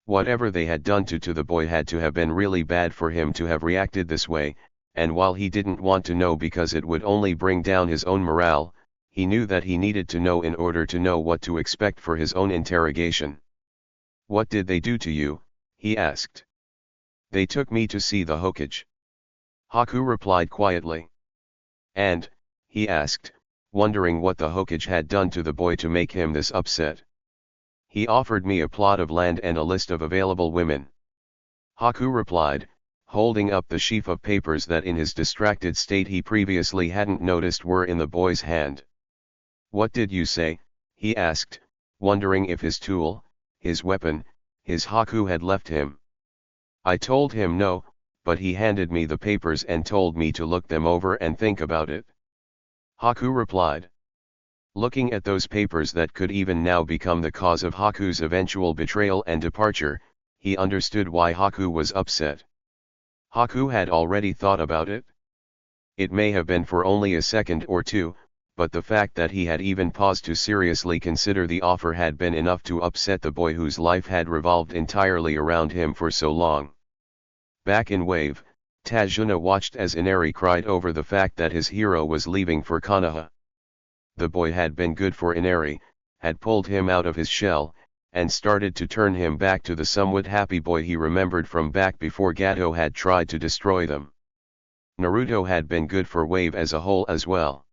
Whatever they had done to the boy had to have been really bad for him to have reacted this way, and while he didn't want to know because it would only bring down his own morale, he knew that he needed to know in order to know what to expect for his own interrogation. "What did they do to you?" he asked. "They took me to see the Hokage." Haku replied quietly. "And," he asked, wondering what the Hokage had done to the boy to make him this upset. "He offered me a plot of land and a list of available women." Haku replied, holding up the sheaf of papers that in his distracted state he previously hadn't noticed were in the boy's hand. "What did you say?" he asked, wondering if his tool, his weapon, his Haku had left him. "I told him no, but he handed me the papers and told me to look them over and think about it." Haku replied. Looking at those papers that could even now become the cause of Haku's eventual betrayal and departure, he understood why Haku was upset. Haku had already thought about it. It may have been for only a second or two, but the fact that he had even paused to seriously consider the offer had been enough to upset the boy whose life had revolved entirely around him for so long. Back in Wave, Tajuna watched as Inari cried over the fact that his hero was leaving for Konoha. The boy had been good for Inari, had pulled him out of his shell, and started to turn him back to the somewhat happy boy he remembered from back before Gato had tried to destroy them. Naruto had been good for Wave as a whole as well.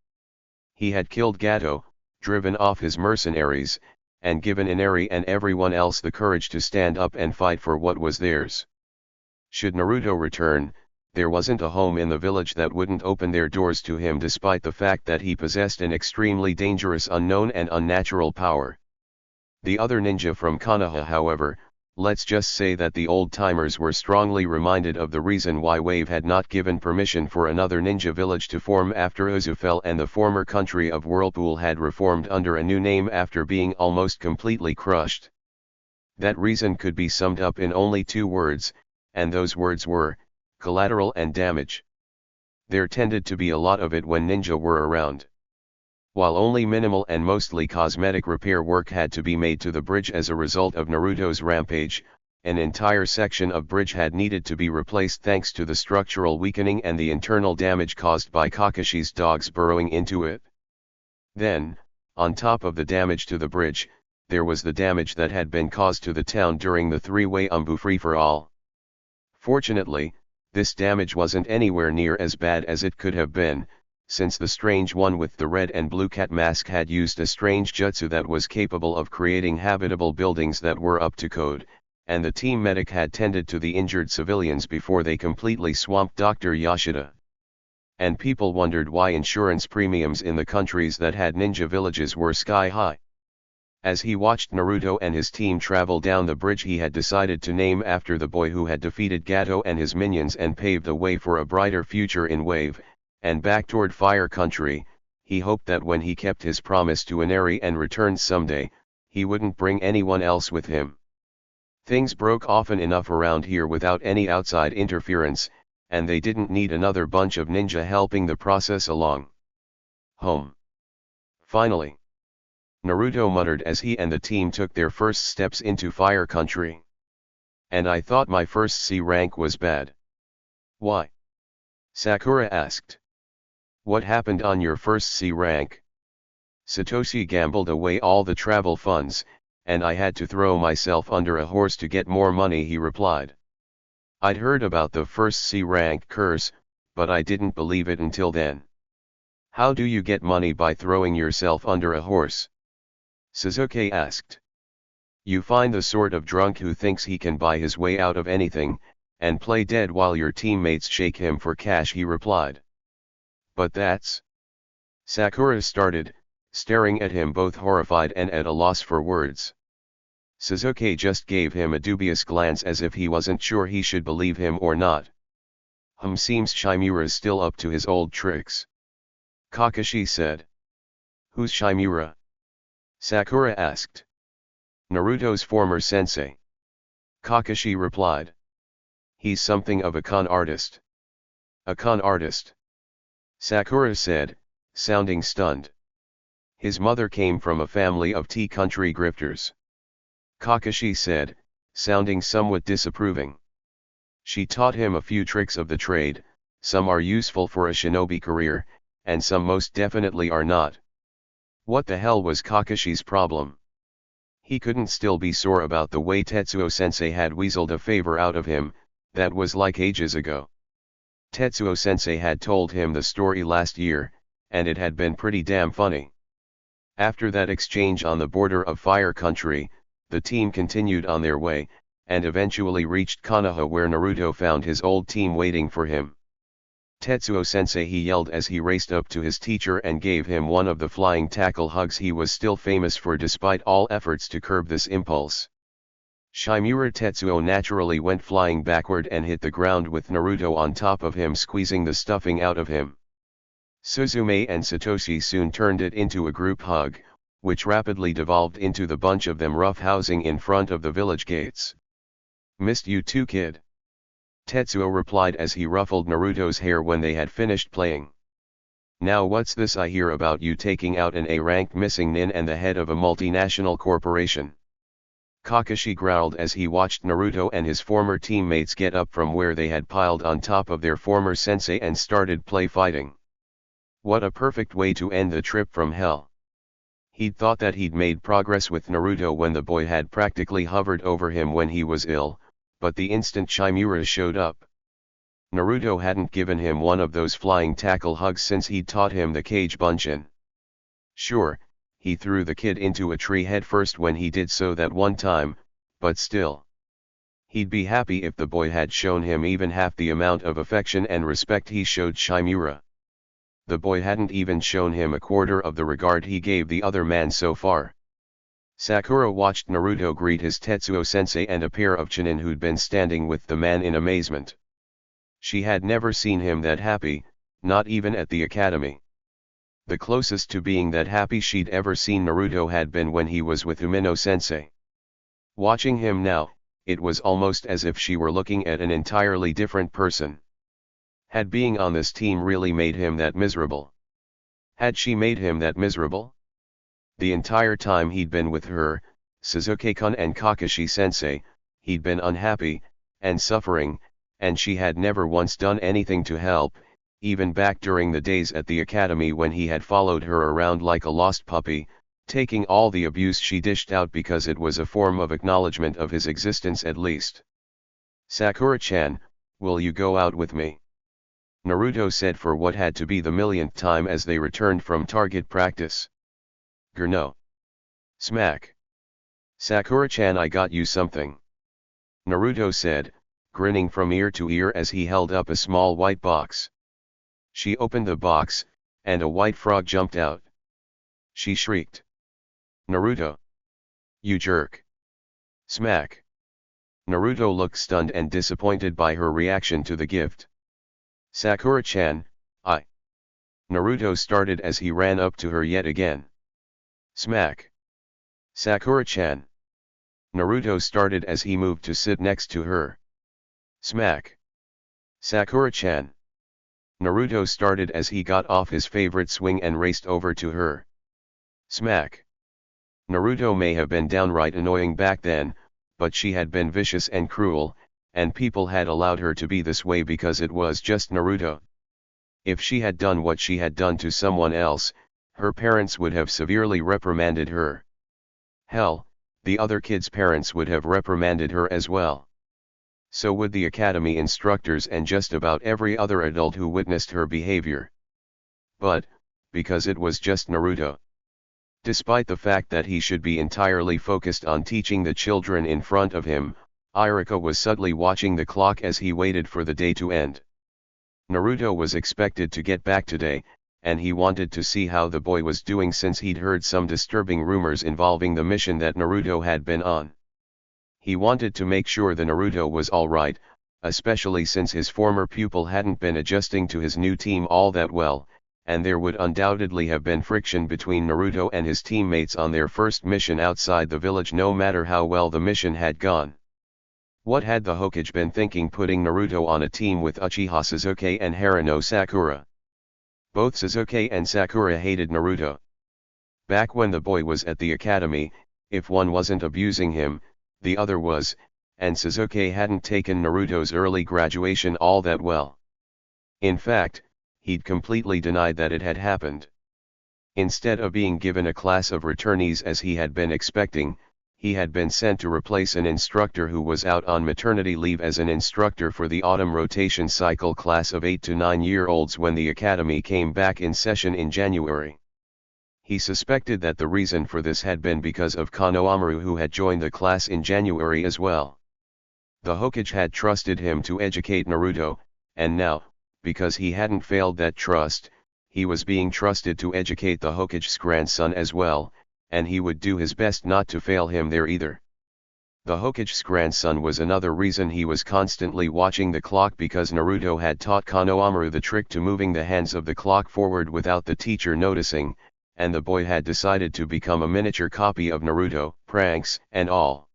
He had killed Gato, driven off his mercenaries, and given Inari and everyone else the courage to stand up and fight for what was theirs. Should Naruto return, there wasn't a home in the village that wouldn't open their doors to him despite the fact that he possessed an extremely dangerous unknown and unnatural power. The other ninja from Konoha, however, Let's just say that the old-timers were strongly reminded of the reason why Wave had not given permission for another ninja village to form after Uzu fell and the former country of Whirlpool had reformed under a new name after being almost completely crushed. That reason could be summed up in only 2 words, and those words were, collateral and damage. There tended to be a lot of it when ninja were around. While only minimal and mostly cosmetic repair work had to be made to the bridge as a result of Naruto's rampage, an entire section of bridge had needed to be replaced thanks to the structural weakening and the internal damage caused by Kakashi's dogs burrowing into it. Then, on top of the damage to the bridge, there was the damage that had been caused to the town during the 3-way Umbu free-for-all. Fortunately, this damage wasn't anywhere near as bad as it could have been, since the strange one with the red and blue cat mask had used a strange jutsu that was capable of creating habitable buildings that were up to code, and the team medic had tended to the injured civilians before they completely swamped Dr. Yashida. And people wondered why insurance premiums in the countries that had ninja villages were sky high. As he watched Naruto and his team travel down the bridge he had decided to name after the boy who had defeated Gato and his minions and paved the way for a brighter future in Wave, and back toward Fire Country, he hoped that when he kept his promise to Inari and returned someday, he wouldn't bring anyone else with him. Things broke often enough around here without any outside interference, and they didn't need another bunch of ninja helping the process along. Home. Finally. Naruto muttered as he and the team took their first steps into Fire Country. And I thought my first C rank was bad. Why? Sakura asked. What happened on your first C rank? Satoshi gambled away all the travel funds, and I had to throw myself under a horse to get more money, he replied. I'd heard about the first C rank curse, but I didn't believe it until then. How do you get money by throwing yourself under a horse? Sasuke asked. You find the sort of drunk who thinks he can buy his way out of anything, and play dead while your teammates shake him for cash, he replied. But that's... Sakura started, staring at him both horrified and at a loss for words. Sasuke just gave him a dubious glance as if he wasn't sure he should believe him or not. Seems Shimura's still up to his old tricks. Kakashi said. Who's Shimura? Sakura asked. Naruto's former sensei. Kakashi replied. He's something of a con artist. A con artist? Sakura said, sounding stunned. His mother came from a family of tea country grifters. Kakashi said, sounding somewhat disapproving. She taught him a few tricks of the trade, some are useful for a shinobi career, and some most definitely are not. What the hell was Kakashi's problem? He couldn't still be sore about the way Tetsuo-sensei had weaseled a favor out of him, that was like ages ago. Tetsuo-sensei had told him the story last year, and it had been pretty damn funny. After that exchange on the border of Fire Country, the team continued on their way, and eventually reached Konoha where Naruto found his old team waiting for him. Tetsuo-sensei, he yelled as he raced up to his teacher and gave him one of the flying tackle hugs he was still famous for despite all efforts to curb this impulse. Shimura Tetsuo naturally went flying backward and hit the ground with Naruto on top of him, squeezing the stuffing out of him. Suzume and Satoshi soon turned it into a group hug, which rapidly devolved into the bunch of them roughhousing in front of the village gates. Missed you too, kid. Tetsuo replied as he ruffled Naruto's hair when they had finished playing. Now what's this I hear about you taking out an A-rank missing nin and the head of a multinational corporation? Kakashi growled as he watched Naruto and his former teammates get up from where they had piled on top of their former sensei and started play fighting. What a perfect way to end the trip from hell. He'd thought that he'd made progress with Naruto when the boy had practically hovered over him when he was ill, but the instant Shimura showed up, Naruto hadn't given him one of those flying tackle hugs since he'd taught him the cage bunshin. Sure, he threw the kid into a tree headfirst when he did so that one time, but still. He'd be happy if the boy had shown him even half the amount of affection and respect he showed Shimura. The boy hadn't even shown him a quarter of the regard he gave the other man so far. Sakura watched Naruto greet his Tetsuo-sensei and a pair of Chunin who'd been standing with the man in amazement. She had never seen him that happy, not even at the academy. The closest to being that happy she'd ever seen Naruto had been when he was with Umino-sensei. Watching him now, it was almost as if she were looking at an entirely different person. Had being on this team really made him that miserable? Had she made him that miserable? The entire time he'd been with her, Sasuke-kun and Kakashi-sensei, he'd been unhappy, and suffering, and she had never once done anything to help, even back during the days at the academy when he had followed her around like a lost puppy, taking all the abuse she dished out because it was a form of acknowledgement of his existence at least. "Sakura-chan, will you go out with me?" Naruto said for what had to be the millionth time as they returned from target practice. "No." Smack. "Sakura-chan, I got you something," Naruto said, grinning from ear to ear as he held up a small white box. She opened the box, and a white frog jumped out. She shrieked. "Naruto! You jerk!" Smack. Naruto looked stunned and disappointed by her reaction to the gift. "Sakura-chan, I..." Naruto started as he ran up to her yet again. Smack. "Sakura-chan." Naruto started as he moved to sit next to her. Smack. "Sakura-chan." Naruto started as he got off his favorite swing and raced over to her. Smack. Naruto may have been downright annoying back then, but she had been vicious and cruel, and people had allowed her to be this way because it was just Naruto. If she had done what she had done to someone else, her parents would have severely reprimanded her. Hell, the other kids' parents would have reprimanded her as well. So would the academy instructors and just about every other adult who witnessed her behavior. But, because it was just Naruto. Despite the fact that he should be entirely focused on teaching the children in front of him, Irika was subtly watching the clock as he waited for the day to end. Naruto was expected to get back today, and he wanted to see how the boy was doing since he'd heard some disturbing rumors involving the mission that Naruto had been on. He wanted to make sure the Naruto was alright, especially since his former pupil hadn't been adjusting to his new team all that well, and there would undoubtedly have been friction between Naruto and his teammates on their first mission outside the village no matter how well the mission had gone. What had the Hokage been thinking putting Naruto on a team with Uchiha Sasuke and Haruno Sakura? Both Sasuke and Sakura hated Naruto. Back when the boy was at the academy, if one wasn't abusing him, the other was, and Sasuke hadn't taken Naruto's early graduation all that well. In fact, he'd completely denied that it had happened. Instead of being given a class of returnees as he had been expecting, he had been sent to replace an instructor who was out on maternity leave as an instructor for the autumn rotation cycle class of 8 to 9-year-olds when the academy came back in session in January. He suspected that the reason for this had been because of Konohamaru, who had joined the class in January as well. The Hokage had trusted him to educate Naruto, and now, because he hadn't failed that trust, he was being trusted to educate the Hokage's grandson as well, and he would do his best not to fail him there either. The Hokage's grandson was another reason he was constantly watching the clock, because Naruto had taught Konohamaru the trick to moving the hands of the clock forward without the teacher noticing, and the boy had decided to become a miniature copy of Naruto, pranks and all.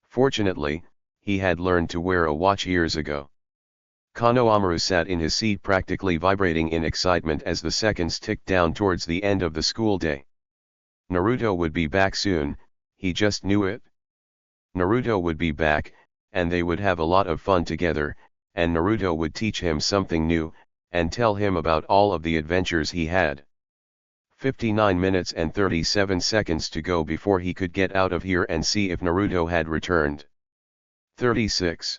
Fortunately, he had learned to wear a watch years ago. Konohamaru sat in his seat practically vibrating in excitement as the seconds ticked down towards the end of the school day. Naruto would be back soon, he just knew it. Naruto would be back, and they would have a lot of fun together, and Naruto would teach him something new, and tell him about all of the adventures he had. 59 minutes and 37 seconds to go before he could get out of here and see if Naruto had returned. 36.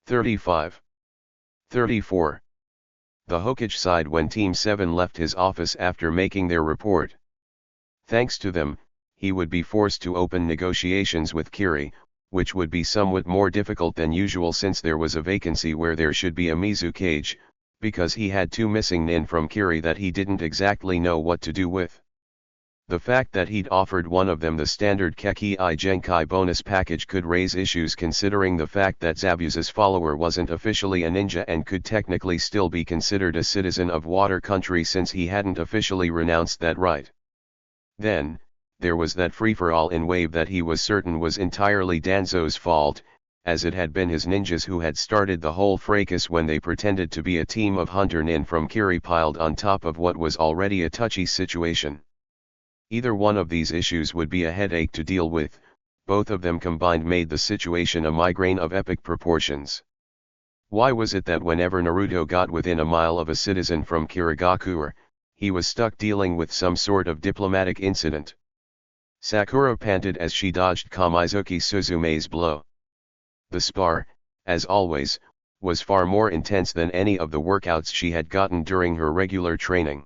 35. 34. The Hokage sighed when Team 7 left his office after making their report. Thanks to them, he would be forced to open negotiations with Kiri, which would be somewhat more difficult than usual since there was a vacancy where there should be a Mizukage, because he had two missing nin from Kiri that he didn't exactly know what to do with. The fact that he'd offered one of them the standard Keki I Genkai bonus package could raise issues, considering the fact that Zabuza's follower wasn't officially a ninja and could technically still be considered a citizen of Water Country since he hadn't officially renounced that right. Then, there was that free-for-all in Wave that he was certain was entirely Danzo's fault, as it had been his ninjas who had started the whole fracas when they pretended to be a team of hunter nin from Kiri piled on top of what was already a touchy situation. Either one of these issues would be a headache to deal with, both of them combined made the situation a migraine of epic proportions. Why was it that whenever Naruto got within a mile of a citizen from Kirigakure, he was stuck dealing with some sort of diplomatic incident? Sakura panted as she dodged Kamizuki Suzume's blow. The spar, as always, was far more intense than any of the workouts she had gotten during her regular training.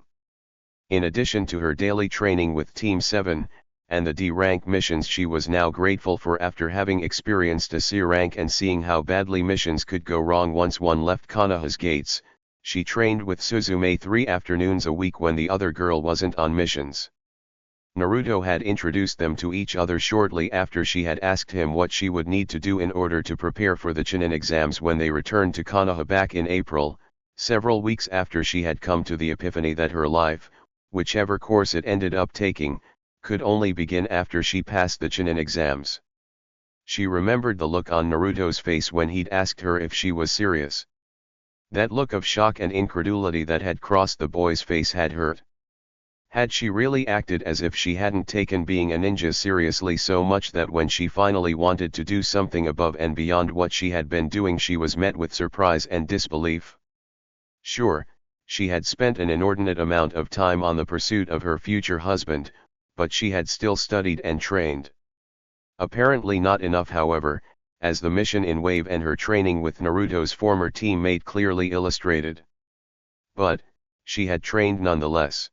In addition to her daily training with Team 7, and the D-rank missions she was now grateful for after having experienced a C rank and seeing how badly missions could go wrong once one left Konoha's gates, she trained with Suzume 3 afternoons a week when the other girl wasn't on missions. Naruto had introduced them to each other shortly after she had asked him what she would need to do in order to prepare for the Chunin exams when they returned to Konoha back in April, several weeks after she had come to the epiphany that her life, whichever course it ended up taking, could only begin after she passed the Chunin exams. She remembered the look on Naruto's face when he'd asked her if she was serious. That look of shock and incredulity that had crossed the boy's face had hurt. Had she really acted as if she hadn't taken being a ninja seriously so much that when she finally wanted to do something above and beyond what she had been doing she was met with surprise and disbelief? Sure, she had spent an inordinate amount of time on the pursuit of her future husband, but she had still studied and trained. Apparently not enough, however, as the mission in Wave and her training with Naruto's former teammate clearly illustrated. But, she had trained nonetheless.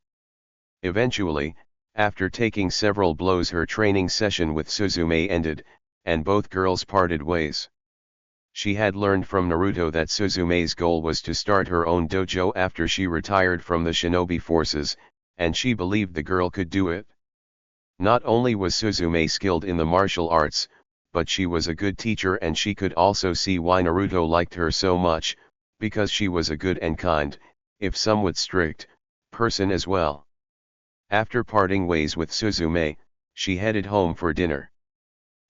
Eventually, after taking several blows, her training session with Suzume ended, and both girls parted ways. She had learned from Naruto that Suzume's goal was to start her own dojo after she retired from the shinobi forces, and she believed the girl could do it. Not only was Suzume skilled in the martial arts, but she was a good teacher, and she could also see why Naruto liked her so much, because she was a good and kind, if somewhat strict, person as well. After parting ways with Suzume, she headed home for dinner.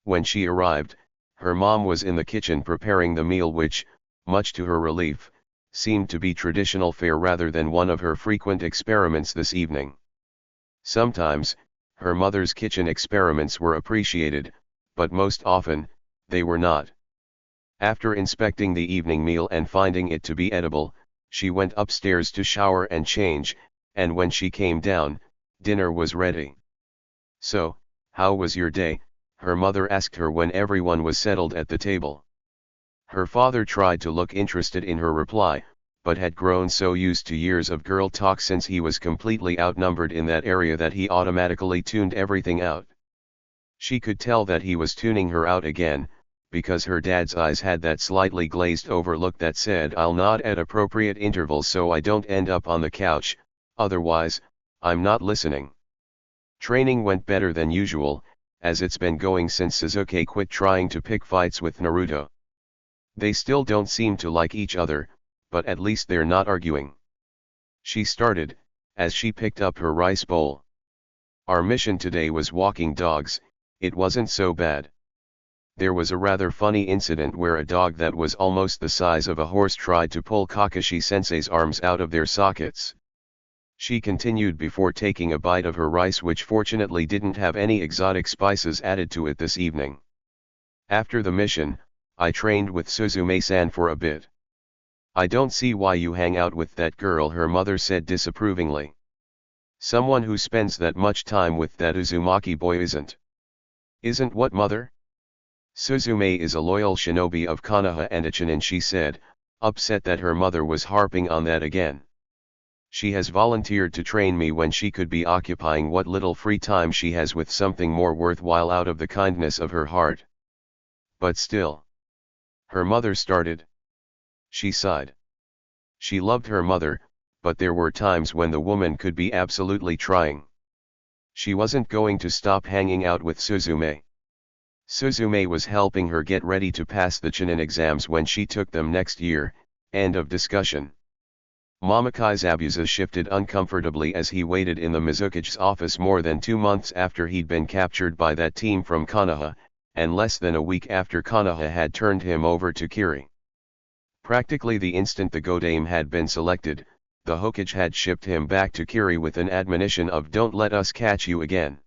When she arrived, her mom was in the kitchen preparing the meal which, much to her relief, seemed to be traditional fare rather than one of her frequent experiments this evening. Sometimes, her mother's kitchen experiments were appreciated, but most often, they were not. After inspecting the evening meal and finding it to be edible, she went upstairs to shower and change, and when she came down, dinner was ready. "So, how was your day?" her mother asked her when everyone was settled at the table. Her father tried to look interested in her reply, but had grown so used to years of girl talk since he was completely outnumbered in that area that he automatically tuned everything out. She could tell that he was tuning her out again, because her dad's eyes had that slightly glazed over look that said, "I'll nod at appropriate intervals so I don't end up on the couch, otherwise, I'm not listening." Training went better than usual, as it's been going since Sasuke quit trying to pick fights with Naruto. They still don't seem to like each other, but at least they're not arguing. She started, as she picked up her rice bowl. "Our mission today was walking dogs. It wasn't so bad. There was a rather funny incident where a dog that was almost the size of a horse tried to pull Kakashi-sensei's arms out of their sockets." She continued before taking a bite of her rice, which fortunately didn't have any exotic spices added to it this evening. "After the mission, I trained with Suzume-san for a bit." "I don't see why you hang out with that girl," her mother said disapprovingly. "Someone who spends that much time with that Uzumaki boy isn't." "Isn't what, mother?" "Suzume is a loyal shinobi of Konoha and a Chunin," she said, upset that her mother was harping on that again. "She has volunteered to train me when she could be occupying what little free time she has with something more worthwhile out of the kindness of her heart." "But still..." her mother started. She sighed. She loved her mother, but there were times when the woman could be absolutely trying. She wasn't going to stop hanging out with Suzume. Suzume was helping her get ready to pass the Chunin exams when she took them next year. End of discussion. Momokai Zabuza shifted uncomfortably as he waited in the Mizuki's office more than 2 months after he'd been captured by that team from Konoha, and less than a week after Konoha had turned him over to Kiri. Practically the instant the Godame had been selected, the Hokage had shipped him back to Kiri with an admonition of "Don't let us catch you again."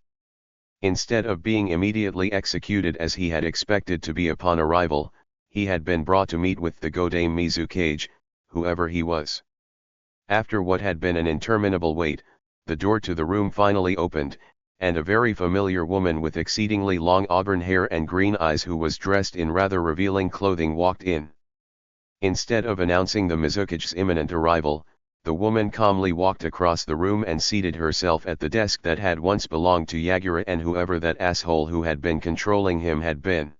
Instead of being immediately executed as he had expected to be upon arrival, he had been brought to meet with the Godame Mizukage, whoever he was. After what had been an interminable wait, the door to the room finally opened, and a very familiar woman with exceedingly long auburn hair and green eyes who was dressed in rather revealing clothing walked in. Instead of announcing the Mizukage's imminent arrival, the woman calmly walked across the room and seated herself at the desk that had once belonged to Yagura and whoever that asshole who had been controlling him had been.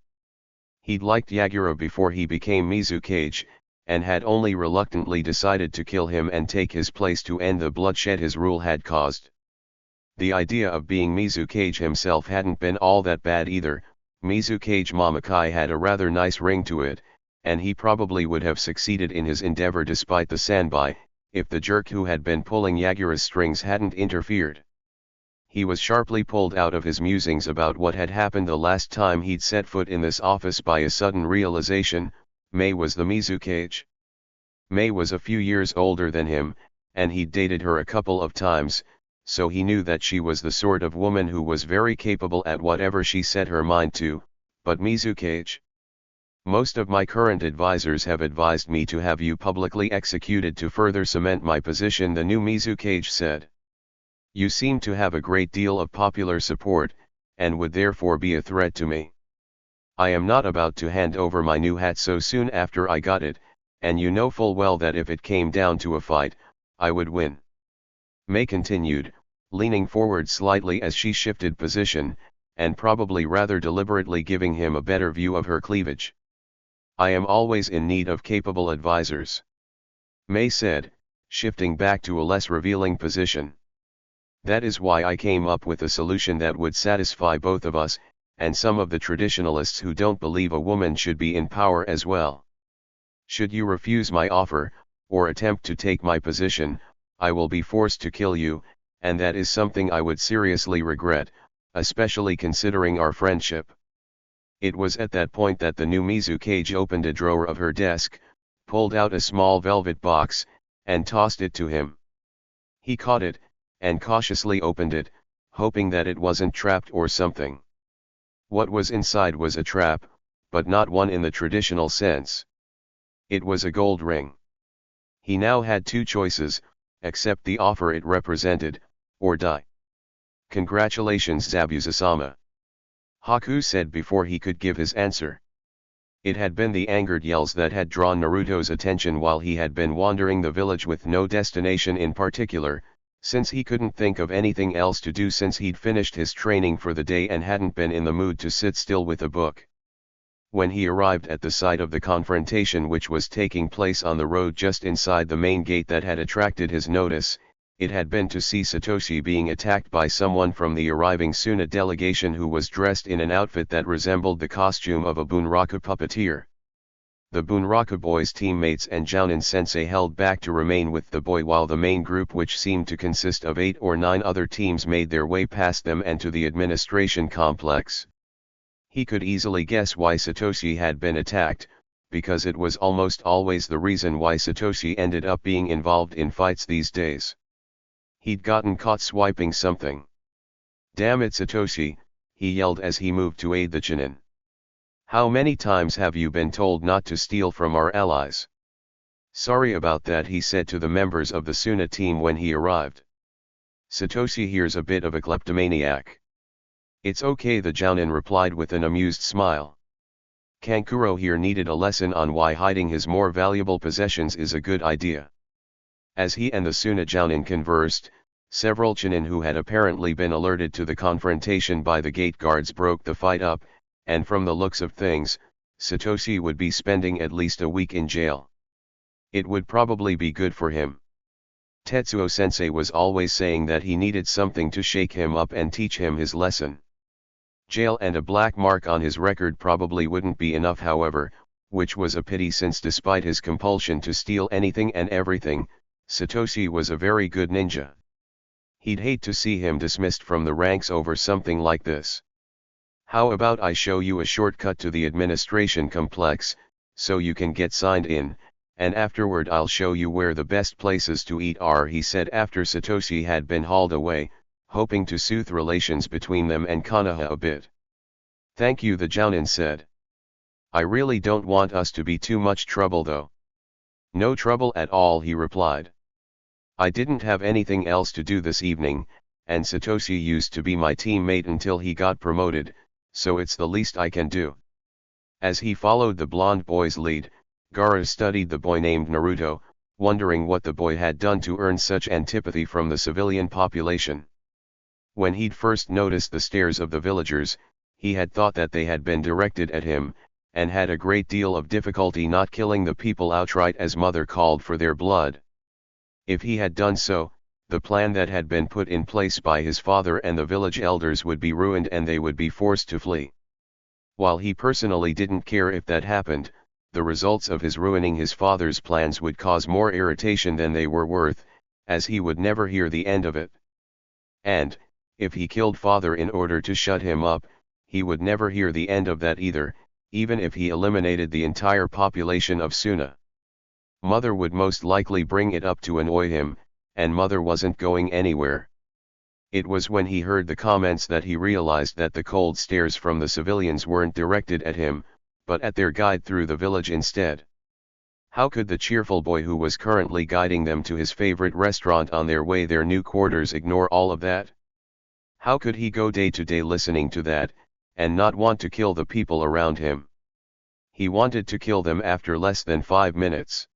He'd liked Yagura before he became Mizukage, and had only reluctantly decided to kill him and take his place to end the bloodshed his rule had caused. The idea of being Mizukage himself hadn't been all that bad either. Mizukage Momokai had a rather nice ring to it, and he probably would have succeeded in his endeavor despite the Sanbai, if the jerk who had been pulling Yagura's strings hadn't interfered. He was sharply pulled out of his musings about what had happened the last time he'd set foot in this office by a sudden realization: Mei was the Mizukage. Mei was a few years older than him, and he'd dated her a couple of times, so he knew that she was the sort of woman who was very capable at whatever she set her mind to. But Mizukage? Most of my current advisors have advised me to have you publicly executed to further cement my position, the new Mizukage said. You seem to have a great deal of popular support, and would therefore be a threat to me. I am not about to hand over my new hat so soon after I got it, and you know full well that if it came down to a fight, I would win. Mei continued, leaning forward slightly as she shifted position, and probably rather deliberately giving him a better view of her cleavage. I am always in need of capable advisors. Mei said, shifting back to a less revealing position. That is why I came up with a solution that would satisfy both of us, and some of the traditionalists who don't believe a woman should be in power as well. Should you refuse my offer, or attempt to take my position, I will be forced to kill you, and that is something I would seriously regret, especially considering our friendship. It was at that point that the new Mizukage opened a drawer of her desk, pulled out a small velvet box, and tossed it to him. He caught it, and cautiously opened it, hoping that it wasn't trapped or something. What was inside was a trap, but not one in the traditional sense. It was a gold ring. He now had two choices: accept the offer it represented, or die. Congratulations, Zabuza-sama, Haku said before he could give his answer. It had been the angered yells that had drawn Naruto's attention while he had been wandering the village with no destination in particular, since he couldn't think of anything else to do since he'd finished his training for the day and hadn't been in the mood to sit still with a book. When he arrived at the site of the confrontation, which was taking place on the road just inside the main gate that had attracted his notice, it had been to see Satoshi being attacked by someone from the arriving Suna delegation who was dressed in an outfit that resembled the costume of a Bunraku puppeteer. The Bunraku boy's teammates and Jounin sensei held back to remain with the boy while the main group, which seemed to consist of 8 or 9 other teams, made their way past them and to the administration complex. He could easily guess why Satoshi had been attacked, because it was almost always the reason why Satoshi ended up being involved in fights these days. He'd gotten caught swiping something. Damn it, Satoshi, he yelled as he moved to aid the Chunin. How many times have you been told not to steal from our allies? Sorry about that, he said to the members of the Suna team when he arrived. Satoshi here's a bit of a kleptomaniac. It's okay, the Jounin replied with an amused smile. Kankuro here needed a lesson on why hiding his more valuable possessions is a good idea. As he and the Suna Jounin conversed, several Chunin who had apparently been alerted to the confrontation by the gate guards broke the fight up, and from the looks of things, Satoshi would be spending at least a week in jail. It would probably be good for him. Tetsuo-sensei was always saying that he needed something to shake him up and teach him his lesson. Jail and a black mark on his record probably wouldn't be enough, however, which was a pity since despite his compulsion to steal anything and everything, Satoshi was a very good ninja. He'd hate to see him dismissed from the ranks over something like this. How about I show you a shortcut to the administration complex, so you can get signed in, and afterward I'll show you where the best places to eat are, he said after Satoshi had been hauled away, hoping to soothe relations between them and Konoha a bit. Thank you, the Jounin said. I really don't want us to be too much trouble though. No trouble at all, he replied. I didn't have anything else to do this evening, and Satoshi used to be my teammate until he got promoted, so it's the least I can do. As he followed the blonde boy's lead, Gaara studied the boy named Naruto, wondering what the boy had done to earn such antipathy from the civilian population. When he'd first noticed the stares of the villagers, he had thought that they had been directed at him, and had a great deal of difficulty not killing the people outright as mother called for their blood. If he had done so, the plan that had been put in place by his father and the village elders would be ruined and they would be forced to flee. While he personally didn't care if that happened, the results of his ruining his father's plans would cause more irritation than they were worth, as he would never hear the end of it. And, if he killed father in order to shut him up, he would never hear the end of that either, even if he eliminated the entire population of Suna. Mother would most likely bring it up to annoy him, and mother wasn't going anywhere. It was when he heard the comments that he realized that the cold stares from the civilians weren't directed at him, but at their guide through the village instead. How could the cheerful boy who was currently guiding them to his favorite restaurant on their way their new quarters ignore all of that? How could he go day to day listening to that, and not want to kill the people around him? He wanted to kill them after less than 5 minutes.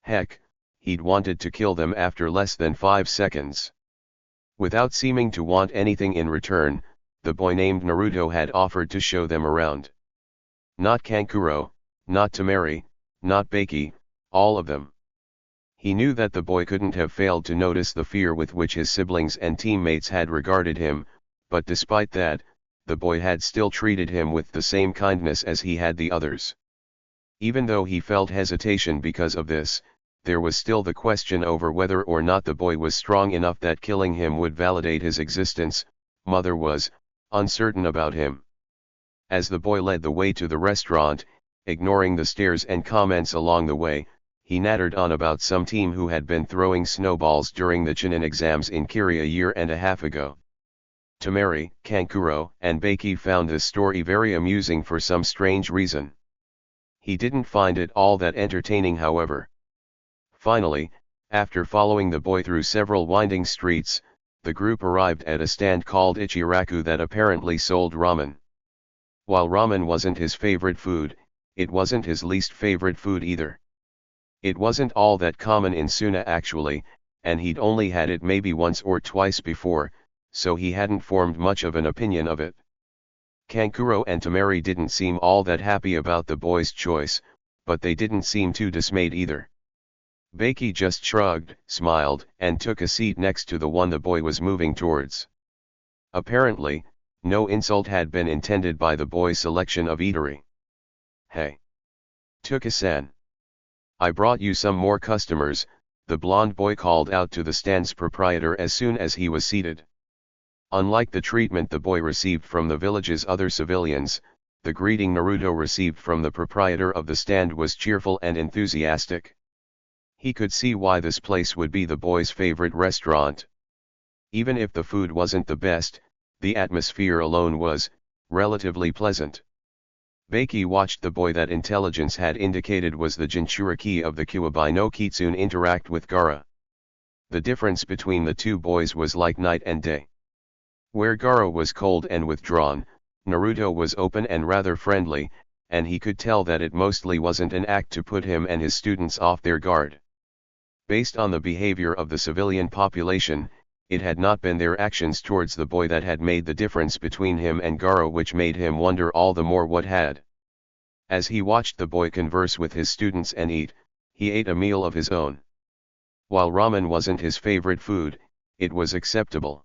Heck, he'd wanted to kill them after less than 5 seconds. Without seeming to want anything in return, the boy named Naruto had offered to show them around. Not Kankuro, not Temari, not Baki, all of them. He knew that the boy couldn't have failed to notice the fear with which his siblings and teammates had regarded him, but despite that, the boy had still treated him with the same kindness as he had the others. Even though he felt hesitation because of this, there was still the question over whether or not the boy was strong enough that killing him would validate his existence. Mother was uncertain about him. As the boy led the way to the restaurant, ignoring the stares and comments along the way, he nattered on about some team who had been throwing snowballs during the Chunin exams in Kiri a year and a half ago. Temari, Kankuro, and Baki found this story very amusing for some strange reason. He didn't find it all that entertaining, however. Finally, after following the boy through several winding streets, the group arrived at a stand called Ichiraku that apparently sold ramen. While ramen wasn't his favorite food, it wasn't his least favorite food either. It wasn't all that common in Suna actually, and he'd only had it maybe once or twice before, so he hadn't formed much of an opinion of it. Kankuro and Temari didn't seem all that happy about the boy's choice, but they didn't seem too dismayed either. Baki just shrugged, smiled, and took a seat next to the one the boy was moving towards. Apparently, no insult had been intended by the boy's selection of eatery. Hey! Tuka-san. I brought you some more customers, the blonde boy called out to the stand's proprietor as soon as he was seated. Unlike the treatment the boy received from the village's other civilians, the greeting Naruto received from the proprietor of the stand was cheerful and enthusiastic. He could see why this place would be the boy's favorite restaurant. Even if the food wasn't the best, the atmosphere alone was relatively pleasant. Baki watched the boy that intelligence had indicated was the Jinchuriki of the Kuwabai no Kitsune interact with Gaara. The difference between the two boys was like night and day. Where Gaara was cold and withdrawn, Naruto was open and rather friendly, and he could tell that it mostly wasn't an act to put him and his students off their guard. Based on the behavior of the civilian population, it had not been their actions towards the boy that had made the difference between him and Gaara, which made him wonder all the more what had. As he watched the boy converse with his students and eat, he ate a meal of his own. While ramen wasn't his favorite food, it was acceptable.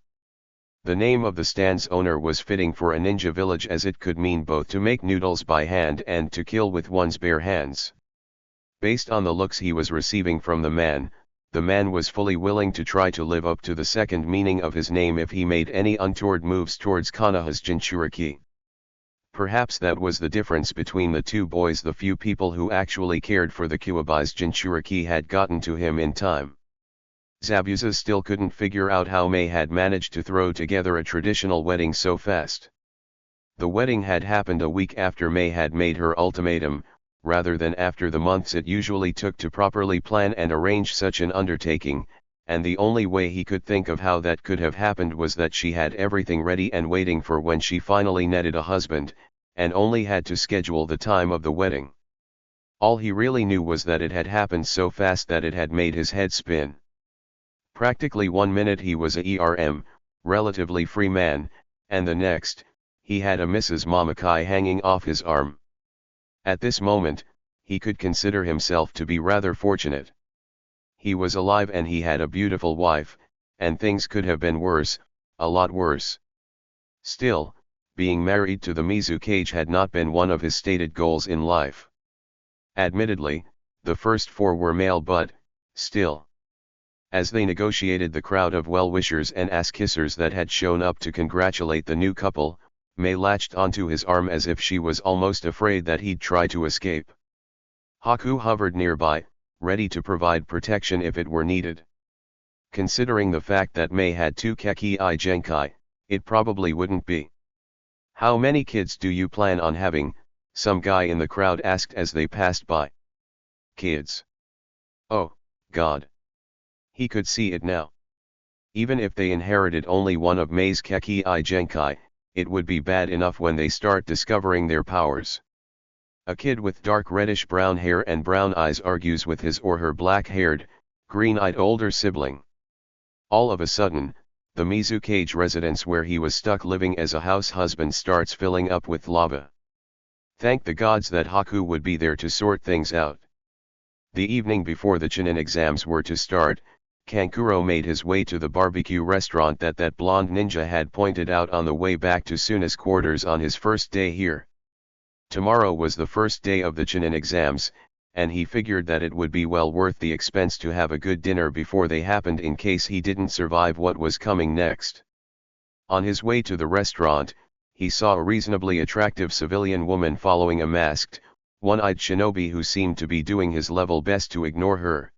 The name of the stand's owner was fitting for a ninja village, as it could mean both to make noodles by hand and to kill with one's bare hands. Based on the looks he was receiving from the man was fully willing to try to live up to the second meaning of his name if he made any untoward moves towards Konoha's Jinchuriki. Perhaps that was the difference between the two boys. The few people who actually cared for the Kuwabai's Jinchuriki had gotten to him in time. Zabuza still couldn't figure out how Mei had managed to throw together a traditional wedding so fast. The wedding had happened a week after Mei had made her ultimatum, rather than after the months it usually took to properly plan and arrange such an undertaking, and the only way he could think of how that could have happened was that she had everything ready and waiting for when she finally netted a husband, and only had to schedule the time of the wedding. All he really knew was that it had happened so fast that it had made his head spin. Practically 1 minute he was a relatively free man, and the next, he had a Mrs. Mamakai hanging off his arm. At this moment, he could consider himself to be rather fortunate. He was alive and he had a beautiful wife, and things could have been worse, a lot worse. Still, being married to the Mizukage had not been one of his stated goals in life. Admittedly, the first 4 were male, but, still. As they negotiated the crowd of well-wishers and ass-kissers that had shown up to congratulate the new couple, Mei latched onto his arm as if she was almost afraid that he'd try to escape. Haku hovered nearby, ready to provide protection if it were needed. Considering the fact that Mei had 2 Kekii Genkai, it probably wouldn't be. "How many kids do you plan on having?" some guy in the crowd asked as they passed by. "Kids. Oh, God." He could see it now. Even if they inherited only one of Mei's Kekii Genkai, it would be bad enough when they start discovering their powers. A kid with dark reddish-brown hair and brown eyes argues with his or her black-haired, green-eyed older sibling. All of a sudden, the Mizukage residence where he was stuck living as a house husband starts filling up with lava. Thank the gods that Haku would be there to sort things out. The evening before the Chunin exams were to start, Kankuro made his way to the barbecue restaurant that blonde ninja had pointed out on the way back to Suna's quarters on his first day here. Tomorrow was the first day of the Chunin exams, and he figured that it would be well worth the expense to have a good dinner before they happened in case he didn't survive what was coming next. On his way to the restaurant, he saw a reasonably attractive civilian woman following a masked, one-eyed shinobi who seemed to be doing his level best to ignore her.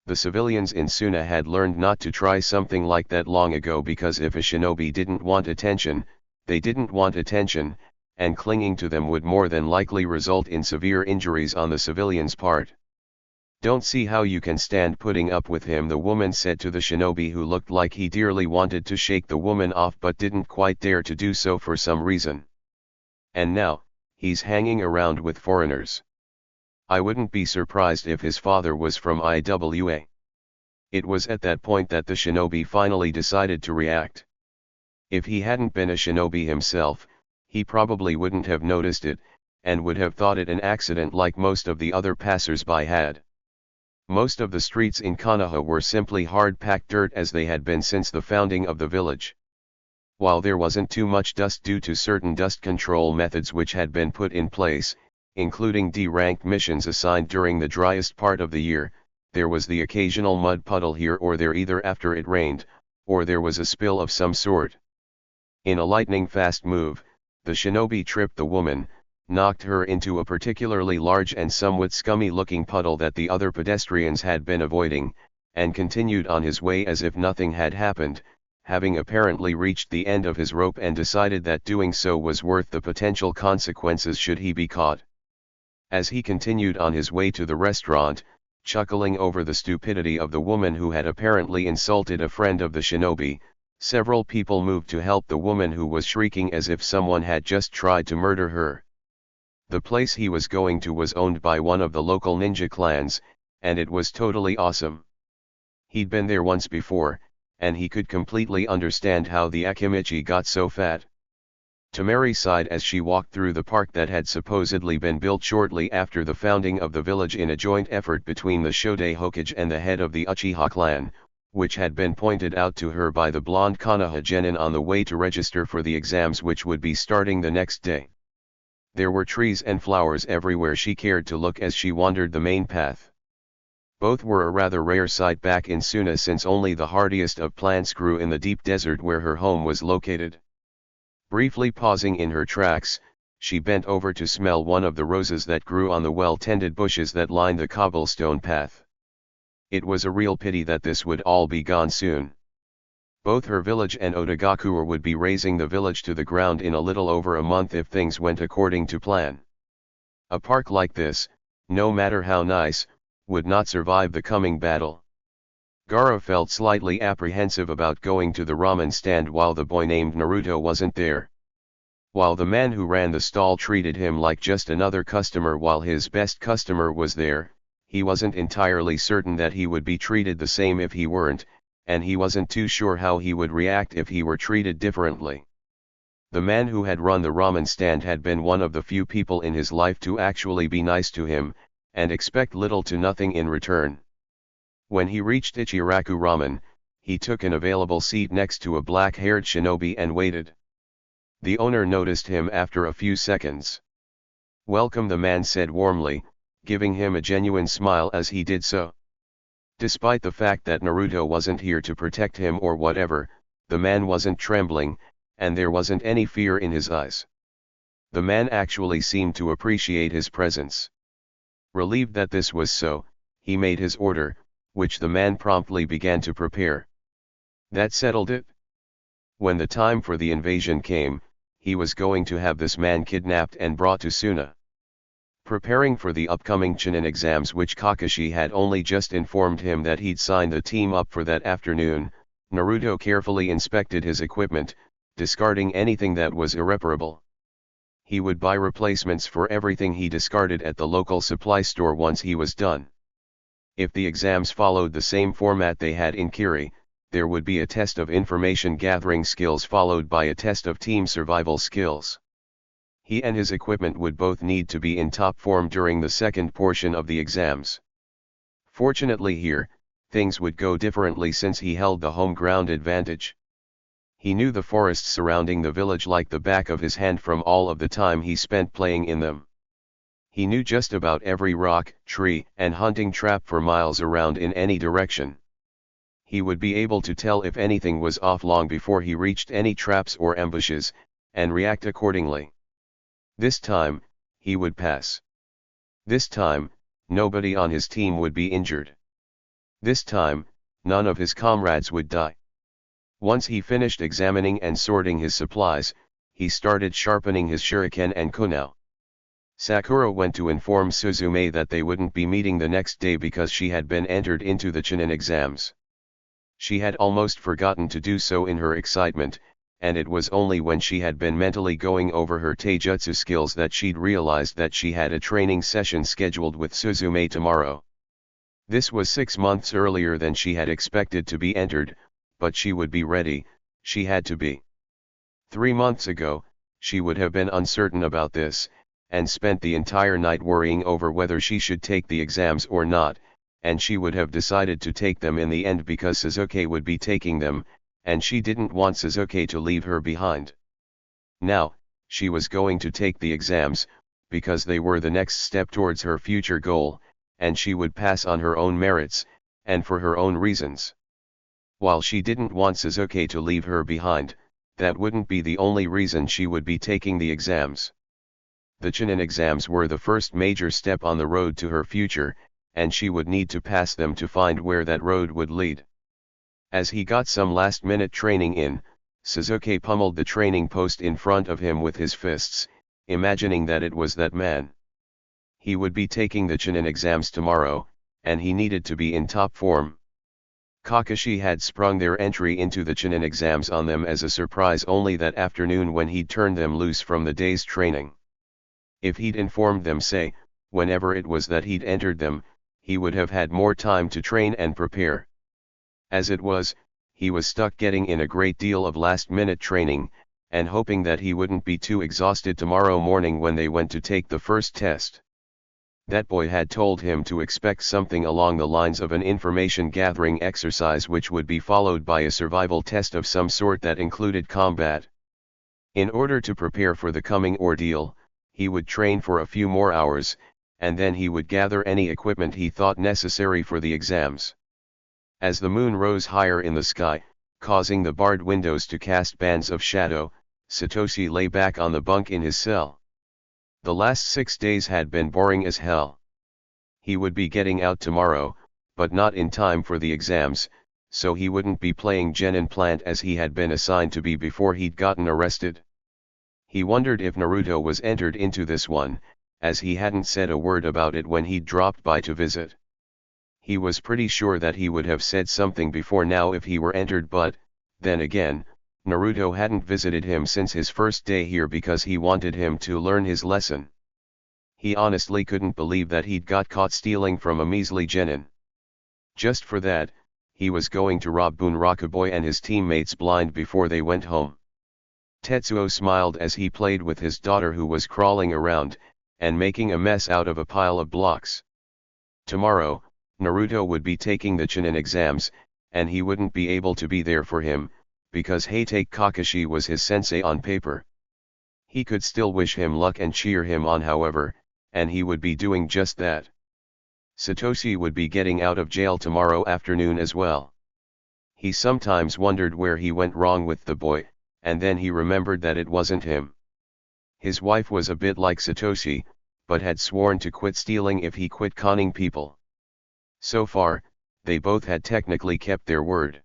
The civilians in Suna had learned not to try something like that long ago, because if a shinobi didn't want attention, they didn't want attention, and clinging to them would more than likely result in severe injuries on the civilian's part. "Don't see how you can stand putting up with him," the woman said to the shinobi, who looked like he dearly wanted to shake the woman off but didn't quite dare to do so for some reason. "And now, he's hanging around with foreigners. I wouldn't be surprised if his father was from IWA." It was at that point that the shinobi finally decided to react. If he hadn't been a shinobi himself, he probably wouldn't have noticed it, and would have thought it an accident like most of the other passers-by had. Most of the streets in Konoha were simply hard-packed dirt, as they had been since the founding of the village. While there wasn't too much dust due to certain dust control methods which had been put in place, including D-ranked missions assigned during the driest part of the year, there was the occasional mud puddle here or there either after it rained, or there was a spill of some sort. In a lightning-fast move, the shinobi tripped the woman, knocked her into a particularly large and somewhat scummy-looking puddle that the other pedestrians had been avoiding, and continued on his way as if nothing had happened, having apparently reached the end of his rope and decided that doing so was worth the potential consequences should he be caught. As he continued on his way to the restaurant, chuckling over the stupidity of the woman who had apparently insulted a friend of the shinobi, several people moved to help the woman who was shrieking as if someone had just tried to murder her. The place he was going to was owned by one of the local ninja clans, and it was totally awesome. He'd been there once before, and he could completely understand how the Akimichi got so fat. Tamari sighed as she walked through the park that had supposedly been built shortly after the founding of the village in a joint effort between the Shodei Hokage and the head of the Uchiha clan, which had been pointed out to her by the blonde Konoha genin on the way to register for the exams which would be starting the next day. There were trees and flowers everywhere she cared to look as she wandered the main path. Both were a rather rare sight back in Suna, since only the hardiest of plants grew in the deep desert where her home was located. Briefly pausing in her tracks, she bent over to smell one of the roses that grew on the well-tended bushes that lined the cobblestone path. It was a real pity that this would all be gone soon. Both her village and Otagakura would be razing the village to the ground in a little over a month if things went according to plan. A park like this, no matter how nice, would not survive the coming battle. Gaara felt slightly apprehensive about going to the ramen stand while the boy named Naruto wasn't there. While the man who ran the stall treated him like just another customer while his best customer was there, he wasn't entirely certain that he would be treated the same if he weren't, and he wasn't too sure how he would react if he were treated differently. The man who had run the ramen stand had been one of the few people in his life to actually be nice to him, and expect little to nothing in return. When he reached Ichiraku Ramen, he took an available seat next to a black-haired shinobi and waited. The owner noticed him after a few seconds. "Welcome," the man said warmly, giving him a genuine smile as he did so. Despite the fact that Naruto wasn't here to protect him or whatever, the man wasn't trembling, and there wasn't any fear in his eyes. The man actually seemed to appreciate his presence. Relieved that this was so, he made his order, which the man promptly began to prepare. That settled it. When the time for the invasion came, he was going to have this man kidnapped and brought to Suna. Preparing for the upcoming Chunin exams, which Kakashi had only just informed him that he'd signed the team up for that afternoon, Naruto carefully inspected his equipment, discarding anything that was irreparable. He would buy replacements for everything he discarded at the local supply store once he was done. If the exams followed the same format they had in Kiri, there would be a test of information gathering skills followed by a test of team survival skills. He and his equipment would both need to be in top form during the second portion of the exams. Fortunately here, things would go differently since he held the home ground advantage. He knew the forests surrounding the village like the back of his hand from all of the time he spent playing in them. He knew just about every rock, tree, and hunting trap for miles around in any direction. He would be able to tell if anything was off long before he reached any traps or ambushes, and react accordingly. This time, he would pass. This time, nobody on his team would be injured. This time, none of his comrades would die. Once he finished examining and sorting his supplies, he started sharpening his shuriken and kunao. Sakura went to inform Suzume that they wouldn't be meeting the next day because she had been entered into the Chunin exams. She had almost forgotten to do so in her excitement, and it was only when she had been mentally going over her taijutsu skills that she'd realized that she had a training session scheduled with Suzume tomorrow. This was 6 months earlier than she had expected to be entered, but she would be ready, she had to be. 3 months ago, she would have been uncertain about this, and spent the entire night worrying over whether she should take the exams or not, and she would have decided to take them in the end because Sasuke would be taking them, and she didn't want Sasuke to leave her behind. Now, she was going to take the exams, because they were the next step towards her future goal, and she would pass on her own merits, and for her own reasons. While she didn't want Sasuke to leave her behind, that wouldn't be the only reason she would be taking the exams. The Chunin exams were the first major step on the road to her future, and she would need to pass them to find where that road would lead. As he got some last-minute training in, Sasuke pummeled the training post in front of him with his fists, imagining that it was that man. He would be taking the Chunin exams tomorrow, and he needed to be in top form. Kakashi had sprung their entry into the Chunin exams on them as a surprise only that afternoon when he'd turned them loose from the day's training. If he'd informed them, say, whenever it was that he'd entered them, he would have had more time to train and prepare. As it was, he was stuck getting in a great deal of last-minute training, and hoping that he wouldn't be too exhausted tomorrow morning when they went to take the first test. That boy had told him to expect something along the lines of an information gathering exercise which would be followed by a survival test of some sort that included combat. In order to prepare for the coming ordeal, he would train for a few more hours, and then he would gather any equipment he thought necessary for the exams. As the moon rose higher in the sky, causing the barred windows to cast bands of shadow, Satoshi lay back on the bunk in his cell. The last 6 days had been boring as hell. He would be getting out tomorrow, but not in time for the exams, so he wouldn't be playing Genin Plant as he had been assigned to be before he'd gotten arrested. He wondered if Naruto was entered into this one, as he hadn't said a word about it when he'd dropped by to visit. He was pretty sure that he would have said something before now if he were entered, but, then again, Naruto hadn't visited him since his first day here because he wanted him to learn his lesson. He honestly couldn't believe that he'd got caught stealing from a measly genin. Just for that, he was going to rob Bunraku and his teammates blind before they went home. Tetsuo smiled as he played with his daughter who was crawling around, and making a mess out of a pile of blocks. Tomorrow, Naruto would be taking the Chunin exams, and he wouldn't be able to be there for him, because Hatake Kakashi was his sensei on paper. He could still wish him luck and cheer him on however, and he would be doing just that. Satoshi would be getting out of jail tomorrow afternoon as well. He sometimes wondered where he went wrong with the boy, and then he remembered that it wasn't him. His wife was a bit like Satoshi, but had sworn to quit stealing if he quit conning people. So far, they both had technically kept their word.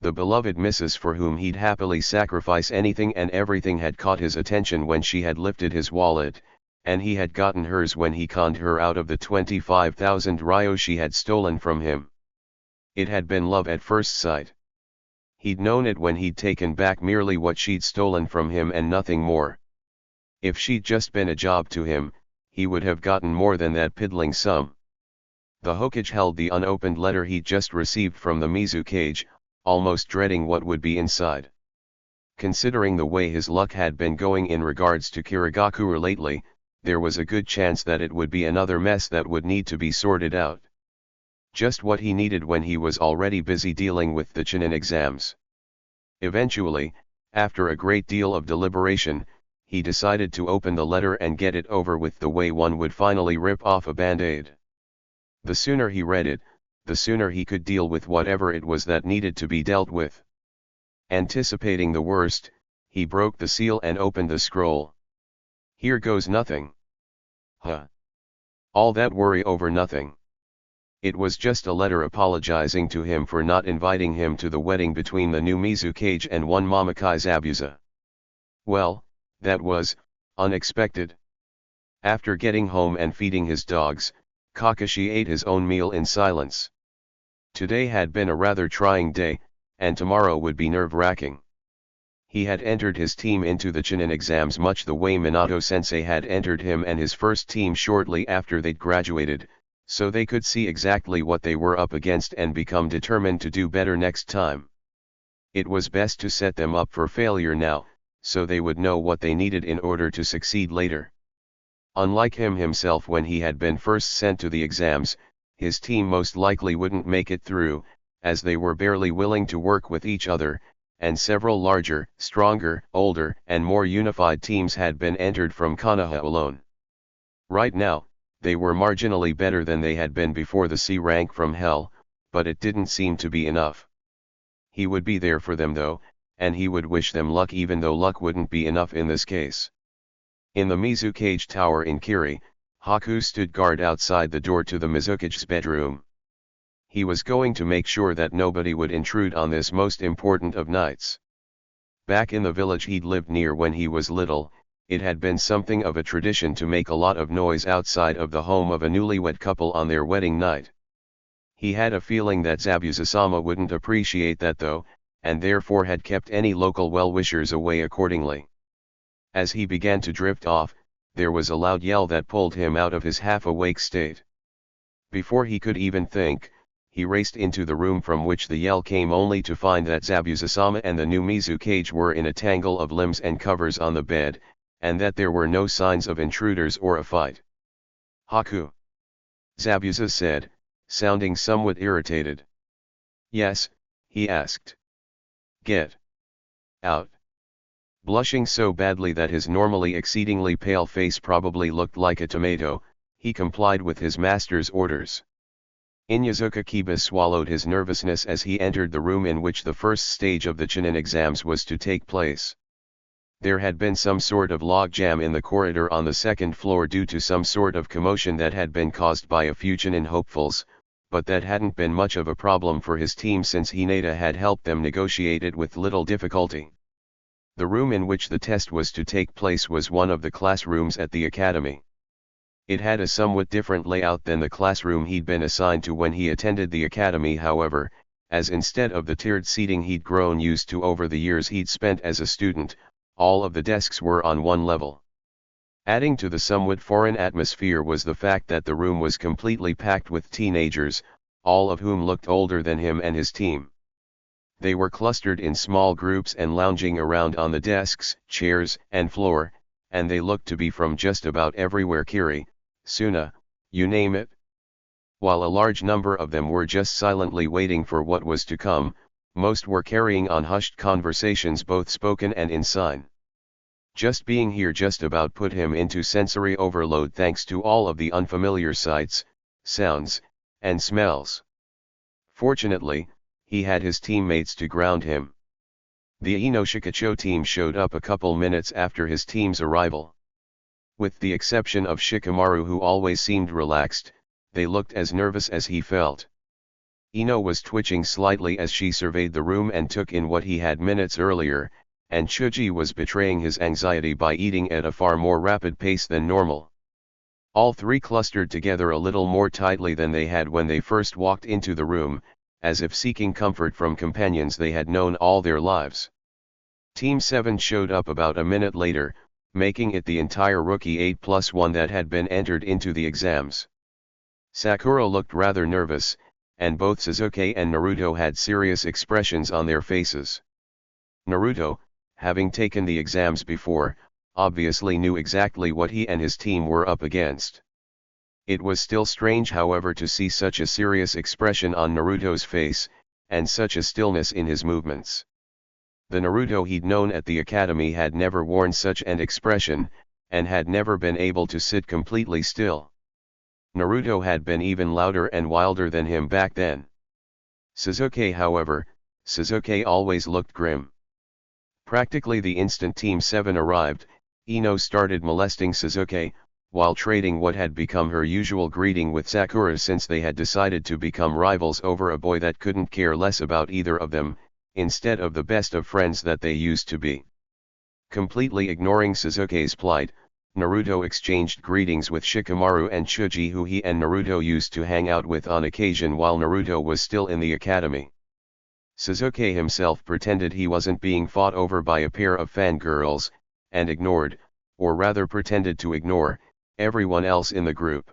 The beloved missus for whom he'd happily sacrifice anything and everything had caught his attention when she had lifted his wallet, and he had gotten hers when he conned her out of the 25,000 ryo she had stolen from him. It had been love at first sight. He'd known it when he'd taken back merely what she'd stolen from him and nothing more. If she'd just been a job to him, he would have gotten more than that piddling sum. The Hokage held the unopened letter he'd just received from the Mizukage, almost dreading what would be inside. Considering the way his luck had been going in regards to Kirigakura lately, there was a good chance that it would be another mess that would need to be sorted out. Just what he needed when he was already busy dealing with the Chunin exams. Eventually, after a great deal of deliberation, he decided to open the letter and get it over with the way one would finally rip off a band-aid. The sooner he read it, the sooner he could deal with whatever it was that needed to be dealt with. Anticipating the worst, he broke the seal and opened the scroll. Here goes nothing. Huh. All that worry over nothing. It was just a letter apologizing to him for not inviting him to the wedding between the new Mizukage and one Mamakai Zabuza. Well, that was unexpected. After getting home and feeding his dogs, Kakashi ate his own meal in silence. Today had been a rather trying day, and tomorrow would be nerve-wracking. He had entered his team into the Chunin exams much the way Minato-sensei had entered him and his first team shortly after they'd graduated, so they could see exactly what they were up against and become determined to do better next time. It was best to set them up for failure now, so they would know what they needed in order to succeed later. Unlike him himself when he had been first sent to the exams, his team most likely wouldn't make it through, as they were barely willing to work with each other, and several larger, stronger, older, and more unified teams had been entered from Konoha alone. Right now, they were marginally better than they had been before the C rank from hell, but it didn't seem to be enough. He would be there for them though, and he would wish them luck even though luck wouldn't be enough in this case. In the Mizukage tower in Kiri, Haku stood guard outside the door to the Mizukage's bedroom. He was going to make sure that nobody would intrude on this most important of nights. Back in the village he'd lived near when he was little, it had been something of a tradition to make a lot of noise outside of the home of a newlywed couple on their wedding night. He had a feeling that Zabuza-sama wouldn't appreciate that though, and therefore had kept any local well-wishers away accordingly. As he began to drift off, there was a loud yell that pulled him out of his half-awake state. Before he could even think, he raced into the room from which the yell came only to find that Zabuza-sama and the new Mizukage were in a tangle of limbs and covers on the bed, and that there were no signs of intruders or a fight. Haku. Zabuza said, sounding somewhat irritated. Yes, he asked. Get out. Blushing so badly that his normally exceedingly pale face probably looked like a tomato, he complied with his master's orders. Inyazuka Kiba swallowed his nervousness as he entered the room in which the first stage of the Chunin exams was to take place. There had been some sort of logjam in the corridor on the second floor due to some sort of commotion that had been caused by a few Chunin hopefuls, but that hadn't been much of a problem for his team since Hinata had helped them negotiate it with little difficulty. The room in which the test was to take place was one of the classrooms at the academy. It had a somewhat different layout than the classroom he'd been assigned to when he attended the academy, however, as instead of the tiered seating he'd grown used to over the years he'd spent as a student, all of the desks were on one level. Adding to the somewhat foreign atmosphere was the fact that the room was completely packed with teenagers, all of whom looked older than him and his team. They were clustered in small groups and lounging around on the desks, chairs, and floor, and they looked to be from just about everywhere, Kiri, Suna, you name it. While a large number of them were just silently waiting for what was to come, most were carrying on hushed conversations, both spoken and in sign. Just being here just about put him into sensory overload thanks to all of the unfamiliar sights, sounds, and smells. Fortunately, he had his teammates to ground him. The Inoshikacho team showed up a couple minutes after his team's arrival. With the exception of Shikamaru, who always seemed relaxed, they looked as nervous as he felt. Ino was twitching slightly as she surveyed the room and took in what he had minutes earlier, and Chuji was betraying his anxiety by eating at a far more rapid pace than normal. All three clustered together a little more tightly than they had when they first walked into the room, as if seeking comfort from companions they had known all their lives. Team 7 showed up about a minute later, making it the entire rookie 8+1 that had been entered into the exams. Sakura looked rather nervous, and both Sasuke and Naruto had serious expressions on their faces. Naruto, having taken the exams before, obviously knew exactly what he and his team were up against. It was still strange, however, to see such a serious expression on Naruto's face, and such a stillness in his movements. The Naruto he'd known at the academy had never worn such an expression, and had never been able to sit completely still. Naruto had been even louder and wilder than him back then. Sasuke, however, Sasuke always looked grim. Practically the instant Team 7 arrived, Ino started molesting Sasuke, while trading what had become her usual greeting with Sakura since they had decided to become rivals over a boy that couldn't care less about either of them, instead of the best of friends that they used to be. Completely ignoring Sasuke's plight, Naruto exchanged greetings with Shikamaru and Chuji, who he and Naruto used to hang out with on occasion while Naruto was still in the academy. Sasuke himself pretended he wasn't being fought over by a pair of fangirls, and ignored, or rather pretended to ignore, everyone else in the group.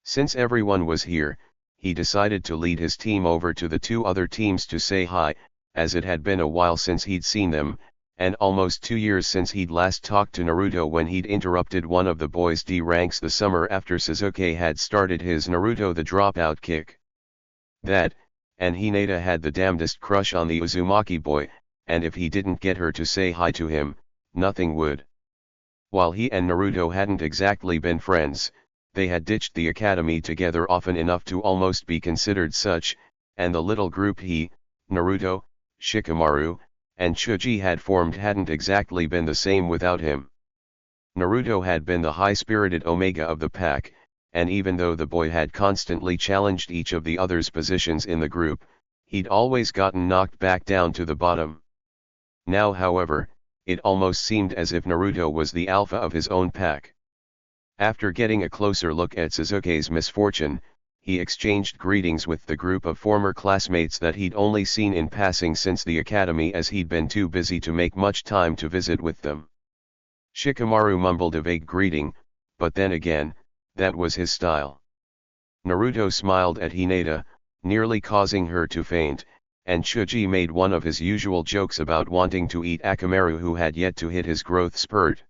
Since everyone was here, he decided to lead his team over to the two other teams to say hi, as it had been a while since he'd seen them, and almost 2 years since he'd last talked to Naruto when he'd interrupted one of the boys' D ranks the summer after Sasuke had started his Naruto the Dropout kick. That, and Hinata had the damnedest crush on the Uzumaki boy, and if he didn't get her to say hi to him, nothing would. While he and Naruto hadn't exactly been friends, they had ditched the academy together often enough to almost be considered such, and the little group he, Naruto, Shikamaru, and Chuji had formed hadn't exactly been the same without him. Naruto had been the high-spirited Omega of the pack, and even though the boy had constantly challenged each of the others' positions in the group, he'd always gotten knocked back down to the bottom. Now, however, it almost seemed as if Naruto was the alpha of his own pack. After getting a closer look at Sasuke's misfortune, he exchanged greetings with the group of former classmates that he'd only seen in passing since the academy, as he'd been too busy to make much time to visit with them. Shikamaru mumbled a vague greeting, but then again, that was his style. Naruto smiled at Hinata, nearly causing her to faint, and Chuji made one of his usual jokes about wanting to eat Akamaru, who had yet to hit his growth spurt.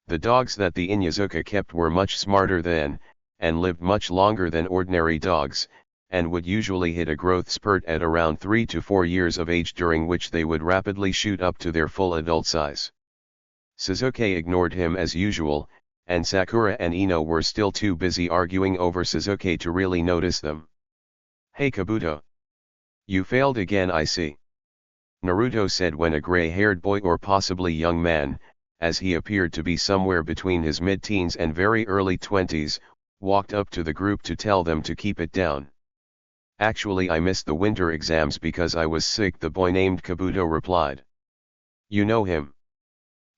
The dogs that the Inyazuka kept were much smarter than, and lived much longer than ordinary dogs, and would usually hit a growth spurt at around 3 to 4 years of age, during which they would rapidly shoot up to their full adult size. Sasuke ignored him as usual, and Sakura and Ino were still too busy arguing over Sasuke to really notice them. "Hey Kabuto. You failed again, I see," Naruto said when a gray-haired boy, or possibly young man, as he appeared to be somewhere between his mid-teens and very early 20s, walked up to the group to tell them to keep it down. "Actually, I missed the winter exams because I was sick," the boy named Kabuto replied. "You know him?"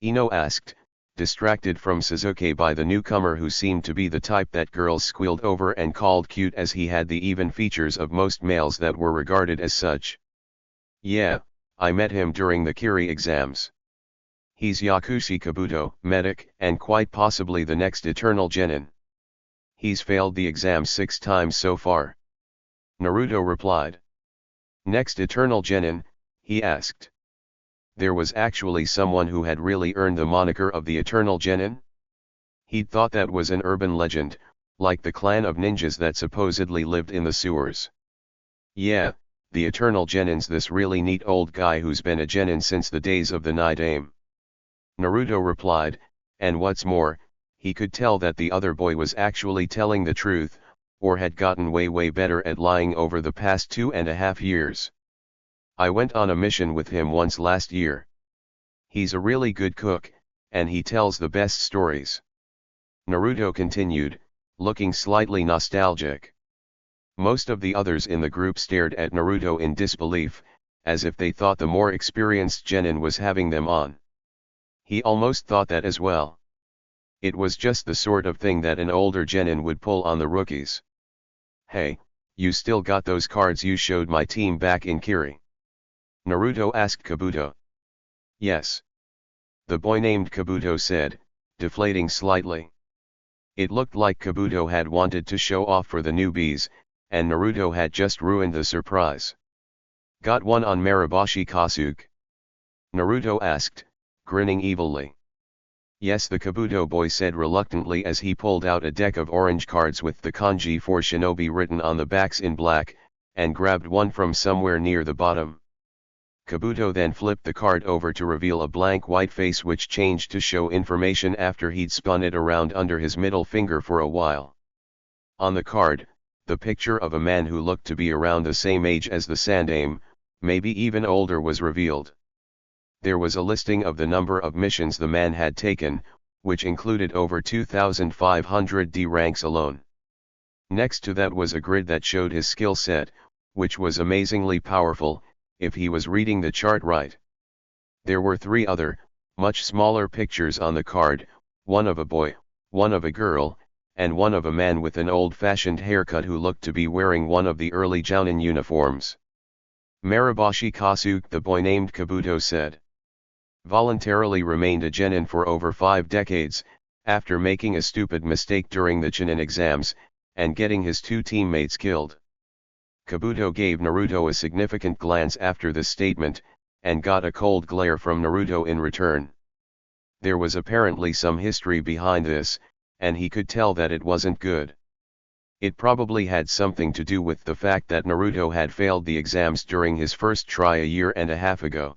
Ino asked, distracted from Sasuke by the newcomer, who seemed to be the type that girls squealed over and called cute, as he had the even features of most males that were regarded as such. "Yeah, I met him during the Kiri exams. He's Yakushi Kabuto, medic, and quite possibly the next eternal genin. He's failed the exam 6 times so far," Naruto replied. "Next eternal genin?" he asked. There was actually someone who had really earned the moniker of the Eternal Genin? He'd thought that was an urban legend, like the clan of ninjas that supposedly lived in the sewers. "Yeah, the Eternal Genin's this really neat old guy who's been a genin since the days of the Night Aim," Naruto replied, and what's more, he could tell that the other boy was actually telling the truth, or had gotten way better at lying over the past 2.5 years. "I went on a mission with him once last year. He's a really good cook, and he tells the best stories," Naruto continued, looking slightly nostalgic. Most of the others in the group stared at Naruto in disbelief, as if they thought the more experienced genin was having them on. He almost thought that as well. It was just the sort of thing that an older genin would pull on the rookies. "Hey, you still got those cards you showed my team back in Kiri?" Naruto asked Kabuto. "Yes," the boy named Kabuto said, deflating slightly. It looked like Kabuto had wanted to show off for the newbies, and Naruto had just ruined the surprise. "Got one on Mariboshi Kasuke?" Naruto asked, grinning evilly. "Yes," the Kabuto boy said reluctantly, as he pulled out a deck of orange cards with the kanji for shinobi written on the backs in black, and grabbed one from somewhere near the bottom. Kabuto then flipped the card over to reveal a blank white face, which changed to show information after he'd spun it around under his middle finger for a while. On the card, the picture of a man who looked to be around the same age as the Sandaime, maybe even older, was revealed. There was a listing of the number of missions the man had taken, which included over 2,500 D ranks alone. Next to that was a grid that showed his skill set, which was amazingly powerful, if he was reading the chart right. There were 3 other, much smaller pictures on the card, one of a boy, one of a girl, and one of a man with an old-fashioned haircut who looked to be wearing one of the early Jounin uniforms. "Mariboshi Kasuke," the boy named Kabuto said. "Voluntarily remained a genin for over 5 decades, after making a stupid mistake during the Chunin exams, and getting his 2 teammates killed." Kabuto gave Naruto a significant glance after this statement, and got a cold glare from Naruto in return. There was apparently some history behind this, and he could tell that it wasn't good. It probably had something to do with the fact that Naruto had failed the exams during his first try a year and a half ago.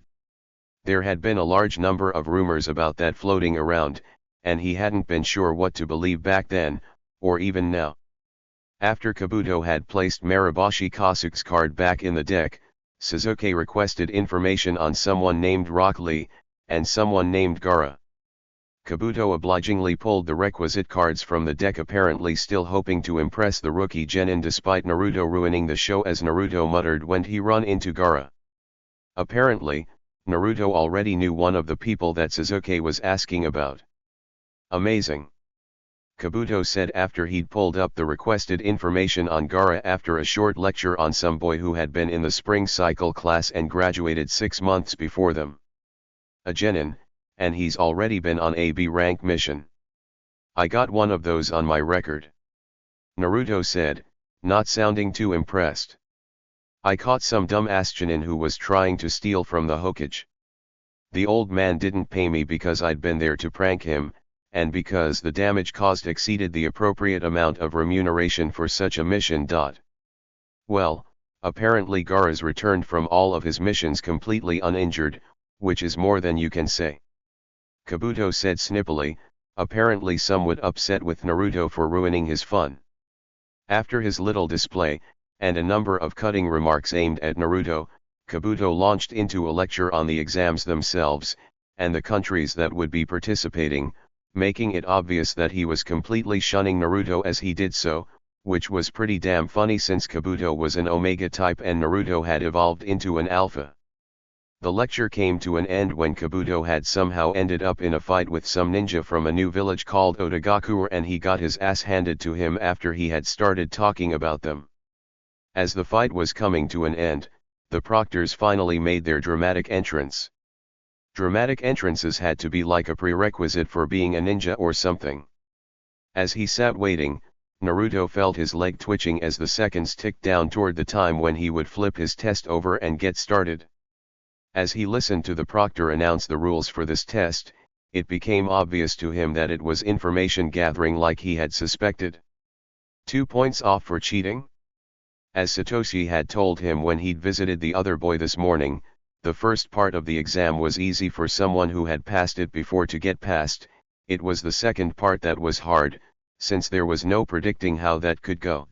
There had been a large number of rumors about that floating around, and he hadn't been sure what to believe back then, or even now. After Kabuto had placed Mariboshi Kasuke's card back in the deck, Sasuke requested information on someone named Rock Lee, and someone named Gaara. Kabuto obligingly pulled the requisite cards from the deck, apparently still hoping to impress the rookie genin despite Naruto ruining the show, as Naruto muttered when he run into Gaara. Apparently, Naruto already knew one of the people that Sasuke was asking about. "Amazing," Kabuto said after he'd pulled up the requested information on Gaara after a short lecture on some boy who had been in the spring cycle class and graduated 6 months before them. "A genin, and he's already been on a B rank mission. I got one of those on my record," Naruto said, not sounding too impressed. I caught some dumb-ass Chunin who was trying to steal from the Hokage. The old man didn't pay me because I'd been there to prank him, and because the damage caused exceeded the appropriate amount of remuneration for such a mission. Well, apparently Gaara's returned from all of his missions completely uninjured, which is more than you can say. Kabuto said snippily, apparently somewhat upset with Naruto for ruining his fun. After his little display, and a number of cutting remarks aimed at Naruto, Kabuto launched into a lecture on the exams themselves, and the countries that would be participating, making it obvious that he was completely shunning Naruto as he did so, which was pretty damn funny since Kabuto was an Omega type and Naruto had evolved into an Alpha. The lecture came to an end when Kabuto had somehow ended up in a fight with some ninja from a new village called Otagakure, and he got his ass handed to him after he had started talking about them. As the fight was coming to an end, the proctors finally made their dramatic entrance. Dramatic entrances had to be like a prerequisite for being a ninja or something. As he sat waiting, Naruto felt his leg twitching as the seconds ticked down toward the time when he would flip his test over and get started. As he listened to the proctor announce the rules for this test, it became obvious to him that it was information gathering like he had suspected. 2 points off for cheating? As Satoshi had told him when he'd visited the other boy this morning, the first part of the exam was easy for someone who had passed it before to get past. It was the second part that was hard, since there was no predicting how that could go.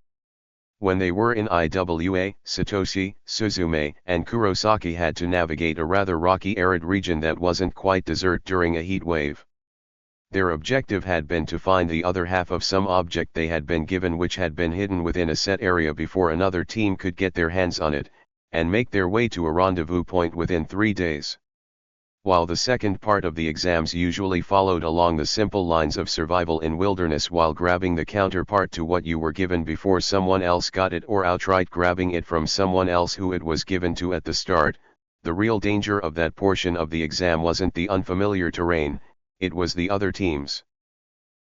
When they were in IWA, Satoshi, Suzume, and Kurosaki had to navigate a rather rocky arid region that wasn't quite desert during a heat wave. Their objective had been to find the other half of some object they had been given, which had been hidden within a set area before another team could get their hands on it, and make their way to a rendezvous point within 3 days. While the second part of the exams usually followed along the simple lines of survival in wilderness while grabbing the counterpart to what you were given before someone else got it, or outright grabbing it from someone else who it was given to at the start, the real danger of that portion of the exam wasn't the unfamiliar terrain, it was the other teams.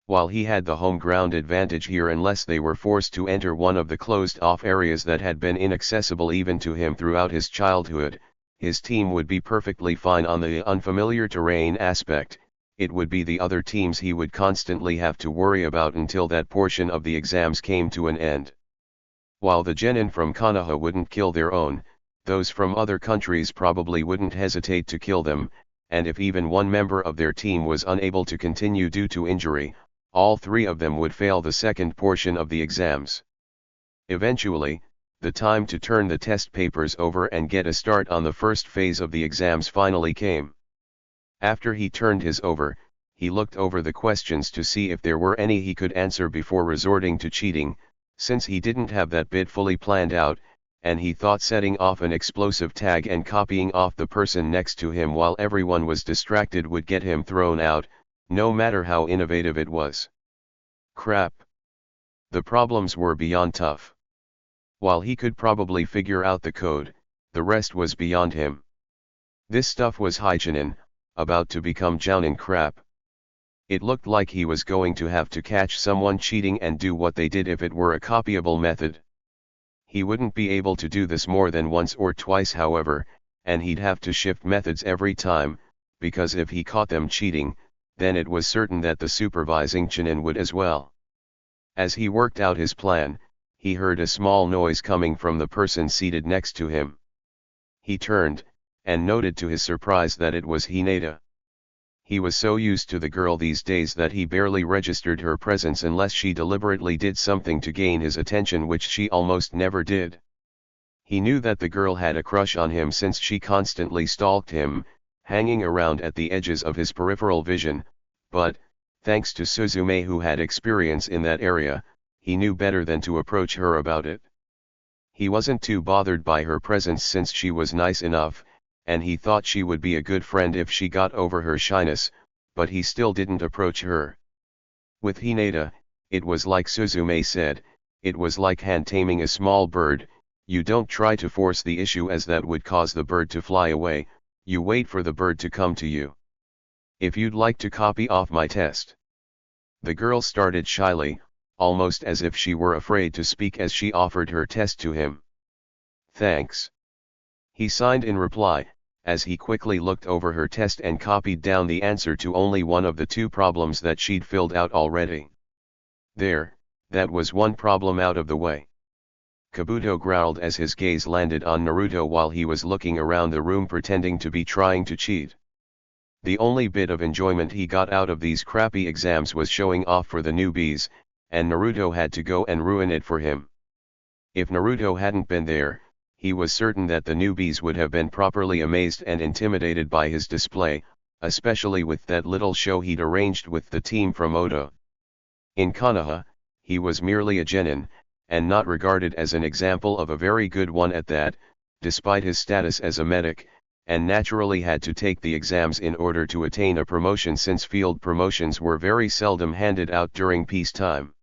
While he had the home ground advantage here unless they were forced to enter one of the closed-off areas that had been inaccessible even to him throughout his childhood, his team would be perfectly fine on the unfamiliar terrain aspect. It would be the other teams he would constantly have to worry about until that portion of the exams came to an end. While the genin from Konoha wouldn't kill their own, those from other countries probably wouldn't hesitate to kill them, and if even one member of their team was unable to continue due to injury, all 3 of them would fail the second portion of the exams. Eventually, the time to turn the test papers over and get a start on the first phase of the exams finally came. After he turned his over, he looked over the questions to see if there were any he could answer before resorting to cheating, since he didn't have that bit fully planned out, and he thought setting off an explosive tag and copying off the person next to him while everyone was distracted would get him thrown out, no matter how innovative it was. Crap. The problems were beyond tough. While he could probably figure out the code, the rest was beyond him. This stuff was Haichinin, about to become Jounin crap. It looked like he was going to have to catch someone cheating and do what they did if it were a copyable method. He wouldn't be able to do this more than once or twice, however, and he'd have to shift methods every time, because if he caught them cheating, then it was certain that the supervising Chunin would as well. As he worked out his plan, he heard a small noise coming from the person seated next to him. He turned, and noted to his surprise that it was Hinata. He was so used to the girl these days that he barely registered her presence unless she deliberately did something to gain his attention, which she almost never did. He knew that the girl had a crush on him since she constantly stalked him, hanging around at the edges of his peripheral vision, but, thanks to Suzume who had experience in that area, he knew better than to approach her about it. He wasn't too bothered by her presence since she was nice enough, and he thought she would be a good friend if she got over her shyness, but he still didn't approach her. With Hinata, it was like Suzume said, it was like hand taming a small bird. You don't try to force the issue as that would cause the bird to fly away, you wait for the bird to come to you. If you'd like to copy off my test. The girl started shyly, almost as if she were afraid to speak as she offered her test to him. Thanks. He signed in reply, as he quickly looked over her test and copied down the answer to only one of the two problems that she'd filled out already. There, that was one problem out of the way. Kabuto growled as his gaze landed on Naruto while he was looking around the room pretending to be trying to cheat. The only bit of enjoyment he got out of these crappy exams was showing off for the newbies, and Naruto had to go and ruin it for him. If Naruto hadn't been there, he was certain that the newbies would have been properly amazed and intimidated by his display, especially with that little show he'd arranged with the team from Oda. In Konoha, he was merely a genin, and not regarded as an example of a very good one at that, despite his status as a medic, and naturally had to take the exams in order to attain a promotion since field promotions were very seldom handed out during peacetime.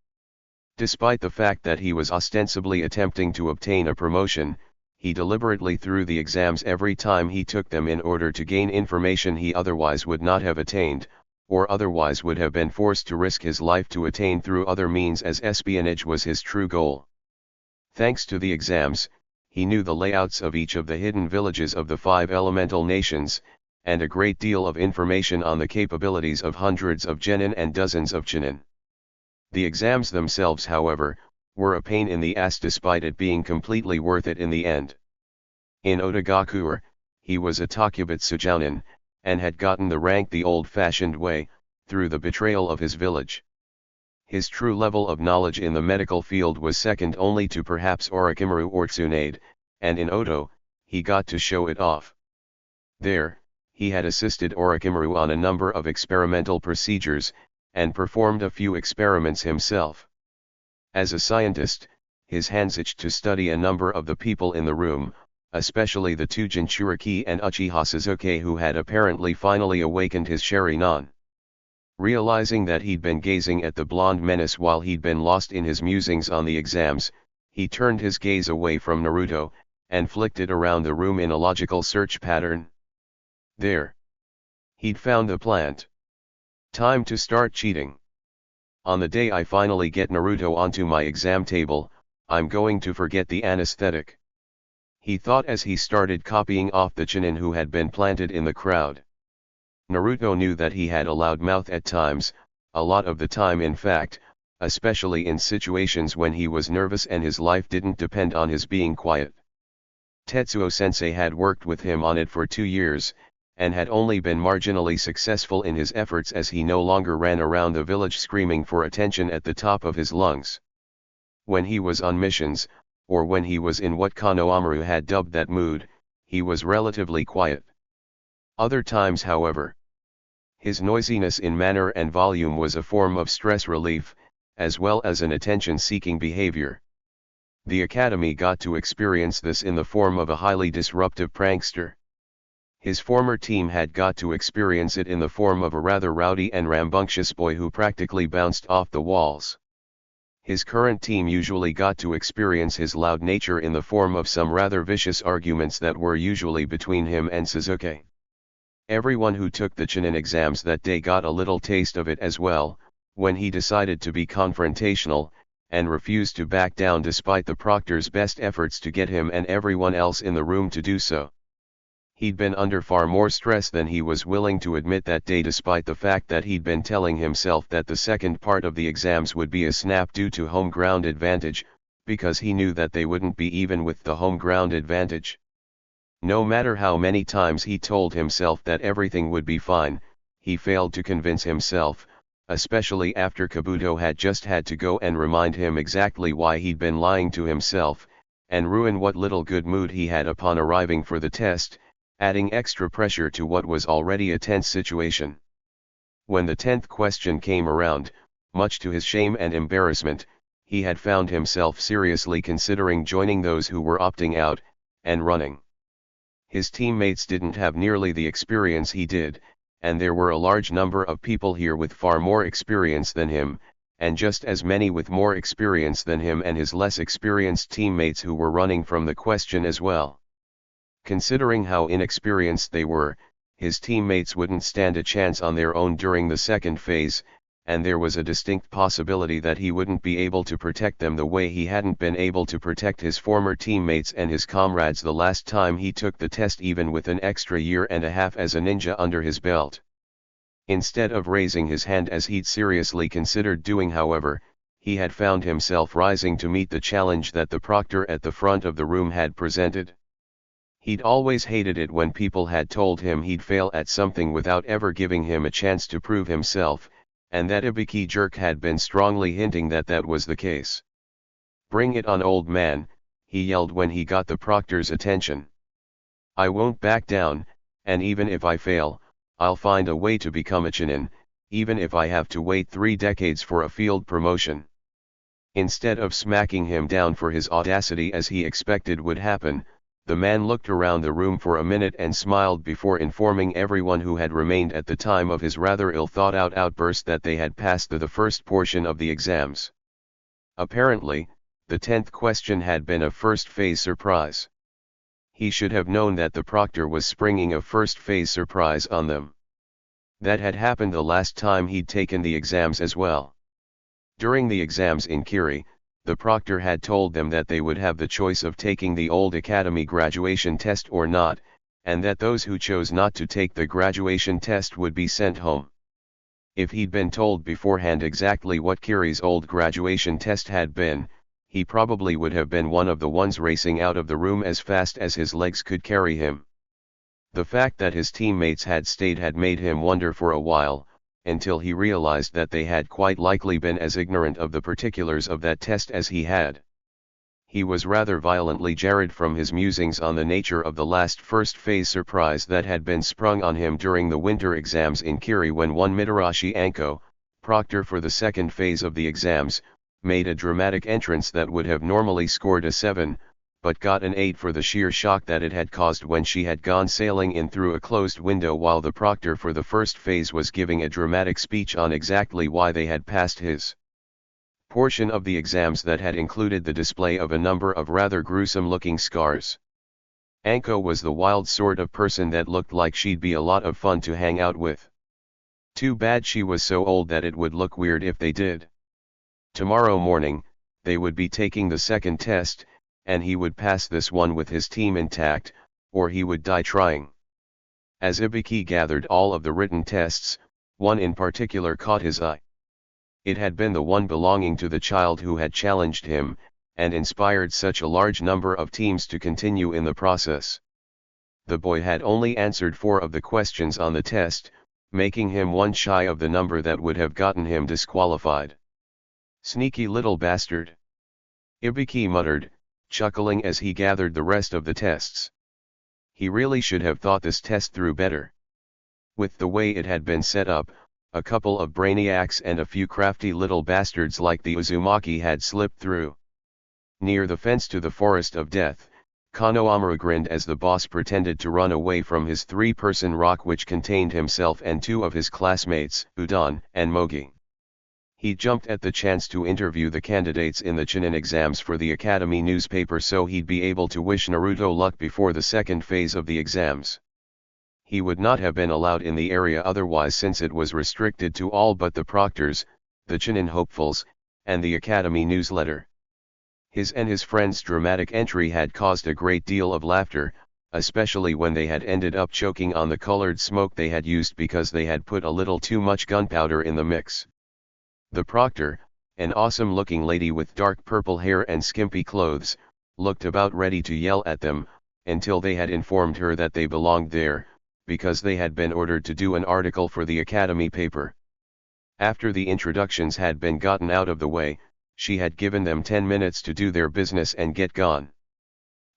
Despite the fact that he was ostensibly attempting to obtain a promotion, he deliberately threw the exams every time he took them in order to gain information he otherwise would not have attained, or otherwise would have been forced to risk his life to attain through other means, as espionage was his true goal. Thanks to the exams, he knew the layouts of each of the hidden villages of the 5 elemental nations, and a great deal of information on the capabilities of hundreds of genin and dozens of chunin. The exams themselves, however, were a pain in the ass despite it being completely worth it in the end. In Otagakuer, he was a Takubutsu Jounin, and had gotten the rank the old-fashioned way, through the betrayal of his village. His true level of knowledge in the medical field was second only to perhaps Orochimaru or Tsunade, and in Oto, he got to show it off. There, he had assisted Orochimaru on a number of experimental procedures, and performed a few experiments himself. As a scientist, his hands itched to study a number of the people in the room, especially the two Jinchuriki and Uchiha Sasuke who had apparently finally awakened his Sharingan. Realizing that he'd been gazing at the blonde menace while he'd been lost in his musings on the exams, he turned his gaze away from Naruto, and flicked it around the room in a logical search pattern. There. He'd found the plant. Time to start cheating. On the day I finally get Naruto onto my exam table, I'm going to forget the anesthetic. He thought as he started copying off the chunin who had been planted in the crowd. Naruto knew that he had a loud mouth at times, a lot of the time in fact, especially in situations when he was nervous and his life didn't depend on his being quiet. Tetsuo-sensei had worked with him on it for 2 years, and had only been marginally successful in his efforts as he no longer ran around the village screaming for attention at the top of his lungs. When he was on missions, or when he was in what Konohamaru had dubbed that mood, he was relatively quiet. Other times, however, his noisiness in manner and volume was a form of stress relief, as well as an attention-seeking behavior. The Academy got to experience this in the form of a highly disruptive prankster. His former team had got to experience it in the form of a rather rowdy and rambunctious boy who practically bounced off the walls. His current team usually got to experience his loud nature in the form of some rather vicious arguments that were usually between him and Sasuke. Everyone who took the chunin exams that day got a little taste of it as well, when he decided to be confrontational, and refused to back down despite the proctor's best efforts to get him and everyone else in the room to do so. He'd been under far more stress than he was willing to admit that day, despite the fact that he'd been telling himself that the second part of the exams would be a snap due to home ground advantage, because he knew that they wouldn't be even with the home ground advantage. No matter how many times he told himself that everything would be fine, he failed to convince himself, especially after Kabuto had just had to go and remind him exactly why he'd been lying to himself, and ruin what little good mood he had upon arriving for the test, adding extra pressure to what was already a tense situation. When the 10th question came around, much to his shame and embarrassment, he had found himself seriously considering joining those who were opting out, and running. His teammates didn't have nearly the experience he did, and there were a large number of people here with far more experience than him, and just as many with more experience than him and his less experienced teammates who were running from the question as well. Considering how inexperienced they were, his teammates wouldn't stand a chance on their own during the second phase, and there was a distinct possibility that he wouldn't be able to protect them the way he hadn't been able to protect his former teammates and his comrades the last time he took the test, even with an extra year and a half as a ninja under his belt. Instead of raising his hand as he'd seriously considered doing, however, he had found himself rising to meet the challenge that the proctor at the front of the room had presented. He'd always hated it when people had told him he'd fail at something without ever giving him a chance to prove himself, and that Ibiki jerk had been strongly hinting that that was the case. "Bring it on, old man," he yelled when he got the proctor's attention. "I won't back down, and even if I fail, I'll find a way to become a Chunin, even if I have to wait 3 decades for a field promotion." Instead of smacking him down for his audacity as he expected would happen, the man looked around the room for a minute and smiled before informing everyone who had remained at the time of his rather ill-thought-out outburst that they had passed the first portion of the exams. Apparently, the 10th question had been a first-phase surprise. He should have known that the proctor was springing a first-phase surprise on them. That had happened the last time he'd taken the exams as well. During the exams in Kiri, the proctor had told them that they would have the choice of taking the old academy graduation test or not, and that those who chose not to take the graduation test would be sent home. If he'd been told beforehand exactly what Kiri's old graduation test had been, he probably would have been one of the ones racing out of the room as fast as his legs could carry him. The fact that his teammates had stayed had made him wonder for a while, until he realized that they had quite likely been as ignorant of the particulars of that test as he had. He was rather violently jarred from his musings on the nature of the last first-phase surprise that had been sprung on him during the winter exams in Kiri when one Mitarashi Anko, proctor for the second phase of the exams, made a dramatic entrance that would have normally scored a 7, but got an 8 for the sheer shock that it had caused when she had gone sailing in through a closed window while the proctor for the first phase was giving a dramatic speech on exactly why they had passed his portion of the exams that had included the display of a number of rather gruesome-looking scars. Anko was the wild sort of person that looked like she'd be a lot of fun to hang out with. Too bad she was so old that it would look weird if they did. Tomorrow morning, they would be taking the second test, and he would pass this one with his team intact, or he would die trying. As Ibiki gathered all of the written tests, one in particular caught his eye. It had been the one belonging to the child who had challenged him, and inspired such a large number of teams to continue in the process. The boy had only answered 4 of the questions on the test, making him one shy of the number that would have gotten him disqualified. "Sneaky little bastard," Ibiki muttered, chuckling as he gathered the rest of the tests. He really should have thought this test through better. With the way it had been set up, a couple of brainiacs and a few crafty little bastards like the Uzumaki had slipped through. Near the fence to the Forest of Death, Konohamaru grinned as the boss pretended to run away from his 3-person rock which contained himself and 2 of his classmates, Udon and Mogi. He jumped at the chance to interview the candidates in the Chunin exams for the Academy newspaper so he'd be able to wish Naruto luck before the second phase of the exams. He would not have been allowed in the area otherwise since it was restricted to all but the proctors, the Chunin hopefuls, and the Academy newsletter. His and his friends' dramatic entry had caused a great deal of laughter, especially when they had ended up choking on the colored smoke they had used because they had put a little too much gunpowder in the mix. The proctor, an awesome-looking lady with dark purple hair and skimpy clothes, looked about ready to yell at them, until they had informed her that they belonged there, because they had been ordered to do an article for the Academy paper. After the introductions had been gotten out of the way, she had given them 10 minutes to do their business and get gone.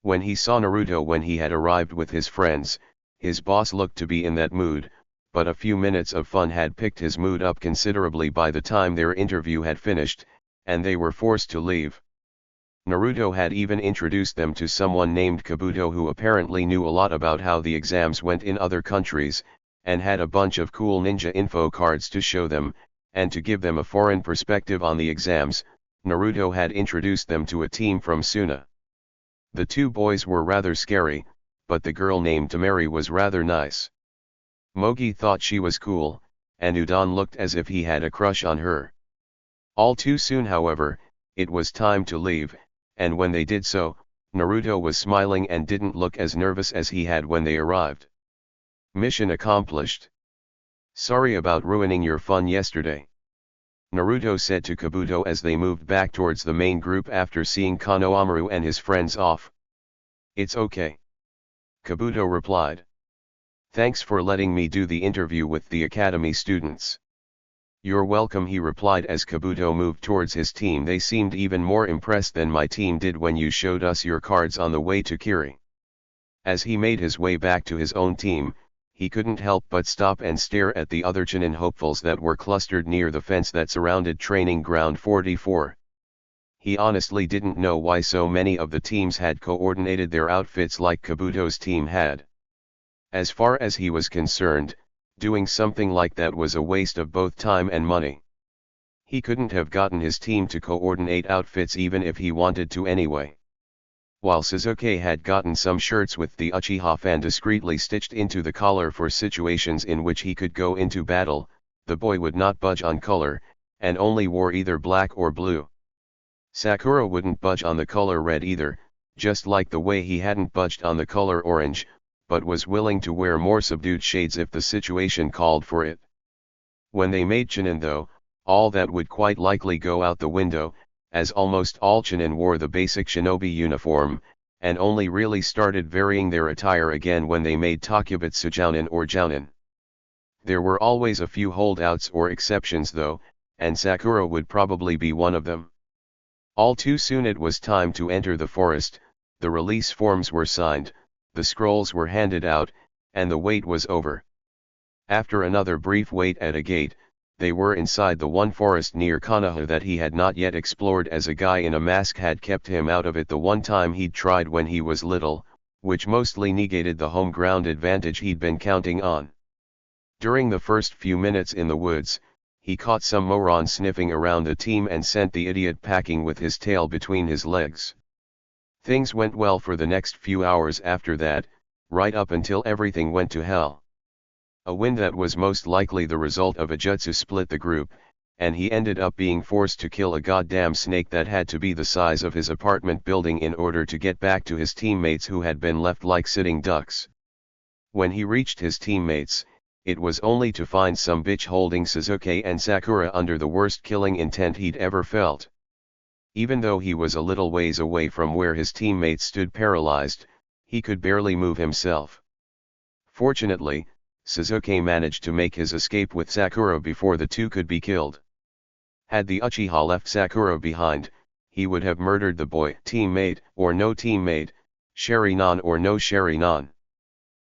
When he saw Naruto when he had arrived with his friends, his boss looked to be in that mood, but a few minutes of fun had picked his mood up considerably by the time their interview had finished, and they were forced to leave. Naruto had even introduced them to someone named Kabuto who apparently knew a lot about how the exams went in other countries, and had a bunch of cool ninja info cards to show them, and to give them a foreign perspective on the exams, Naruto had introduced them to a team from Suna. The 2 boys were rather scary, but the girl named Tamari was rather nice. Mogi thought she was cool, and Udon looked as if he had a crush on her. All too soon, however, it was time to leave, and when they did so, Naruto was smiling and didn't look as nervous as he had when they arrived. Mission accomplished. Sorry about ruining your fun yesterday, Naruto said to Kabuto as they moved back towards the main group after seeing Konohamaru and his friends off. It's okay, Kabuto replied. Thanks for letting me do the interview with the academy students. You're welcome, he replied as Kabuto moved towards his team. They seemed even more impressed than my team did when you showed us your cards on the way to Kiri. As he made his way back to his own team, he couldn't help but stop and stare at the other Chunin hopefuls that were clustered near the fence that surrounded Training Ground 44. He honestly didn't know why so many of the teams had coordinated their outfits like Kabuto's team had. As far as he was concerned, doing something like that was a waste of both time and money. He couldn't have gotten his team to coordinate outfits even if he wanted to anyway. While Sasuke had gotten some shirts with the Uchiha fan discreetly stitched into the collar for situations in which he could go into battle, the boy would not budge on color, and only wore either black or blue. Sakura wouldn't budge on the color red either, just like the way he hadn't budged on the color orange, but was willing to wear more subdued shades if the situation called for it. When they made Chunin though, all that would quite likely go out the window, as almost all Chunin wore the basic shinobi uniform, and only really started varying their attire again when they made Takubutsu Jounin or Jounin. There were always a few holdouts or exceptions though, and Sakura would probably be one of them. All too soon it was time to enter the forest, the release forms were signed, the scrolls were handed out, and the wait was over. After another brief wait at a gate, they were inside the one forest near Konoha that he had not yet explored, as a guy in a mask had kept him out of it the one time he'd tried when he was little, which mostly negated the home ground advantage he'd been counting on. During the first few minutes in the woods, he caught some moron sniffing around the team and sent the idiot packing with his tail between his legs. Things went well for the next few hours after that, right up until everything went to hell. A wind that was most likely the result of a jutsu split the group, and he ended up being forced to kill a goddamn snake that had to be the size of his apartment building in order to get back to his teammates who had been left like sitting ducks. When he reached his teammates, it was only to find some bitch holding Sasuke and Sakura under the worst killing intent he'd ever felt. Even though he was a little ways away from where his teammates stood paralyzed, he could barely move himself. Fortunately, Sasuke managed to make his escape with Sakura before the two could be killed. Had the Uchiha left Sakura behind, he would have murdered the boy. Teammate or no teammate, Sharingan or no Sharingan.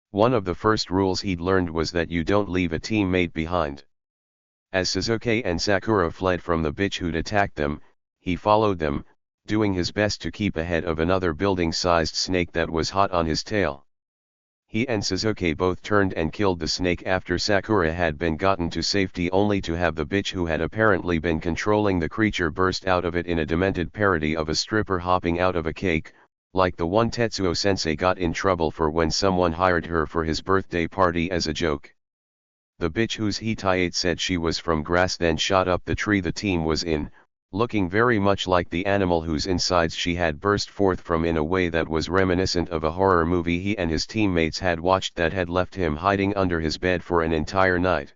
One of the first rules he'd learned was that you don't leave a teammate behind. As Sasuke and Sakura fled from the bitch who'd attacked them, he followed them, doing his best to keep ahead of another building-sized snake that was hot on his tail. He and Sasuke both turned and killed the snake after Sakura had been gotten to safety, only to have the bitch who had apparently been controlling the creature burst out of it in a demented parody of a stripper hopping out of a cake, like the one Tetsuo-sensei got in trouble for when someone hired her for his birthday party as a joke. The bitch whose Hitayate said she was from grass then shot up the tree the team was in, looking very much like the animal whose insides she had burst forth from in a way that was reminiscent of a horror movie he and his teammates had watched that had left him hiding under his bed for an entire night.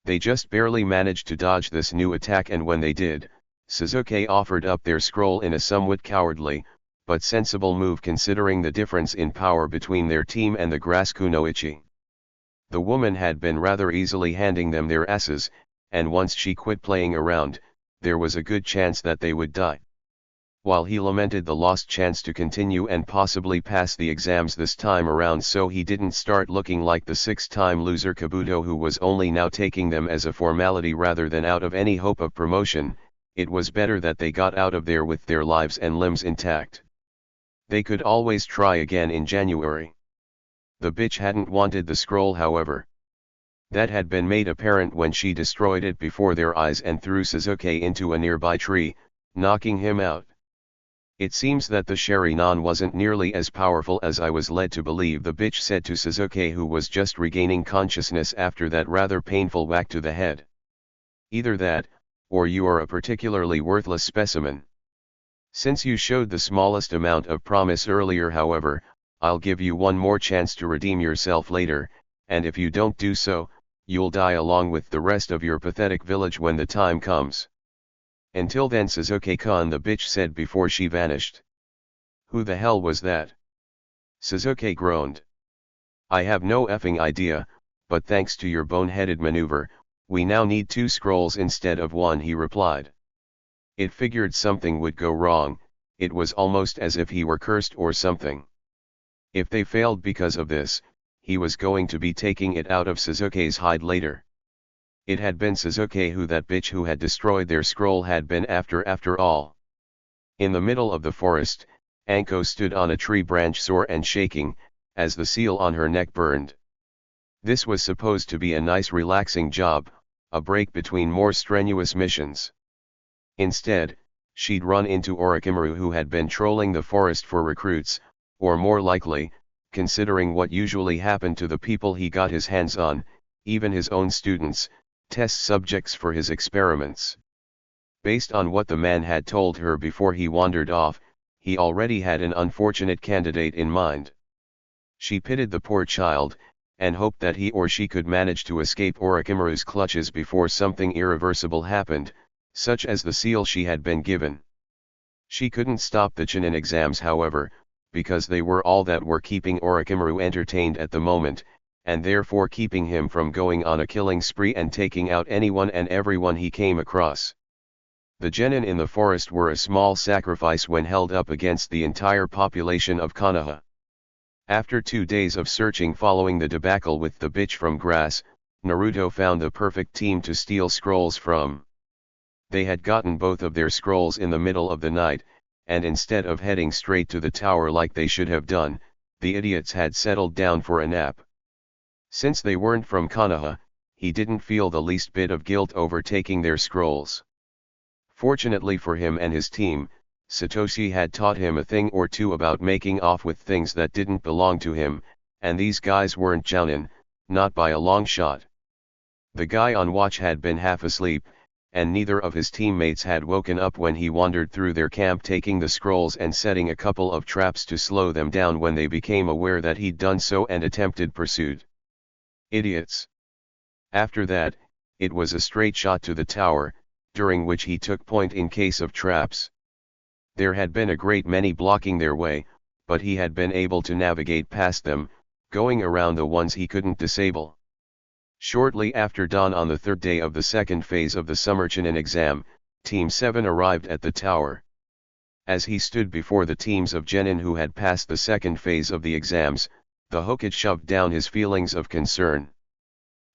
They just barely managed to dodge this new attack, and when they did, Sasuke offered up their scroll in a somewhat cowardly, but sensible move considering the difference in power between their team and the grass kunoichi. The woman had been rather easily handing them their asses, and once she quit playing around, there was a good chance that they would die. While he lamented the lost chance to continue and possibly pass the exams this time around so he didn't start looking like the six-time loser Kabuto who was only now taking them as a formality rather than out of any hope of promotion, it was better that they got out of there with their lives and limbs intact. They could always try again in January. The bitch hadn't wanted the scroll, however. That had been made apparent when she destroyed it before their eyes and threw Sasuke into a nearby tree, knocking him out. It seems that the Sharingan wasn't nearly as powerful as I was led to believe, the bitch said to Sasuke, who was just regaining consciousness after that rather painful whack to the head. Either that, or you are a particularly worthless specimen. Since you showed the smallest amount of promise earlier, however, I'll give you one more chance to redeem yourself later, and if you don't do so, you'll die along with the rest of your pathetic village when the time comes. Until then, Sasuke-kun, the bitch said before she vanished. Who the hell was that? Sasuke groaned. I have no effing idea, but thanks to your boneheaded maneuver, we now need 2 scrolls instead of 1, he replied. It figured something would go wrong. It was almost as if he were cursed or something. If they failed because of this, he was going to be taking it out of Sasuke's hide later. It had been Sasuke who that bitch who had destroyed their scroll had been after all. In the middle of the forest, Anko stood on a tree branch sore and shaking, as the seal on her neck burned. This was supposed to be a nice relaxing job, a break between more strenuous missions. Instead, she'd run into Orochimaru, who had been trolling the forest for recruits, or more likely, considering what usually happened to the people he got his hands on, even his own students, test subjects for his experiments. Based on what the man had told her before he wandered off, he already had an unfortunate candidate in mind. She pitied the poor child, and hoped that he or she could manage to escape Orochimaru's clutches before something irreversible happened, such as the seal she had been given. She couldn't stop the Chunin exams, however, because they were all that were keeping Orochimaru entertained at the moment, and therefore keeping him from going on a killing spree and taking out anyone and everyone he came across. The genin in the forest were a small sacrifice when held up against the entire population of Konoha. After 2 days of searching following the debacle with the bitch from grass, Naruto found the perfect team to steal scrolls from. They had gotten both of their scrolls in the middle of the night, and instead of heading straight to the tower like they should have done, the idiots had settled down for a nap. Since they weren't from Konoha, he didn't feel the least bit of guilt over taking their scrolls. Fortunately for him and his team, Satoshi had taught him a thing or two about making off with things that didn't belong to him, and these guys weren't jounin, not by a long shot. The guy on watch had been half asleep, and neither of his teammates had woken up when he wandered through their camp taking the scrolls and setting a couple of traps to slow them down when they became aware that he'd done so and attempted pursuit. Idiots. After that, it was a straight shot to the tower, during which he took point in case of traps. There had been a great many blocking their way, but he had been able to navigate past them, going around the ones he couldn't disable. Shortly after dawn on the 3rd day of the 2nd phase of the summer Chunin exam, Team 7 arrived at the tower. As he stood before the teams of genin who had passed the 2nd phase of the exams, the Hokage shoved down his feelings of concern.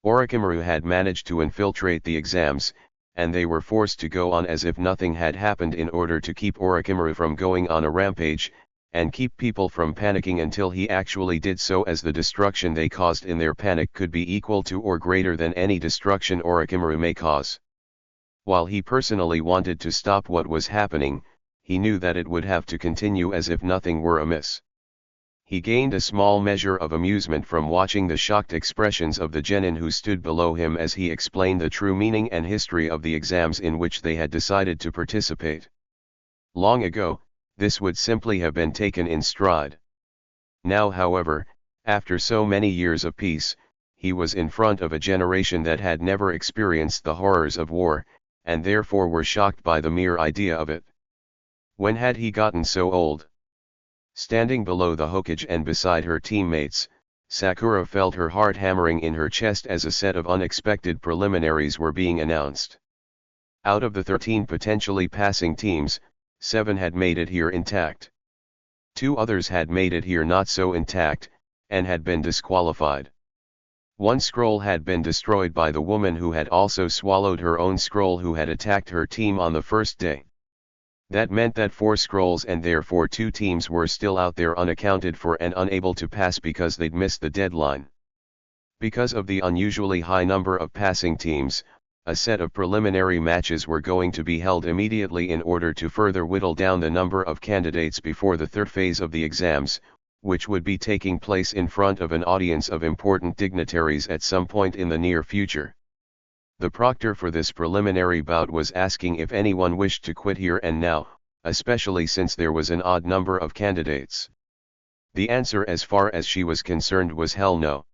Orochimaru had managed to infiltrate the exams, and they were forced to go on as if nothing had happened in order to keep Orochimaru from going on a rampage, and keep people from panicking until he actually did so, as the destruction they caused in their panic could be equal to or greater than any destruction Orochimaru may cause. While he personally wanted to stop what was happening, he knew that it would have to continue as if nothing were amiss. He gained a small measure of amusement from watching the shocked expressions of the genin who stood below him as he explained the true meaning and history of the exams in which they had decided to participate. Long ago, this would simply have been taken in stride. Now, however, after so many years of peace, he was in front of a generation that had never experienced the horrors of war, and therefore were shocked by the mere idea of it. When had he gotten so old? Standing below the Hokage and beside her teammates, Sakura felt her heart hammering in her chest as a set of unexpected preliminaries were being announced. Out of the 13 potentially passing teams, 7 had made it here intact. 2 others had made it here not so intact, and had been disqualified. 1 scroll had been destroyed by the woman who had also swallowed her own scroll, who had attacked her team on the first day. That meant that 4 scrolls and therefore 2 teams were still out there unaccounted for and unable to pass because they'd missed the deadline. Because of the unusually high number of passing teams, a set of preliminary matches were going to be held immediately in order to further whittle down the number of candidates before the third phase of the exams, which would be taking place in front of an audience of important dignitaries at some point in the near future. The proctor for this preliminary bout was asking if anyone wished to quit here and now, especially since there was an odd number of candidates. The answer as far as she was concerned was hell no.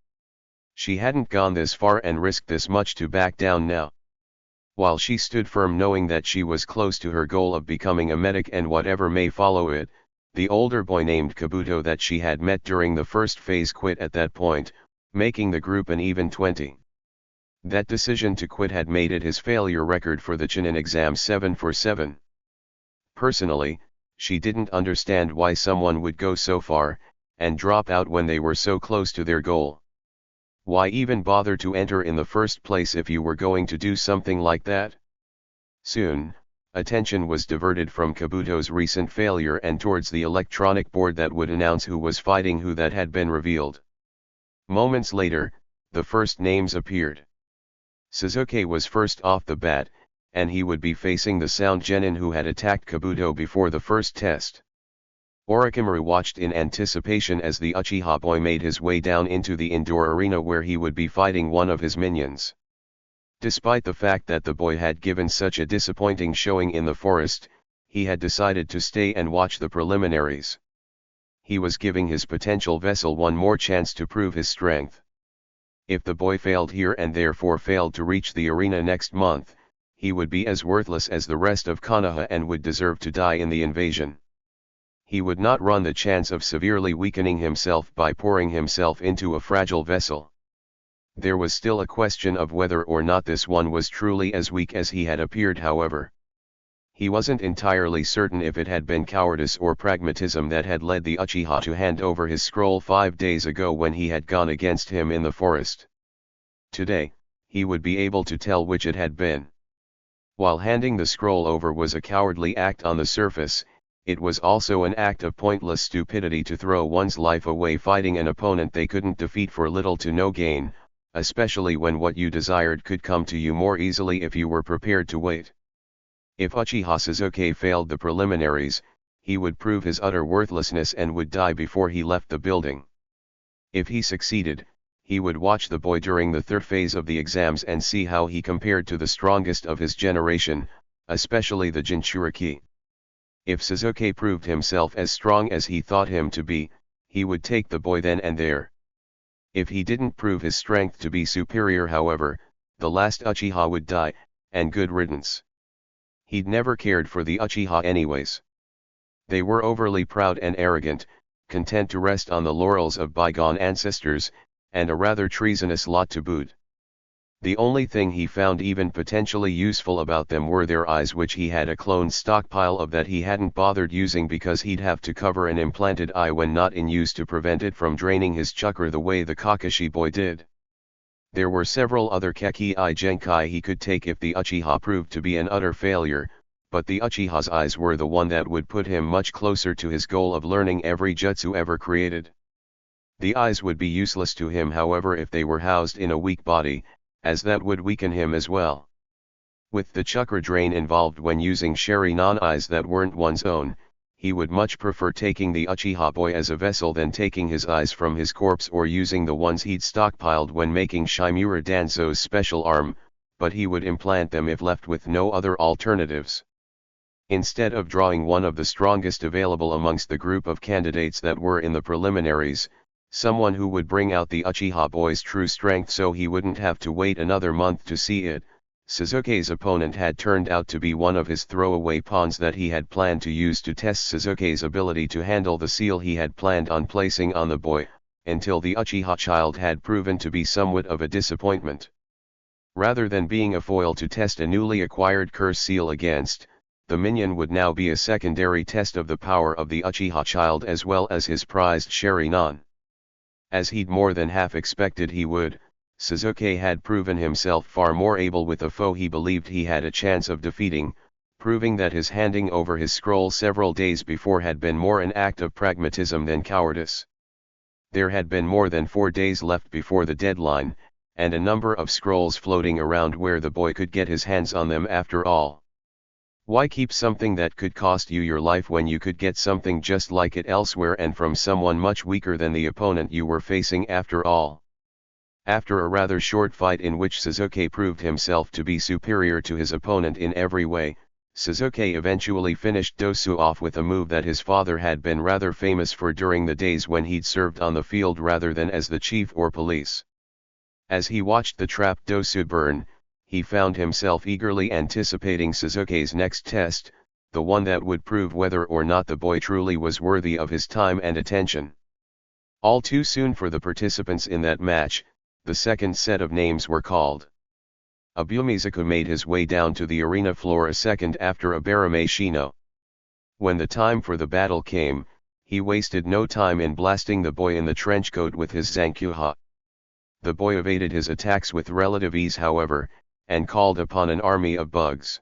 She hadn't gone this far and risked this much to back down now. While she stood firm knowing that she was close to her goal of becoming a medic and whatever may follow it, the older boy named Kabuto that she had met during the first phase quit at that point, making the group an even 20. That decision to quit had made it his failure record for the Chunin exam 7 for 7. Personally, she didn't understand why someone would go so far, and drop out when they were so close to their goal. Why even bother to enter in the first place if you were going to do something like that? Soon, attention was diverted from Kabuto's recent failure and towards the electronic board that would announce who was fighting who that had been revealed. Moments later, the first names appeared. Sasuke was first off the bat, and he would be facing the Sound Genin who had attacked Kabuto before the first test. Orochimaru watched in anticipation as the Uchiha boy made his way down into the indoor arena where he would be fighting one of his minions. Despite the fact that the boy had given such a disappointing showing in the forest, he had decided to stay and watch the preliminaries. He was giving his potential vessel one more chance to prove his strength. If the boy failed here and therefore failed to reach the arena next month, he would be as worthless as the rest of Konoha and would deserve to die in the invasion. He would not run the chance of severely weakening himself by pouring himself into a fragile vessel. There was still a question of whether or not this one was truly as weak as he had appeared, however. He wasn't entirely certain if it had been cowardice or pragmatism that had led the Uchiha to hand over his scroll 5 days ago when he had gone against him in the forest. Today, he would be able to tell which it had been. While handing the scroll over was a cowardly act on the surface, it was also an act of pointless stupidity to throw one's life away fighting an opponent they couldn't defeat for little to no gain, especially when what you desired could come to you more easily if you were prepared to wait. If Uchiha Sasuke failed the preliminaries, he would prove his utter worthlessness and would die before he left the building. If he succeeded, he would watch the boy during the third phase of the exams and see how he compared to the strongest of his generation, especially the Jinchuriki. If Sasuke proved himself as strong as he thought him to be, he would take the boy then and there. If he didn't prove his strength to be superior, however, the last Uchiha would die, and good riddance. He'd never cared for the Uchiha anyways. They were overly proud and arrogant, content to rest on the laurels of bygone ancestors, and a rather treasonous lot to boot. The only thing he found even potentially useful about them were their eyes, which he had a clone stockpile of that he hadn't bothered using because he'd have to cover an implanted eye when not in use to prevent it from draining his chakra the way the Kakashi boy did. There were several other Keki eye Genkai he could take if the Uchiha proved to be an utter failure, but the Uchiha's eyes were the one that would put him much closer to his goal of learning every jutsu ever created. The eyes would be useless to him, however, if they were housed in a weak body, as that would weaken him as well. With the chakra drain involved when using Sharingan eyes that weren't one's own, he would much prefer taking the Uchiha boy as a vessel than taking his eyes from his corpse or using the ones he'd stockpiled when making Shimura Danzo's special arm, but he would implant them if left with no other alternatives. Instead of drawing one of the strongest available amongst the group of candidates that were in the preliminaries, someone who would bring out the Uchiha boy's true strength so he wouldn't have to wait another month to see it, Sasuke's opponent had turned out to be one of his throwaway pawns that he had planned to use to test Sasuke's ability to handle the seal he had planned on placing on the boy, until the Uchiha child had proven to be somewhat of a disappointment. Rather than being a foil to test a newly acquired curse seal against, the minion would now be a secondary test of the power of the Uchiha child as well as his prized Sharingan. As he'd more than half expected he would, Sasuke had proven himself far more able with a foe he believed he had a chance of defeating, proving that his handing over his scroll several days before had been more an act of pragmatism than cowardice. There had been more than 4 days left before the deadline, and a number of scrolls floating around where the boy could get his hands on them after all. Why keep something that could cost you your life when you could get something just like it elsewhere and from someone much weaker than the opponent you were facing after all? After a rather short fight in which Sasuke proved himself to be superior to his opponent in every way, Sasuke eventually finished Dosu off with a move that his father had been rather famous for during the days when he'd served on the field rather than as the chief or police. As he watched the trapped Dosu burn, he found himself eagerly anticipating Sasuke's next test, the one that would prove whether or not the boy truly was worthy of his time and attention. All too soon for the participants in that match, the second set of names were called. Abumizuku made his way down to the arena floor a second after Abarame Shino. When the time for the battle came, he wasted no time in blasting the boy in the trenchcoat with his Zankyuha. The boy evaded his attacks with relative ease however, and called upon an army of bugs.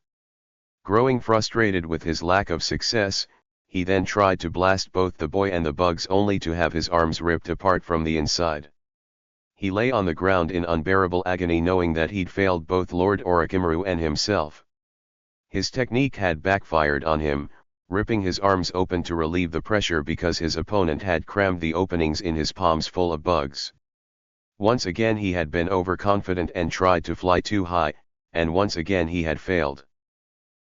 Growing frustrated with his lack of success, he then tried to blast both the boy and the bugs only to have his arms ripped apart from the inside. He lay on the ground in unbearable agony knowing that he'd failed both Lord Orochimaru and himself. His technique had backfired on him, ripping his arms open to relieve the pressure because his opponent had crammed the openings in his palms full of bugs. Once again he had been overconfident and tried to fly too high, and once again he had failed.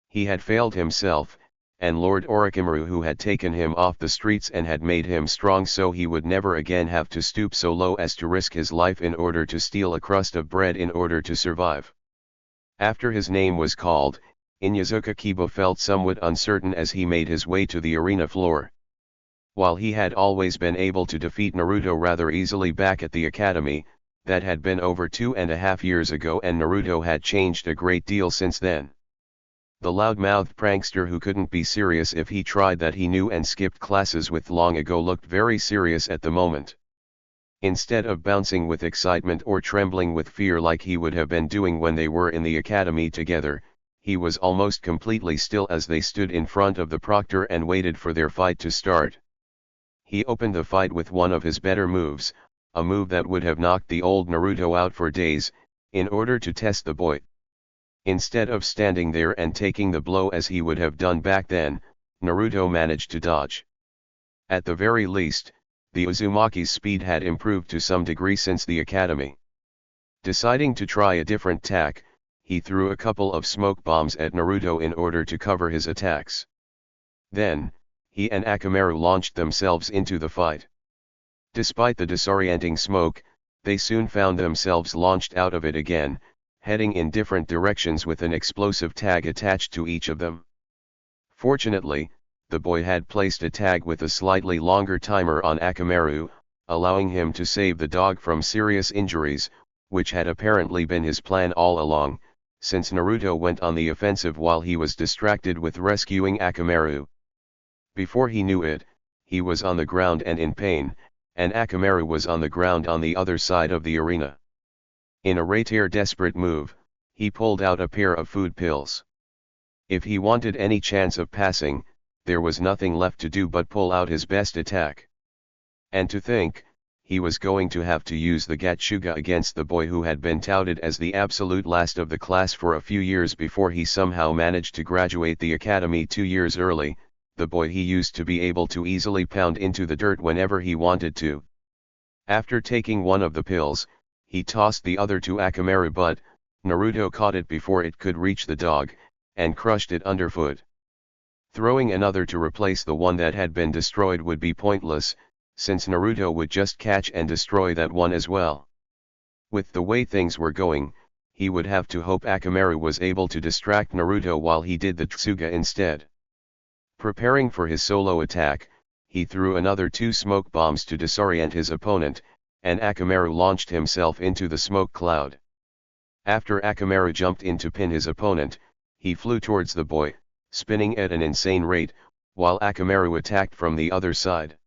He had failed himself, and Lord Orochimaru who had taken him off the streets and had made him strong so he would never again have to stoop so low as to risk his life in order to steal a crust of bread in order to survive. After his name was called, Inyazuka Kiba felt somewhat uncertain as he made his way to the arena floor. While he had always been able to defeat Naruto rather easily back at the academy, that had been over 2.5 years ago and Naruto had changed a great deal since then. The loud-mouthed prankster who couldn't be serious if he tried that he knew and skipped classes with long ago looked very serious at the moment. Instead of bouncing with excitement or trembling with fear like he would have been doing when they were in the academy together, he was almost completely still as they stood in front of the proctor and waited for their fight to start. He opened the fight with one of his better moves, a move that would have knocked the old Naruto out for days, in order to test the boy. Instead of standing there and taking the blow as he would have done back then, Naruto managed to dodge. At the very least, the Uzumaki's speed had improved to some degree since the academy. Deciding to try a different tack, he threw a couple of smoke bombs at Naruto in order to cover his attacks. Then, he and Akamaru launched themselves into the fight. Despite the disorienting smoke, they soon found themselves launched out of it again, heading in different directions with an explosive tag attached to each of them. Fortunately, the boy had placed a tag with a slightly longer timer on Akamaru, allowing him to save the dog from serious injuries, which had apparently been his plan all along, since Naruto went on the offensive while he was distracted with rescuing Akamaru. Before he knew it, he was on the ground and in pain, and Akamaru was on the ground on the other side of the arena. In a rare desperate move, he pulled out a pair of food pills. If he wanted any chance of passing, there was nothing left to do but pull out his best attack. And to think, he was going to have to use the Gatsuga against the boy who had been touted as the absolute last of the class for a few years before he somehow managed to graduate the academy 2 years early, the boy he used to be able to easily pound into the dirt whenever he wanted to. After taking one of the pills, he tossed the other to Akamaru but, Naruto caught it before it could reach the dog, and crushed it underfoot. Throwing another to replace the one that had been destroyed would be pointless, since Naruto would just catch and destroy that one as well. With the way things were going, he would have to hope Akamaru was able to distract Naruto while he did the Tsuga instead. Preparing for his solo attack, he threw another 2 smoke bombs to disorient his opponent, and Akamaru launched himself into the smoke cloud. After Akamaru jumped in to pin his opponent, he flew towards the boy, spinning at an insane rate, while Akamaru attacked from the other side.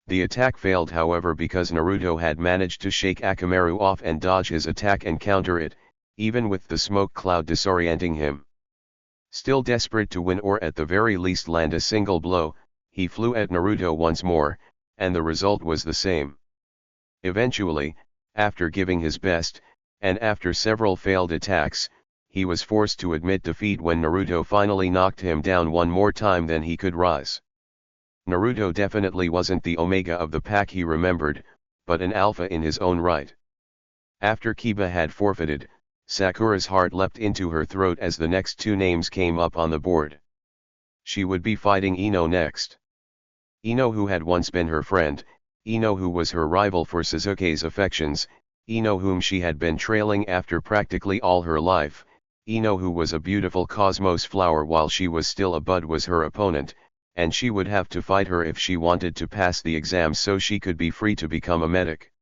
The attack failed however because Naruto had managed to shake Akamaru off and dodge his attack and counter it, even with the smoke cloud disorienting him. Still desperate to win or at the very least land a single blow, he flew at Naruto once more, and the result was the same. Eventually, after giving his best, And after several failed attacks, he was forced to admit defeat when Naruto finally knocked him down one more time than he could rise. Naruto definitely wasn't the Omega of the pack he remembered, but an alpha in his own right. After Kiba had forfeited, Sakura's heart leapt into her throat as the next two names came up on the board. She would be fighting Ino next. Ino, who had once been her friend, Ino, who was her rival for Sasuke's affections, Ino, whom she had been trailing after practically all her life, Ino, who was a beautiful cosmos flower while she was still a bud, was her opponent, and she would have to fight her if she wanted to pass the exam so she could be free to become a medic.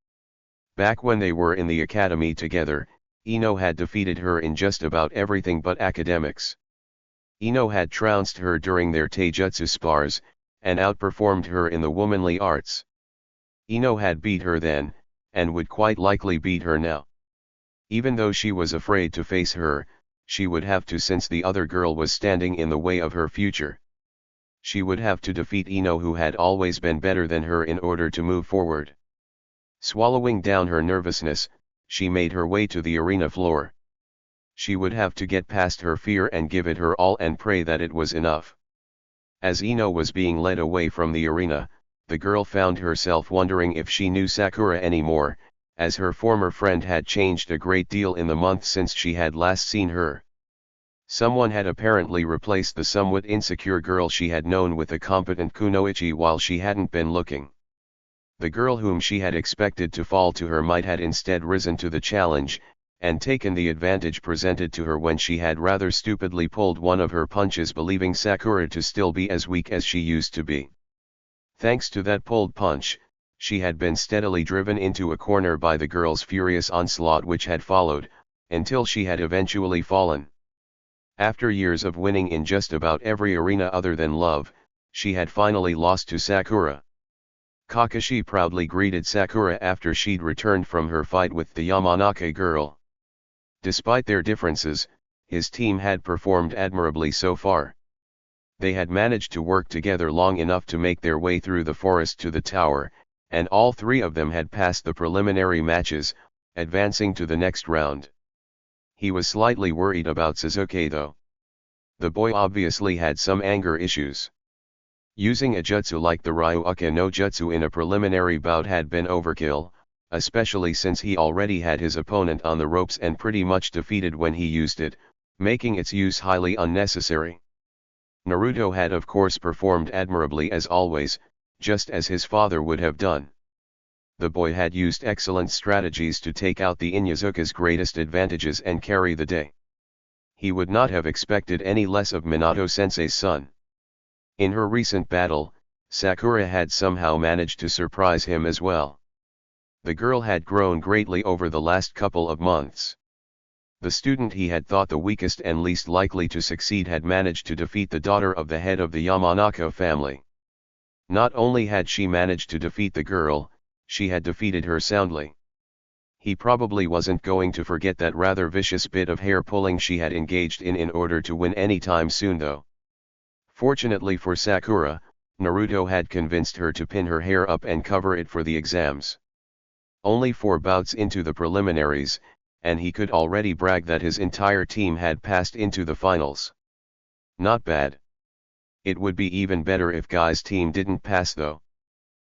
Back when they were in the academy together, Ino had defeated her in just about everything but academics. Ino had trounced her during their taijutsu spars, and outperformed her in the womanly arts. Ino had beat her then, and would quite likely beat her now. Even though she was afraid to face her, she would have to, since the other girl was standing in the way of her future. She would have to defeat Ino, who had always been better than her, in order to move forward. Swallowing down her nervousness, she made her way to the arena floor. She would have to get past her fear and give it her all and pray that it was enough. As Ino was being led away from the arena, the girl found herself wondering if she knew Sakura anymore, as her former friend had changed a great deal in the month since she had last seen her. Someone had apparently replaced the somewhat insecure girl she had known with a competent kunoichi while she hadn't been looking. The girl whom she had expected to fall to her might had instead risen to the challenge, and taken the advantage presented to her when she had rather stupidly pulled one of her punches, believing Sakura to still be as weak as she used to be. Thanks to that pulled punch, she had been steadily driven into a corner by the girl's furious onslaught which had followed, until she had eventually fallen. After years of winning in just about every arena other than love, she had finally lost to Sakura. Kakashi proudly greeted Sakura after she'd returned from her fight with the Yamanaka girl. Despite their differences, his team had performed admirably so far. They had managed to work together long enough to make their way through the forest to the tower, and all three of them had passed the preliminary matches, advancing to the next round. He was slightly worried about Sasuke though. The boy obviously had some anger issues. Using a jutsu like the Ryuuka no Jutsu in a preliminary bout had been overkill, especially since he already had his opponent on the ropes and pretty much defeated when he used it, making its use highly unnecessary. Naruto had of course performed admirably as always, just as his father would have done. The boy had used excellent strategies to take out the Inuzuka's greatest advantages and carry the day. He would not have expected any less of Minato-sensei's son. In her recent battle, Sakura had somehow managed to surprise him as well. The girl had grown greatly over the last couple of months. The student he had thought the weakest and least likely to succeed had managed to defeat the daughter of the head of the Yamanaka family. Not only had she managed to defeat the girl, she had defeated her soundly. He probably wasn't going to forget that rather vicious bit of hair pulling she had engaged in order to win any time soon though. Fortunately for Sakura, Naruto had convinced her to pin her hair up and cover it for the exams. Only 4 bouts into the preliminaries, and he could already brag that his entire team had passed into the finals. Not bad. It would be even better if Guy's team didn't pass though.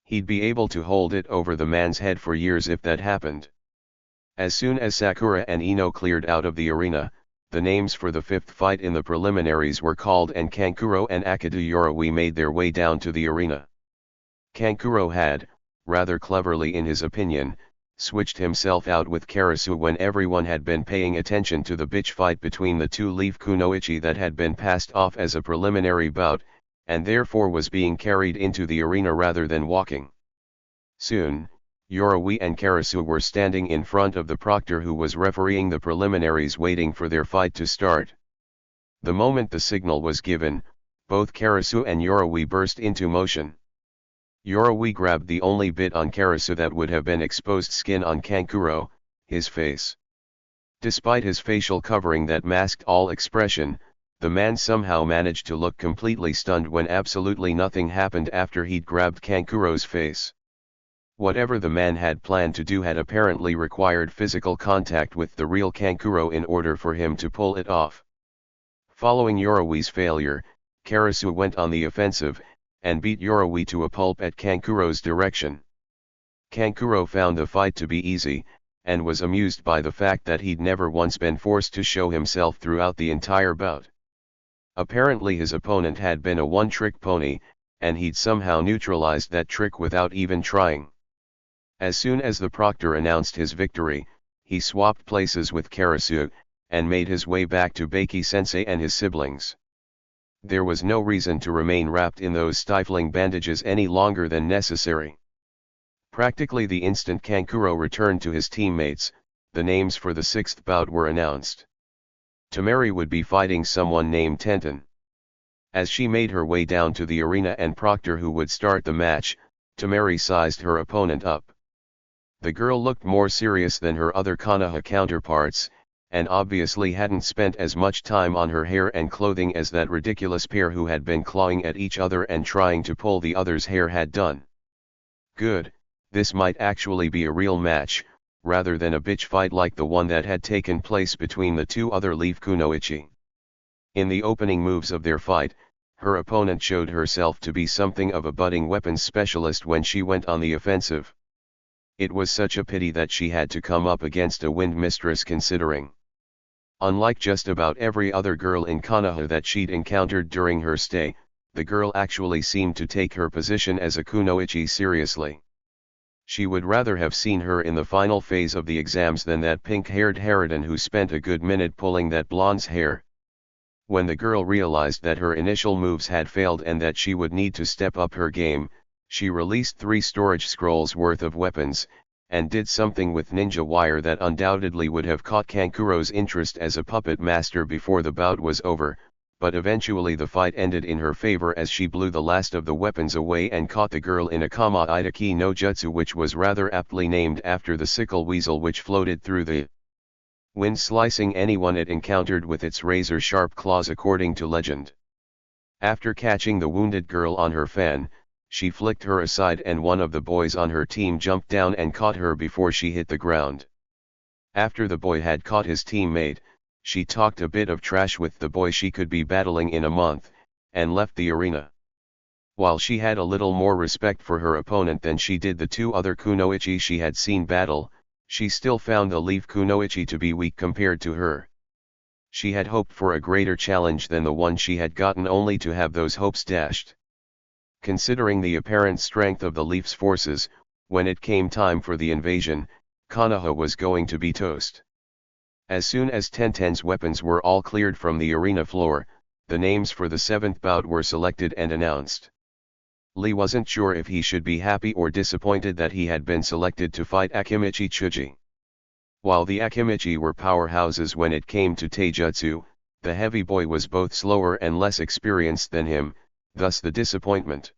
He'd be able to hold it over the man's head for years if that happened. As soon as Sakura and Ino cleared out of the arena, the names for the 5th fight in the preliminaries were called and Kankuro and Akatsuki made their way down to the arena. Kankuro had, rather cleverly in his opinion, switched himself out with Karasu when everyone had been paying attention to the bitch fight between the two Leaf Kunoichi that had been passed off as a preliminary bout, and therefore was being carried into the arena rather than walking. Soon, Yoroi and Karasu were standing in front of the proctor who was refereeing the preliminaries waiting for their fight to start. The moment the signal was given, both Karasu and Yoroi burst into motion. Yoroi grabbed the only bit on Karasu that would have been exposed skin on Kankuro, his face. Despite his facial covering that masked all expression, the man somehow managed to look completely stunned when absolutely nothing happened after he'd grabbed Kankuro's face. Whatever the man had planned to do had apparently required physical contact with the real Kankuro in order for him to pull it off. Following Yorowi's failure, Karasu went on the offensive, and beat Yorowi to a pulp at Kankuro's direction. Kankuro found the fight to be easy, and was amused by the fact that he'd never once been forced to show himself throughout the entire bout. Apparently his opponent had been a one-trick pony, and he'd somehow neutralized that trick without even trying. As soon as the proctor announced his victory, he swapped places with Karasu, and made his way back to Baki-sensei and his siblings. There was no reason to remain wrapped in those stifling bandages any longer than necessary. Practically the instant Kankuro returned to his teammates, the names for the sixth bout were announced. Tamari would be fighting someone named Tenten. As she made her way down to the arena and proctor who would start the match, Tamari sized her opponent up. The girl looked more serious than her other Konoha counterparts, and obviously hadn't spent as much time on her hair and clothing as that ridiculous pair who had been clawing at each other and trying to pull the other's hair had done. Good, this might actually be a real match, rather than a bitch fight like the one that had taken place between the two other Leaf Kunoichi. In the opening moves of their fight, her opponent showed herself to be something of a budding weapons specialist when she went on the offensive. It was such a pity that she had to come up against a wind mistress considering. Unlike just about every other girl in Konoha that she'd encountered during her stay, the girl actually seemed to take her position as a kunoichi seriously. She would rather have seen her in the final phase of the exams than that pink-haired harridan who spent a good minute pulling that blonde's hair. When the girl realized that her initial moves had failed and that she would need to step up her game, she released 3 storage scrolls worth of weapons, and did something with ninja wire that undoubtedly would have caught Kankuro's interest as a puppet master before the bout was over, but eventually the fight ended in her favor as she blew the last of the weapons away and caught the girl in a Kama Itaki no Jutsu, which was rather aptly named after the sickle weasel which floated through the wind, slicing anyone it encountered with its razor-sharp claws according to legend. After catching the wounded girl on her fan, she flicked her aside and one of the boys on her team jumped down and caught her before she hit the ground. After the boy had caught his teammate, she talked a bit of trash with the boy she could be battling in a month, and left the arena. While she had a little more respect for her opponent than she did the 2 other kunoichi she had seen battle, she still found the Leaf kunoichi to be weak compared to her. She had hoped for a greater challenge than the one she had gotten, only to have those hopes dashed. Considering the apparent strength of the Leaf's forces, when it came time for the invasion, Konoha was going to be toast. As soon as Tenten's weapons were all cleared from the arena floor, the names for the 7th bout were selected and announced. Lee wasn't sure if he should be happy or disappointed that he had been selected to fight Akimichi Chuji. While the Akimichi were powerhouses when it came to taijutsu, the heavy boy was both slower and less experienced than him, thus the disappointment.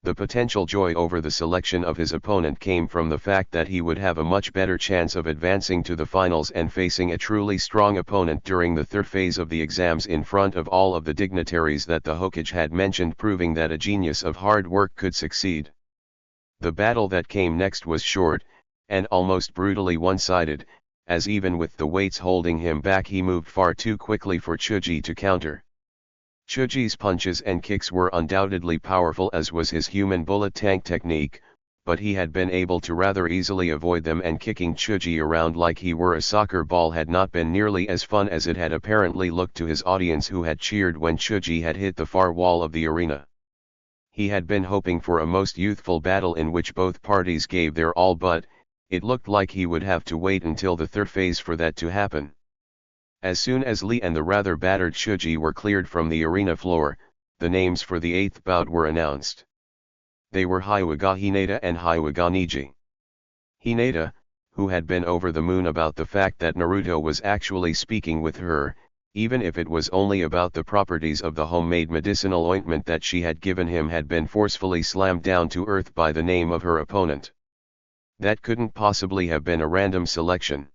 The potential joy over the selection of his opponent came from the fact that he would have a much better chance of advancing to the finals and facing a truly strong opponent during the 3rd phase of the exams in front of all of the dignitaries that the Hokage had mentioned, proving that a genius of hard work could succeed. The battle that came next was short, and almost brutally one-sided, as even with the weights holding him back he moved far too quickly for Chuji to counter. Chuji's punches and kicks were undoubtedly powerful, as was his human bullet tank technique, but he had been able to rather easily avoid them, and kicking Chuji around like he were a soccer ball had not been nearly as fun as it had apparently looked to his audience, who had cheered when Chuji had hit the far wall of the arena. He had been hoping for a most youthful battle in which both parties gave their all, but it looked like he would have to wait until the 3rd phase for that to happen. As soon as Lee and the rather battered Chuji were cleared from the arena floor, the names for the 8th bout were announced. They were Hyuga Hinata and Hyuga Niji. Hinata, who had been over the moon about the fact that Naruto was actually speaking with her, even if it was only about the properties of the homemade medicinal ointment that she had given him, had been forcefully slammed down to earth by the name of her opponent. That couldn't possibly have been a random selection.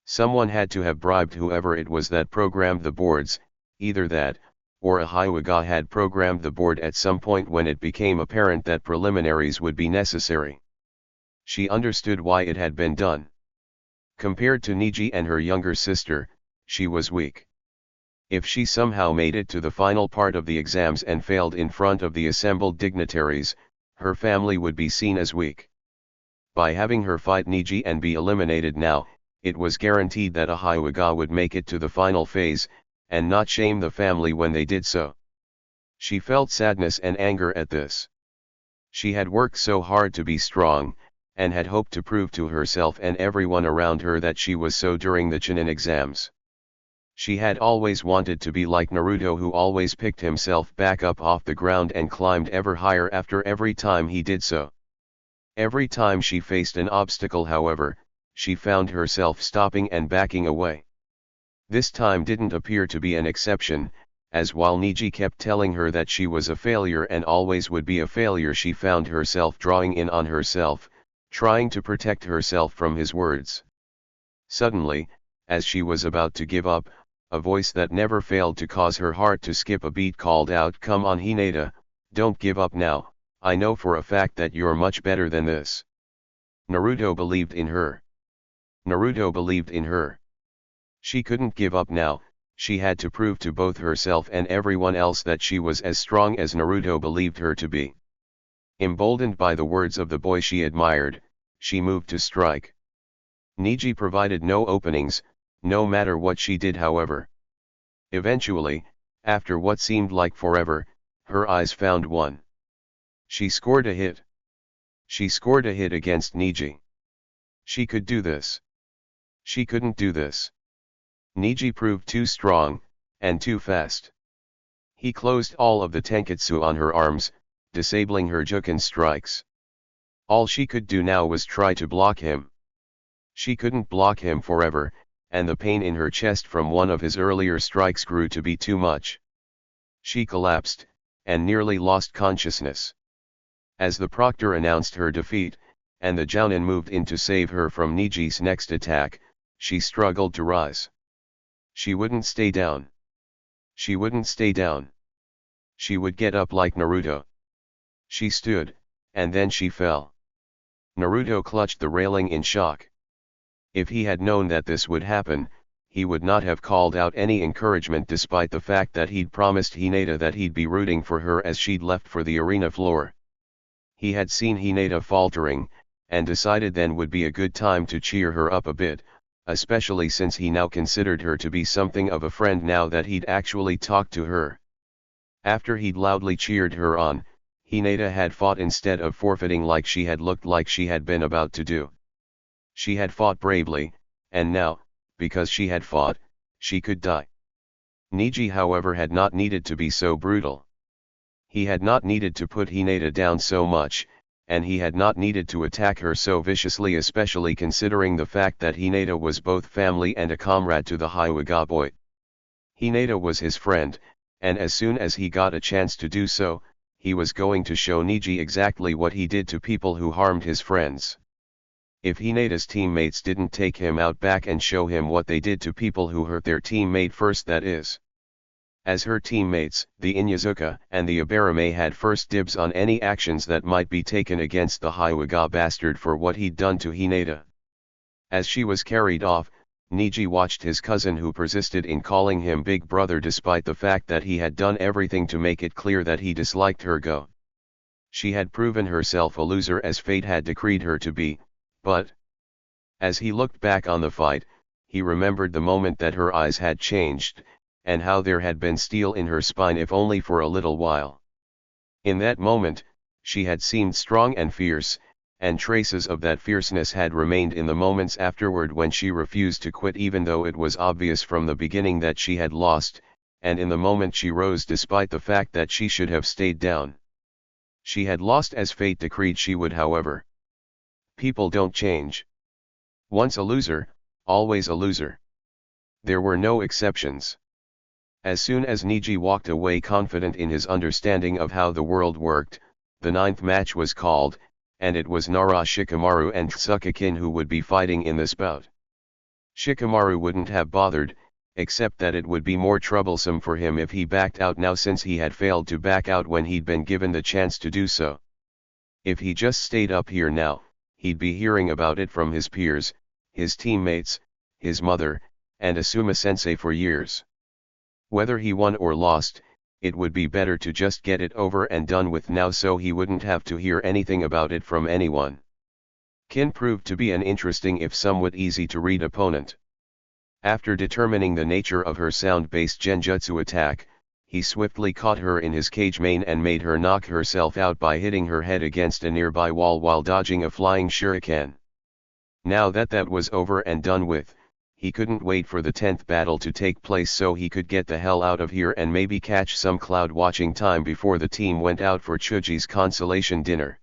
Someone had to have bribed whoever it was that programmed the boards, either that, or a Hyuga had programmed the board at some point when it became apparent that preliminaries would be necessary. She understood why it had been done. Compared to Niji and her younger sister, she was weak. If she somehow made it to the final part of the exams and failed in front of the assembled dignitaries, her family would be seen as weak. By having her fight Niji and be eliminated now, it was guaranteed that a Hyuga would make it to the final phase, and not shame the family when they did so. She felt sadness and anger at this. She had worked so hard to be strong, and had hoped to prove to herself and everyone around her that she was so during the Chunin exams. She had always wanted to be like Naruto, who always picked himself back up off the ground and climbed ever higher after every time he did so. Every time she faced an obstacle, however, she found herself stopping and backing away. This time didn't appear to be an exception, as while Niji kept telling her that she was a failure and always would be a failure, she found herself drawing in on herself, trying to protect herself from his words. Suddenly, as she was about to give up, a voice that never failed to cause her heart to skip a beat called out, "Come on Hinata, don't give up now, I know for a fact that you're much better than this." Naruto believed in her. Naruto believed in her. She couldn't give up now, she had to prove to both herself and everyone else that she was as strong as Naruto believed her to be. Emboldened by the words of the boy she admired, she moved to strike. Niji provided no openings, no matter what she did, however. Eventually, after what seemed like forever, her eyes found one. She scored a hit. She scored a hit against Niji. She could do this. She couldn't do this. Niji proved too strong, and too fast. He closed all of the tenketsu on her arms, disabling her Juken strikes. All she could do now was try to block him. She couldn't block him forever, and the pain in her chest from one of his earlier strikes grew to be too much. She collapsed, and nearly lost consciousness. As the proctor announced her defeat, and the Jounin moved in to save her from Niji's next attack, she struggled to rise. She wouldn't stay down. She wouldn't stay down. She would get up like Naruto. She stood, and then she fell. Naruto clutched the railing in shock. If he had known that this would happen, he would not have called out any encouragement, despite the fact that he'd promised Hinata that he'd be rooting for her as she'd left for the arena floor. He had seen Hinata faltering, and decided then would be a good time to cheer her up a bit, especially since he now considered her to be something of a friend now that he'd actually talked to her. After he'd loudly cheered her on, Hinata had fought instead of forfeiting like she had looked like she had been about to do. She had fought bravely, and now, because she had fought, she could die. Niji, however, had not needed to be so brutal. He had not needed to put Hinata down so much, and he had not needed to attack her so viciously, especially considering the fact that Hinata was both family and a comrade to the Hyuga boy. Hinata was his friend, and as soon as he got a chance to do so, he was going to show Niji exactly what he did to people who harmed his friends. If Hinata's teammates didn't take him out back and show him what they did to people who hurt their teammate first, that is. As her teammates, the Inyazuka and the Abarame had first dibs on any actions that might be taken against the Hyuga bastard for what he'd done to Hinata. As she was carried off, Niji watched his cousin, who persisted in calling him big brother despite the fact that he had done everything to make it clear that he disliked her, go. She had proven herself a loser as fate had decreed her to be, but as he looked back on the fight, he remembered the moment that her eyes had changed, and how there had been steel in her spine if only for a little while. In that moment, she had seemed strong and fierce, and traces of that fierceness had remained in the moments afterward when she refused to quit even though it was obvious from the beginning that she had lost, and in the moment she rose despite the fact that she should have stayed down. She had lost as fate decreed she would, however. People don't change. Once a loser, always a loser. There were no exceptions. As soon as Niji walked away confident in his understanding of how the world worked, the 9th match was called, and it was Nara Shikamaru and Tsukakin who would be fighting in this bout. Shikamaru wouldn't have bothered, except that it would be more troublesome for him if he backed out now, since he had failed to back out when he'd been given the chance to do so. If he just stayed up here now, he'd be hearing about it from his peers, his teammates, his mother, and Asuma-sensei for years. Whether he won or lost, it would be better to just get it over and done with now so he wouldn't have to hear anything about it from anyone. Kin proved to be an interesting if somewhat easy to read opponent. After determining the nature of her sound-based genjutsu attack, he swiftly caught her in his cage main and made her knock herself out by hitting her head against a nearby wall while dodging a flying shuriken. Now that that was over and done with, he couldn't wait for the 10th battle to take place so he could get the hell out of here and maybe catch some cloud watching time before the team went out for Chuji's consolation dinner.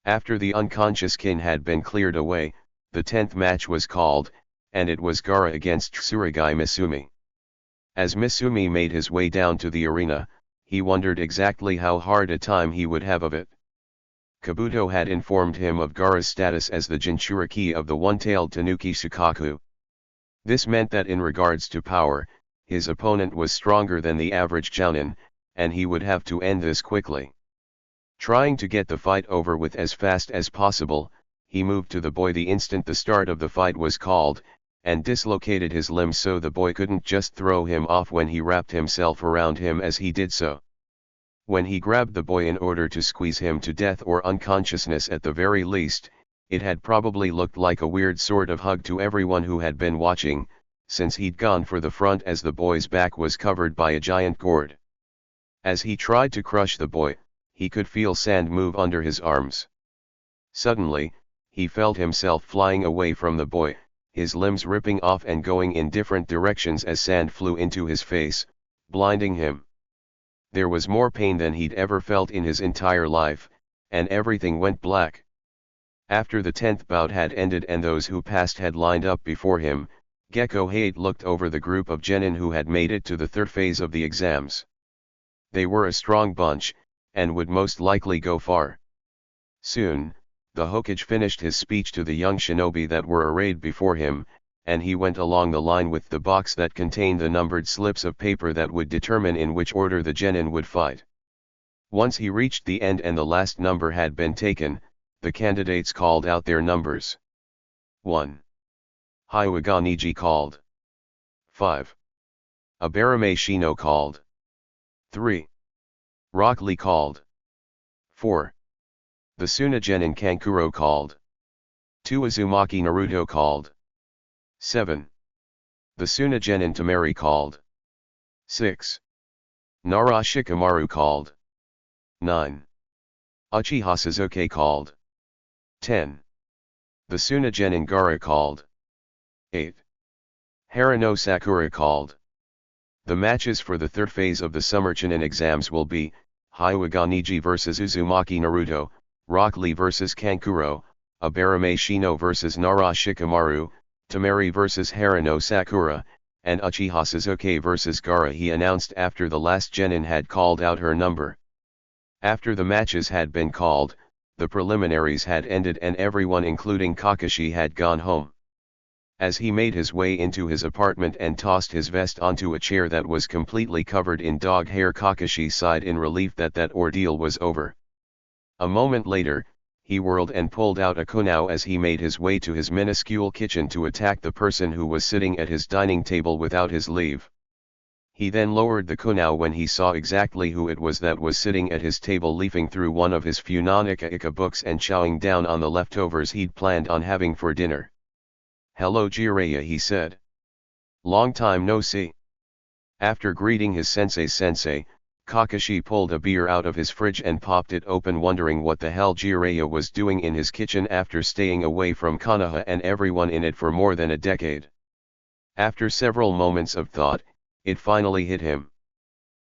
After the unconscious Kin had been cleared away, the 10th match was called, and it was Gaara against Tsurugi Misumi. As Misumi made his way down to the arena, he wondered exactly how hard a time he would have of it. Kabuto had informed him of Gaara's status as the Jinchuriki of the one-tailed Tanuki Sukaku. This meant that in regards to power, his opponent was stronger than the average Jounin, and he would have to end this quickly. Trying to get the fight over with as fast as possible, he moved to the boy the instant the start of the fight was called, and dislocated his limb so the boy couldn't just throw him off when he wrapped himself around him as he did so. When he grabbed the boy in order to squeeze him to death or unconsciousness at the very least, it had probably looked like a weird sort of hug to everyone who had been watching, since he'd gone for the front as the boy's back was covered by a giant gourd. As he tried to crush the boy, he could feel sand move under his arms. Suddenly, he felt himself flying away from the boy, his limbs ripping off and going in different directions as sand flew into his face, blinding him. There was more pain than he'd ever felt in his entire life, and everything went black. After the 10th bout had ended and those who passed had lined up before him, Gecko Hate looked over the group of genin who had made it to the third phase of the exams. They were a strong bunch, and would most likely go far. Soon, the Hokage finished his speech to the young shinobi that were arrayed before him, and he went along the line with the box that contained the numbered slips of paper that would determine in which order the genin would fight. Once he reached the end and the last number had been taken, the candidates called out their numbers. 1. Hyuga Niji called. 5. Abarame Shino called. 3. Rock Lee called. 4. The Suna Genin Kankuro called. 2. Uzumaki Naruto called. 7. The Suna Genin Tamari called. 6. Nara Shikamaru called. 9. Uchiha Sasuke called. 10. The Suna Genin Gaara called. 8. Harano Sakura called. The matches for the third phase of the Summer Chunin exams will be, Hyuga Niji vs Uzumaki Naruto, Rock Lee vs Kankuro, Abarame Shino vs Nara Shikamaru, Tamari vs Harano Sakura, and Uchiha Sasuke vs Gaara, he announced after the last genin had called out her number. After the matches had been called, the preliminaries had ended and everyone including Kakashi had gone home. As he made his way into his apartment and tossed his vest onto a chair that was completely covered in dog hair, Kakashi sighed in relief that that ordeal was over. A moment later, he whirled and pulled out a kunao as he made his way to his minuscule kitchen to attack the person who was sitting at his dining table without his leave. He then lowered the kunao when he saw exactly who it was that was sitting at his table, leafing through one of his few non-ika-ika books and chowing down on the leftovers he'd planned on having for dinner. "Hello Jiraiya," he said. "Long time no see." After greeting his sensei, Kakashi pulled a beer out of his fridge and popped it open, wondering what the hell Jiraiya was doing in his kitchen after staying away from Konoha and everyone in it for more than a decade. After several moments of thought, it finally hit him.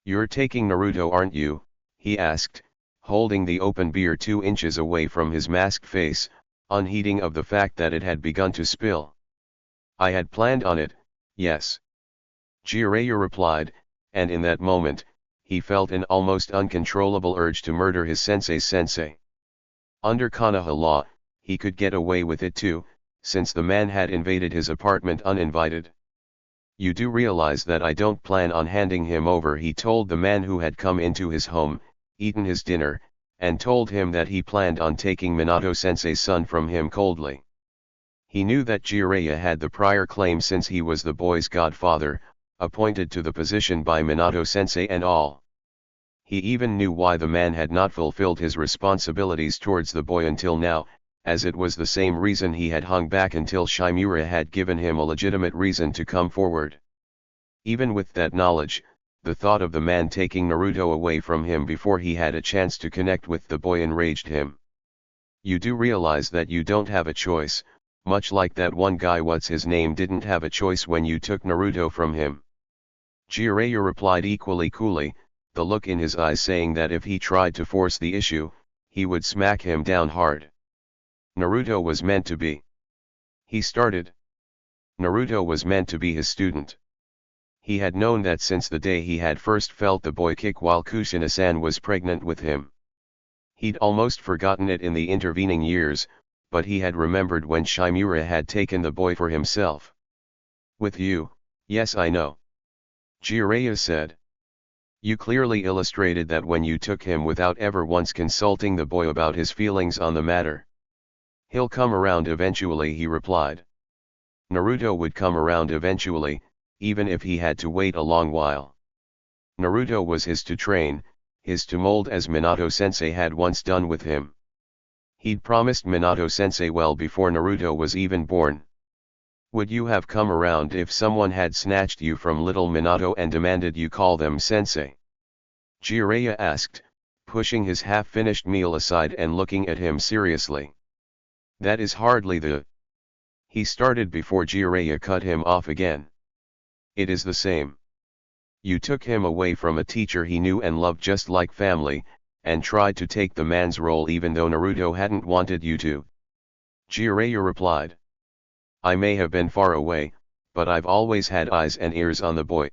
"You're taking Naruto, aren't you?" he asked, holding the open beer 2 inches away from his masked face, unheeding of the fact that it had begun to spill. "I had planned on it, yes," Jiraiya replied, and in that moment, he felt an almost uncontrollable urge to murder his sensei. Under Konoha law, he could get away with it too, since the man had invaded his apartment uninvited. "You do realize that I don't plan on handing him over," he told the man who had come into his home, eaten his dinner, and told him that he planned on taking Minato-sensei's son from him coldly. He knew that Jiraiya had the prior claim since he was the boy's godfather, appointed to the position by Minato-sensei and all. He even knew why the man had not fulfilled his responsibilities towards the boy until now, as it was the same reason he had hung back until Shimura had given him a legitimate reason to come forward. Even with that knowledge, the thought of the man taking Naruto away from him before he had a chance to connect with the boy enraged him. You do realize that you don't have a choice, much like that one guy what's his name didn't have a choice when you took Naruto from him. Jiraiya replied equally coolly, the look in his eyes saying that if he tried to force the issue, he would smack him down hard. Naruto was meant to be. He started. Naruto was meant to be his student. He had known that since the day he had first felt the boy kick while Kushina-san was pregnant with him. He'd almost forgotten it in the intervening years, but he had remembered when Shimura had taken the boy for himself. With you, yes I know. Jiraiya said. You clearly illustrated that when you took him without ever once consulting the boy about his feelings on the matter. He'll come around eventually, he replied. Naruto would come around eventually, even if he had to wait a long while. Naruto was his to train, his to mold as Minato-sensei had once done with him. He'd promised Minato-sensei well before Naruto was even born. Would you have come around if someone had snatched you from little Minato and demanded you call them sensei? Jiraiya asked, pushing his half-finished meal aside and looking at him seriously. That is hardly the... He started before Jiraiya cut him off again. It is the same. You took him away from a teacher he knew and loved just like family, and tried to take the man's role even though Naruto hadn't wanted you to. Jiraiya replied. I may have been far away, but I've always had eyes and ears on the boy.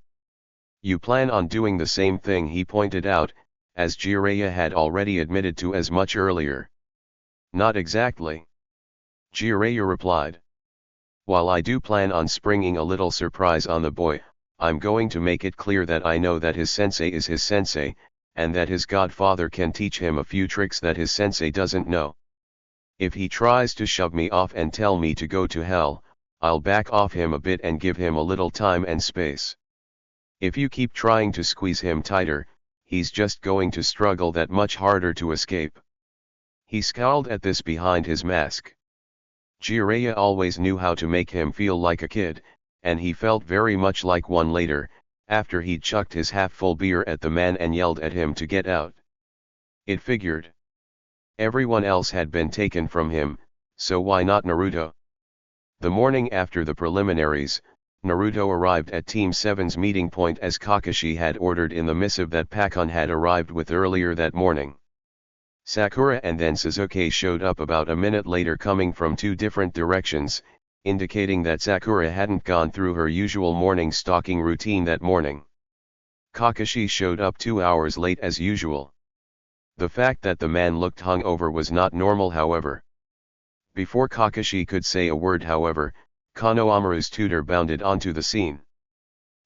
You plan on doing the same thing, he pointed out, as Jiraiya had already admitted to as much earlier. Not exactly. Jiraiya replied. While I do plan on springing a little surprise on the boy, I'm going to make it clear that I know that his sensei is his sensei, and that his godfather can teach him a few tricks that his sensei doesn't know. If he tries to shove me off and tell me to go to hell, I'll back off him a bit and give him a little time and space. If you keep trying to squeeze him tighter, he's just going to struggle that much harder to escape. He scowled at this behind his mask. Jiraiya always knew how to make him feel like a kid, and he felt very much like one later, after he'd chucked his half-full beer at the man and yelled at him to get out. It figured. Everyone else had been taken from him, so why not Naruto? The morning after the preliminaries, Naruto arrived at Team 7's meeting point as Kakashi had ordered in the missive that Pakun had arrived with earlier that morning. Sakura and then Sasuke showed up about a minute later coming from two different directions, indicating that Sakura hadn't gone through her usual morning stalking routine that morning. Kakashi showed up 2 hours late as usual. The fact that the man looked hungover was not normal, however. Before Kakashi could say a word, however, Konohamaru's tutor bounded onto the scene.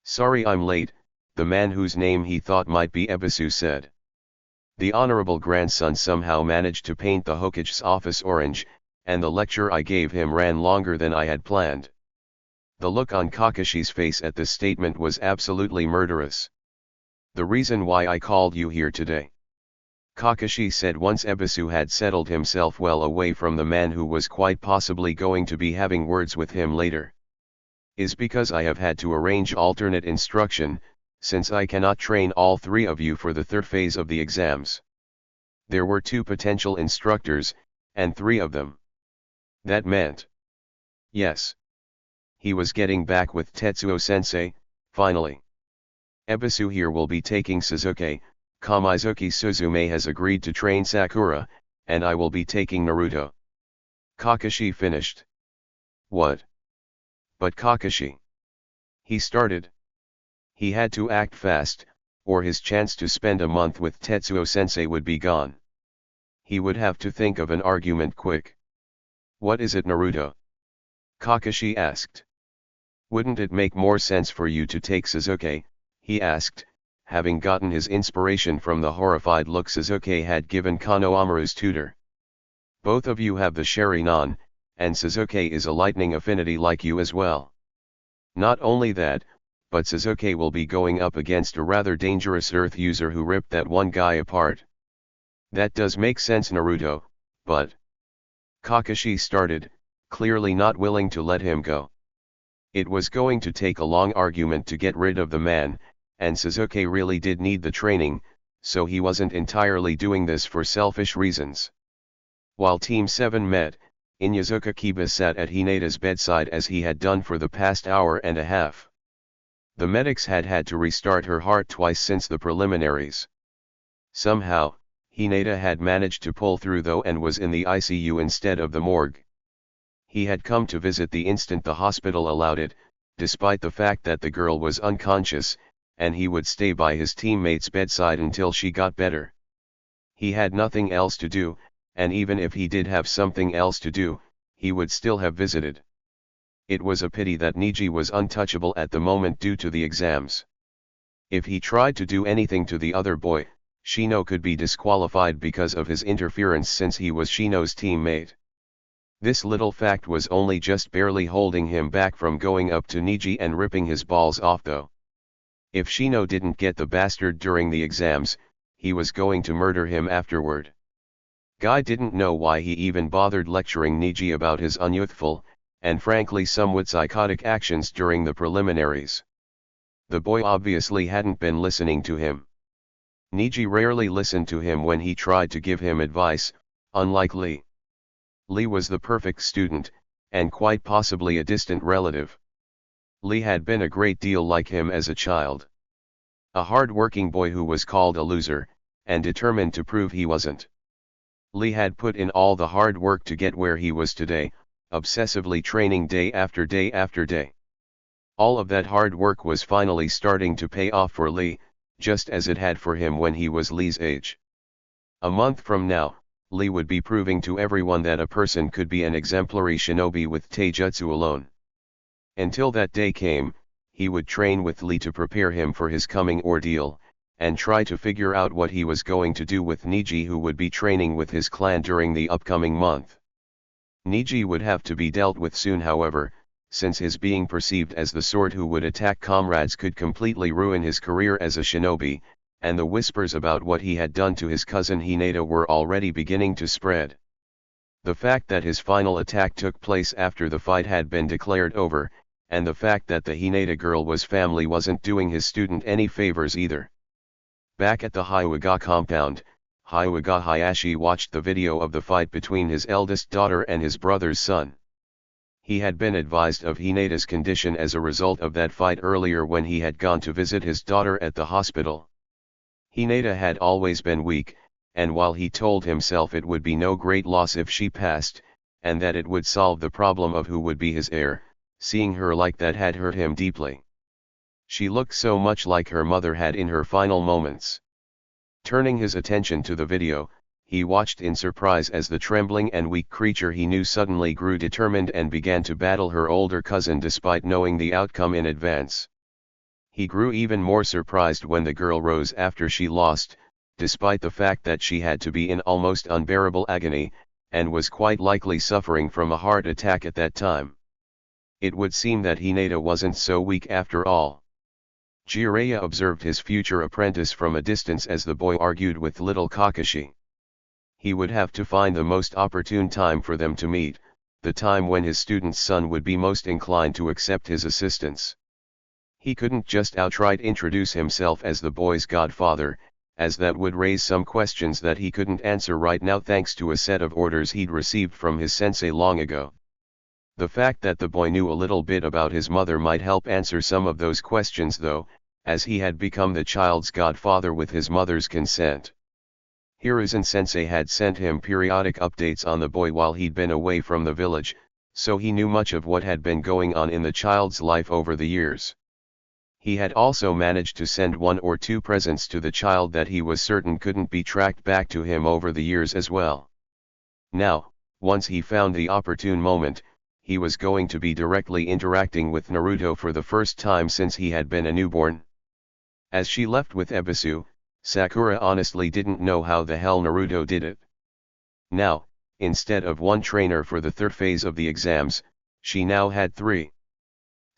Sorry I'm late, the man whose name he thought might be Ebisu said. The honorable grandson somehow managed to paint the Hokage's office orange, and the lecture I gave him ran longer than I had planned. The look on Kakashi's face at this statement was absolutely murderous. The reason why I called you here today, Kakashi said once Ebisu had settled himself well away from the man who was quite possibly going to be having words with him later, is because I have had to arrange alternate instruction, since I cannot train all three of you for the third phase of the exams. There were 2 potential instructors, and 3 of them. That meant. Yes. He was getting back with Tetsuo-sensei, finally. Ebisu here will be taking Sasuke, Kamizuki Suzume has agreed to train Sakura, and I will be taking Naruto. Kakashi finished. What? But Kakashi. He started. He had to act fast, or his chance to spend a month with Tetsuo-sensei would be gone. He would have to think of an argument quick. What is it, Naruto? Kakashi asked. Wouldn't it make more sense for you to take Sasuke, he asked, having gotten his inspiration from the horrified look Sasuke had given Konohamaru's tutor. Both of you have the Sharingan, and Sasuke is a lightning affinity like you as well. Not only that, but Sasuke will be going up against a rather dangerous earth user who ripped that one guy apart. That does make sense, Naruto, but... Kakashi started, clearly not willing to let him go. It was going to take a long argument to get rid of the man, and Sasuke really did need the training, so he wasn't entirely doing this for selfish reasons. While Team 7 met, Inuzuka Kiba sat at Hinata's bedside as he had done for the past hour and a half. The medics had had to restart her heart twice since the preliminaries. Somehow, Hinata had managed to pull through though and was in the ICU instead of the morgue. He had come to visit the instant the hospital allowed it, despite the fact that the girl was unconscious, and he would stay by his teammate's bedside until she got better. He had nothing else to do, and even if he did have something else to do, he would still have visited. It was a pity that Niji was untouchable at the moment due to the exams. If he tried to do anything to the other boy, Shino could be disqualified because of his interference since he was Shino's teammate. This little fact was only just barely holding him back from going up to Niji and ripping his balls off though. If Shino didn't get the bastard during the exams, he was going to murder him afterward. Guy didn't know why he even bothered lecturing Niji about his unyouthful, and frankly somewhat psychotic actions during the preliminaries. The boy obviously hadn't been listening to him. Niji rarely listened to him when he tried to give him advice, unlike Lee. Lee was the perfect student, and quite possibly a distant relative. Lee had been a great deal like him as a child. A hard-working boy who was called a loser, and determined to prove he wasn't. Lee had put in all the hard work to get where he was today, obsessively training day after day after day. All of that hard work was finally starting to pay off for Lee, just as it had for him when he was Lee's age. A month from now, Lee would be proving to everyone that a person could be an exemplary shinobi with taijutsu alone. Until that day came, he would train with Lee to prepare him for his coming ordeal, and try to figure out what he was going to do with Niji, who would be training with his clan during the upcoming month. Niji would have to be dealt with soon, however, since his being perceived as the sort who would attack comrades could completely ruin his career as a shinobi, and the whispers about what he had done to his cousin Hinata were already beginning to spread. The fact that his final attack took place after the fight had been declared over, and the fact that the Hinata girl was family wasn't doing his student any favors either. Back at the Hyuga compound, Hyuga Hayashi watched the video of the fight between his eldest daughter and his brother's son. He had been advised of Hinata's condition as a result of that fight earlier when he had gone to visit his daughter at the hospital. Hinata had always been weak, and while he told himself it would be no great loss if she passed, and that it would solve the problem of who would be his heir, seeing her like that had hurt him deeply. She looked so much like her mother had in her final moments. Turning his attention to the video, he watched in surprise as the trembling and weak creature he knew suddenly grew determined and began to battle her older cousin despite knowing the outcome in advance. He grew even more surprised when the girl rose after she lost, despite the fact that she had to be in almost unbearable agony, and was quite likely suffering from a heart attack at that time. It would seem that Hinata wasn't so weak after all. Jiraiya observed his future apprentice from a distance as the boy argued with little Kakashi. He would have to find the most opportune time for them to meet, the time when his student's son would be most inclined to accept his assistance. He couldn't just outright introduce himself as the boy's godfather, as that would raise some questions that he couldn't answer right now thanks to a set of orders he'd received from his sensei long ago. The fact that the boy knew a little bit about his mother might help answer some of those questions though, as he had become the child's godfather with his mother's consent. Hiruzen sensei had sent him periodic updates on the boy while he'd been away from the village, so he knew much of what had been going on in the child's life over the years. He had also managed to send 1 or 2 presents to the child that he was certain couldn't be tracked back to him over the years as well. Now, once he found the opportune moment, he was going to be directly interacting with Naruto for the first time since he had been a newborn. As she left with Ebisu, Sakura honestly didn't know how the hell Naruto did it. Now, instead of one trainer for the third phase of the exams, she now had three.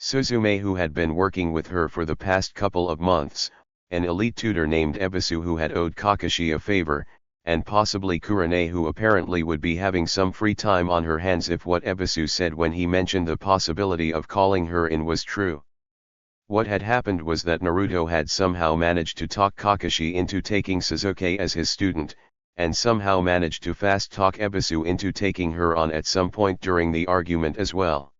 Suzume, who had been working with her for the past couple of months, an elite tutor named Ebisu who had owed Kakashi a favor, and possibly Kurane, who apparently would be having some free time on her hands if what Ebisu said when he mentioned the possibility of calling her in was true. What had happened was that Naruto had somehow managed to talk Kakashi into taking Sasuke as his student, and somehow managed to fast-talk Ebisu into taking her on at some point during the argument as well.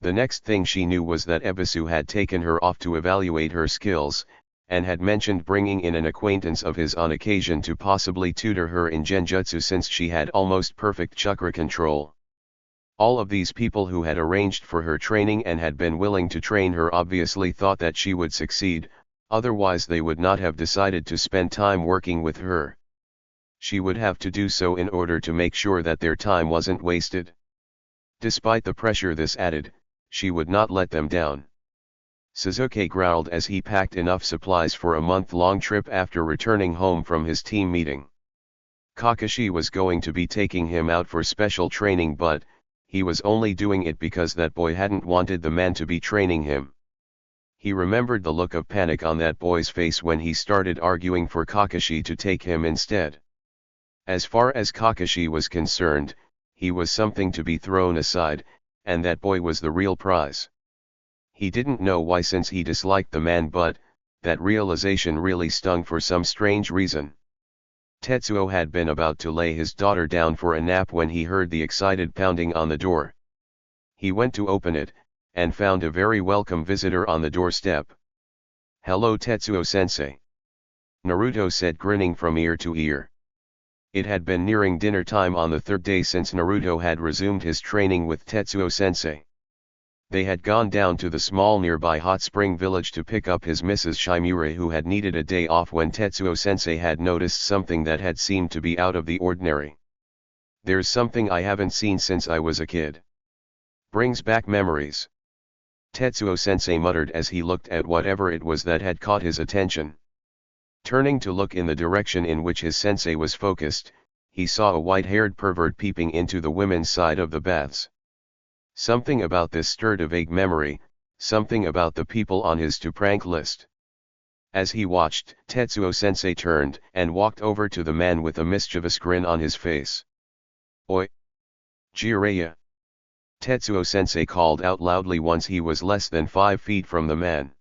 The next thing she knew was that Ebisu had taken her off to evaluate her skills, and had mentioned bringing in an acquaintance of his on occasion to possibly tutor her in genjutsu since she had almost perfect chakra control. All of these people who had arranged for her training and had been willing to train her obviously thought that she would succeed, otherwise they would not have decided to spend time working with her. She would have to do so in order to make sure that their time wasn't wasted. Despite the pressure this added, she would not let them down. Sasuke growled as he packed enough supplies for a month-long trip after returning home from his team meeting. Kakashi was going to be taking him out for special training, but he was only doing it because that boy hadn't wanted the man to be training him. He remembered the look of panic on that boy's face when he started arguing for Kakashi to take him instead. As far as Kakashi was concerned, he was something to be thrown aside, and that boy was the real prize. He didn't know why since he disliked the man, but that realization really stung for some strange reason. Tetsuo had been about to lay his daughter down for a nap when he heard the excited pounding on the door. He went to open it, and found a very welcome visitor on the doorstep. "Hello Tetsuo-sensei," Naruto said, grinning from ear to ear. It had been nearing dinner time on the third day since Naruto had resumed his training with Tetsuo-sensei. They had gone down to the small nearby hot spring village to pick up his Mrs. Shimure, who had needed a day off, when Tetsuo-sensei had noticed something that had seemed to be out of the ordinary. "There's something I haven't seen since I was a kid. Brings back memories," Tetsuo-sensei muttered as he looked at whatever it was that had caught his attention. Turning to look in the direction in which his sensei was focused, he saw a white-haired pervert peeping into the women's side of the baths. Something about this stirred a vague memory, something about the people on his to-prank list. As he watched, Tetsuo-sensei turned and walked over to the man with a mischievous grin on his face. "Oi! Jiraiya!" Tetsuo-sensei called out loudly once he was less than 5 feet from the man.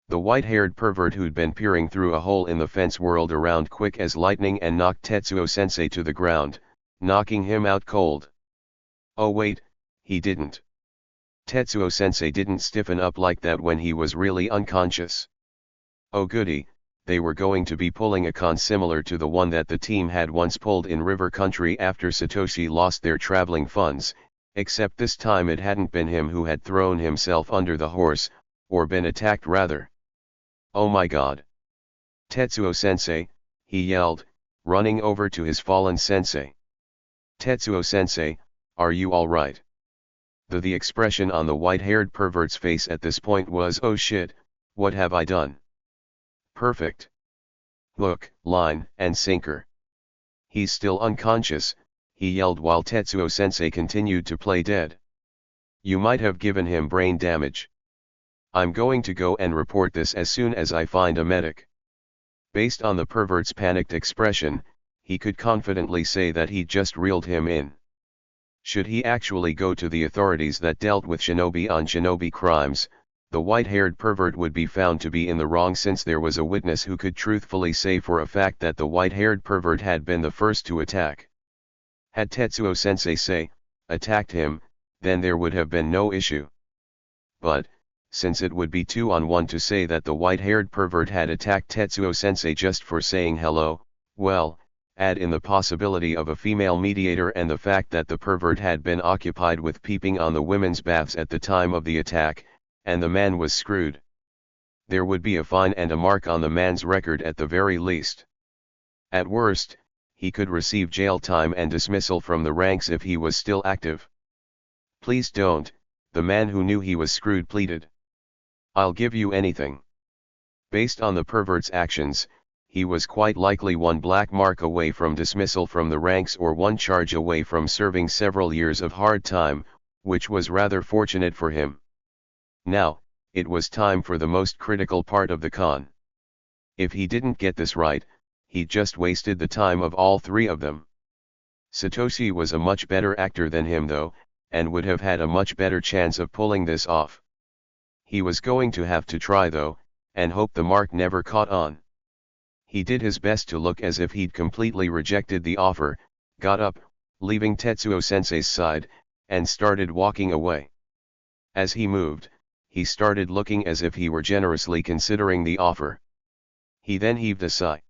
The white-haired pervert who'd been peering through a hole in the fence whirled around quick as lightning and knocked Tetsuo-sensei to the ground, knocking him out cold. Oh wait, he didn't. Tetsuo-sensei didn't stiffen up like that when he was really unconscious. Oh goody, they were going to be pulling a con similar to the one that the team had once pulled in River Country after Satoshi lost their traveling funds, except this time it hadn't been him who had thrown himself under the horse, or been attacked rather. "Oh my god! Tetsuo-sensei," he yelled, running over to his fallen sensei. "Tetsuo-sensei, are you alright?" The expression on the white-haired pervert's face at this point was, "Oh shit, what have I done?" Perfect. Hook, line, and sinker. "He's still unconscious," he yelled while Tetsuo-sensei continued to play dead. "You might have given him brain damage. I'm going to go and report this as soon as I find a medic." Based on the pervert's panicked expression, he could confidently say that he'd just reeled him in. Should he actually go to the authorities that dealt with shinobi on shinobi crimes, the white-haired pervert would be found to be in the wrong, since there was a witness who could truthfully say for a fact that the white-haired pervert had been the first to attack. Had Tetsuo-sensei attacked him, then there would have been no issue. But, since it would be 2-on-1 to say that the white-haired pervert had attacked Tetsuo-sensei just for saying hello, well, add in the possibility of a female mediator and the fact that the pervert had been occupied with peeping on the women's baths at the time of the attack, and the man was screwed. There would be a fine and a mark on the man's record at the very least. At worst, he could receive jail time and dismissal from the ranks if he was still active. "Please don't," the man who knew he was screwed pleaded. "I'll give you anything." Based on the pervert's actions, he was quite likely one black mark away from dismissal from the ranks or one charge away from serving several years of hard time, which was rather fortunate for him. Now, it was time for the most critical part of the con. If he didn't get this right, he just wasted the time of all three of them. Satoshi was a much better actor than him though, and would have had a much better chance of pulling this off. He was going to have to try though, and hope the mark never caught on. He did his best to look as if he'd completely rejected the offer, got up, leaving Tetsuo-sensei's side, and started walking away. As he moved, he started looking as if he were generously considering the offer. He then heaved a sigh.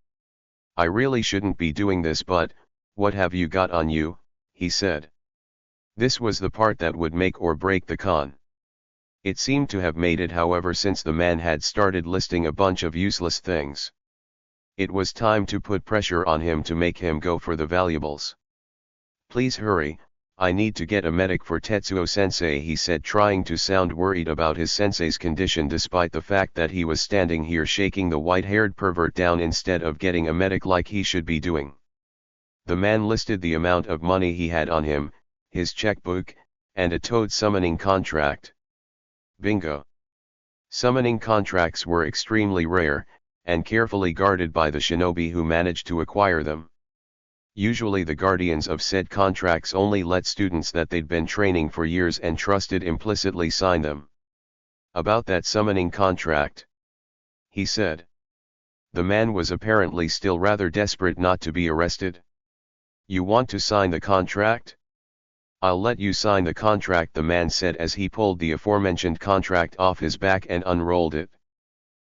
"I really shouldn't be doing this, but, what have you got on you?" he said. This was the part that would make or break the con. It seemed to have made it, however, since the man had started listing a bunch of useless things. It was time to put pressure on him to make him go for the valuables. "Please hurry, I need to get a medic for Tetsuo-sensei," he said, trying to sound worried about his sensei's condition despite the fact that he was standing here shaking the white-haired pervert down instead of getting a medic like he should be doing. The man listed the amount of money he had on him, his checkbook, and a toad summoning contract. Bingo! Summoning contracts were extremely rare, and carefully guarded by the shinobi who managed to acquire them. Usually the guardians of said contracts only let students that they'd been training for years and trusted implicitly sign them. "About that summoning contract," he said. The man was apparently still rather desperate not to be arrested. "You want to sign the contract? I'll let you sign the contract," the man said as he pulled the aforementioned contract off his back and unrolled it.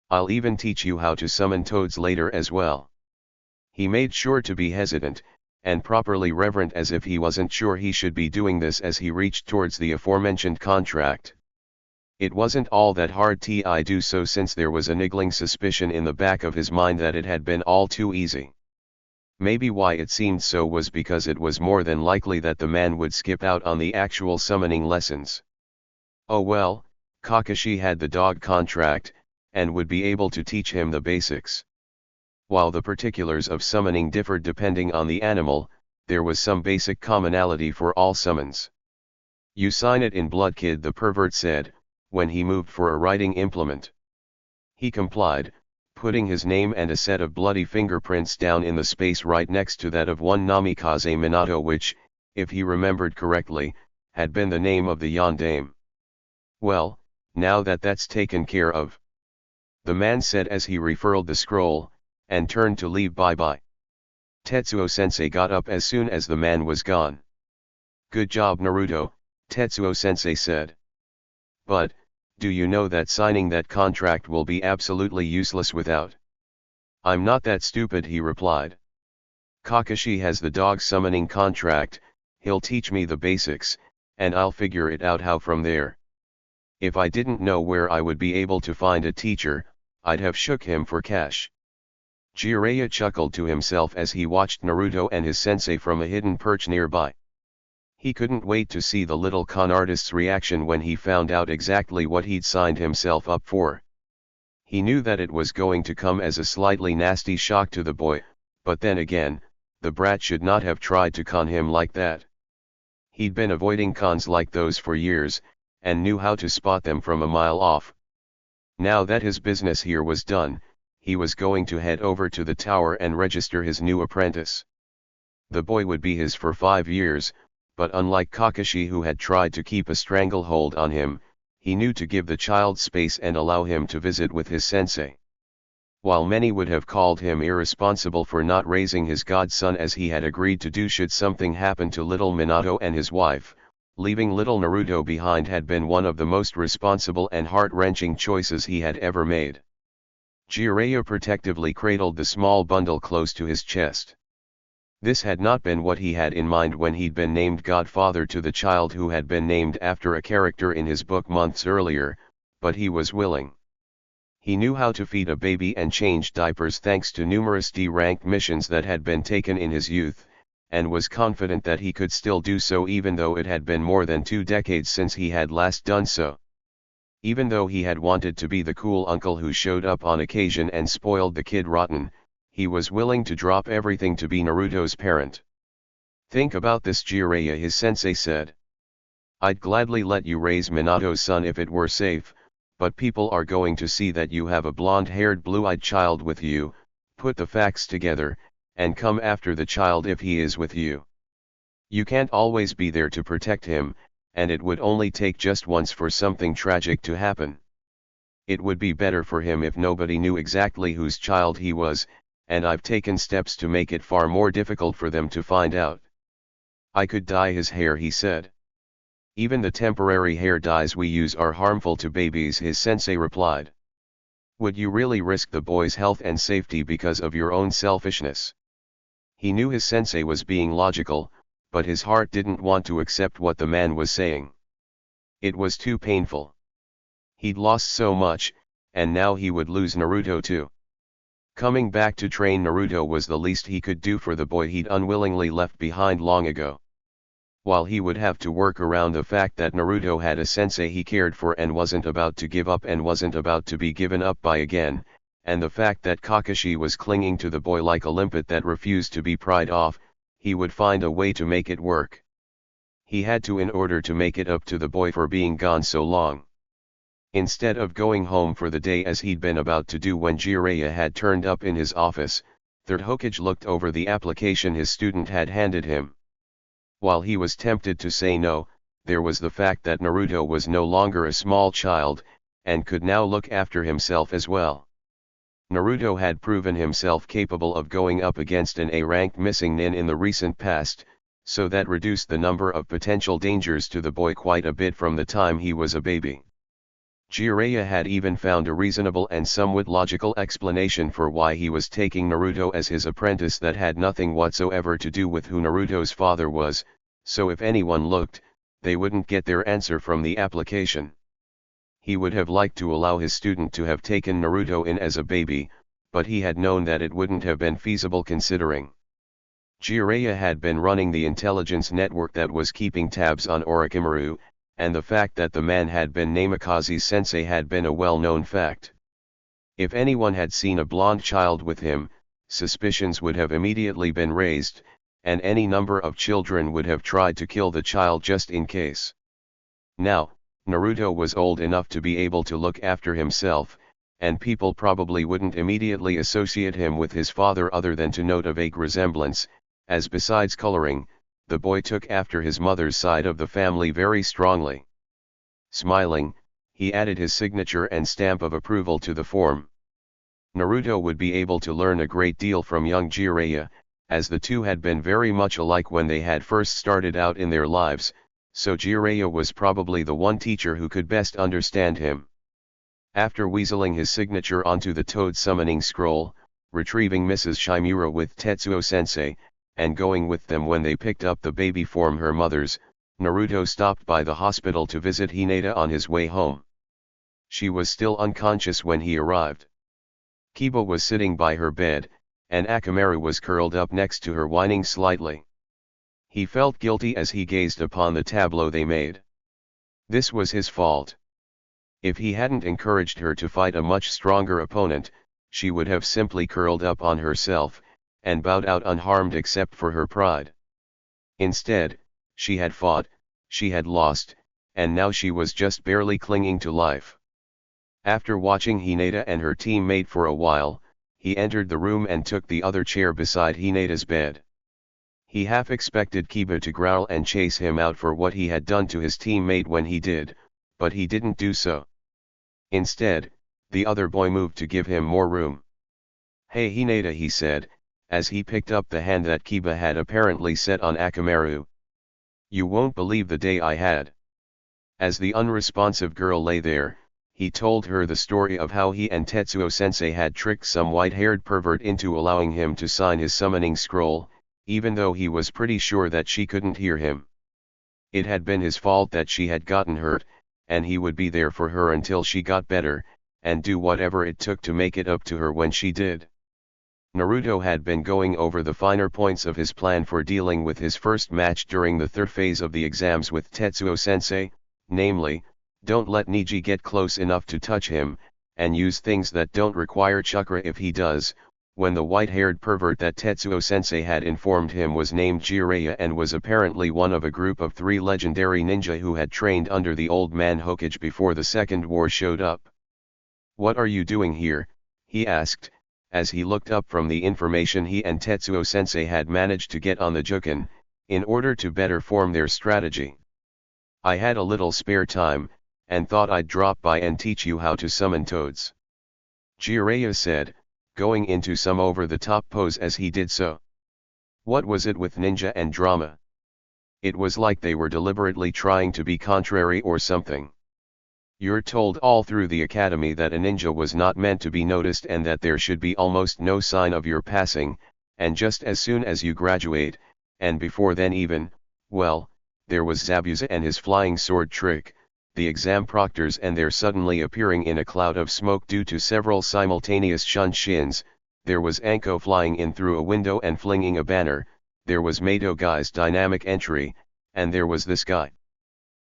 "I'll even teach you how to summon toads later as well." He made sure to be hesitant, and properly reverent as if he wasn't sure he should be doing this as he reached towards the aforementioned contract. It wasn't all that hard to do so, since there was a niggling suspicion in the back of his mind that it had been all too easy. Maybe why it seemed so was because it was more than likely that the man would skip out on the actual summoning lessons. Oh well, Kakashi had the dog contract, and would be able to teach him the basics. While the particulars of summoning differed depending on the animal, there was some basic commonality for all summons. "You sign it in blood, kid," the pervert said, when he moved for a writing implement. He complied, putting his name and a set of bloody fingerprints down in the space right next to that of one Namikaze Minato, which, if he remembered correctly, had been the name of the yondaime. "Well, now that that's taken care of," the man said as he refurled the scroll, and turned to leave. "Bye-bye." Tetsuo-sensei got up as soon as the man was gone. "Good job, Naruto," Tetsuo-sensei said. "But, do you know that signing that contract will be absolutely useless without?" "I'm not that stupid," he replied. "Kakashi has the dog summoning contract, he'll teach me the basics, and I'll figure it out how from there. If I didn't know where I would be able to find a teacher, I'd have shook him for cash." Jiraiya chuckled to himself as he watched Naruto and his sensei from a hidden perch nearby. He couldn't wait to see the little con artist's reaction when he found out exactly what he'd signed himself up for. He knew that it was going to come as a slightly nasty shock to the boy, but then again, the brat should not have tried to con him like that. He'd been avoiding cons like those for years, and knew how to spot them from a mile off. Now that his business here was done, he was going to head over to the tower and register his new apprentice. The boy would be his for 5 years, but unlike Kakashi, who had tried to keep a stranglehold on him, he knew to give the child space and allow him to visit with his sensei. While many would have called him irresponsible for not raising his godson as he had agreed to do should something happen to little Minato and his wife, leaving little Naruto behind had been one of the most responsible and heart-wrenching choices he had ever made. Jiraiya protectively cradled the small bundle close to his chest. This had not been what he had in mind when he'd been named godfather to the child who had been named after a character in his book months earlier, but he was willing. He knew how to feed a baby and change diapers thanks to numerous D-rank missions that had been taken in his youth, and was confident that he could still do so even though it had been more than 2 decades since he had last done so. Even though he had wanted to be the cool uncle who showed up on occasion and spoiled the kid rotten, he was willing to drop everything to be Naruto's parent. "Think about this, Jiraiya," his sensei said. "I'd gladly let you raise Minato's son if it were safe, but people are going to see that you have a blonde-haired blue-eyed child with you, put the facts together, and come after the child if he is with you. You can't always be there to protect him, and it would only take just once for something tragic to happen. It would be better for him if nobody knew exactly whose child he was, and I've taken steps to make it far more difficult for them to find out." "I could dye his hair," he said. "Even the temporary hair dyes we use are harmful to babies," his sensei replied. "Would you really risk the boy's health and safety because of your own selfishness?" He knew his sensei was being logical, but his heart didn't want to accept what the man was saying. It was too painful. He'd lost so much, and now he would lose Naruto too. Coming back to train Naruto was the least he could do for the boy he'd unwillingly left behind long ago. While he would have to work around the fact that Naruto had a sensei he cared for and wasn't about to give up and wasn't about to be given up by again, and the fact that Kakashi was clinging to the boy like a limpet that refused to be pried off, he would find a way to make it work. He had to in order to make it up to the boy for being gone so long. Instead of going home for the day as he'd been about to do when Jiraiya had turned up in his office, Third Hokage looked over the application his student had handed him. While he was tempted to say no, there was the fact that Naruto was no longer a small child, and could now look after himself as well. Naruto had proven himself capable of going up against an A-ranked missing nin in the recent past, so that reduced the number of potential dangers to the boy quite a bit from the time he was a baby. Jiraiya had even found a reasonable and somewhat logical explanation for why he was taking Naruto as his apprentice that had nothing whatsoever to do with who Naruto's father was, so if anyone looked, they wouldn't get their answer from the application. He would have liked to allow his student to have taken Naruto in as a baby, but he had known that it wouldn't have been feasible considering Jiraiya had been running the intelligence network that was keeping tabs on Orochimaru, and the fact that the man had been Namikaze's sensei had been a well-known fact. If anyone had seen a blonde child with him, suspicions would have immediately been raised, and any number of children would have tried to kill the child just in case. Now, Naruto was old enough to be able to look after himself, and people probably wouldn't immediately associate him with his father other than to note a vague resemblance, as besides coloring, the boy took after his mother's side of the family very strongly. Smiling, he added his signature and stamp of approval to the form. Naruto would be able to learn a great deal from young Jiraiya, as the two had been very much alike when they had first started out in their lives, so Jiraiya was probably the one teacher who could best understand him. After weaseling his signature onto the toad summoning scroll, retrieving Mrs. Shimura with Tetsuo-sensei, and going with them when they picked up the baby from her mother's, Naruto stopped by the hospital to visit Hinata on his way home. She was still unconscious when he arrived. Kiba was sitting by her bed, and Akamaru was curled up next to her whining slightly. He felt guilty as he gazed upon the tableau they made. This was his fault. If he hadn't encouraged her to fight a much stronger opponent, she would have simply curled up on herself, and bowed out unharmed except for her pride. Instead, she had fought, she had lost, and now she was just barely clinging to life. After watching Hinata and her teammate for a while, he entered the room and took the other chair beside Hinata's bed. He half expected Kiba to growl and chase him out for what he had done to his teammate when he did, but he didn't do so. Instead, the other boy moved to give him more room. "Hey Hinata," he said, as he picked up the hand that Kiba had apparently set on Akamaru. "You won't believe the day I had." As the unresponsive girl lay there, he told her the story of how he and Tetsuo-sensei had tricked some white-haired pervert into allowing him to sign his summoning scroll, even though he was pretty sure that she couldn't hear him. It had been his fault that she had gotten hurt, and he would be there for her until she got better, and do whatever it took to make it up to her when she did. Naruto had been going over the finer points of his plan for dealing with his first match during the third phase of the exams with Tetsuo-sensei, namely, Don't let Niji get close enough to touch him, and use things that don't require chakra if he does. When the white-haired pervert that Tetsuo-sensei had informed him was named Jiraiya and was apparently one of a group of 3 legendary ninja who had trained under the old man Hokage before the Second War showed up. "What are you doing here?" he asked, as he looked up from the information he and Tetsuo-sensei had managed to get on the Juken, in order to better form their strategy. "I had a little spare time, and thought I'd drop by and teach you how to summon toads," Jiraiya said, going into some over-the-top pose as he did so. What was it with ninja and drama? It was like they were deliberately trying to be contrary or something. You're told all through the academy that a ninja was not meant to be noticed and that there should be almost no sign of your passing, and just as soon as you graduate, and before then even, well, there was Zabuza and his flying sword trick, the exam proctors and their suddenly appearing in a cloud of smoke due to several simultaneous shunshin, there was Anko flying in through a window and flinging a banner, there was Mato Guy's dynamic entry, and there was this guy.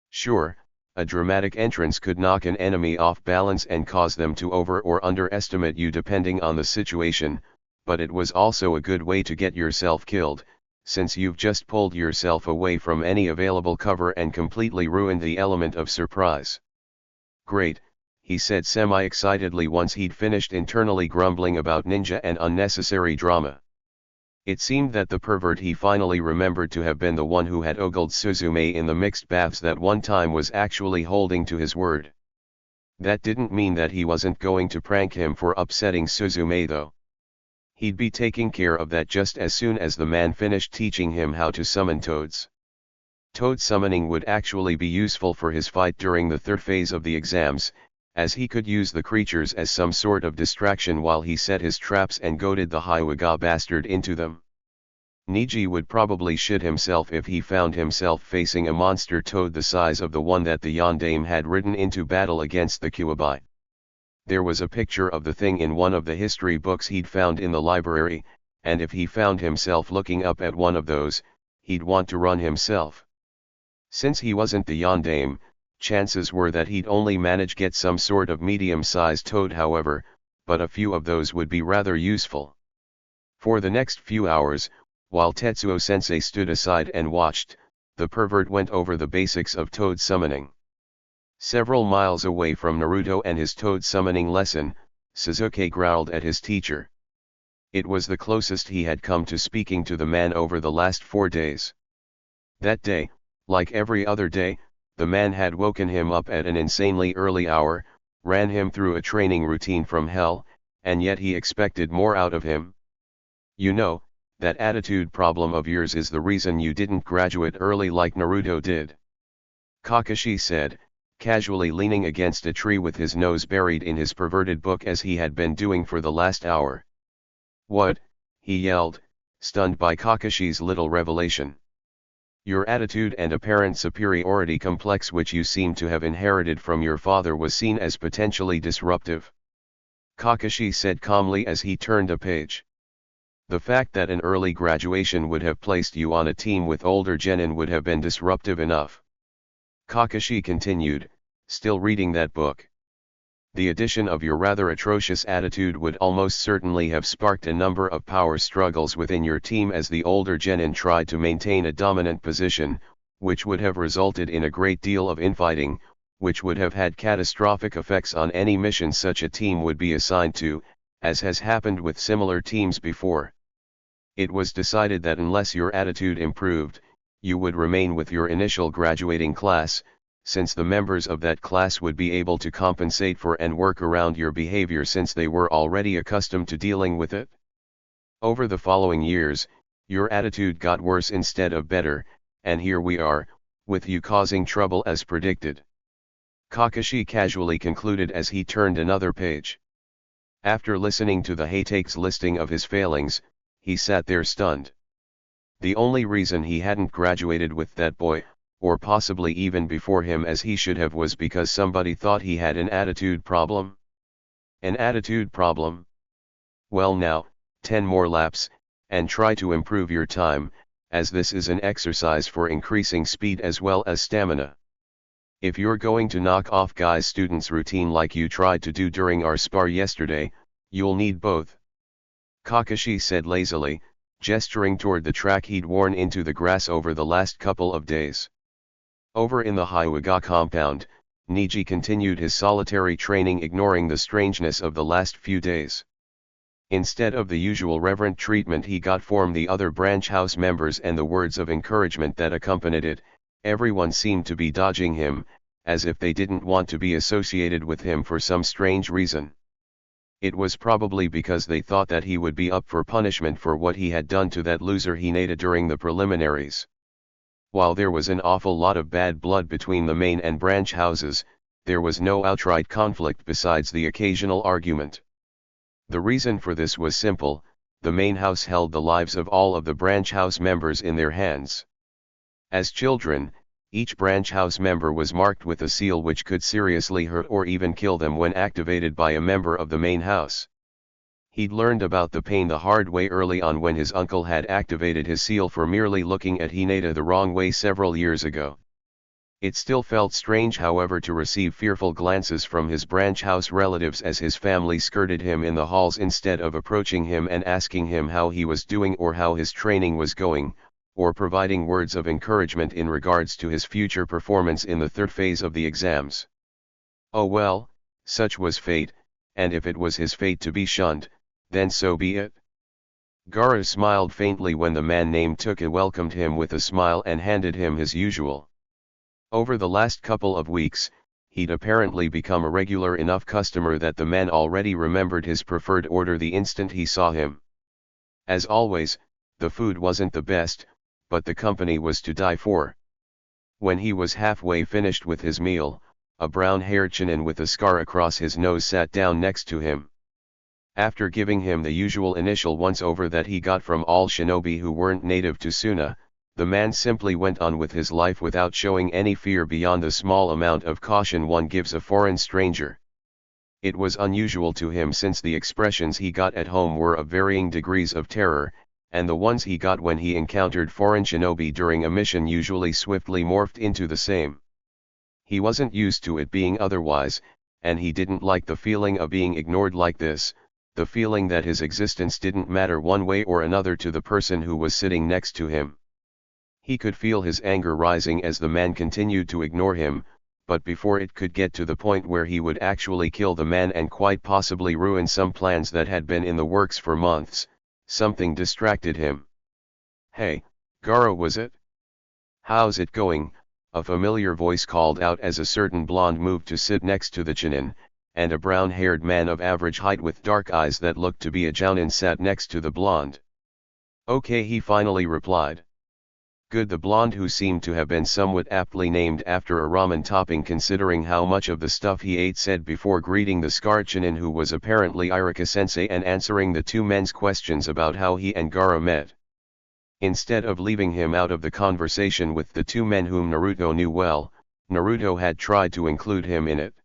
Sure, a dramatic entrance could knock an enemy off balance and cause them to over or underestimate you depending on the situation, but it was also a good way to get yourself killed, since you've just pulled yourself away from any available cover and completely ruined the element of surprise. "Great," he said semi-excitedly once he'd finished internally grumbling about ninja and unnecessary drama. It seemed that the pervert he finally remembered to have been the one who had ogled Suzume in the mixed baths that one time was actually holding to his word. That didn't mean that he wasn't going to prank him for upsetting Suzume though. He'd be taking care of that just as soon as the man finished teaching him how to summon toads. Toad summoning would actually be useful for his fight during the third phase of the exams, as he could use the creatures as some sort of distraction while he set his traps and goaded the Hyuga bastard into them. Niji would probably shit himself if he found himself facing a monster toad the size of the one that the Yondaime had ridden into battle against the Kuwabai. There was a picture of the thing in one of the history books he'd found in the library, and if he found himself looking up at one of those, he'd want to run himself. Since he wasn't the Yondaime, chances were that he'd only manage get some sort of medium-sized toad however, but a few of those would be rather useful. For the next few hours, while Tetsuo-sensei stood aside and watched, the pervert went over the basics of toad summoning. Several miles away from Naruto and his toad summoning lesson, Sasuke growled at his teacher. It was the closest he had come to speaking to the man over the last 4 days. That day, like every other day, the man had woken him up at an insanely early hour, ran him through a training routine from hell, and yet he expected more out of him. "You know, that attitude problem of yours is the reason you didn't graduate early like Naruto did," Kakashi said, casually leaning against a tree with his nose buried in his perverted book as he had been doing for the last hour. "What?" he yelled, stunned by Kakashi's little revelation. "Your attitude and apparent superiority complex which you seem to have inherited from your father was seen as potentially disruptive," Kakashi said calmly as he turned a page. "The fact that an early graduation would have placed you on a team with older genin would have been disruptive enough," Kakashi continued, still reading that book. "The addition of your rather atrocious attitude would almost certainly have sparked a number of power struggles within your team as the older genin tried to maintain a dominant position, which would have resulted in a great deal of infighting, which would have had catastrophic effects on any mission such a team would be assigned to, as has happened with similar teams before. It was decided that unless your attitude improved, you would remain with your initial graduating class, since the members of that class would be able to compensate for and work around your behavior since they were already accustomed to dealing with it. Over the following years, your attitude got worse instead of better, and here we are, with you causing trouble as predicted," Kakashi casually concluded as he turned another page. After listening to the Heitake's listing of his failings, he sat there stunned. The only reason he hadn't graduated with that boy, or possibly even before him as he should have, was because somebody thought he had an attitude problem. An attitude problem? Well now, 10 more laps, and try to improve your time, as this is an exercise for increasing speed as well as stamina. If you're going to knock off guys' students' routine like you tried to do during our spar yesterday, you'll need both. Kakashi said lazily, gesturing toward the track he'd worn into the grass over the last couple of days. Over in the Hyuga compound, Niji continued his solitary training, ignoring the strangeness of the last few days. Instead of the usual reverent treatment he got from the other branch house members and the words of encouragement that accompanied it, everyone seemed to be dodging him, as if they didn't want to be associated with him for some strange reason. It was probably because they thought that he would be up for punishment for what he had done to that loser Hinata during the preliminaries. While there was an awful lot of bad blood between the main and branch houses, there was no outright conflict besides the occasional argument. The reason for this was simple: the main house held the lives of all of the branch house members in their hands. As children, each branch house member was marked with a seal which could seriously hurt or even kill them when activated by a member of the main house. He'd learned about the pain the hard way early on when his uncle had activated his seal for merely looking at Hinata the wrong way several years ago. It still felt strange, however, to receive fearful glances from his branch house relatives as his family skirted him in the halls instead of approaching him and asking him how he was doing or how his training was going, or providing words of encouragement in regards to his future performance in the third phase of the exams. Oh well, such was fate, and if it was his fate to be shunned, then so be it. Gaara smiled faintly when the man named Tuka welcomed him with a smile and handed him his usual. Over the last couple of weeks, he'd apparently become a regular enough customer that the man already remembered his preferred order the instant he saw him. As always, the food wasn't the best, but the company was to die for. When he was halfway finished with his meal, a brown-haired Chunin with a scar across his nose sat down next to him. After giving him the usual initial once-over that he got from all shinobi who weren't native to Suna, the man simply went on with his life without showing any fear beyond the small amount of caution one gives a foreign stranger. It was unusual to him since the expressions he got at home were of varying degrees of terror, and the ones he got when he encountered foreign shinobi during a mission usually swiftly morphed into the same. He wasn't used to it being otherwise, and he didn't like the feeling of being ignored like this, the feeling that his existence didn't matter one way or another to the person who was sitting next to him. He could feel his anger rising as the man continued to ignore him, but before it could get to the point where he would actually kill the man and quite possibly ruin some plans that had been in the works for months, something distracted him. "Hey, Gaara, was it? How's it going?" a familiar voice called out as a certain blonde moved to sit next to the Chunin, and a brown-haired man of average height with dark eyes that looked to be a jounin sat next to the blonde. "Okay," he finally replied. "Good." The blonde, who seemed to have been somewhat aptly named after a ramen topping considering how much of the stuff he ate, said before greeting the scarred Chunin, who was apparently Irika-sensei, and answering the two men's questions about how he and Gaara met. Instead of leaving him out of the conversation with the two men whom Naruto knew well, Naruto had tried to include him in it.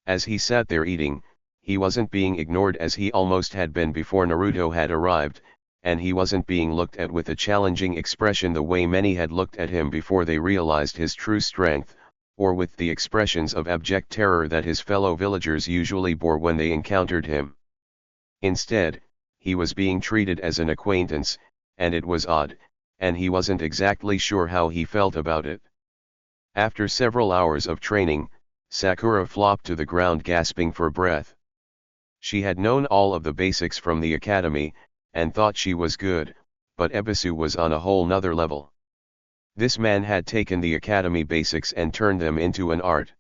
As he sat there eating, he wasn't being ignored as he almost had been before Naruto had arrived, and he wasn't being looked at with a challenging expression the way many had looked at him before they realized his true strength, or with the expressions of abject terror that his fellow villagers usually bore when they encountered him. Instead, he was being treated as an acquaintance, and it was odd, and he wasn't exactly sure how he felt about it. After several hours of training, Sakura flopped to the ground gasping for breath. She had known all of the basics from the academy, and thought she was good, but Ebisu was on a whole nother level. This man had taken the academy basics and turned them into an art.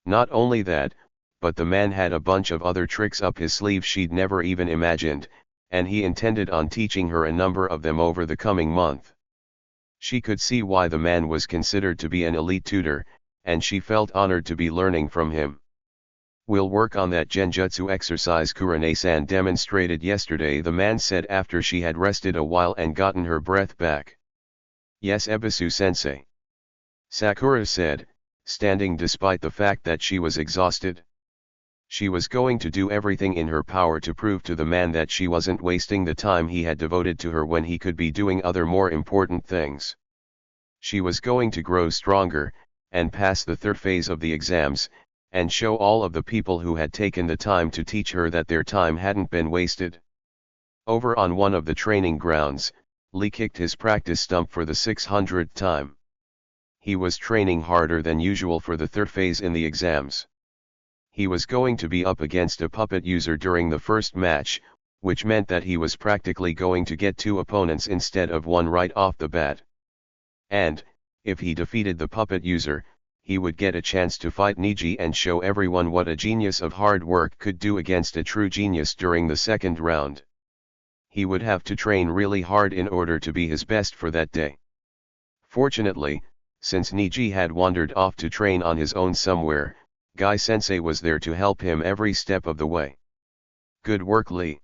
Not only that, but the man had a bunch of other tricks up his sleeve she'd never even imagined, and he intended on teaching her a number of them over the coming month. She could see why the man was considered to be an elite tutor, and she felt honored to be learning from him. "We'll work on that genjutsu exercise Kurane-san demonstrated yesterday," the man said after she had rested a while and gotten her breath back. "Yes, Ebisu-sensei," Sakura said, standing despite the fact that she was exhausted. She was going to do everything in her power to prove to the man that she wasn't wasting the time he had devoted to her when he could be doing other more important things. She was going to grow stronger, and pass the third phase of the exams, and show all of the people who had taken the time to teach her that their time hadn't been wasted. Over on one of the training grounds, Lee kicked his practice stump for the 600th time. He was training harder than usual for the third phase in the exams. He was going to be up against a puppet user during the first match, which meant that he was practically going to get 2 opponents instead of 1 right off the bat. And, if he defeated the puppet user, he would get a chance to fight Niji and show everyone what a genius of hard work could do against a true genius during the second round. He would have to train really hard in order to be his best for that day. Fortunately, since Niji had wandered off to train on his own somewhere, Guy-sensei was there to help him every step of the way. "Good work, Lee,"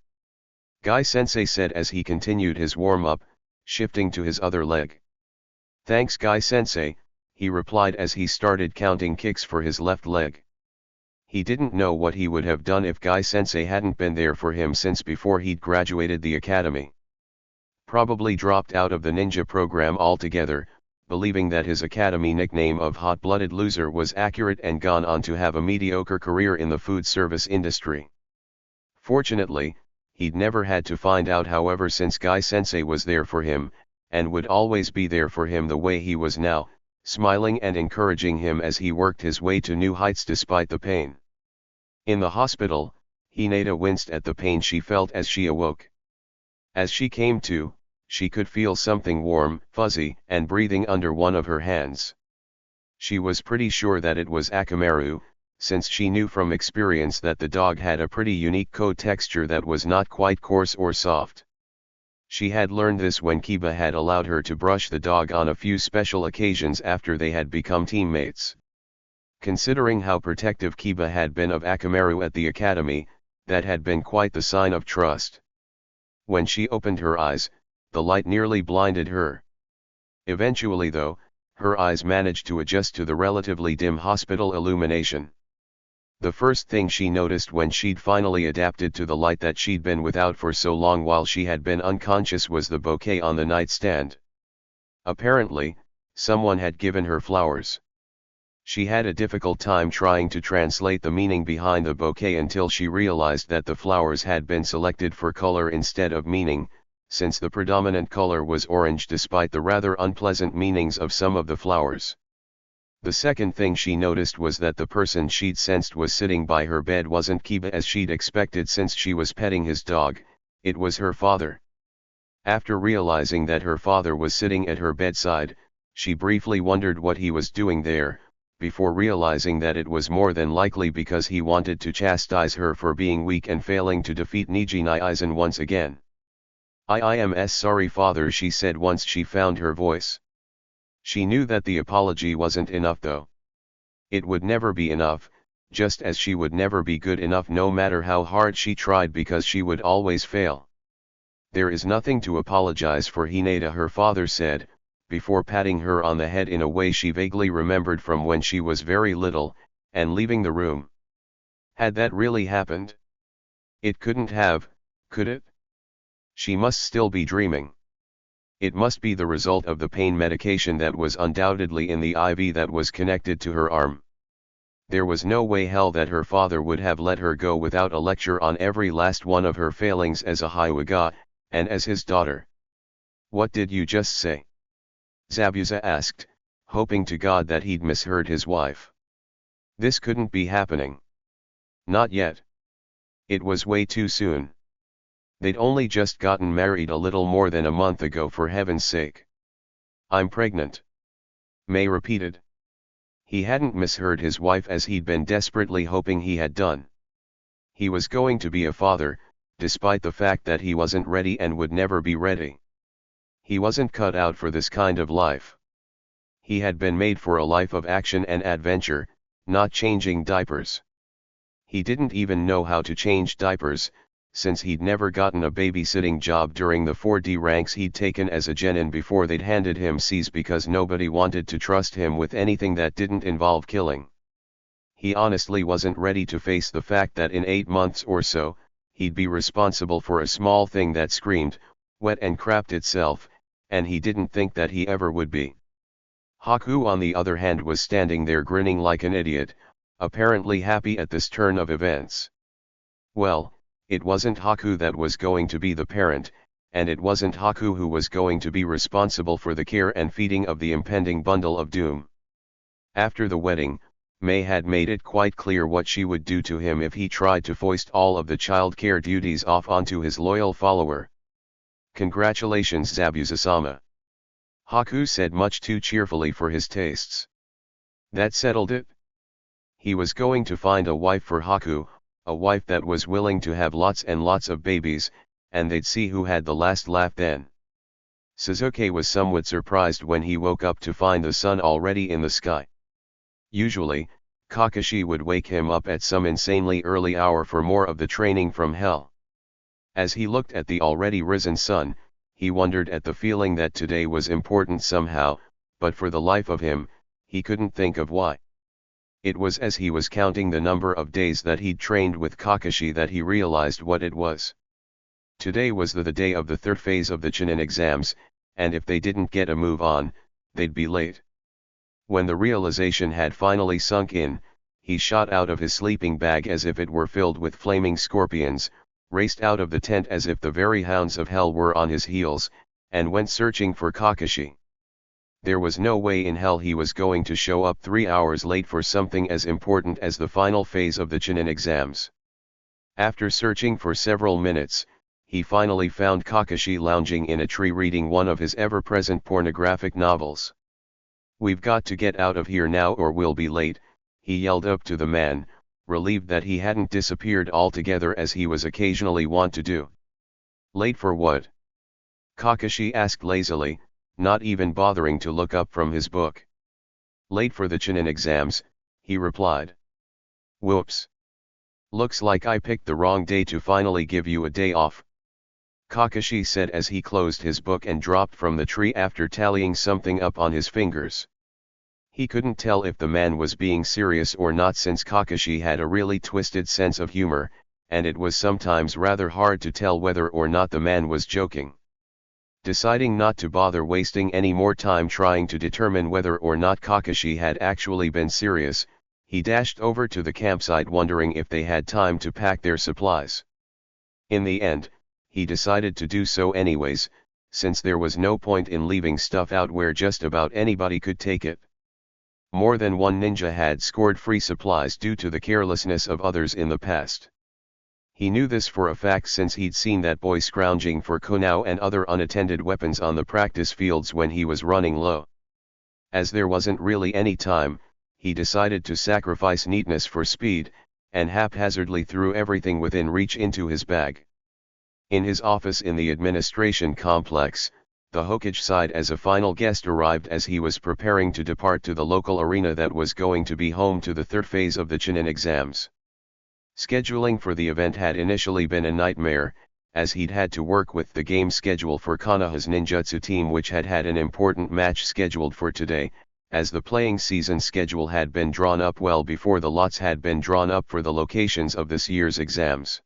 Guy-sensei said as he continued his warm-up, shifting to his other leg. "Thanks, Guy-sensei," he replied as he started counting kicks for his left leg. He didn't know what he would have done if Guy-sensei hadn't been there for him since before he'd graduated the academy. Probably dropped out of the ninja program altogether, believing that his academy nickname of hot-blooded loser was accurate and gone on to have a mediocre career in the food service industry. Fortunately, he'd never had to find out, however, since Guy-sensei was there for him, and would always be there for him the way he was now, smiling and encouraging him as he worked his way to new heights despite the pain. In the hospital, Hinata winced at the pain she felt as she awoke. As she came to, she could feel something warm, fuzzy, and breathing under one of her hands. She was pretty sure that it was Akamaru, since she knew from experience that the dog had a pretty unique coat texture that was not quite coarse or soft. She had learned this when Kiba had allowed her to brush the dog on a few special occasions after they had become teammates. Considering how protective Kiba had been of Akamaru at the academy, that had been quite the sign of trust. When she opened her eyes, the light nearly blinded her. Eventually though, her eyes managed to adjust to the relatively dim hospital illumination. The first thing she noticed when she'd finally adapted to the light that she'd been without for so long while she had been unconscious was the bouquet on the nightstand. Apparently, someone had given her flowers. She had a difficult time trying to translate the meaning behind the bouquet until she realized that the flowers had been selected for color instead of meaning, since the predominant color was orange despite the rather unpleasant meanings of some of the flowers. The second thing she noticed was that the person she'd sensed was sitting by her bed wasn't Kiba as she'd expected since she was petting his dog, it was her father. After realizing that her father was sitting at her bedside, she briefly wondered what he was doing there, before realizing that it was more than likely because he wanted to chastise her for being weak and failing to defeat Niji Aizen once again. "I am sorry, father," she said once she found her voice. She knew that the apology wasn't enough though. It would never be enough, just as she would never be good enough no matter how hard she tried because she would always fail. "There is nothing to apologize for, Hinata," her father said, before patting her on the head in a way she vaguely remembered from when she was very little, and leaving the room. Had that really happened? It couldn't have, could it? She must still be dreaming. It must be the result of the pain medication that was undoubtedly in the IV that was connected to her arm. There was no way hell that her father would have let her go without a lecture on every last one of her failings as a Hyuga, and as his daughter. "What did you just say?" Zabuza asked, hoping to God that he'd misheard his wife. This couldn't be happening. Not yet. It was way too soon. They'd only just gotten married a little more than a month ago, for heaven's sake. "I'm pregnant," May repeated. He hadn't misheard his wife as he'd been desperately hoping he had done. He was going to be a father, despite the fact that he wasn't ready and would never be ready. He wasn't cut out for this kind of life. He had been made for a life of action and adventure, not changing diapers. He didn't even know how to change diapers, since he'd never gotten a babysitting job during the 4D ranks he'd taken as a genin before they'd handed him C's because nobody wanted to trust him with anything that didn't involve killing. He honestly wasn't ready to face the fact that in 8 months or so, he'd be responsible for a small thing that screamed, wet and crapped itself, and he didn't think that he ever would be. Haku on the other hand was standing there grinning like an idiot, apparently happy at this turn of events. Well, it wasn't Haku that was going to be the parent, and it wasn't Haku who was going to be responsible for the care and feeding of the impending bundle of doom. After the wedding, May had made it quite clear what she would do to him if he tried to foist all of the child care duties off onto his loyal follower. "Congratulations, Zabuza-sama," Haku said much too cheerfully for his tastes. That settled it. He was going to find a wife for Haku, a wife that was willing to have lots and lots of babies, and they'd see who had the last laugh then. Sasuke was somewhat surprised when he woke up to find the sun already in the sky. Usually, Kakashi would wake him up at some insanely early hour for more of the training from hell. As he looked at the already risen sun, he wondered at the feeling that today was important somehow, but for the life of him, he couldn't think of why. It was as he was counting the number of days that he'd trained with Kakashi that he realized what it was. Today was the day of the third phase of the Chunin exams, and if they didn't get a move on, they'd be late. When the realization had finally sunk in, he shot out of his sleeping bag as if it were filled with flaming scorpions, raced out of the tent as if the very hounds of hell were on his heels, and went searching for Kakashi. There was no way in hell he was going to show up 3 hours late for something as important as the final phase of the Chunin exams. After searching for several minutes, he finally found Kakashi lounging in a tree reading one of his ever-present pornographic novels. "We've got to get out of here now or we'll be late," he yelled up to the man, relieved that he hadn't disappeared altogether as he was occasionally wont to do. "Late for what?" Kakashi asked lazily, not even bothering to look up from his book. "Late for the Chunin exams," he replied. "Whoops. Looks like I picked the wrong day to finally give you a day off," Kakashi said as he closed his book and dropped from the tree after tallying something up on his fingers. He couldn't tell if the man was being serious or not since Kakashi had a really twisted sense of humor, and it was sometimes rather hard to tell whether or not the man was joking. Deciding not to bother wasting any more time trying to determine whether or not Kakashi had actually been serious, he dashed over to the campsite wondering if they had time to pack their supplies. In the end, he decided to do so anyways, since there was no point in leaving stuff out where just about anybody could take it. More than one ninja had scored free supplies due to the carelessness of others in the past. He knew this for a fact since he'd seen that boy scrounging for kunao and other unattended weapons on the practice fields when he was running low. As there wasn't really any time, he decided to sacrifice neatness for speed, and haphazardly threw everything within reach into his bag. In his office in the administration complex, the Hokage side as a final guest arrived as he was preparing to depart to the local arena that was going to be home to the third phase of the Chunin exams. Scheduling for the event had initially been a nightmare, as he'd had to work with the game schedule for Konoha's ninjutsu team which had an important match scheduled for today, as the playing season schedule had been drawn up well before the lots had been drawn up for the locations of this year's exams.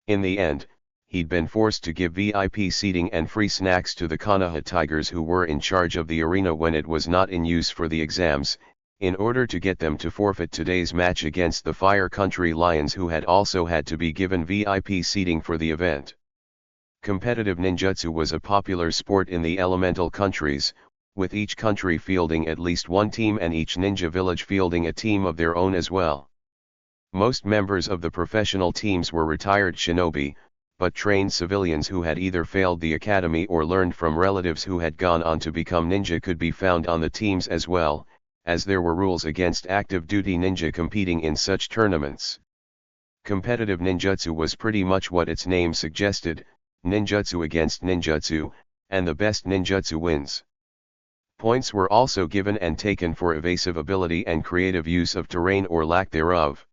In the end, he'd been forced to give VIP seating and free snacks to the Konoha Tigers who were in charge of the arena when it was not in use for the exams, in order to get them to forfeit today's match against the Fire Country Lions who had also had to be given VIP seating for the event. Competitive ninjutsu was a popular sport in the elemental countries, with each country fielding at least one team and each ninja village fielding a team of their own as well. Most members of the professional teams were retired shinobi, but trained civilians who had either failed the academy or learned from relatives who had gone on to become ninja could be found on the teams as well, as there were rules against active duty ninja competing in such tournaments. Competitive ninjutsu was pretty much what its name suggested, ninjutsu against ninjutsu, and the best ninjutsu wins. Points were also given and taken for evasive ability and creative use of terrain or lack thereof.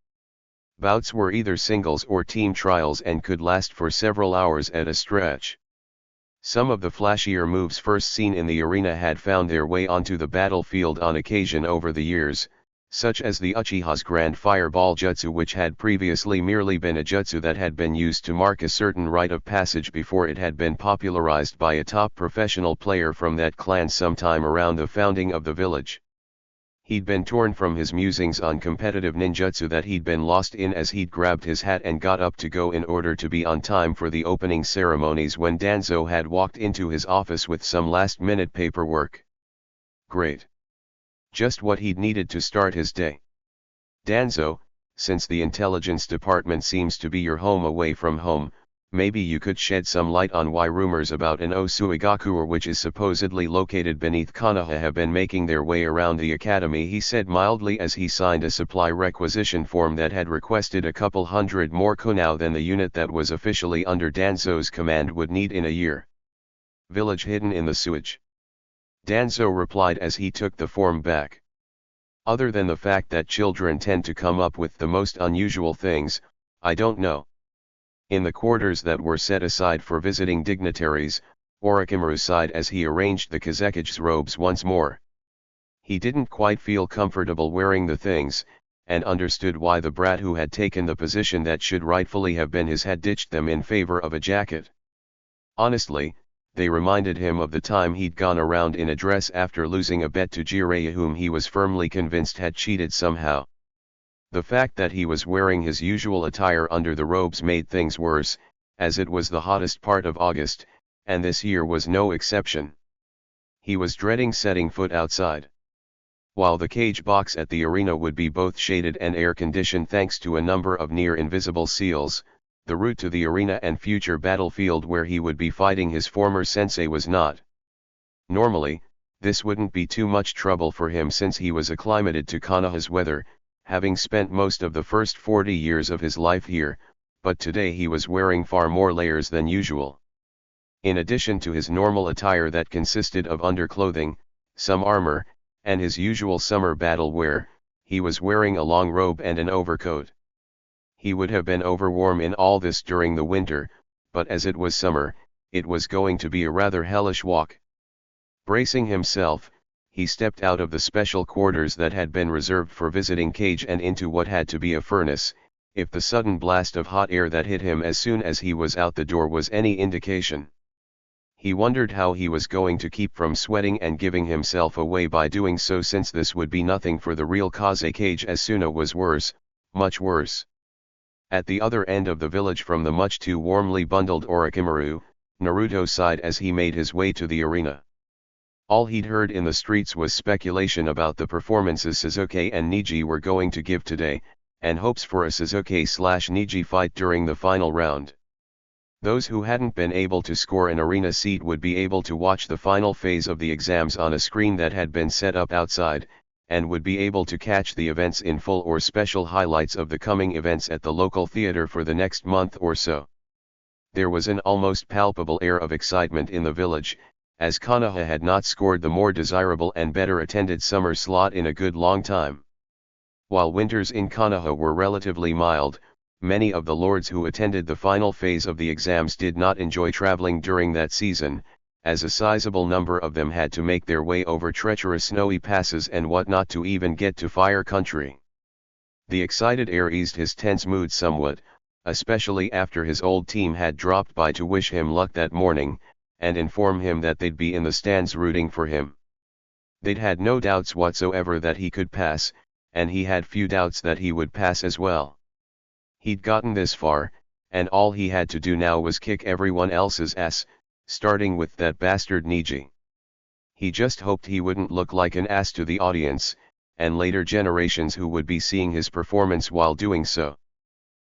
Bouts were either singles or team trials and could last for several hours at a stretch. Some of the flashier moves first seen in the arena had found their way onto the battlefield on occasion over the years, such as the Uchiha's Grand Fireball Jutsu, which had previously merely been a jutsu that had been used to mark a certain rite of passage before it had been popularized by a top professional player from that clan sometime around the founding of the village. He'd been torn from his musings on competitive ninjutsu that he'd been lost in as he'd grabbed his hat and got up to go in order to be on time for the opening ceremonies when Danzo had walked into his office with some last-minute paperwork. Great. Just what he'd needed to start his day. Danzo, since the intelligence department seems to be your home away from home, maybe you could shed some light on why rumors about an Osuigakure, which is supposedly located beneath Konoha, have been making their way around the academy, he said mildly as he signed a supply requisition form that had requested a couple hundred more kunao than the unit that was officially under Danzo's command would need in a year. Village hidden in the sewage. Danzo replied as he took the form back. Other than the fact that children tend to come up with the most unusual things, I don't know. In the quarters that were set aside for visiting dignitaries, Orochimaru sighed as he arranged the Kazekige's robes once more. He didn't quite feel comfortable wearing the things, and understood why the brat who had taken the position that should rightfully have been his had ditched them in favor of a jacket. Honestly, they reminded him of the time he'd gone around in a dress after losing a bet to Jiraiya, whom he was firmly convinced had cheated somehow. The fact that he was wearing his usual attire under the robes made things worse, as it was the hottest part of August, and this year was no exception. He was dreading setting foot outside. While the cage box at the arena would be both shaded and air-conditioned thanks to a number of near-invisible seals, the route to the arena and future battlefield where he would be fighting his former sensei was not. Normally, this wouldn't be too much trouble for him since he was acclimated to Konoha's weather, having spent most of the first 40 years of his life here, but today he was wearing far more layers than usual. In addition to his normal attire that consisted of underclothing, some armor, and his usual summer battle wear, he was wearing a long robe and an overcoat. He would have been overwarm in all this during the winter, but as it was summer, it was going to be a rather hellish walk. Bracing himself, he stepped out of the special quarters that had been reserved for visiting cage and into what had to be a furnace, if the sudden blast of hot air that hit him as soon as he was out the door was any indication. He wondered how he was going to keep from sweating and giving himself away by doing so, since this would be nothing for the real Kazekage Asuna was worse, much worse. At the other end of the village from the much too warmly bundled Orochimaru, Naruto sighed as he made his way to the arena. All he'd heard in the streets was speculation about the performances Sasuke and Neji were going to give today, and hopes for a Sasuke/Neji fight during the final round. Those who hadn't been able to score an arena seat would be able to watch the final phase of the exams on a screen that had been set up outside, and would be able to catch the events in full or special highlights of the coming events at the local theater for the next month or so. There was an almost palpable air of excitement in the village, as Konoha had not scored the more desirable and better attended summer slot in a good long time. While winters in Konoha were relatively mild, many of the lords who attended the final phase of the exams did not enjoy traveling during that season, as a sizable number of them had to make their way over treacherous snowy passes and whatnot to even get to Fire Country. The excited air eased his tense mood somewhat, especially after his old team had dropped by to wish him luck that morning, and inform him that they'd be in the stands rooting for him. They'd had no doubts whatsoever that he could pass, and he had few doubts that he would pass as well. He'd gotten this far, and all he had to do now was kick everyone else's ass, starting with that bastard Neji. He just hoped he wouldn't look like an ass to the audience, and later generations who would be seeing his performance while doing so.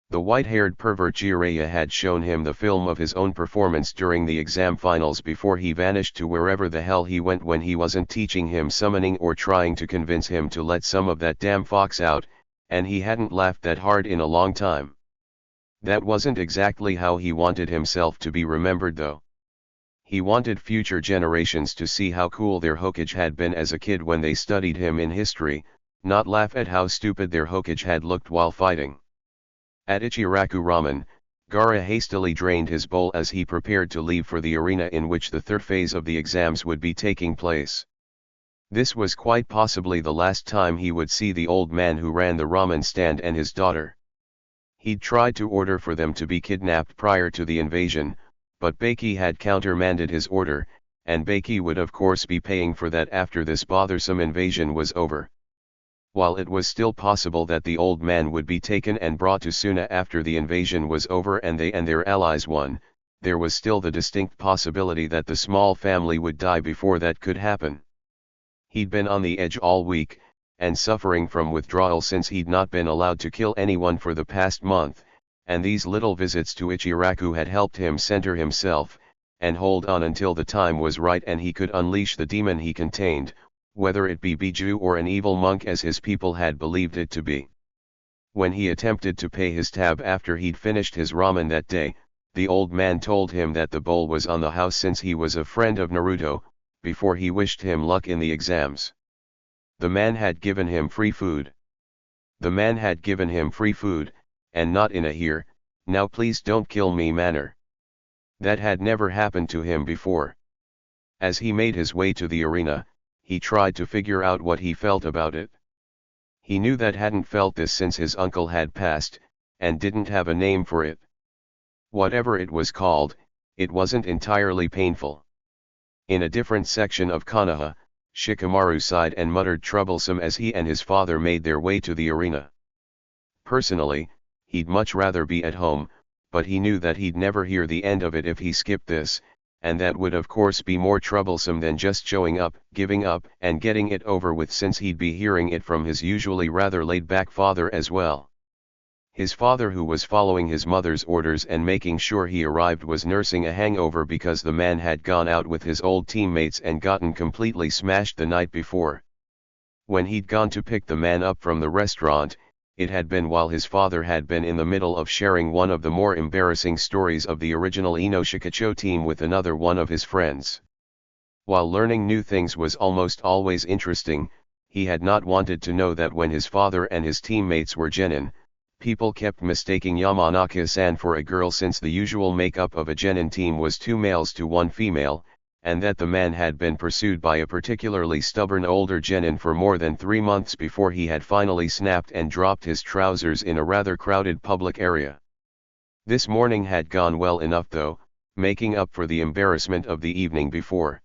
The white-haired pervert Jiraiya had shown him the film of his own performance during the exam finals before he vanished to wherever the hell he went when he wasn't teaching him summoning or trying to convince him to let some of that damn fox out, and he hadn't laughed that hard in a long time. That wasn't exactly how he wanted himself to be remembered though. He wanted future generations to see how cool their Hokage had been as a kid when they studied him in history, not laugh at how stupid their Hokage had looked while fighting. At Ichiraku Ramen, Gaara hastily drained his bowl as he prepared to leave for the arena in which the third phase of the exams would be taking place. This was quite possibly the last time he would see the old man who ran the ramen stand and his daughter. He'd tried to order for them to be kidnapped prior to the invasion, but Beiki had countermanded his order, and Beiki would of course be paying for that after this bothersome invasion was over. While it was still possible that the old man would be taken and brought to Suna after the invasion was over and they and their allies won, there was still the distinct possibility that the small family would die before that could happen. He'd been on the edge all week, and suffering from withdrawal since he'd not been allowed to kill anyone for the past month, and these little visits to Ichiraku had helped him center himself, and hold on until the time was right and he could unleash the demon he contained, whether it be Biju or an evil monk as his people had believed it to be. When he attempted to pay his tab after he'd finished his ramen that day, the old man told him that the bowl was on the house since he was a friend of Naruto, before he wished him luck in the exams. The man had given him free food. The man had given him free food, and not in a here, now please don't kill me manner. That had never happened to him before. As he made his way to the arena, he tried to figure out what he felt about it. He knew that hadn't felt this since his uncle had passed, and didn't have a name for it. Whatever it was called, it wasn't entirely painful. In a different section of Konoha, Shikamaru sighed and muttered troublesome as he and his father made their way to the arena. Personally, he'd much rather be at home, but he knew that he'd never hear the end of it if he skipped this, and that would of course be more troublesome than just showing up, giving up, and getting it over with since he'd be hearing it from his usually rather laid-back father as well. His father, who was following his mother's orders and making sure he arrived, was nursing a hangover because the man had gone out with his old teammates and gotten completely smashed the night before. When he'd gone to pick the man up from the restaurant, it had been while his father had been in the middle of sharing one of the more embarrassing stories of the original Inoshikacho team with another one of his friends. While learning new things was almost always interesting, he had not wanted to know that when his father and his teammates were genin, people kept mistaking Yamanaka-san for a girl since the usual makeup of a genin team was 2 males to 1 female, and that the man had been pursued by a particularly stubborn older genin for more than 3 months before he had finally snapped and dropped his trousers in a rather crowded public area. This morning had gone well enough though, making up for the embarrassment of the evening before.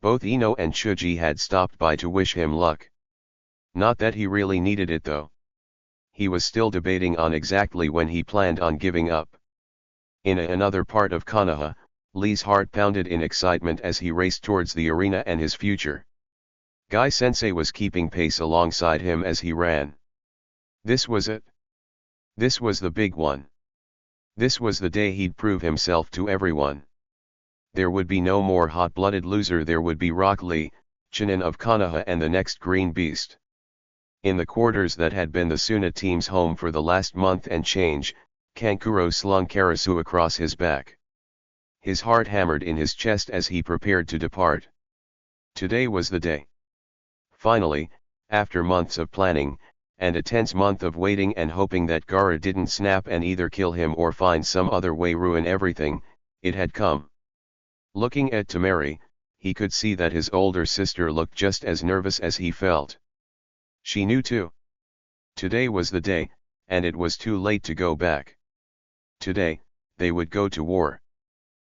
Both Ino and Chuji had stopped by to wish him luck. Not that he really needed it though. He was still debating on exactly when he planned on giving up. In another part of Konoha, Lee's heart pounded in excitement as he raced towards the arena and his future. Guy-sensei was keeping pace alongside him as he ran. This was it. This was the big one. This was the day he'd prove himself to everyone. There would be no more hot-blooded loser. There would be Rock Lee, Chunin of Konoha, and the next green beast. In the quarters that had been the Suna team's home for the last month and change, Kankuro slung Karasu across his back. His heart hammered in his chest as he prepared to depart. Today was the day. Finally, after months of planning, and a tense month of waiting and hoping that Gaara didn't snap and either kill him or find some other way ruin everything, it had come. Looking at Tamari, he could see that his older sister looked just as nervous as he felt. She knew too. Today was the day, and it was too late to go back. Today, they would go to war.